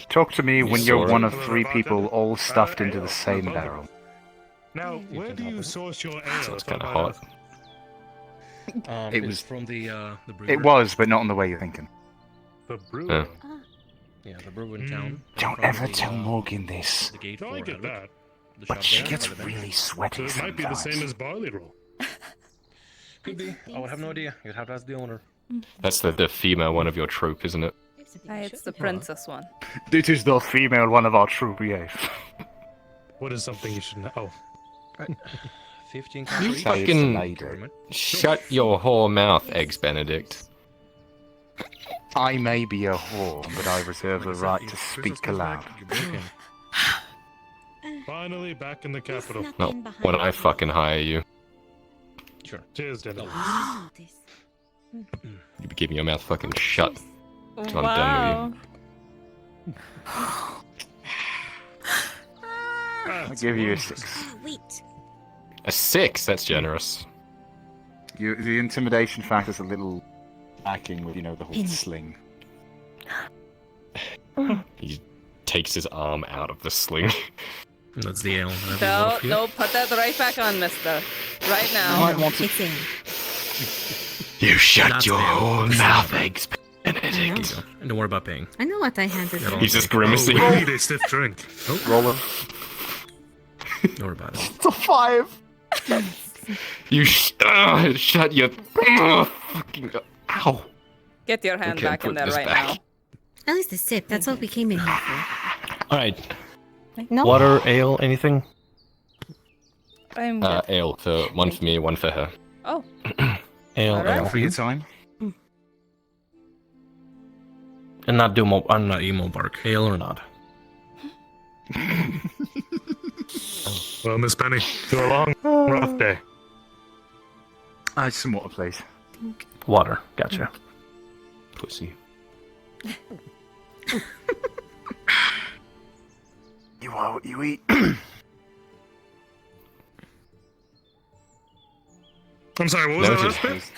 Talk to me when you're saw one it. of 3 people all stuffed into the same barrel. Now, where do you source your ale? Sounds kind of hot. It was from the brewery. It was, but not in the way you're thinking. The brewer. Yeah. Yeah, the brewer in town. Don't From ever the, tell Morgan this. The gate No, I for get Hedwig. that. The But shop she there, gets by the bench. really So sweaty it might be the sometimes. same as barley roll. Could be. I would have no idea. You'd have to ask the owner. That's the female one of your troop, isn't it? It's the princess one. This is the female one of our troop, yes. What is something you should know? Oh. 15 You countries. fucking shut your whore mouth, Eggs Benedict. I may be a whore, but I reserve the right to speak aloud. Finally back in the capital. Not when I fucking hire you. Sure. Cheers, Dennis. You be keeping your mouth fucking shut. Till I'm Wow. done with I'll give you a 6. you. A 6? That's generous. The intimidation factor's a little lacking with, the whole sling. He takes his arm out of the sling. That's the ale. No, put that right back on, mister. Right now. might want to- It's in. You shut That's your the ale. whore mouth, Eggs There Benedict. you go. And don't worry about paying. I know what I handed you. He's just grimacing. Oh, we need a stiff drink. Oh, Roll him. don't worry about it. It's a 5! You shut your fucking. Ow. Get your hand Okay, back in put there this right back. At least a sip. That's what we came in here for. All right. No. Water, ale, anything? I'm good. Ale for one for me, one for her. Oh, Ale, All right. ale. For your time. And not Dumo, not emo bark. Ale or not? Well, Miss Penny, it's a long, rough day. Some water, please. Water. Gotcha. Pussy. You are what you eat. I'm sorry, what was that Noted. last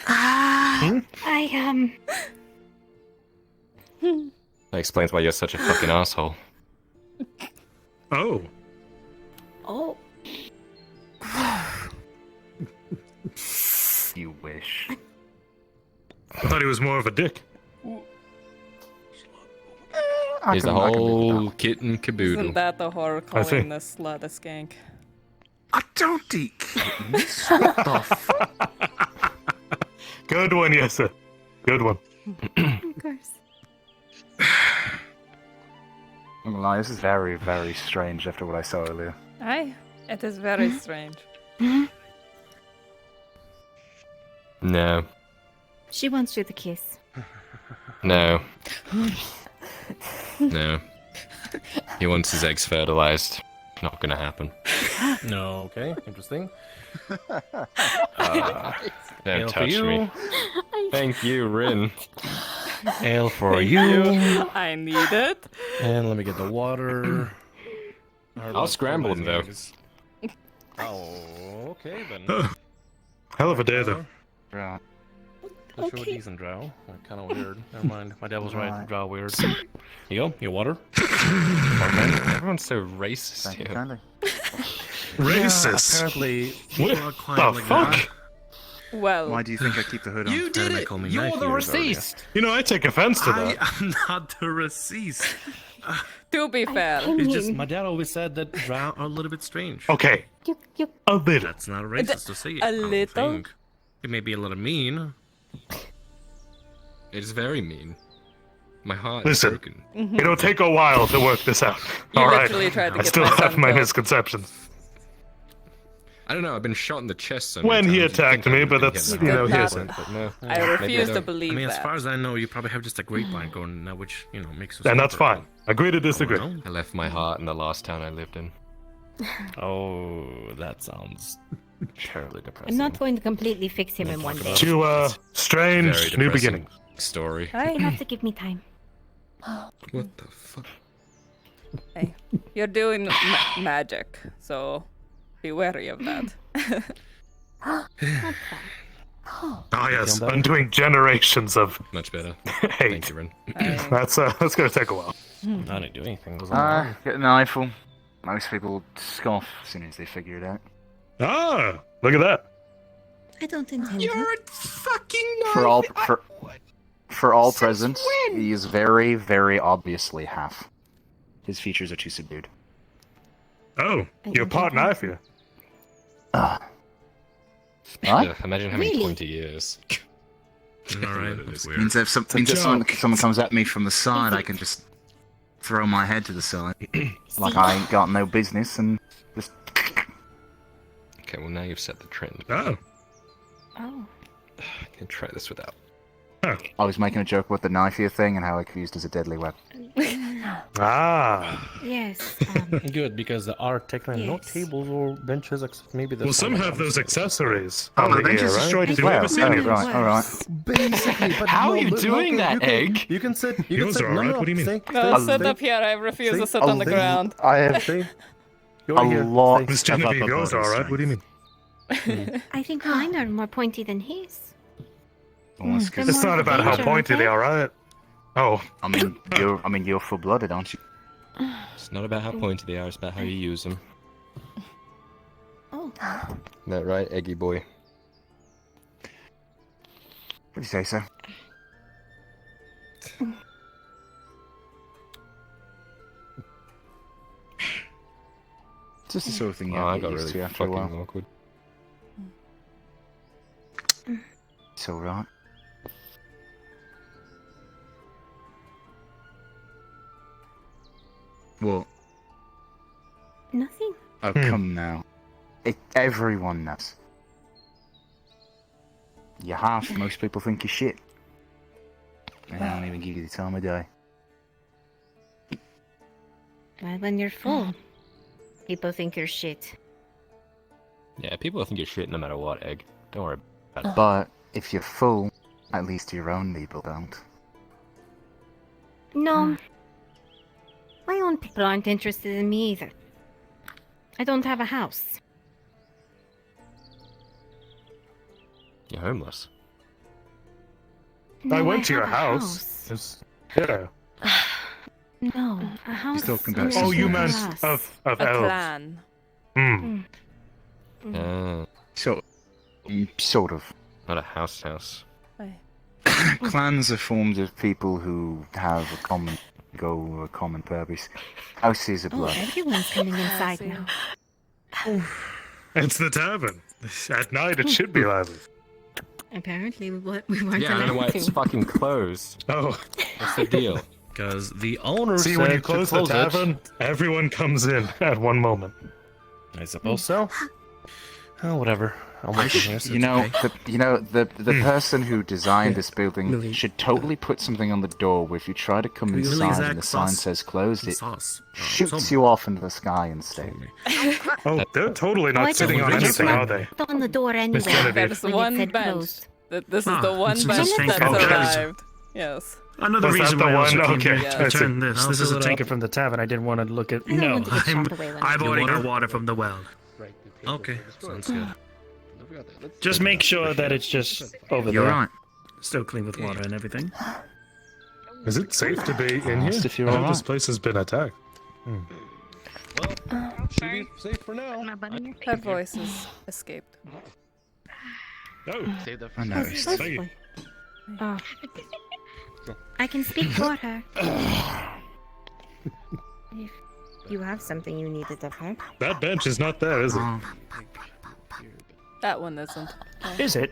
bit? That explains why you're such a fucking asshole. Oh. oh. You wish. I thought he was more of a dick. He's the whole kit and caboodle. Isn't that the horror I see. calling this slut a skank? I don't eat kittens. What the fuck? Good one, Yrsa. Good one. Of course. I'm gonna lie, this is very, very strange after what I saw earlier. Aye, it is very strange. No. She wants you to kiss. No. No. He wants his eggs fertilized. Not gonna happen. No, okay, interesting. Don't Ale for touch you. me. Thank you, Rin. Ale for you. I need it. And let me get the water. I'll scramble them though. Oh, okay then. Hell of a day though. Right. That's a decent drow. Kind of weird. Never mind. My dad was right. Drow weird. Here you go. Your water. Everyone's so racist here. Racist. Yeah, apparently, What people are quiet the like fuck? that. Well, Why do you think I keep the hood on? You did it! Call me You're knife the users earlier. racist! You know, I take offense to that. I am not the racist. to be fair, It's just my dad always said that drow are a little bit strange. Okay. A little. That's not racist to say it. A I don't little? think. It may be a little mean. It is very mean. My heart Listen, is broken. it'll take a while to work this out. You All right. literally tried to I get still my have son my killed. misconceptions. I don't know. I've been shot in the chest so many When times. he you'd attacked think I me, would've but been that's, hit you by know, that hearsay. point, but no, I maybe refuse to don't. believe I mean, as that. far as I know, you probably have just a grapevine going now, which, you know, makes you And that's separate. fine. Agree to disagree. I left my heart in the last town I lived in. Oh, that sounds terribly depressing. I'm not going to completely fix him in one day. To strange Very new depressing beginning. story. You have to give me time. What the fuck? Hey, you're doing magic, so be wary of that. Oh yes, I'm doing generations of. Much better. Hate. Thank you, Rin. That's gonna take a while. I didn't do anything. It was on Get an eyeful. Most people scoff as soon as they figure it out. Ah, look at that. I don't intend You're a fucking For all present, he is very, very obviously half. His features are too subdued. Oh, you're part knife here. What? Yeah, imagine having Really? 20 years. Alright, that's weird. Means if someone comes at me from the side, I can just throw my head to the side. Like I ain't got no business and just... Okay, well now you've set the trend. Oh. Oh. I can try this without. I was making a joke about the knife here thing and how it could be used as a deadly weapon. Ah. Yes. Good, because there are technically no Yes. tables or benches except maybe the. Well, some have those accessories. Oh, on the the bench gear, is right? destroyed as Did we well. ever see Oh, any of right, those? alright. Basically, but How are no, you but doing that, Egg? You can sit. You Yours can sit. are alright, what do you mean? Stay, No, stay, sit stay. up here. I refuse to See? sit on the Stay. ground. I have Stay. a You're here. lot Stay. Miss Genevieve, yours are alright. What do you mean? I think mine are more pointy than his. Almost They're It's more not of a about how danger, pointy aren't they are, right? Oh. you're full-blooded, aren't you? It's not about how pointy they are, it's about how you use them. Oh. That right, Eggy boy? What do you say, sir? It's just the sort of thing you Oh, have I to got get used really to after a fucking while. awkward. It's alright. What? Nothing. Oh, come now. Everyone knows. You're half, most people think you're shit. And I don't even give you the time of day. Well, when you're full, people think you're shit. Yeah, people think you're shit no matter what, Egg. Don't worry about it. But if you're full, at least your own people don't. No. My own people aren't interested in me either. I don't have a house. You're homeless. I No, went to your have a house. Yeah. No, a house. talking about is Oh, you a meant class. of A elves. clan. Hmm. Sort of. Not a house. Clans are formed of people who have a common goal or a common purpose. Houses are Oh, blood. everyone's coming inside now. It's the tavern. At night, it should be lively. Apparently, we weren't Yeah, I don't know why allowed it's to. fucking closed. Oh. What's the deal? Because the owner See, said when you to close the close tavern, everyone comes in at one moment. I suppose so. Oh, whatever. The person who designed this building should totally put something on the door where if you try to come inside and the sign says closed, it shoots you off into the sky instead. Oh, they're totally not sitting on anything, are they? On the door anyway. There's one bench. This is the one bench that survived. Yes. Another Was reason that the why I also one? came Okay, here to I see. return this. I'll This is fill a it tanker up. from the tavern. I didn't want to look at. I don't No, want to get shot away when I've I already do got that. water from the well. Okay, sounds good. Just make sure that it's just over You're there. right. Still clean with water and everything. Is it safe to be in here? Asked if you're I know alright. this place has been attacked. Should be safe for now. Her voice has escaped. Oh, I noticed. Oh. I can speak for her. If you have something you needed of her. that bench is not there, is it? That one isn't. Is it?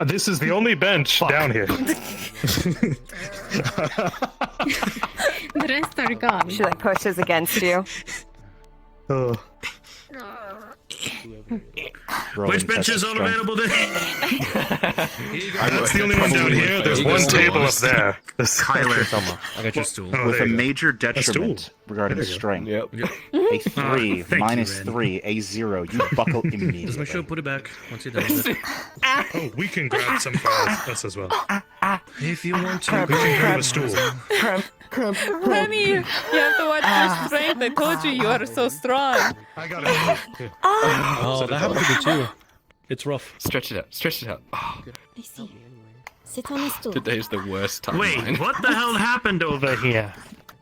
This is the only bench down here. The rest are gone. She like pushes against you. Oh. Which bench is all available there? That's the only one down here. There's one table up there. Tyler, I got your stool. Oh, with there a you go. major stool. detriment regarding There you go. strength. Yep. A 3, thank you, minus Ren. 3, a 0. You buckle Just make sure immediately. you put it back once you're done with it. Oh, we can grab some for us as well. If you want to. We can grab a stool. Honey, you have to watch your strength. I told you you are so strong. I got it. Here. Oh, that happened to me too. It's rough. Stretch it out. Stretch it out. Oh, I see. Sit on a stool. today's the worst time. Wait, what the hell happened over here?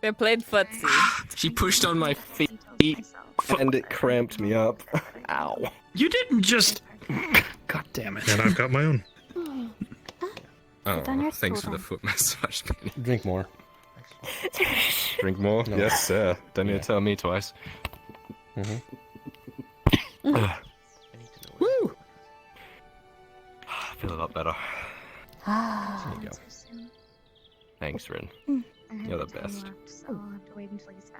They played footsie. She pushed on my feet and it cramped me up. Ow. You didn't just. God damn it. And I've got my own. Oh, on your thanks for stool, the foot massage. Penny. Drink more. Drink more? No. Yes, sir. Don't need to tell me twice. Mm-hmm. Woo! I feel a lot better. There you go. Thanks, Rin. You're the best.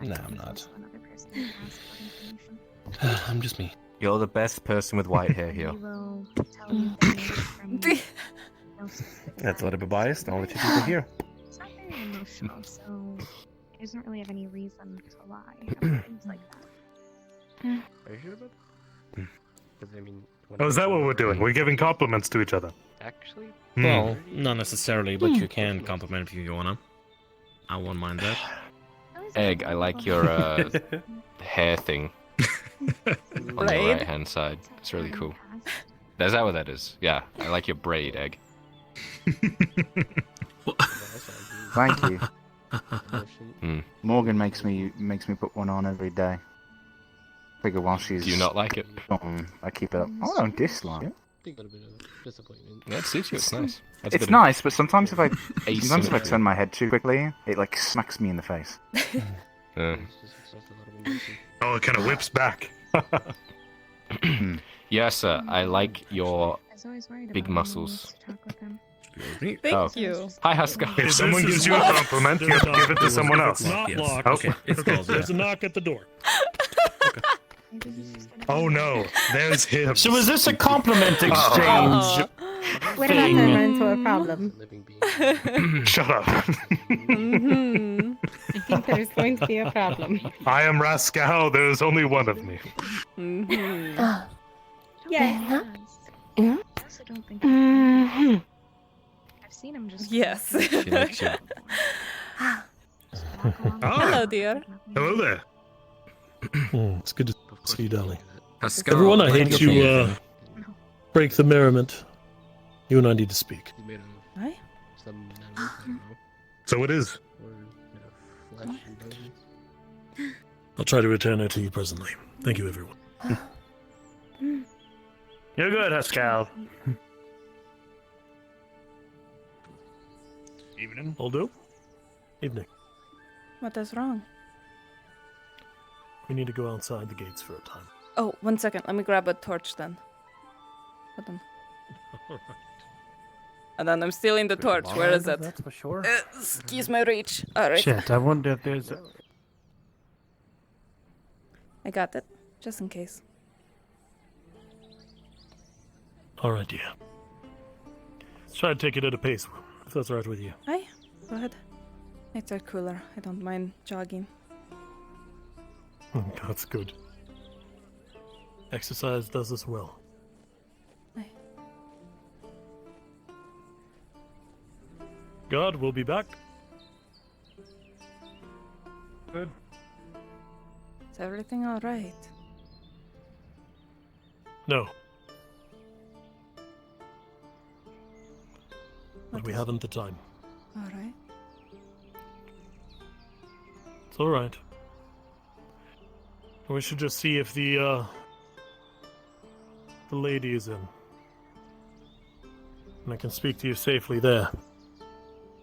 No, I'm not. I'm just me. You're the best person with white hair here. That's a little bit biased. Only two people here. It's not very emotional, so it doesn't really have any reason to lie about things like that. Are you sure about that? Because I mean, Oh, is that what we're doing? We're giving compliments to each other. actually, Well, not necessarily, but you can compliment if you wanna. I won't mind that. Egg, I like your hair thing on the Braid? right hand side. It's really cool. Is that what that is? Yeah, I like your braid, Egg. Thank you. Hmm. Morgan makes me put one on every day. Figure while she's. Do you not like it? I keep it up. I don't dislike it. Yeah, it suits you. It's nice. That's a It's bit of nice, but sometimes if I asymmetry. turn my head too quickly, it like smacks me in the face. Oh, it kind of whips back. Yes, sir. I like your I was always worried big about muscles. Thank you. Hi, Husker. If someone gives you a compliment, you have to give it to someone else. It's not locked. Okay. There's a knock at the door. Oh no, there's him. So is this a compliment exchange? What about thing? that run into a problem? Shut up. Mhm. I think there's going to be a problem. I am Rascal. There is only one of me. Mhm. Yes. Mm-hmm. I also don't think I've seen him just. Yes. She likes you. Hello, dear. Hello there. It's good to see you, darling. Husker, Everyone, I what hate do you to think? break the merriment. You and I need to speak. Hi. So it is. I'll try to return her to you presently. Thank you, everyone. You're good, Haskell. Evening. All do? Evening. What is wrong? We need to go outside the gates for a time. Oh, 1 second. Let me grab a torch then. Hold on. And then I'm stealing the torch. Where is it? That's for sure. Excuse my reach. Alright. Shit, I wonder if there's a... I got it. Just in case. Alright, dear. Let's try to take it at a pace, if that's alright with you. Aye, go ahead. Nights are cooler. I don't mind jogging. That's good. Exercise does us well. Aye. God, we'll be back. Good. Is everything alright? No. But we haven't the time. Alright. It's alright. We should just see if the lady is in. And I can speak to you safely there.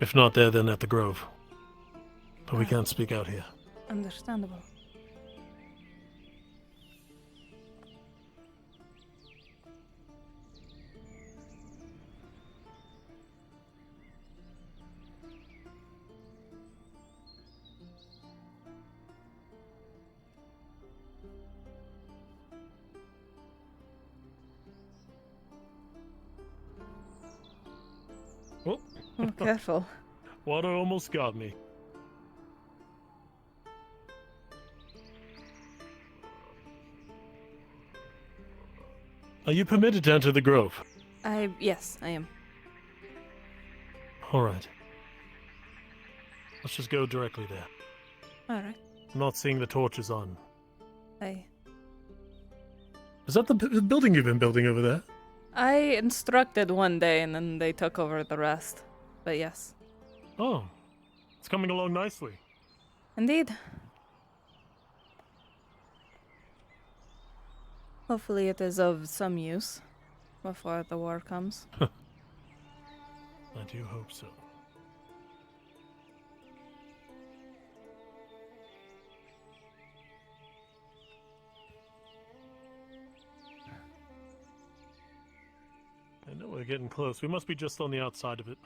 If not there, then at the Grove. But we can't speak out here. Understandable. Oh, Oh, careful. Water almost got me. Are you permitted to enter the Grove? Yes, I am. Alright. Let's just go directly there. Alright. I'm not seeing the torches on. Aye. Is that the building you've been building over there? I instructed one day and then they took over the rest. But yes. Oh. It's coming along nicely. Indeed. Hopefully it is of some use before the war comes. I do hope so. I know we're getting close. We must be just on the outside of it.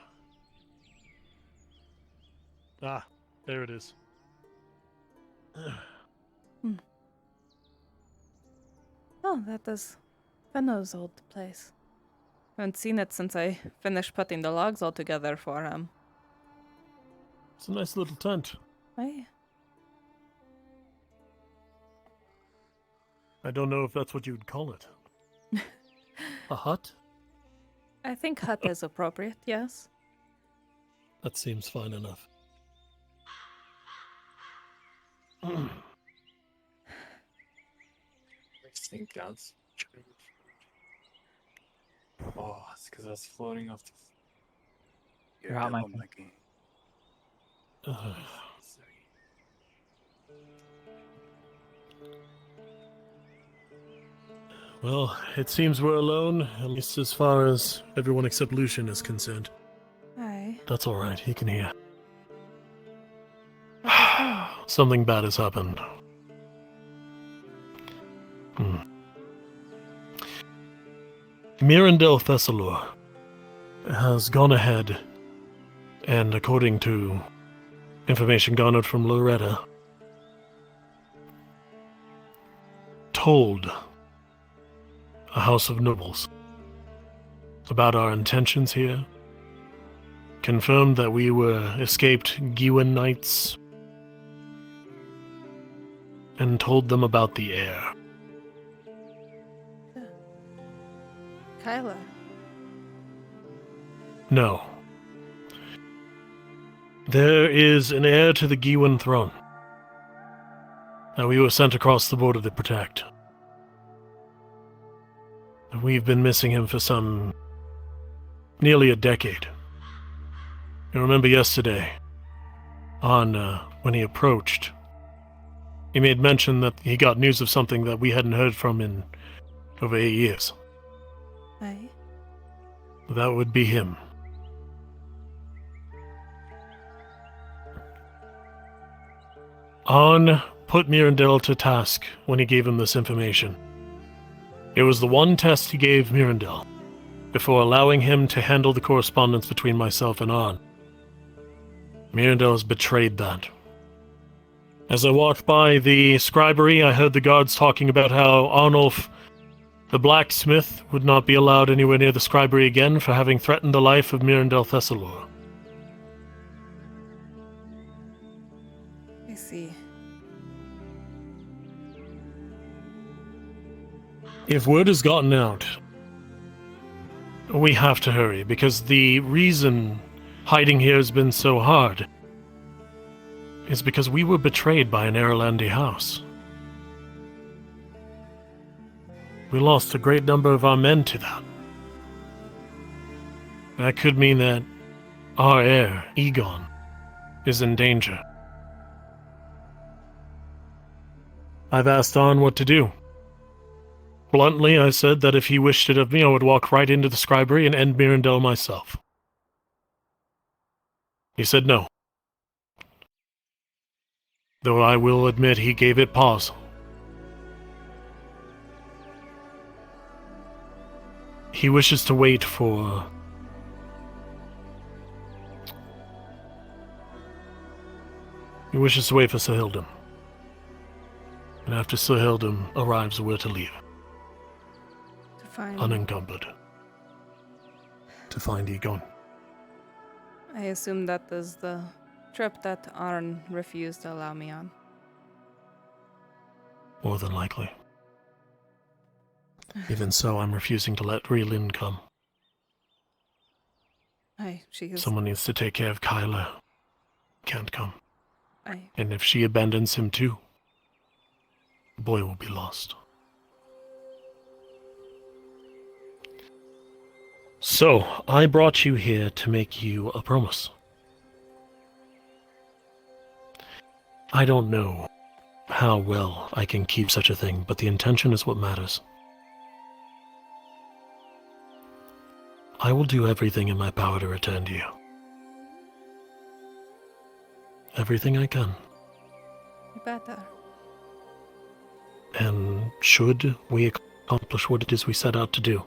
Ah, there it is. Oh, that is Fenno's old place. Haven't seen it since I finished putting the logs all together for him. It's a nice little tent. Aye. I don't know if that's what you'd call it. A hut? I think hut is appropriate, yes. That seems fine enough. I think that's true. Oh, it's because I was floating off the. You're out, Mikey. Well, it seems we're alone, at least as far as everyone except Lucian is concerned. Aye. That's alright, he can hear. Something bad has happened. Mirandel Thessalor has gone ahead and, according to information garnered from Loretta, told a house of nobles about our intentions here, confirmed that we were escaped Giwan knights, and told them about the heir. Kyla. No. There is an heir to the Giwan throne that we were sent across the border to protect. We've been missing him for nearly a decade. You remember yesterday, when he approached, he made mention that he got news of something that we hadn't heard from in over 8 years. Aye. That would be him. Arn put Mirandel to task when he gave him this information. It was the one test he gave Mirandel, before allowing him to handle the correspondence between myself and Arn. Mirandel has betrayed that. As I walked by the scribery, I heard the guards talking about how Arnulf The blacksmith would not be allowed anywhere near the scribery again for having threatened the life of Mirandel Thessalor. I see. If word has gotten out, we have to hurry, because the reason hiding here has been so hard is because we were betrayed by an Erlandi house. We lost a great number of our men to that. That could mean that our heir, Egon, is in danger. I've asked Arn what to do. Bluntly, I said that if he wished it of me, I would walk right into the scribery and end Mirandel myself. He said no. Though I will admit he gave it pause. He wishes to wait for... He wishes to wait for Sir Hildum. And after Sir Hildum arrives, we're to leave. To find... Unencumbered. To find Egon. I assume that is the trip that Arn refused to allow me on. More than likely. Even so, I'm refusing to let Relin come. She is... Someone needs to take care of Kyla. Can't come. Aye. And if she abandons him too, the boy will be lost. So, I brought you here to make you a promise. I don't know how well I can keep such a thing, but the intention is what matters. I will do everything in my power to return to you. Everything I can. You better. And should we accomplish what it is we set out to do,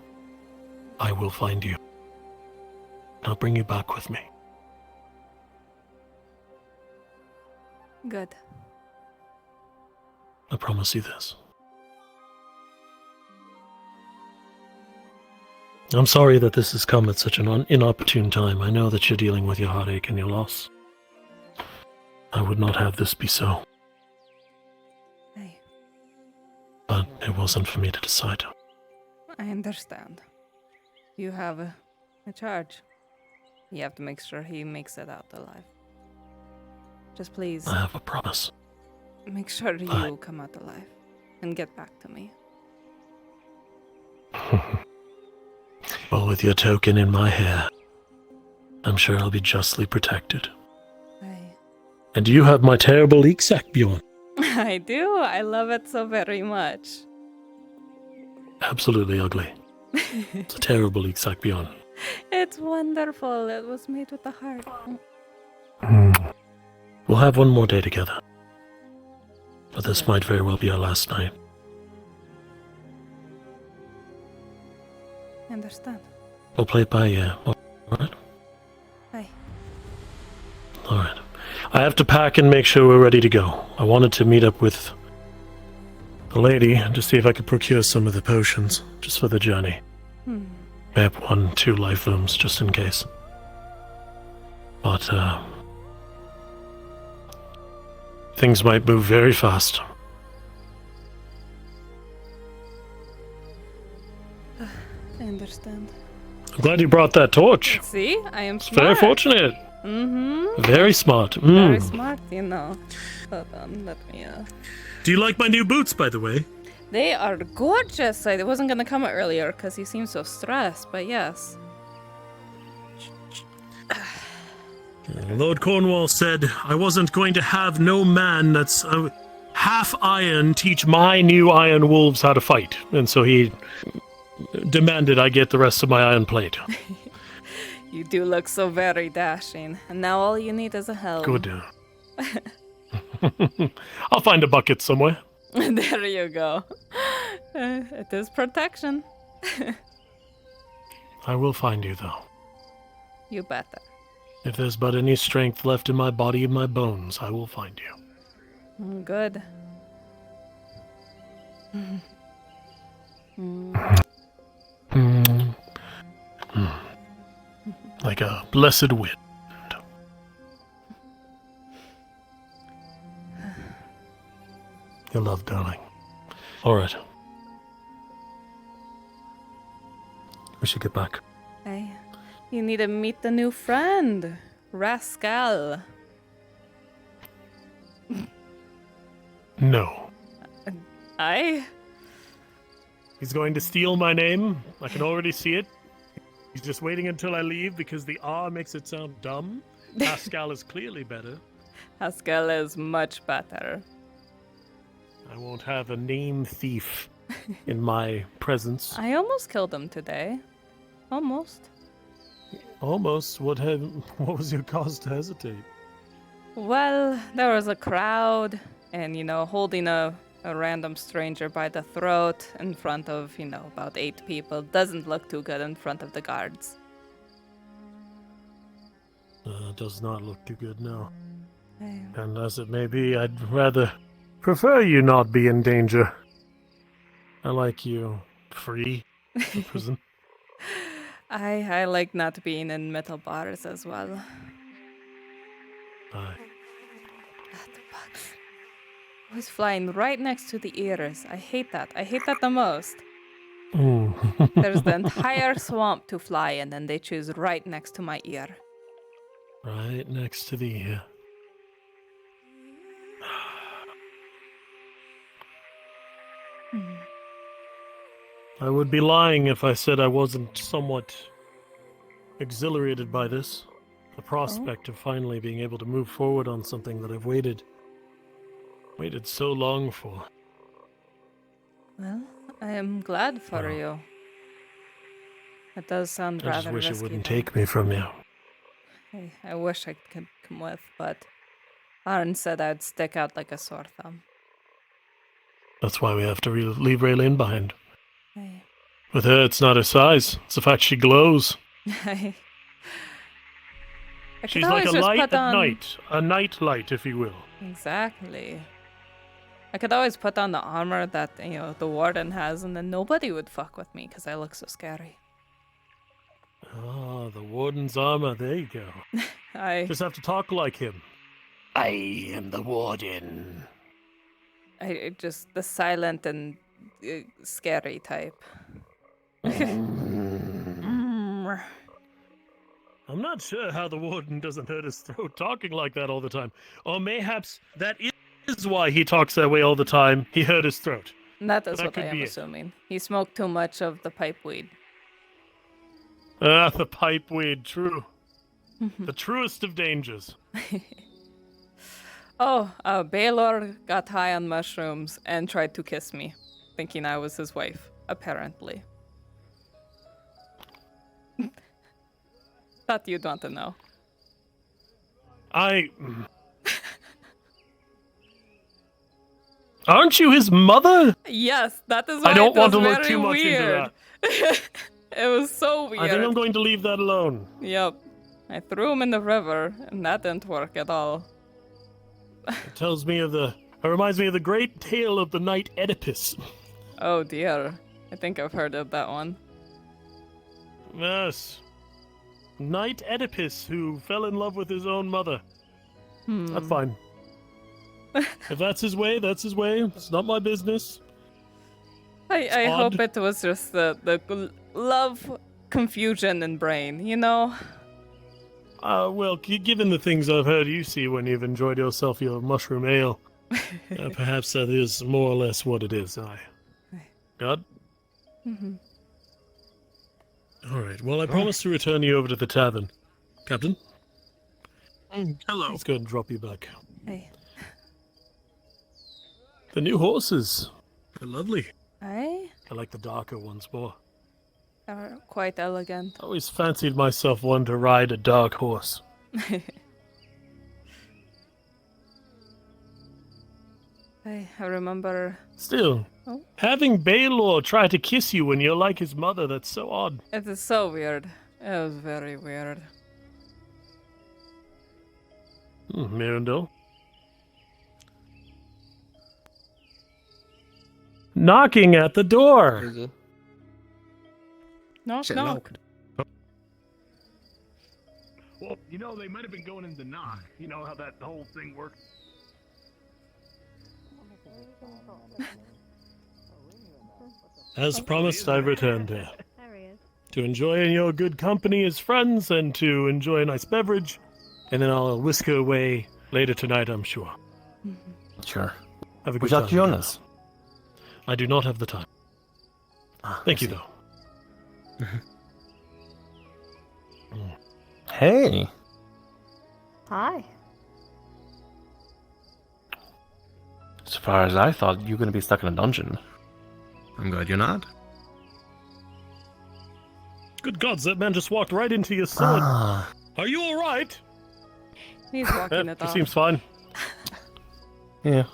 I will find you. I'll bring you back with me. Good. I promise you this. I'm sorry that this has come at such an inopportune time. I know that you're dealing with your heartache and your loss. I would not have this be so. Hey. But it wasn't for me to decide. I understand. You have a charge. You have to make sure he makes it out alive. Just please. I have a promise. Make sure you come out alive and get back to me. Well, with your token in my hair, I'm sure I'll be justly protected. Aye. And do you have my terrible leek sack, Bjorn? I do. I love it so very much. Absolutely ugly. It's a terrible leek sack, Bjorn. It's wonderful. It was made with the heart. We'll have one more day together. But this might very well be our last night. I understand. We'll play it by ear, alright? Aye. Alright. I have to pack and make sure we're ready to go. I wanted to meet up with the lady to see if I could procure some of the potions, just for the journey. Maybe 1-2 life rooms, just in case. But, things might move very fast. I understand. I'm glad you brought that torch. See? I am It's smart. very fortunate. Mm-hmm. Very smart. Very smart, you know. Hold on, let me, Do you like my new boots, by the way? They are gorgeous. I wasn't gonna come earlier because he seems so stressed, but yes. Lord Cornwall said I wasn't going to have no man that's half iron teach my new iron wolves how to fight. And so he demanded I get the rest of my iron plate. You do look so very dashing. And now all you need is a helm. Good. I'll find a bucket somewhere. There you go. It is protection. I will find you, though. You better. If there's but any strength left in my body and my bones, I will find you. Good. Like a blessed wind. Your love, darling. Alright. We should get back. Hey, you need to meet the new friend, Rascal. No. I? He's going to steal my name. I can already see it. He's just waiting until I leave because the R makes it sound dumb. Pascal is clearly better. Pascal is much better. I won't have a name thief in my presence. I almost killed him today. Almost. Almost? What was your cause to hesitate? Well, there was a crowd, and, holding a random stranger by the throat in front of, about 8 people doesn't look too good in front of the guards. Does not look too good, no. Hey. And as it may be, I'd rather prefer you not be in danger. I like you free from prison. I like not being in metal bars as well. Aye. The bugs. Always flying right next to the ears. I hate that. I hate that the most. There's the entire swamp to fly in, and they choose right next to my ear. Right next to the ear. I would be lying if I said I wasn't somewhat exhilarated by this. The prospect of finally being able to move forward on something that I've waited so long for. Well, I am glad for you. It does sound rather risky. I just wish it wouldn't take me from you. I wish I could come with, but Arn said I'd stick out like a sore thumb. That's why we have to leave Raylene behind. Hey. With her, it's not her size. It's the fact she glows. She's like a light at night. A night light, if you will. Exactly. I could always put on the armor that, the warden has, and then nobody would fuck with me because I look so scary. Ah, the warden's armor. There you go. I just have to talk like him. I am the warden. I just the silent and scary type. I'm not sure how the warden doesn't hurt his throat talking like that all the time. Or mayhaps that is why he talks that way all the time. He hurt his throat. That is what I am assuming. He smoked too much of the pipe weed. Ah, the pipe weed, true. The truest of dangers. Baylor got high on mushrooms and tried to kiss me, thinking I was his wife, apparently. Thought you'd want to know. Aren't you his mother? Yes, that is why I don't want to look look too much into that. It was so weird. I think I'm going to leave that alone. Yep. I threw him in the river, and that didn't work at all. It reminds me of the great tale of the knight Oedipus. Oh dear. I think I've heard of that one. Yes. Knight Oedipus who fell in love with his own mother. That's fine. If that's his way, that's his way. It's not my business. I hope it was just the love confusion in brain, Well, given the things I've heard you see when you've enjoyed yourself your mushroom ale, perhaps that is more or less what it is. God? All right. Well, I promise to return you over to the tavern. Captain? Hello. Let's go ahead and drop you back. Hey. The new horses. They're lovely. Aye? I like the darker ones more. They're quite elegant. I always fancied myself one to ride a dark horse. I remember... Still, having Baylor try to kiss you when you're like his mother, that's so odd. It is so weird. It was very weird. Mirandel? Knocking at the door. Knock, Shit, knock. Well, you know, they might have been going into knock. You know how that whole thing works? As promised, I've returned here. There he is. To enjoy in your good company as friends and to enjoy a nice beverage. And then I'll whisk her away later tonight, I'm sure. Sure. Have a good Would you time. like to join us? I do not have the time. Thank you, though. Hey. Hi. As far as I thought, you were going to be stuck in a dungeon. I'm glad you're not. Good gods, that man just walked right into your sword. Ah. Are you alright? He's walking it He off. seems fine. Yeah.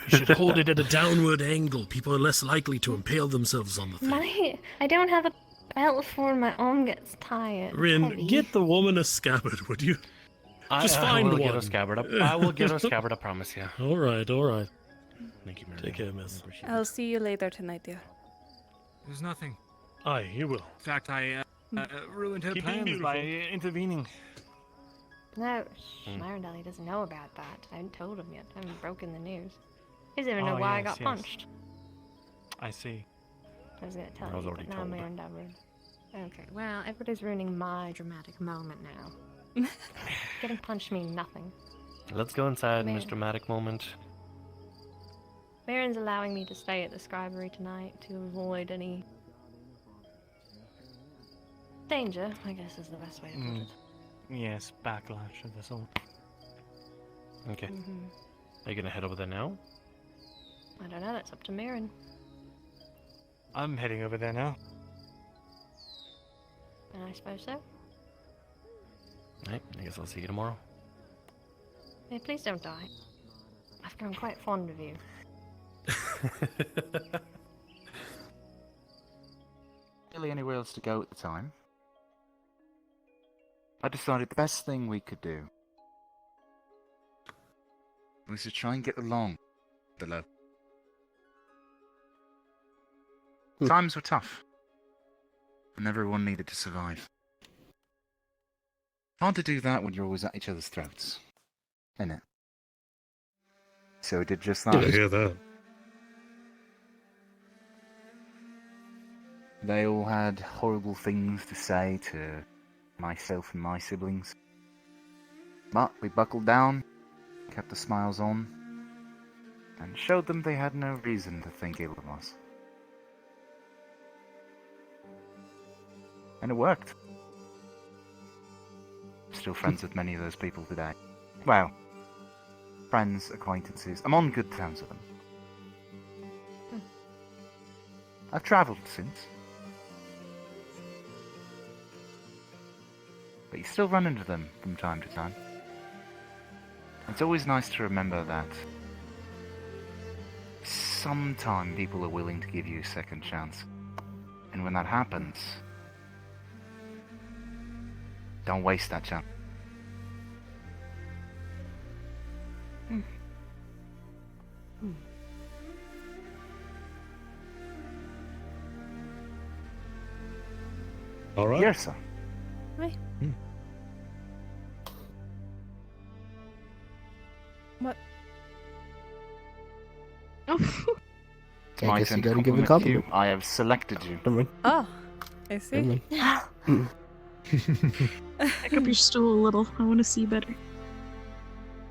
You should hold it at a downward angle. People are less likely to impale themselves on the thing. I don't have a belt for my arm gets tired. Rin, Heavy. get the woman a scabbard, would you? Just I find will one. get a scabbard. I will get a scabbard, I promise you. All right, all right. Thank you, Mary. Take care, miss. I'll see you later tonight, dear. There's nothing. Aye, you will. In fact, I ruined her Keep being plans by beautiful. intervening. No, Schmierendal, he doesn't know about that. I haven't told him yet. I haven't broken the news. He doesn't even know why I got punched. I see. I was gonna tell I was you, already but now told. Schmierendal ruined. Okay, well, everybody's ruining my dramatic moment now. Getting punched means nothing. Let's go inside, Man. Mr. Dramatic Moment. Marin's allowing me to stay at the scribery tonight to avoid any danger, I guess is the best way to put it. Yes, backlash of this all. Okay. Mhm. Are you going to head over there now? I don't know, that's up to Marin. I'm heading over there now. And I suppose so. Right, I guess I'll see you tomorrow. Hey, please don't die. I've grown quite fond of you. Really anywhere else to go at the time. I decided the best thing we could do was to try and get along below. Times were tough, and everyone needed to survive. Hard to do that when you're always at each other's throats, isn't it? So we did just that. I hear that. They all had horrible things to say to myself and my siblings. But we buckled down, kept the smiles on, and showed them they had no reason to think ill of us. And it worked. Still friends with many of those people today. Well, friends, acquaintances. I'm on good terms with them. I've travelled since. But you still run into them from time to time. It's always nice to remember that sometime people are willing to give you a second chance. And when that happens, don't waste that chance. All right. Yrsa. Hi. What? It's I my guess turn you to gotta give a compliment compliment. you. I have selected you. Never mind. Oh, I see. Back up your stool a little. I want to see better.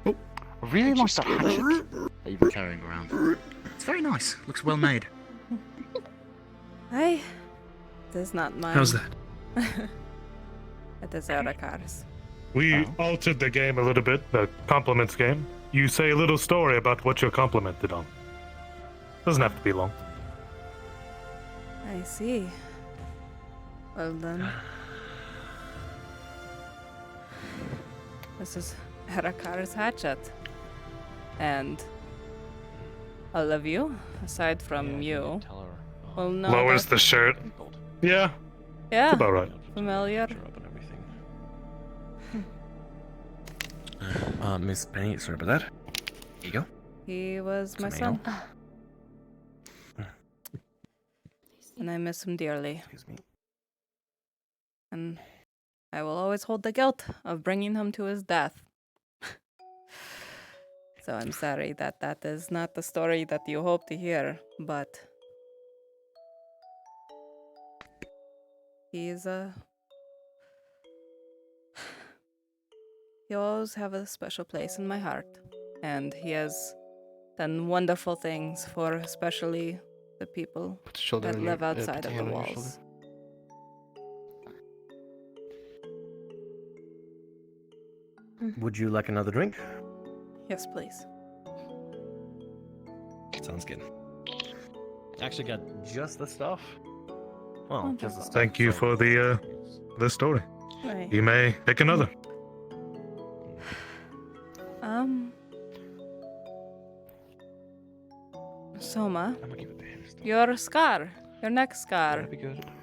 I really like that hatchet that you've been carrying around. It's very nice. Looks well made. Hey, it is not mine. How's that? It is Erakar's. We altered the game a little bit, the compliments game. You say a little story about what you're complimented on. Doesn't have to be long. I see. Well then. This is Erakar's hatchet. And all of you, aside from you, will know Lowers that- the shirt. Yeah. Yeah. That's about right. Familiar. Miss Penny, sorry about that. Here you go. He was my Some son. And I miss him dearly. Excuse me. And I will always hold the guilt of bringing him to his death. So I'm sorry that that is not the story that you hope to hear, but he's he'll always have a special place in my heart, and he has done wonderful things for especially the people that live outside of the walls. Would you like another drink? Yes, please. Sounds good. Actually got just the stuff. Well, just the stuff. Thank you for the story. Right. You may pick another. Soma, your scar, your neck scar,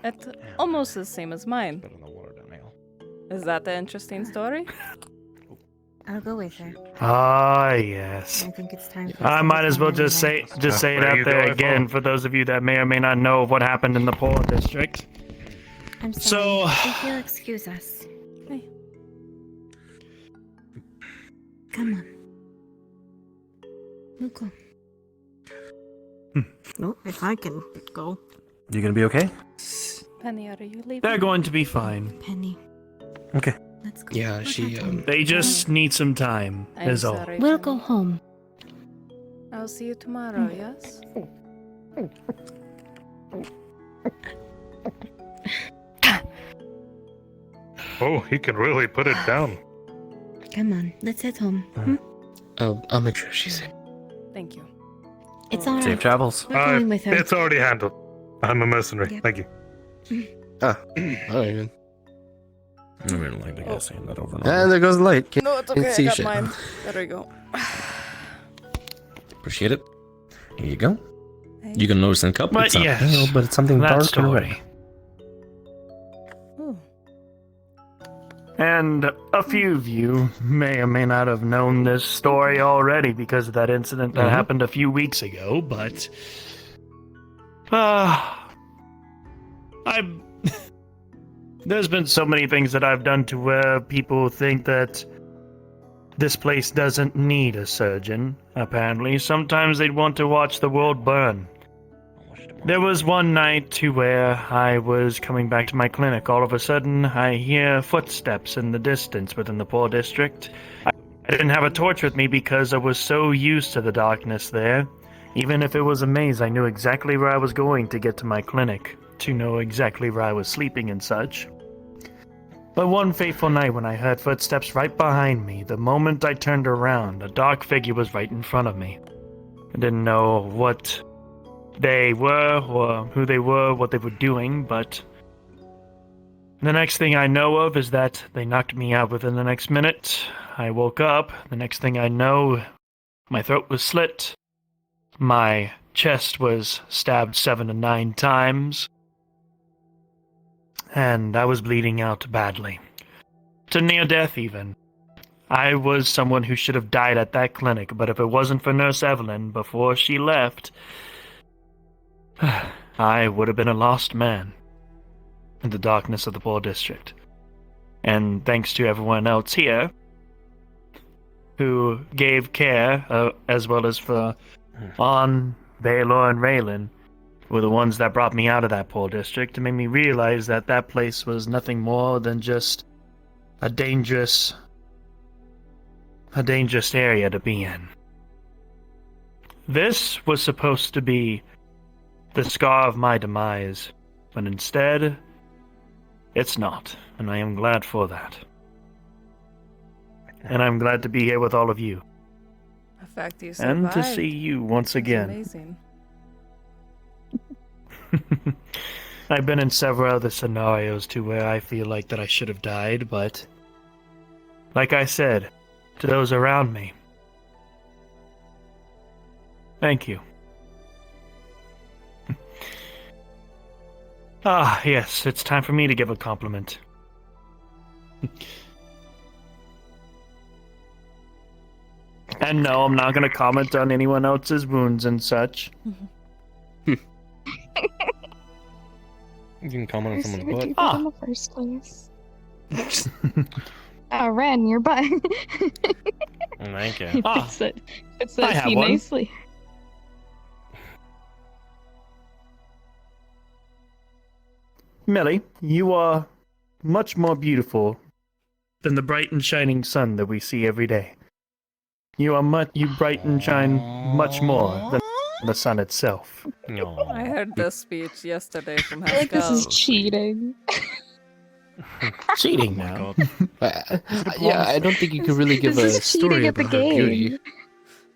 it's almost the same as mine. Is that the interesting story? I'll go with her. Ah, yes. I think it's time for I us to might get as well on just say anyway. it out there again for those of you that may or may not know of what happened in the poor district. I'm sorry. If you'll excuse us. Hey. Come on. We'll go. No, if I can go. You gonna be okay? Penny, are you leaving? They're going to be fine. Penny. Okay. Let's go. Yeah, she They just need some time, I'm is all. sorry, We'll Penny. go home. I'll see you tomorrow, yes? Oh, he can really put it down. Come on, let's head home. I'll make sure she's safe. Thank you. It's alright. Safe travels. We're going with her. It's already handled. I'm a mercenary. Yep. Thank you. Ah, alright then. I really like the guy saying that over and Ah, over. there goes the light. Can't, No, it's can't okay, see I got shit. mine. There we go. Appreciate it. Here you go. Hey. You can notice in the cup. But It's not yes, pale, but it's something that dark and story. red. Ooh. And a few of you may or may not have known this story already because of that incident that happened a few weeks ago, but there's been so many things that I've done to where people think that this place doesn't need a surgeon, apparently. Sometimes they'd want to watch the world burn. There was one night to where I was coming back to my clinic. All of a sudden, I hear footsteps in the distance within the poor district. I didn't have a torch with me because I was so used to the darkness there. Even if it was a maze, I knew exactly where I was going to get to my clinic, to know exactly where I was sleeping and such. But one fateful night when I heard footsteps right behind me, the moment I turned around, a dark figure was right in front of me. I didn't know what they were, or who they were, what they were doing, but the next thing I know of is that they knocked me out within the next minute. I woke up. The next thing I know, my throat was slit. My chest was stabbed 7 to 9 times. And I was bleeding out badly. To near death, even. I was someone who should have died at that clinic, but if it wasn't for Nurse Evelyn before she left, I would have been a lost man in the darkness of the poor district. And thanks to everyone else here who gave care, as well as for On, Baylor, and Raylan, were the ones that brought me out of that poor district to make me realize that that place was nothing more than just a dangerous area to be in. This was supposed to be the scar of my demise, but instead, it's not, and I am glad for that. And I'm glad to be here with all of you. The fact you survived. And to see you once again. Amazing. I've been in several other scenarios to where I feel like that I should have died, but like I said, to those around me, thank you. Ah, yes, it's time for me to give a compliment. And no, I'm not going to comment on anyone else's wounds and such. You can comment on Yrsa someone's would butt. do that in the first place. Oh, Ren, your butt. Thank you. Fits that scene nicely. Millie, you are much more beautiful than the bright and shining sun that we see every day. You bright and shine much more than the sun itself. I heard this speech yesterday from I feel like this is Haskell. cheating. Cheating now. Yeah, I don't think you could really give This a is cheating story at the about her beauty. game.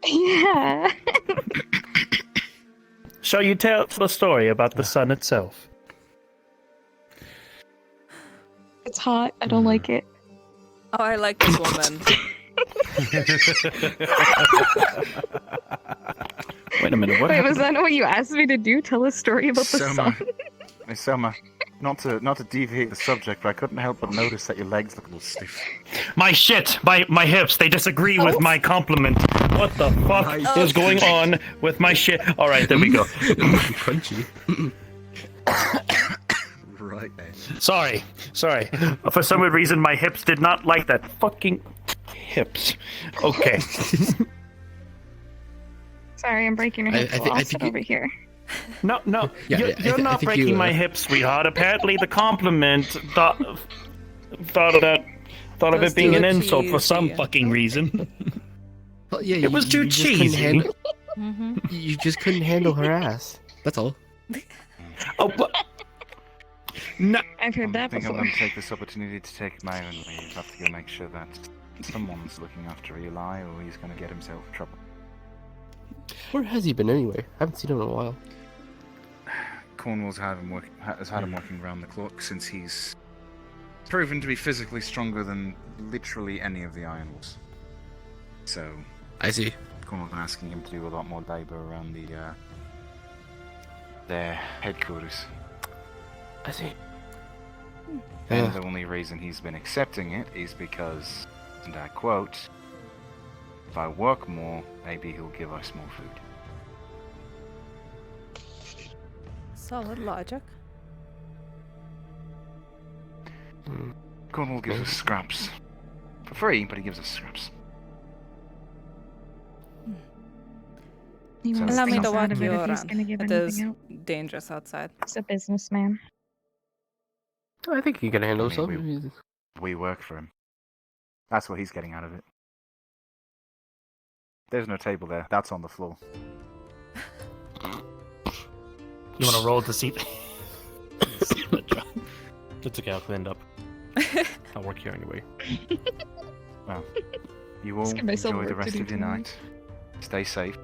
Yeah. Shall you tell the story about the sun itself? It's hot. I don't like it. Oh, I like this woman. Wait a minute, what Wait, happened? was that not what you asked me to do? Tell a story about the sun? Hey, Selma, not to deviate the subject, but I couldn't help but notice that your legs look a little stiff. My shit! My hips, they disagree with my compliment. What the fuck is going on with my shit? Alright, there we go. Crunchy. Right. Sorry. For some weird reason, my hips did not like that fucking hips. Okay. Sorry, I'm breaking your hips. I'll sit over here. No, Yeah, you're I not think breaking you, my hips, sweetheart. Apparently, the compliment thought of it being an insult for some fucking reason. Well, yeah, It was too just couldn't cheesy. handle- You just couldn't handle her ass. That's all. Oh, but no. I've heard that I think I'm before. going to take this opportunity to take my own leave. I have to go make sure that someone's looking after Eli, or he's going to get himself in trouble. Where has he been anyway? I haven't seen him in a while. Cornwall's has had him working around the clock since he's proven to be physically stronger than literally any of the Iron Wolves. So, I see. Cornwall's been asking him to do a lot more labor around their headquarters. I see. And the only reason he's been accepting it is because, and I quote, "If I work more, maybe he'll give us more food." Solid logic. Cornwall gives us scraps. For free, but he gives us scraps. He wants Allow me things to out walk of you it if he's around. gonna give It anything is out. dangerous outside. He's a businessman. I think he can handle I himself. mean, we work for him. That's what he's getting out of it. There's no table there. That's on the floor. You want to roll to see? It's okay, I'll clean it up. I'll work here anyway. Well, you all Just give myself enjoy the work to rest do of your tonight. night. Stay safe.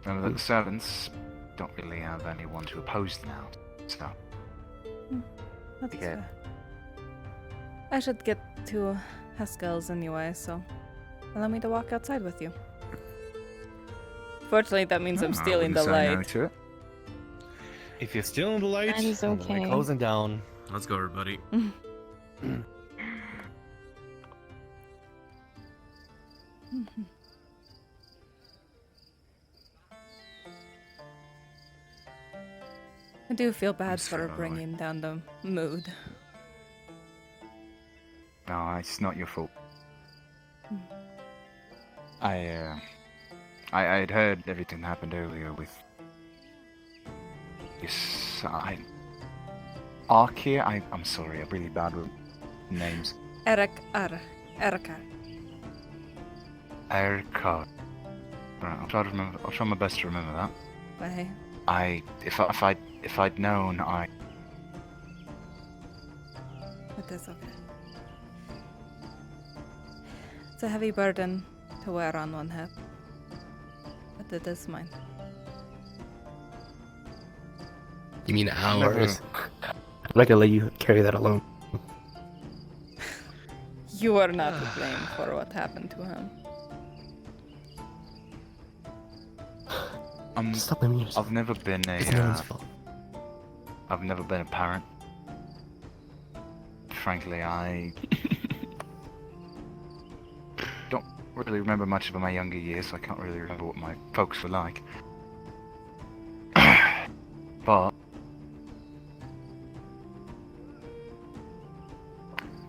Remember that the servants don't really have anyone to oppose them out. So, That's yeah. fair. I should get to Haskell's anyway, so allow me to walk outside with you. Fortunately, that means I'm stealing the say no light. to it. If you're stealing the light, That is okay. we're closing down. Let's go, everybody. I do feel bad for sorry. bringing down the mood. No, it's not your fault. I'd heard everything happened earlier with this. Ark here. I'm sorry. I'm really bad with names. Erika. Erika. Right, I'll try to remember. I'll try my best to remember that. Bye. If I'd known, It is okay. It's a heavy burden to wear on one hip, but it is mine. You mean ours? I'm not gonna let you carry that alone. You are not to blame for what happened to him. Stop blaming yourself. I've never been It's no one's fault. I've never been a parent. Frankly, I don't really remember much of my younger years, so I can't really remember what my folks were like. But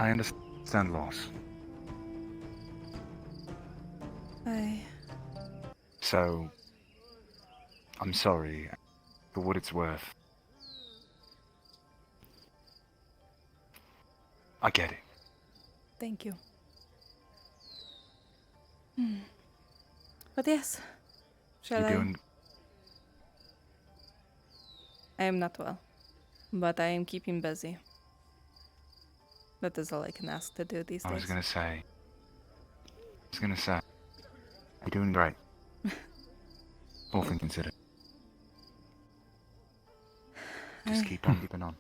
I understand loss. So, I'm sorry, for what it's worth. I get it. Thank you. But yes, shall I? Doing... I am not well, but I am keeping busy. That is all I can ask to do these days. I was gonna say, you're doing great. All things considered. Just keep on keeping on.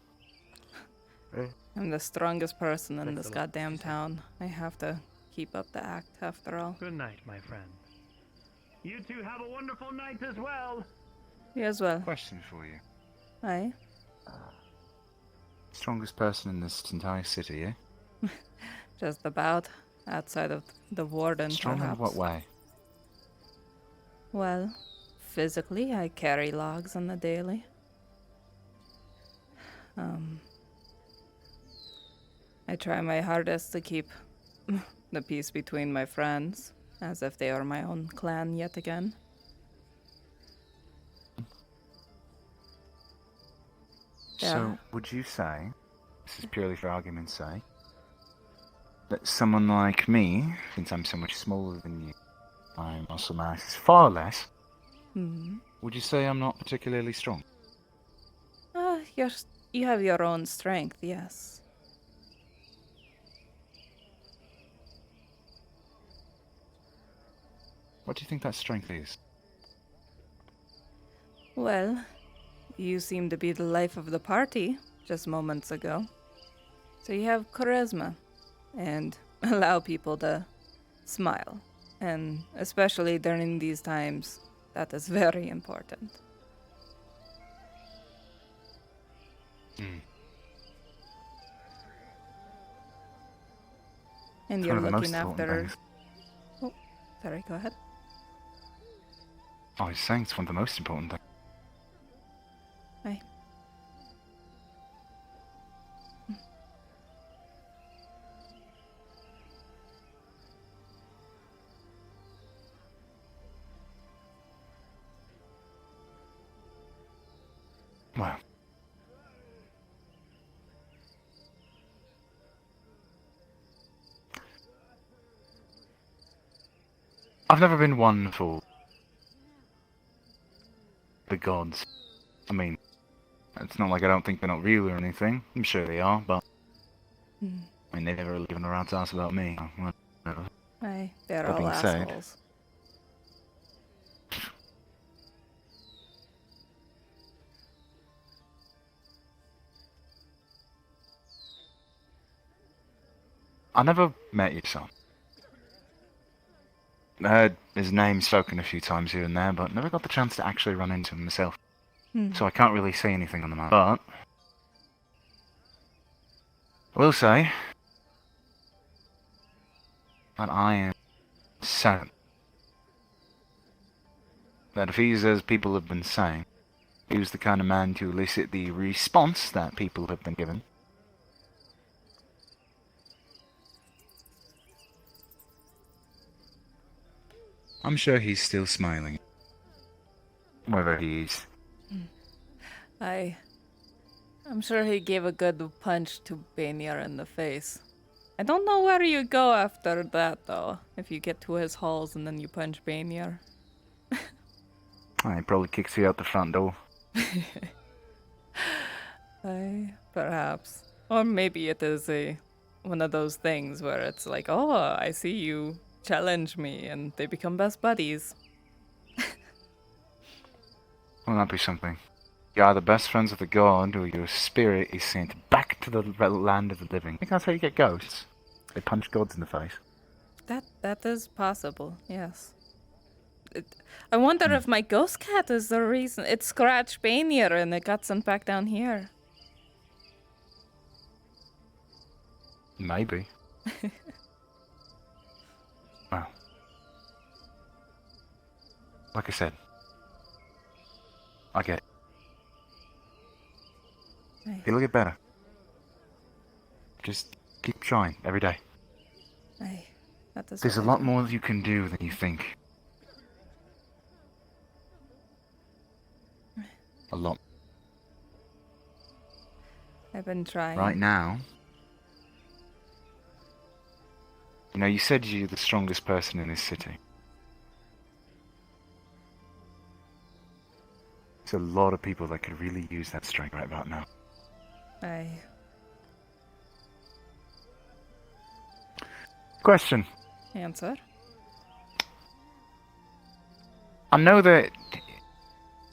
I'm the strongest person in this goddamn town. I have to keep up the act after all. Good night, my friend. You two have a wonderful night as well. You as well. Question for you. Aye. Strongest person in this entire city, eh? Just about. Outside of the warden, Strong perhaps. in what way? Well, physically, I carry logs on the daily. I try my hardest to keep the peace between my friends, as if they are my own clan yet again. So, would you say, this is purely for argument's sake, that someone like me, since I'm so much smaller than you, my muscle mass is far less, would you say I'm not particularly strong? You have your own strength, yes. What do you think that strength is? Well, you seem to be the life of the party just moments ago. So you have charisma and allow people to smile. And especially during these times, that is very important. And you're looking after... Oh, sorry, go ahead. I was saying it's one of the most important things. Aye. Well. I've never been one for the gods. I mean, it's not like I don't think they're not real or anything. I'm sure they are, but I mean, they've never really given a rat's ass about me. Whatever. Aye, they're That all being said, assholes. I never met your son. I heard his name spoken a few times here and there, but never got the chance to actually run into him myself. So I can't really say anything on the matter. But I will say that I am certain that if he's as people have been saying, he was the kind of man to elicit the response that people have been given. I'm sure he's still smiling. Whether he is. I'm sure he gave a good punch to Banier in the face. I don't know where you go after that, though, if you get to his halls and then you punch Banier. He probably kicks you out the front door. Perhaps. Or maybe it is one of those things where it's like, oh, I see you challenge me, and they become best buddies. Well, that'd be something. You are the best friends of the god, or your spirit is sent back to the land of the living. I think that's how you get ghosts. They punch gods in the face. That is possible, yes. I wonder if my ghost cat is the reason. It scratched Banier and it got sent back down here. Maybe. Well. Like I said. I get it. Right. It'll get better. Just Keep trying every day. Aye, that is There's a what I lot do. more you can do than you think. A lot. I've been trying. Right now, you know, you said you're the strongest person in this city. There's a lot of people that could really use that strength right about now. Aye. Question. Answer. I know that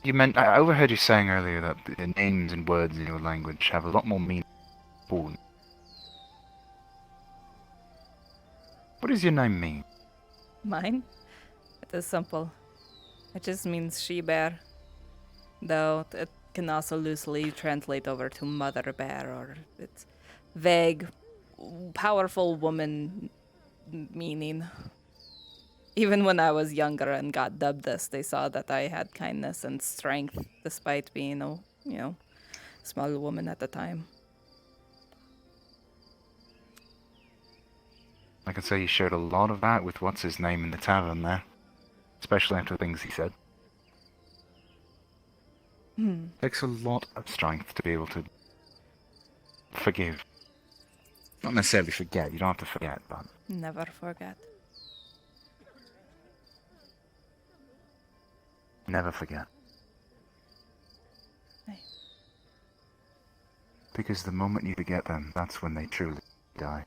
you meant. I overheard you saying earlier that the names and words in your language have a lot more meaning. What does your name mean? Mine? It is simple. It just means she-bear. Though it can also loosely translate over to mother bear, or it's vague, powerful woman meaning. Even when I was younger and got dubbed this, they saw that I had kindness and strength despite being a, small woman at the time. I can say you showed a lot of that with what's his name in the tavern there. Especially after the things he said. Takes a lot of strength to be able to forgive. Not necessarily forget, you don't have to forget, but... Never forget. Never forget. Aye. Because the moment you forget them, that's when they truly die.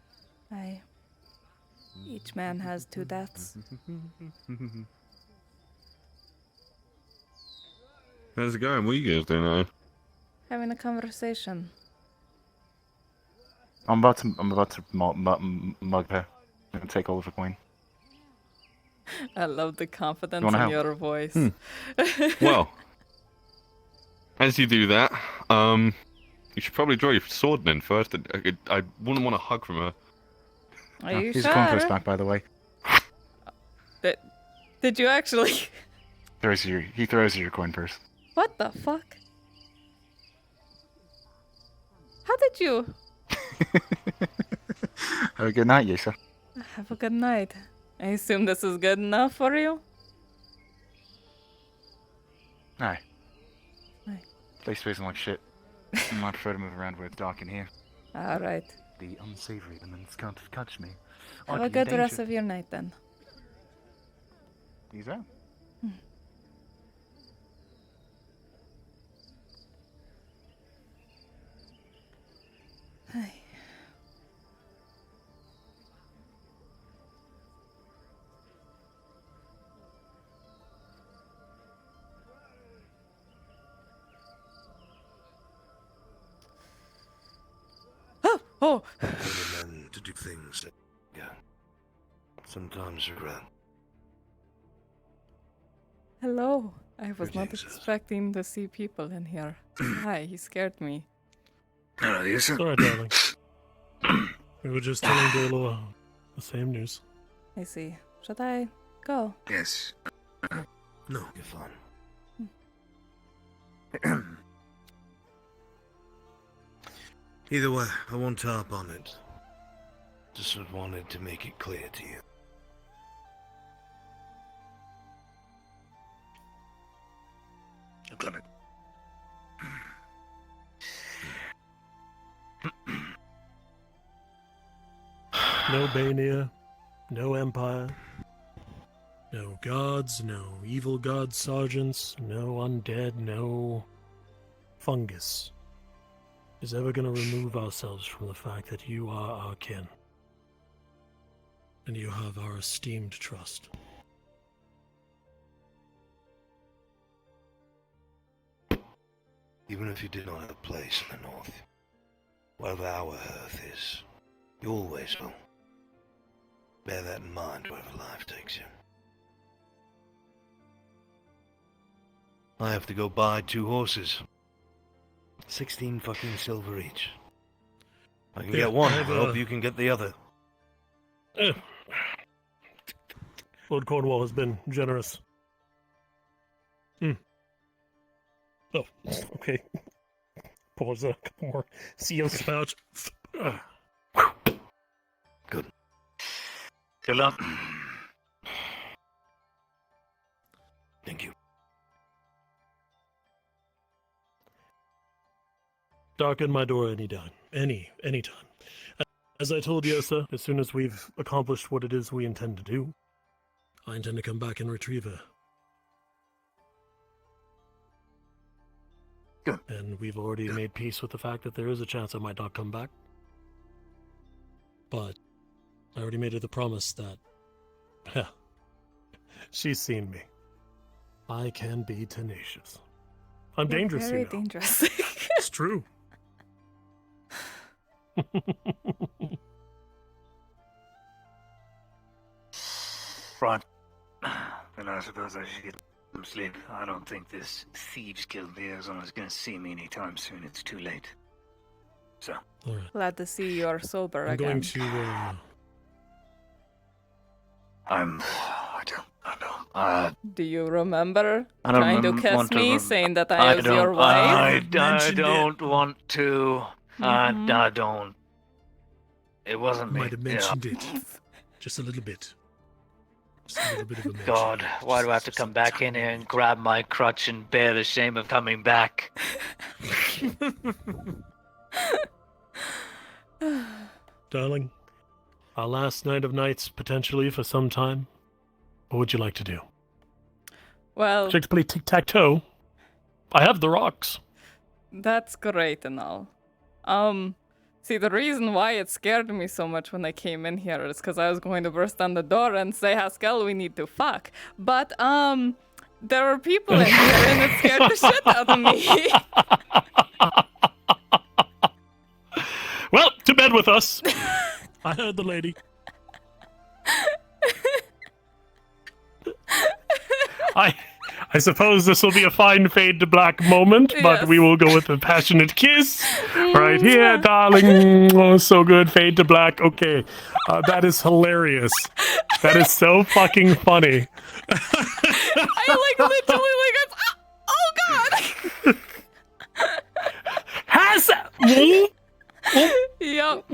Aye. Each man has 2 deaths. How's it going? What are you guys doing now? Having a conversation. I'm about to mug her and take all of her coin. I love the confidence You wanna in help? your voice. Well, as you do that, you should probably draw your sword in first. I wouldn't want a hug from her. Are you Here's sure? a coin first back, by the way. Did you actually? He throws you your coin purse. What the fuck? How did you? Have a good night, Yrsa. Have a good night. I assume this is good enough for you? Aye. Aye. Place facing like shit. I might prefer to move around where it's dark in here. Alright. The unsavory elements can't catch me. Have I'd a be good in rest danger. of your night then. He's out. Hi. Oh! Older men to do things that, sometimes regret. Hello. I was not expecting to see people in here. Hi, he scared me. Hello, Yrsa. Sorry, darling. We were just telling Dalo the same news. I see. Should I go? Yes. No, you're fine. Either way, I won't harp on it. Just wanted to make it clear to you. I've done it. No Bania, no Empire, no gods, no evil god sergeants, no undead, no fungus is ever going to remove ourselves from the fact that you are our kin. And you have our esteemed trust. Even if you did not have a place in the north, wherever our hearth is, you always will. Bear that in mind wherever life takes you. I have to go buy 2 horses. 16 fucking silver each. I can Yeah, get one, I I've, hope you can get the other. Lord Cornwall has been generous. Oh, okay. Pause a couple more. CO spout. Good luck. Thank you. Darken my door anytime. Anytime. As I told Yrsa, as soon as we've accomplished what it is we intend to do, I intend to come back and retrieve her. Good. And we've already made peace with the fact that there is a chance I might not come back. But I already made her the promise that, she's seen me. I can be tenacious. I'm You're dangerous, very you know. dangerous. It's true. Right. Then I suppose I should get some sleep. I don't think this thieves guild liaison is going to see me anytime soon. It's too late. So. All right. Glad to see you're sober I'm again. going to, I don't. Do you remember I don't trying to want kiss to me, rem- saying that I was your wife? I don't want to. I don't. It wasn't me. might have mentioned it. Just a little bit. Just a little bit of a mention. God, why do I have to come back in here and grab my crutch and bear the shame of coming back? Darling, our last night of nights, potentially, for some time. What would you like to do? Well, Would you like to play tic-tac-toe? I have the rocks. that's great and all. See, the reason why it scared me so much when I came in here is because I was going to burst down the door and say, Haskell, we need to fuck. But, there were people in here and it scared the shit out of me. Well, to bed with us. I heard the lady. I suppose this will be a fine fade to black moment, but Yes. we will go with a passionate kiss right here, darling. Oh, so good. Fade to black. Okay. That is hilarious. That is so fucking funny. I literally oh god. Has Yep.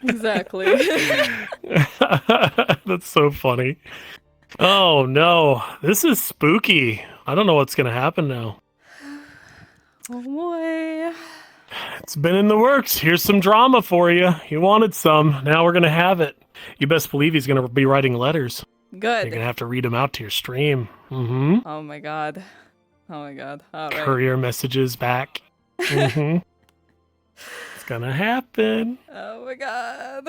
Exactly. That's so funny. Oh no, this is spooky. I don't know what's gonna happen now. Oh boy. It's been in the works. Here's some drama for you. You wanted some. Now we're gonna have it. You best believe he's gonna be writing letters. Good. You're gonna have to read them out to your stream. Mm-hmm. Oh my god. Oh my god. All right. Courier messages back. Mm-hmm. It's gonna happen. Oh my god.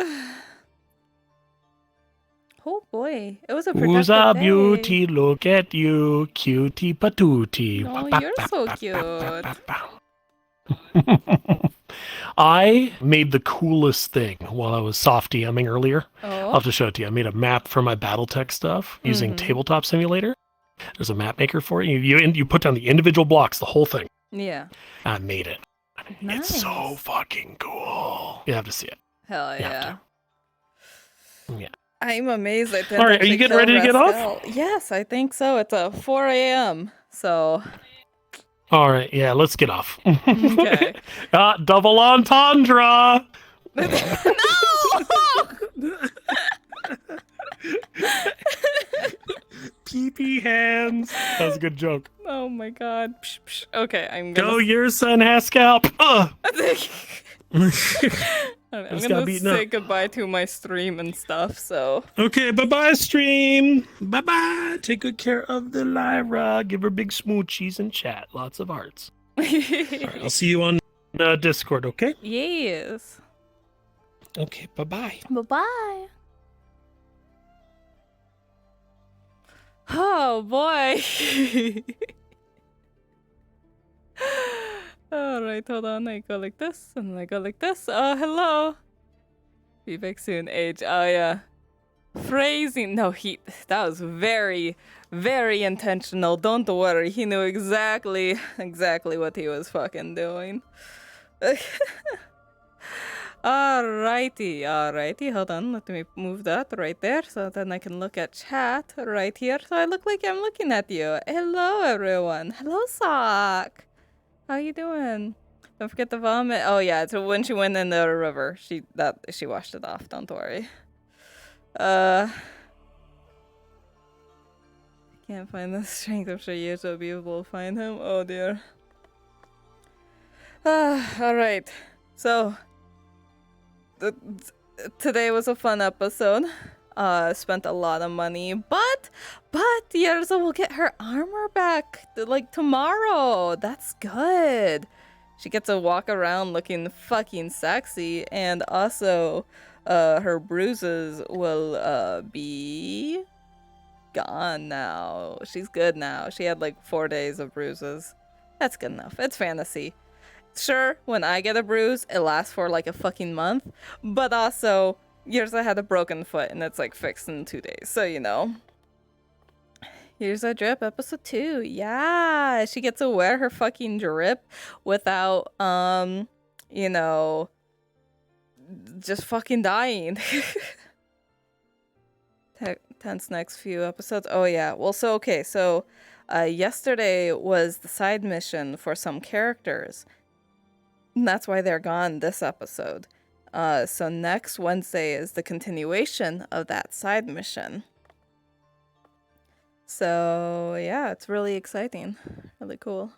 Oh boy. It was a productive Who's a day. beauty? Look at you, cutie patootie. Oh, you're so cute. I made the coolest thing while I was soft DMing earlier. Oh? I'll have to show it to you. I made a map for my BattleTech stuff using Tabletop Simulator. There's a map maker for it. You put down the individual blocks, the whole thing. Yeah. I made it. Nice. It's so fucking cool. You have to see it. Hell You have yeah. Yeah. I'm amazed I didn't All right, are actually you getting kill ready to get off? Rascal. Yes, I think so. It's 4 a.m. So. All right, yeah, let's get off. Okay. Double entendre. Pee-pee hands. That was a good joke. Oh my god. Psh, psh. Okay, I'm gonna. Go, Yrsa and Haskell. I'm Just got gonna beaten say up. goodbye to my stream and stuff. So. Okay, bye-bye, stream. Bye-bye. Take good care of the Lyra. Give her big smoochies and chat. Lots of hearts. All right, I'll see you on Discord, okay? Yes. Okay, bye-bye. Bye bye. Oh boy. Alright, hold on. I go like this and I go like this. Hello. Be back soon, age. Oh yeah. Phrasing. No, that was very, very intentional. Don't worry. He knew exactly what he was fucking doing. Alrighty, hold on, let me move that right there so then I can look at chat right here. So I look like I'm looking at you. Hello everyone. Hello Sock. How you doing? Don't forget the vomit. Oh yeah, so when she went in the river, she washed it off, don't worry. I can't find the strength. I'm sure Yrsa will be able to find him. Oh dear. Alright. So, today was a fun episode. Spent a lot of money, but Yrsa will get her armor back like tomorrow. That's good. She gets to walk around looking fucking sexy, and also her bruises will be gone now. She's good now. She had like 4 days of bruises. That's good enough. It's fantasy. Sure, when I get a bruise, it lasts for like a fucking month, but also Yrsa had a broken foot and it's like fixed in 2 days, so you know. Here's our drip, episode 2. Yeah, she gets to wear her fucking drip without, you know, just fucking dying. Tense next few episodes. Oh yeah, well, so okay, so yesterday was the side mission for some characters. And that's why they're gone this episode. So next Wednesday is the continuation of that side mission. So yeah, it's really exciting. Really cool.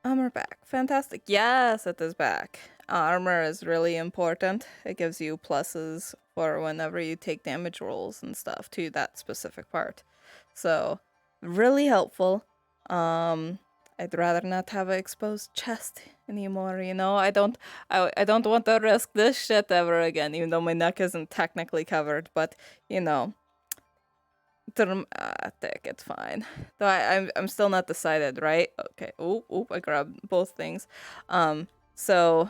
Armor back. Fantastic. Yes, it is back. Armor is really important. It gives you pluses for whenever you take damage rolls and stuff to that specific part. So really helpful. I'd rather not have an exposed chest anymore, you know? I don't want to risk this shit ever again, even though my neck isn't technically covered, but, you know, thick, it's fine. Though I'm still not decided, right? Okay, oop, I grabbed both things. So,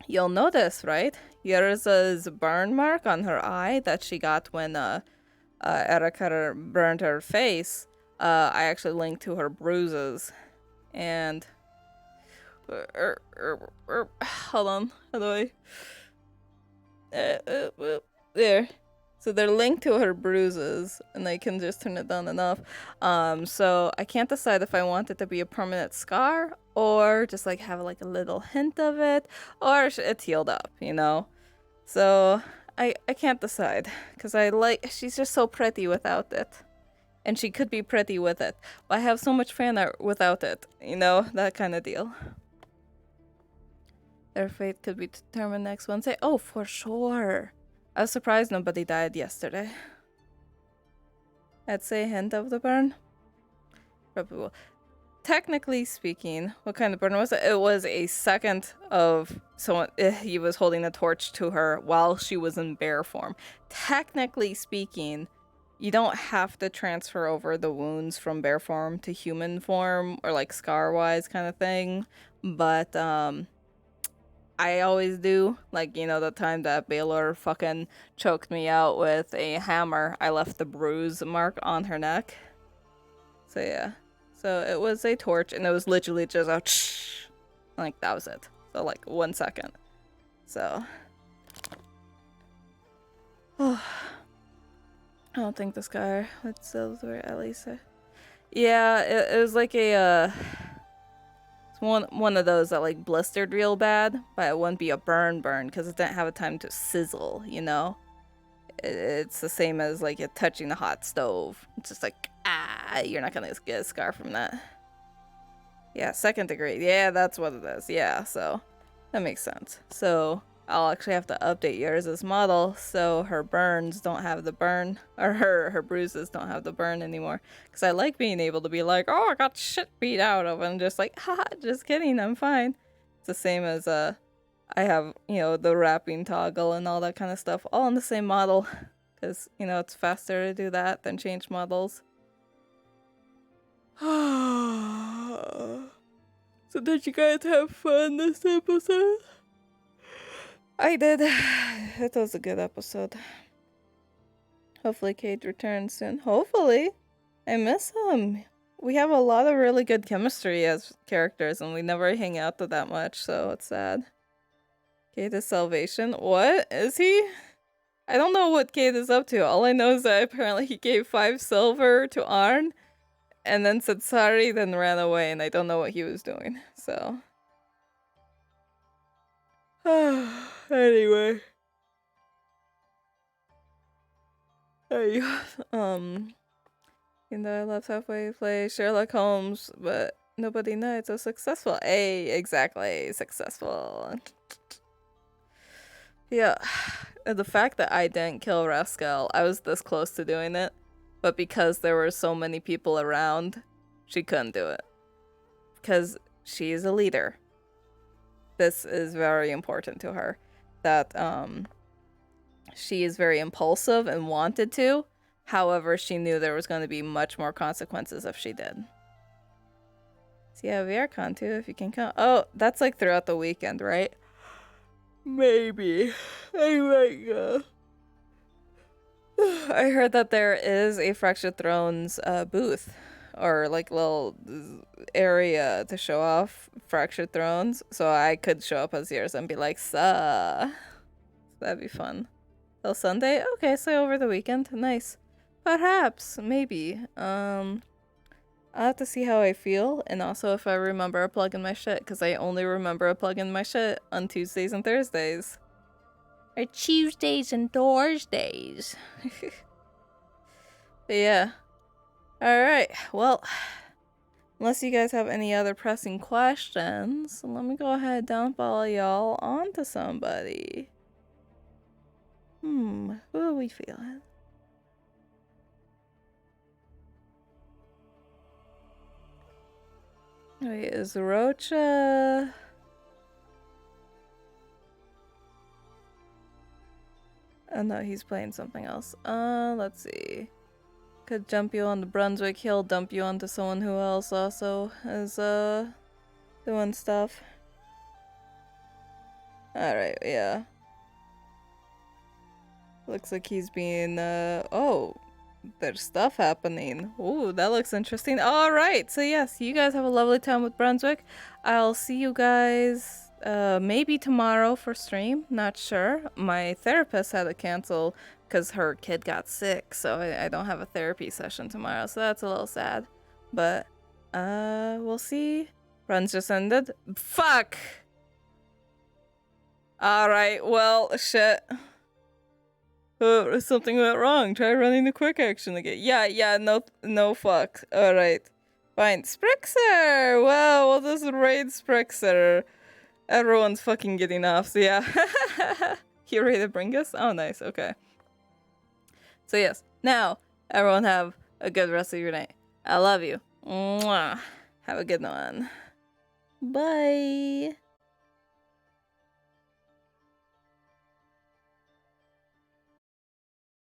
you'll notice, right? Yrsa's burn mark on her eye that she got when, Erika burned her face, I actually linked to her bruises. And hold on, how do I there, so they're linked to her bruises and I can just turn it down enough. So I can't decide if I want it to be a permanent scar or just like have like a little hint of it, or it's healed up, you know. So I can't decide because she's just so pretty without it. And she could be pretty with it. But I have so much fan art without it. You know, that kind of deal. Their fate could be determined next Wednesday. Oh, for sure. I was surprised nobody died yesterday. I'd say hint of the burn. Probably will. Technically speaking, what kind of burn was it? It was a second of someone. He was holding a torch to her while she was in bear form. Technically speaking, you don't have to transfer over the wounds from bear form to human form or like scar-wise kind of thing. But I always do. Like, you know, the time that Baylor fucking choked me out with a hammer, I left the bruise mark on her neck. So yeah. So it was a torch and it was literally just a like that was it. So like 1 second. So I don't think this guy with silver at least. Yeah, it was like a it's one of those that like blistered real bad, but it wouldn't be a burn because it didn't have a time to sizzle, you know. It's the same as like it touching the hot stove. It's just like you're not gonna get a scar from that. Yeah, 2nd degree. Yeah, that's what it is. Yeah, so that makes sense. So I'll actually have to update Yrsa's model so her burns don't have the burn, or her bruises don't have the burn anymore. Because I like being able to be like, oh, I got shit beat out of, and just like, haha, just kidding, I'm fine. It's the same as I have, you know, the wrapping toggle and all that kind of stuff, all in the same model. Because, you know, it's faster to do that than change models. So did you guys have fun this episode? I did. It was a good episode. Hopefully Cade returns soon. Hopefully. I miss him. We have a lot of really good chemistry as characters and we never hang out that much, so it's sad. Cade is salvation. What? Is he? I don't know what Cade is up to. All I know is that apparently he gave 5 silver to Arn and then said sorry, then ran away, and I don't know what he was doing, so. Anyway. Why? You know, I left halfway to play Sherlock Holmes, but nobody knows so successful. Hey, exactly, successful. Yeah, the fact that I didn't kill Rascal, I was this close to doing it, but because there were so many people around, she couldn't do it. Because she is a leader. This is very important to her. That, she is very impulsive and wanted to. However, she knew there was going to be much more consequences if she did. So yeah, VRCon too, if you can count. Oh, that's like throughout the weekend, right? Maybe. I might go. I heard that there is a Fractured Thrones booth. Or like little area to show off Fractured Thrones. So I could show up as Yrsa and be like, "Suh." That'd be fun. Till Sunday? Okay, so over the weekend. Nice. Perhaps. Maybe. I'll have to see how I feel, and also if I remember a plug in my shit, because I only remember a plug in my shit on Tuesdays and Thursdays. Or Tuesdays and Thursdays. But yeah. Alright, well, unless you guys have any other pressing questions, let me go ahead and dump all y'all onto somebody. Who are we feeling? Wait, is Rocha... Oh no, he's playing something else. Let's see. Could jump you on the Brunswick Hill, dump you onto someone who else also is, doing stuff. Alright, yeah. Looks like he's being, oh, there's stuff happening. Ooh, that looks interesting. Alright, so yes, you guys have a lovely time with Brunswick. I'll see you guys, maybe tomorrow for stream. Not sure. My therapist had to cancel because her kid got sick, so I don't have a therapy session tomorrow, so that's a little sad. But, we'll see. Runs just ended. Fuck! Alright, well, shit. Something went wrong. Try running the quick action again. Yeah, no fuck. Alright. Fine. Sprixer! Well, we'll just raid Sprixer. Everyone's fucking getting off, so yeah. You ready to bring us? Oh, nice, okay. So yes, now, everyone have a good rest of your night. I love you. Mwah. Have a good one. Bye!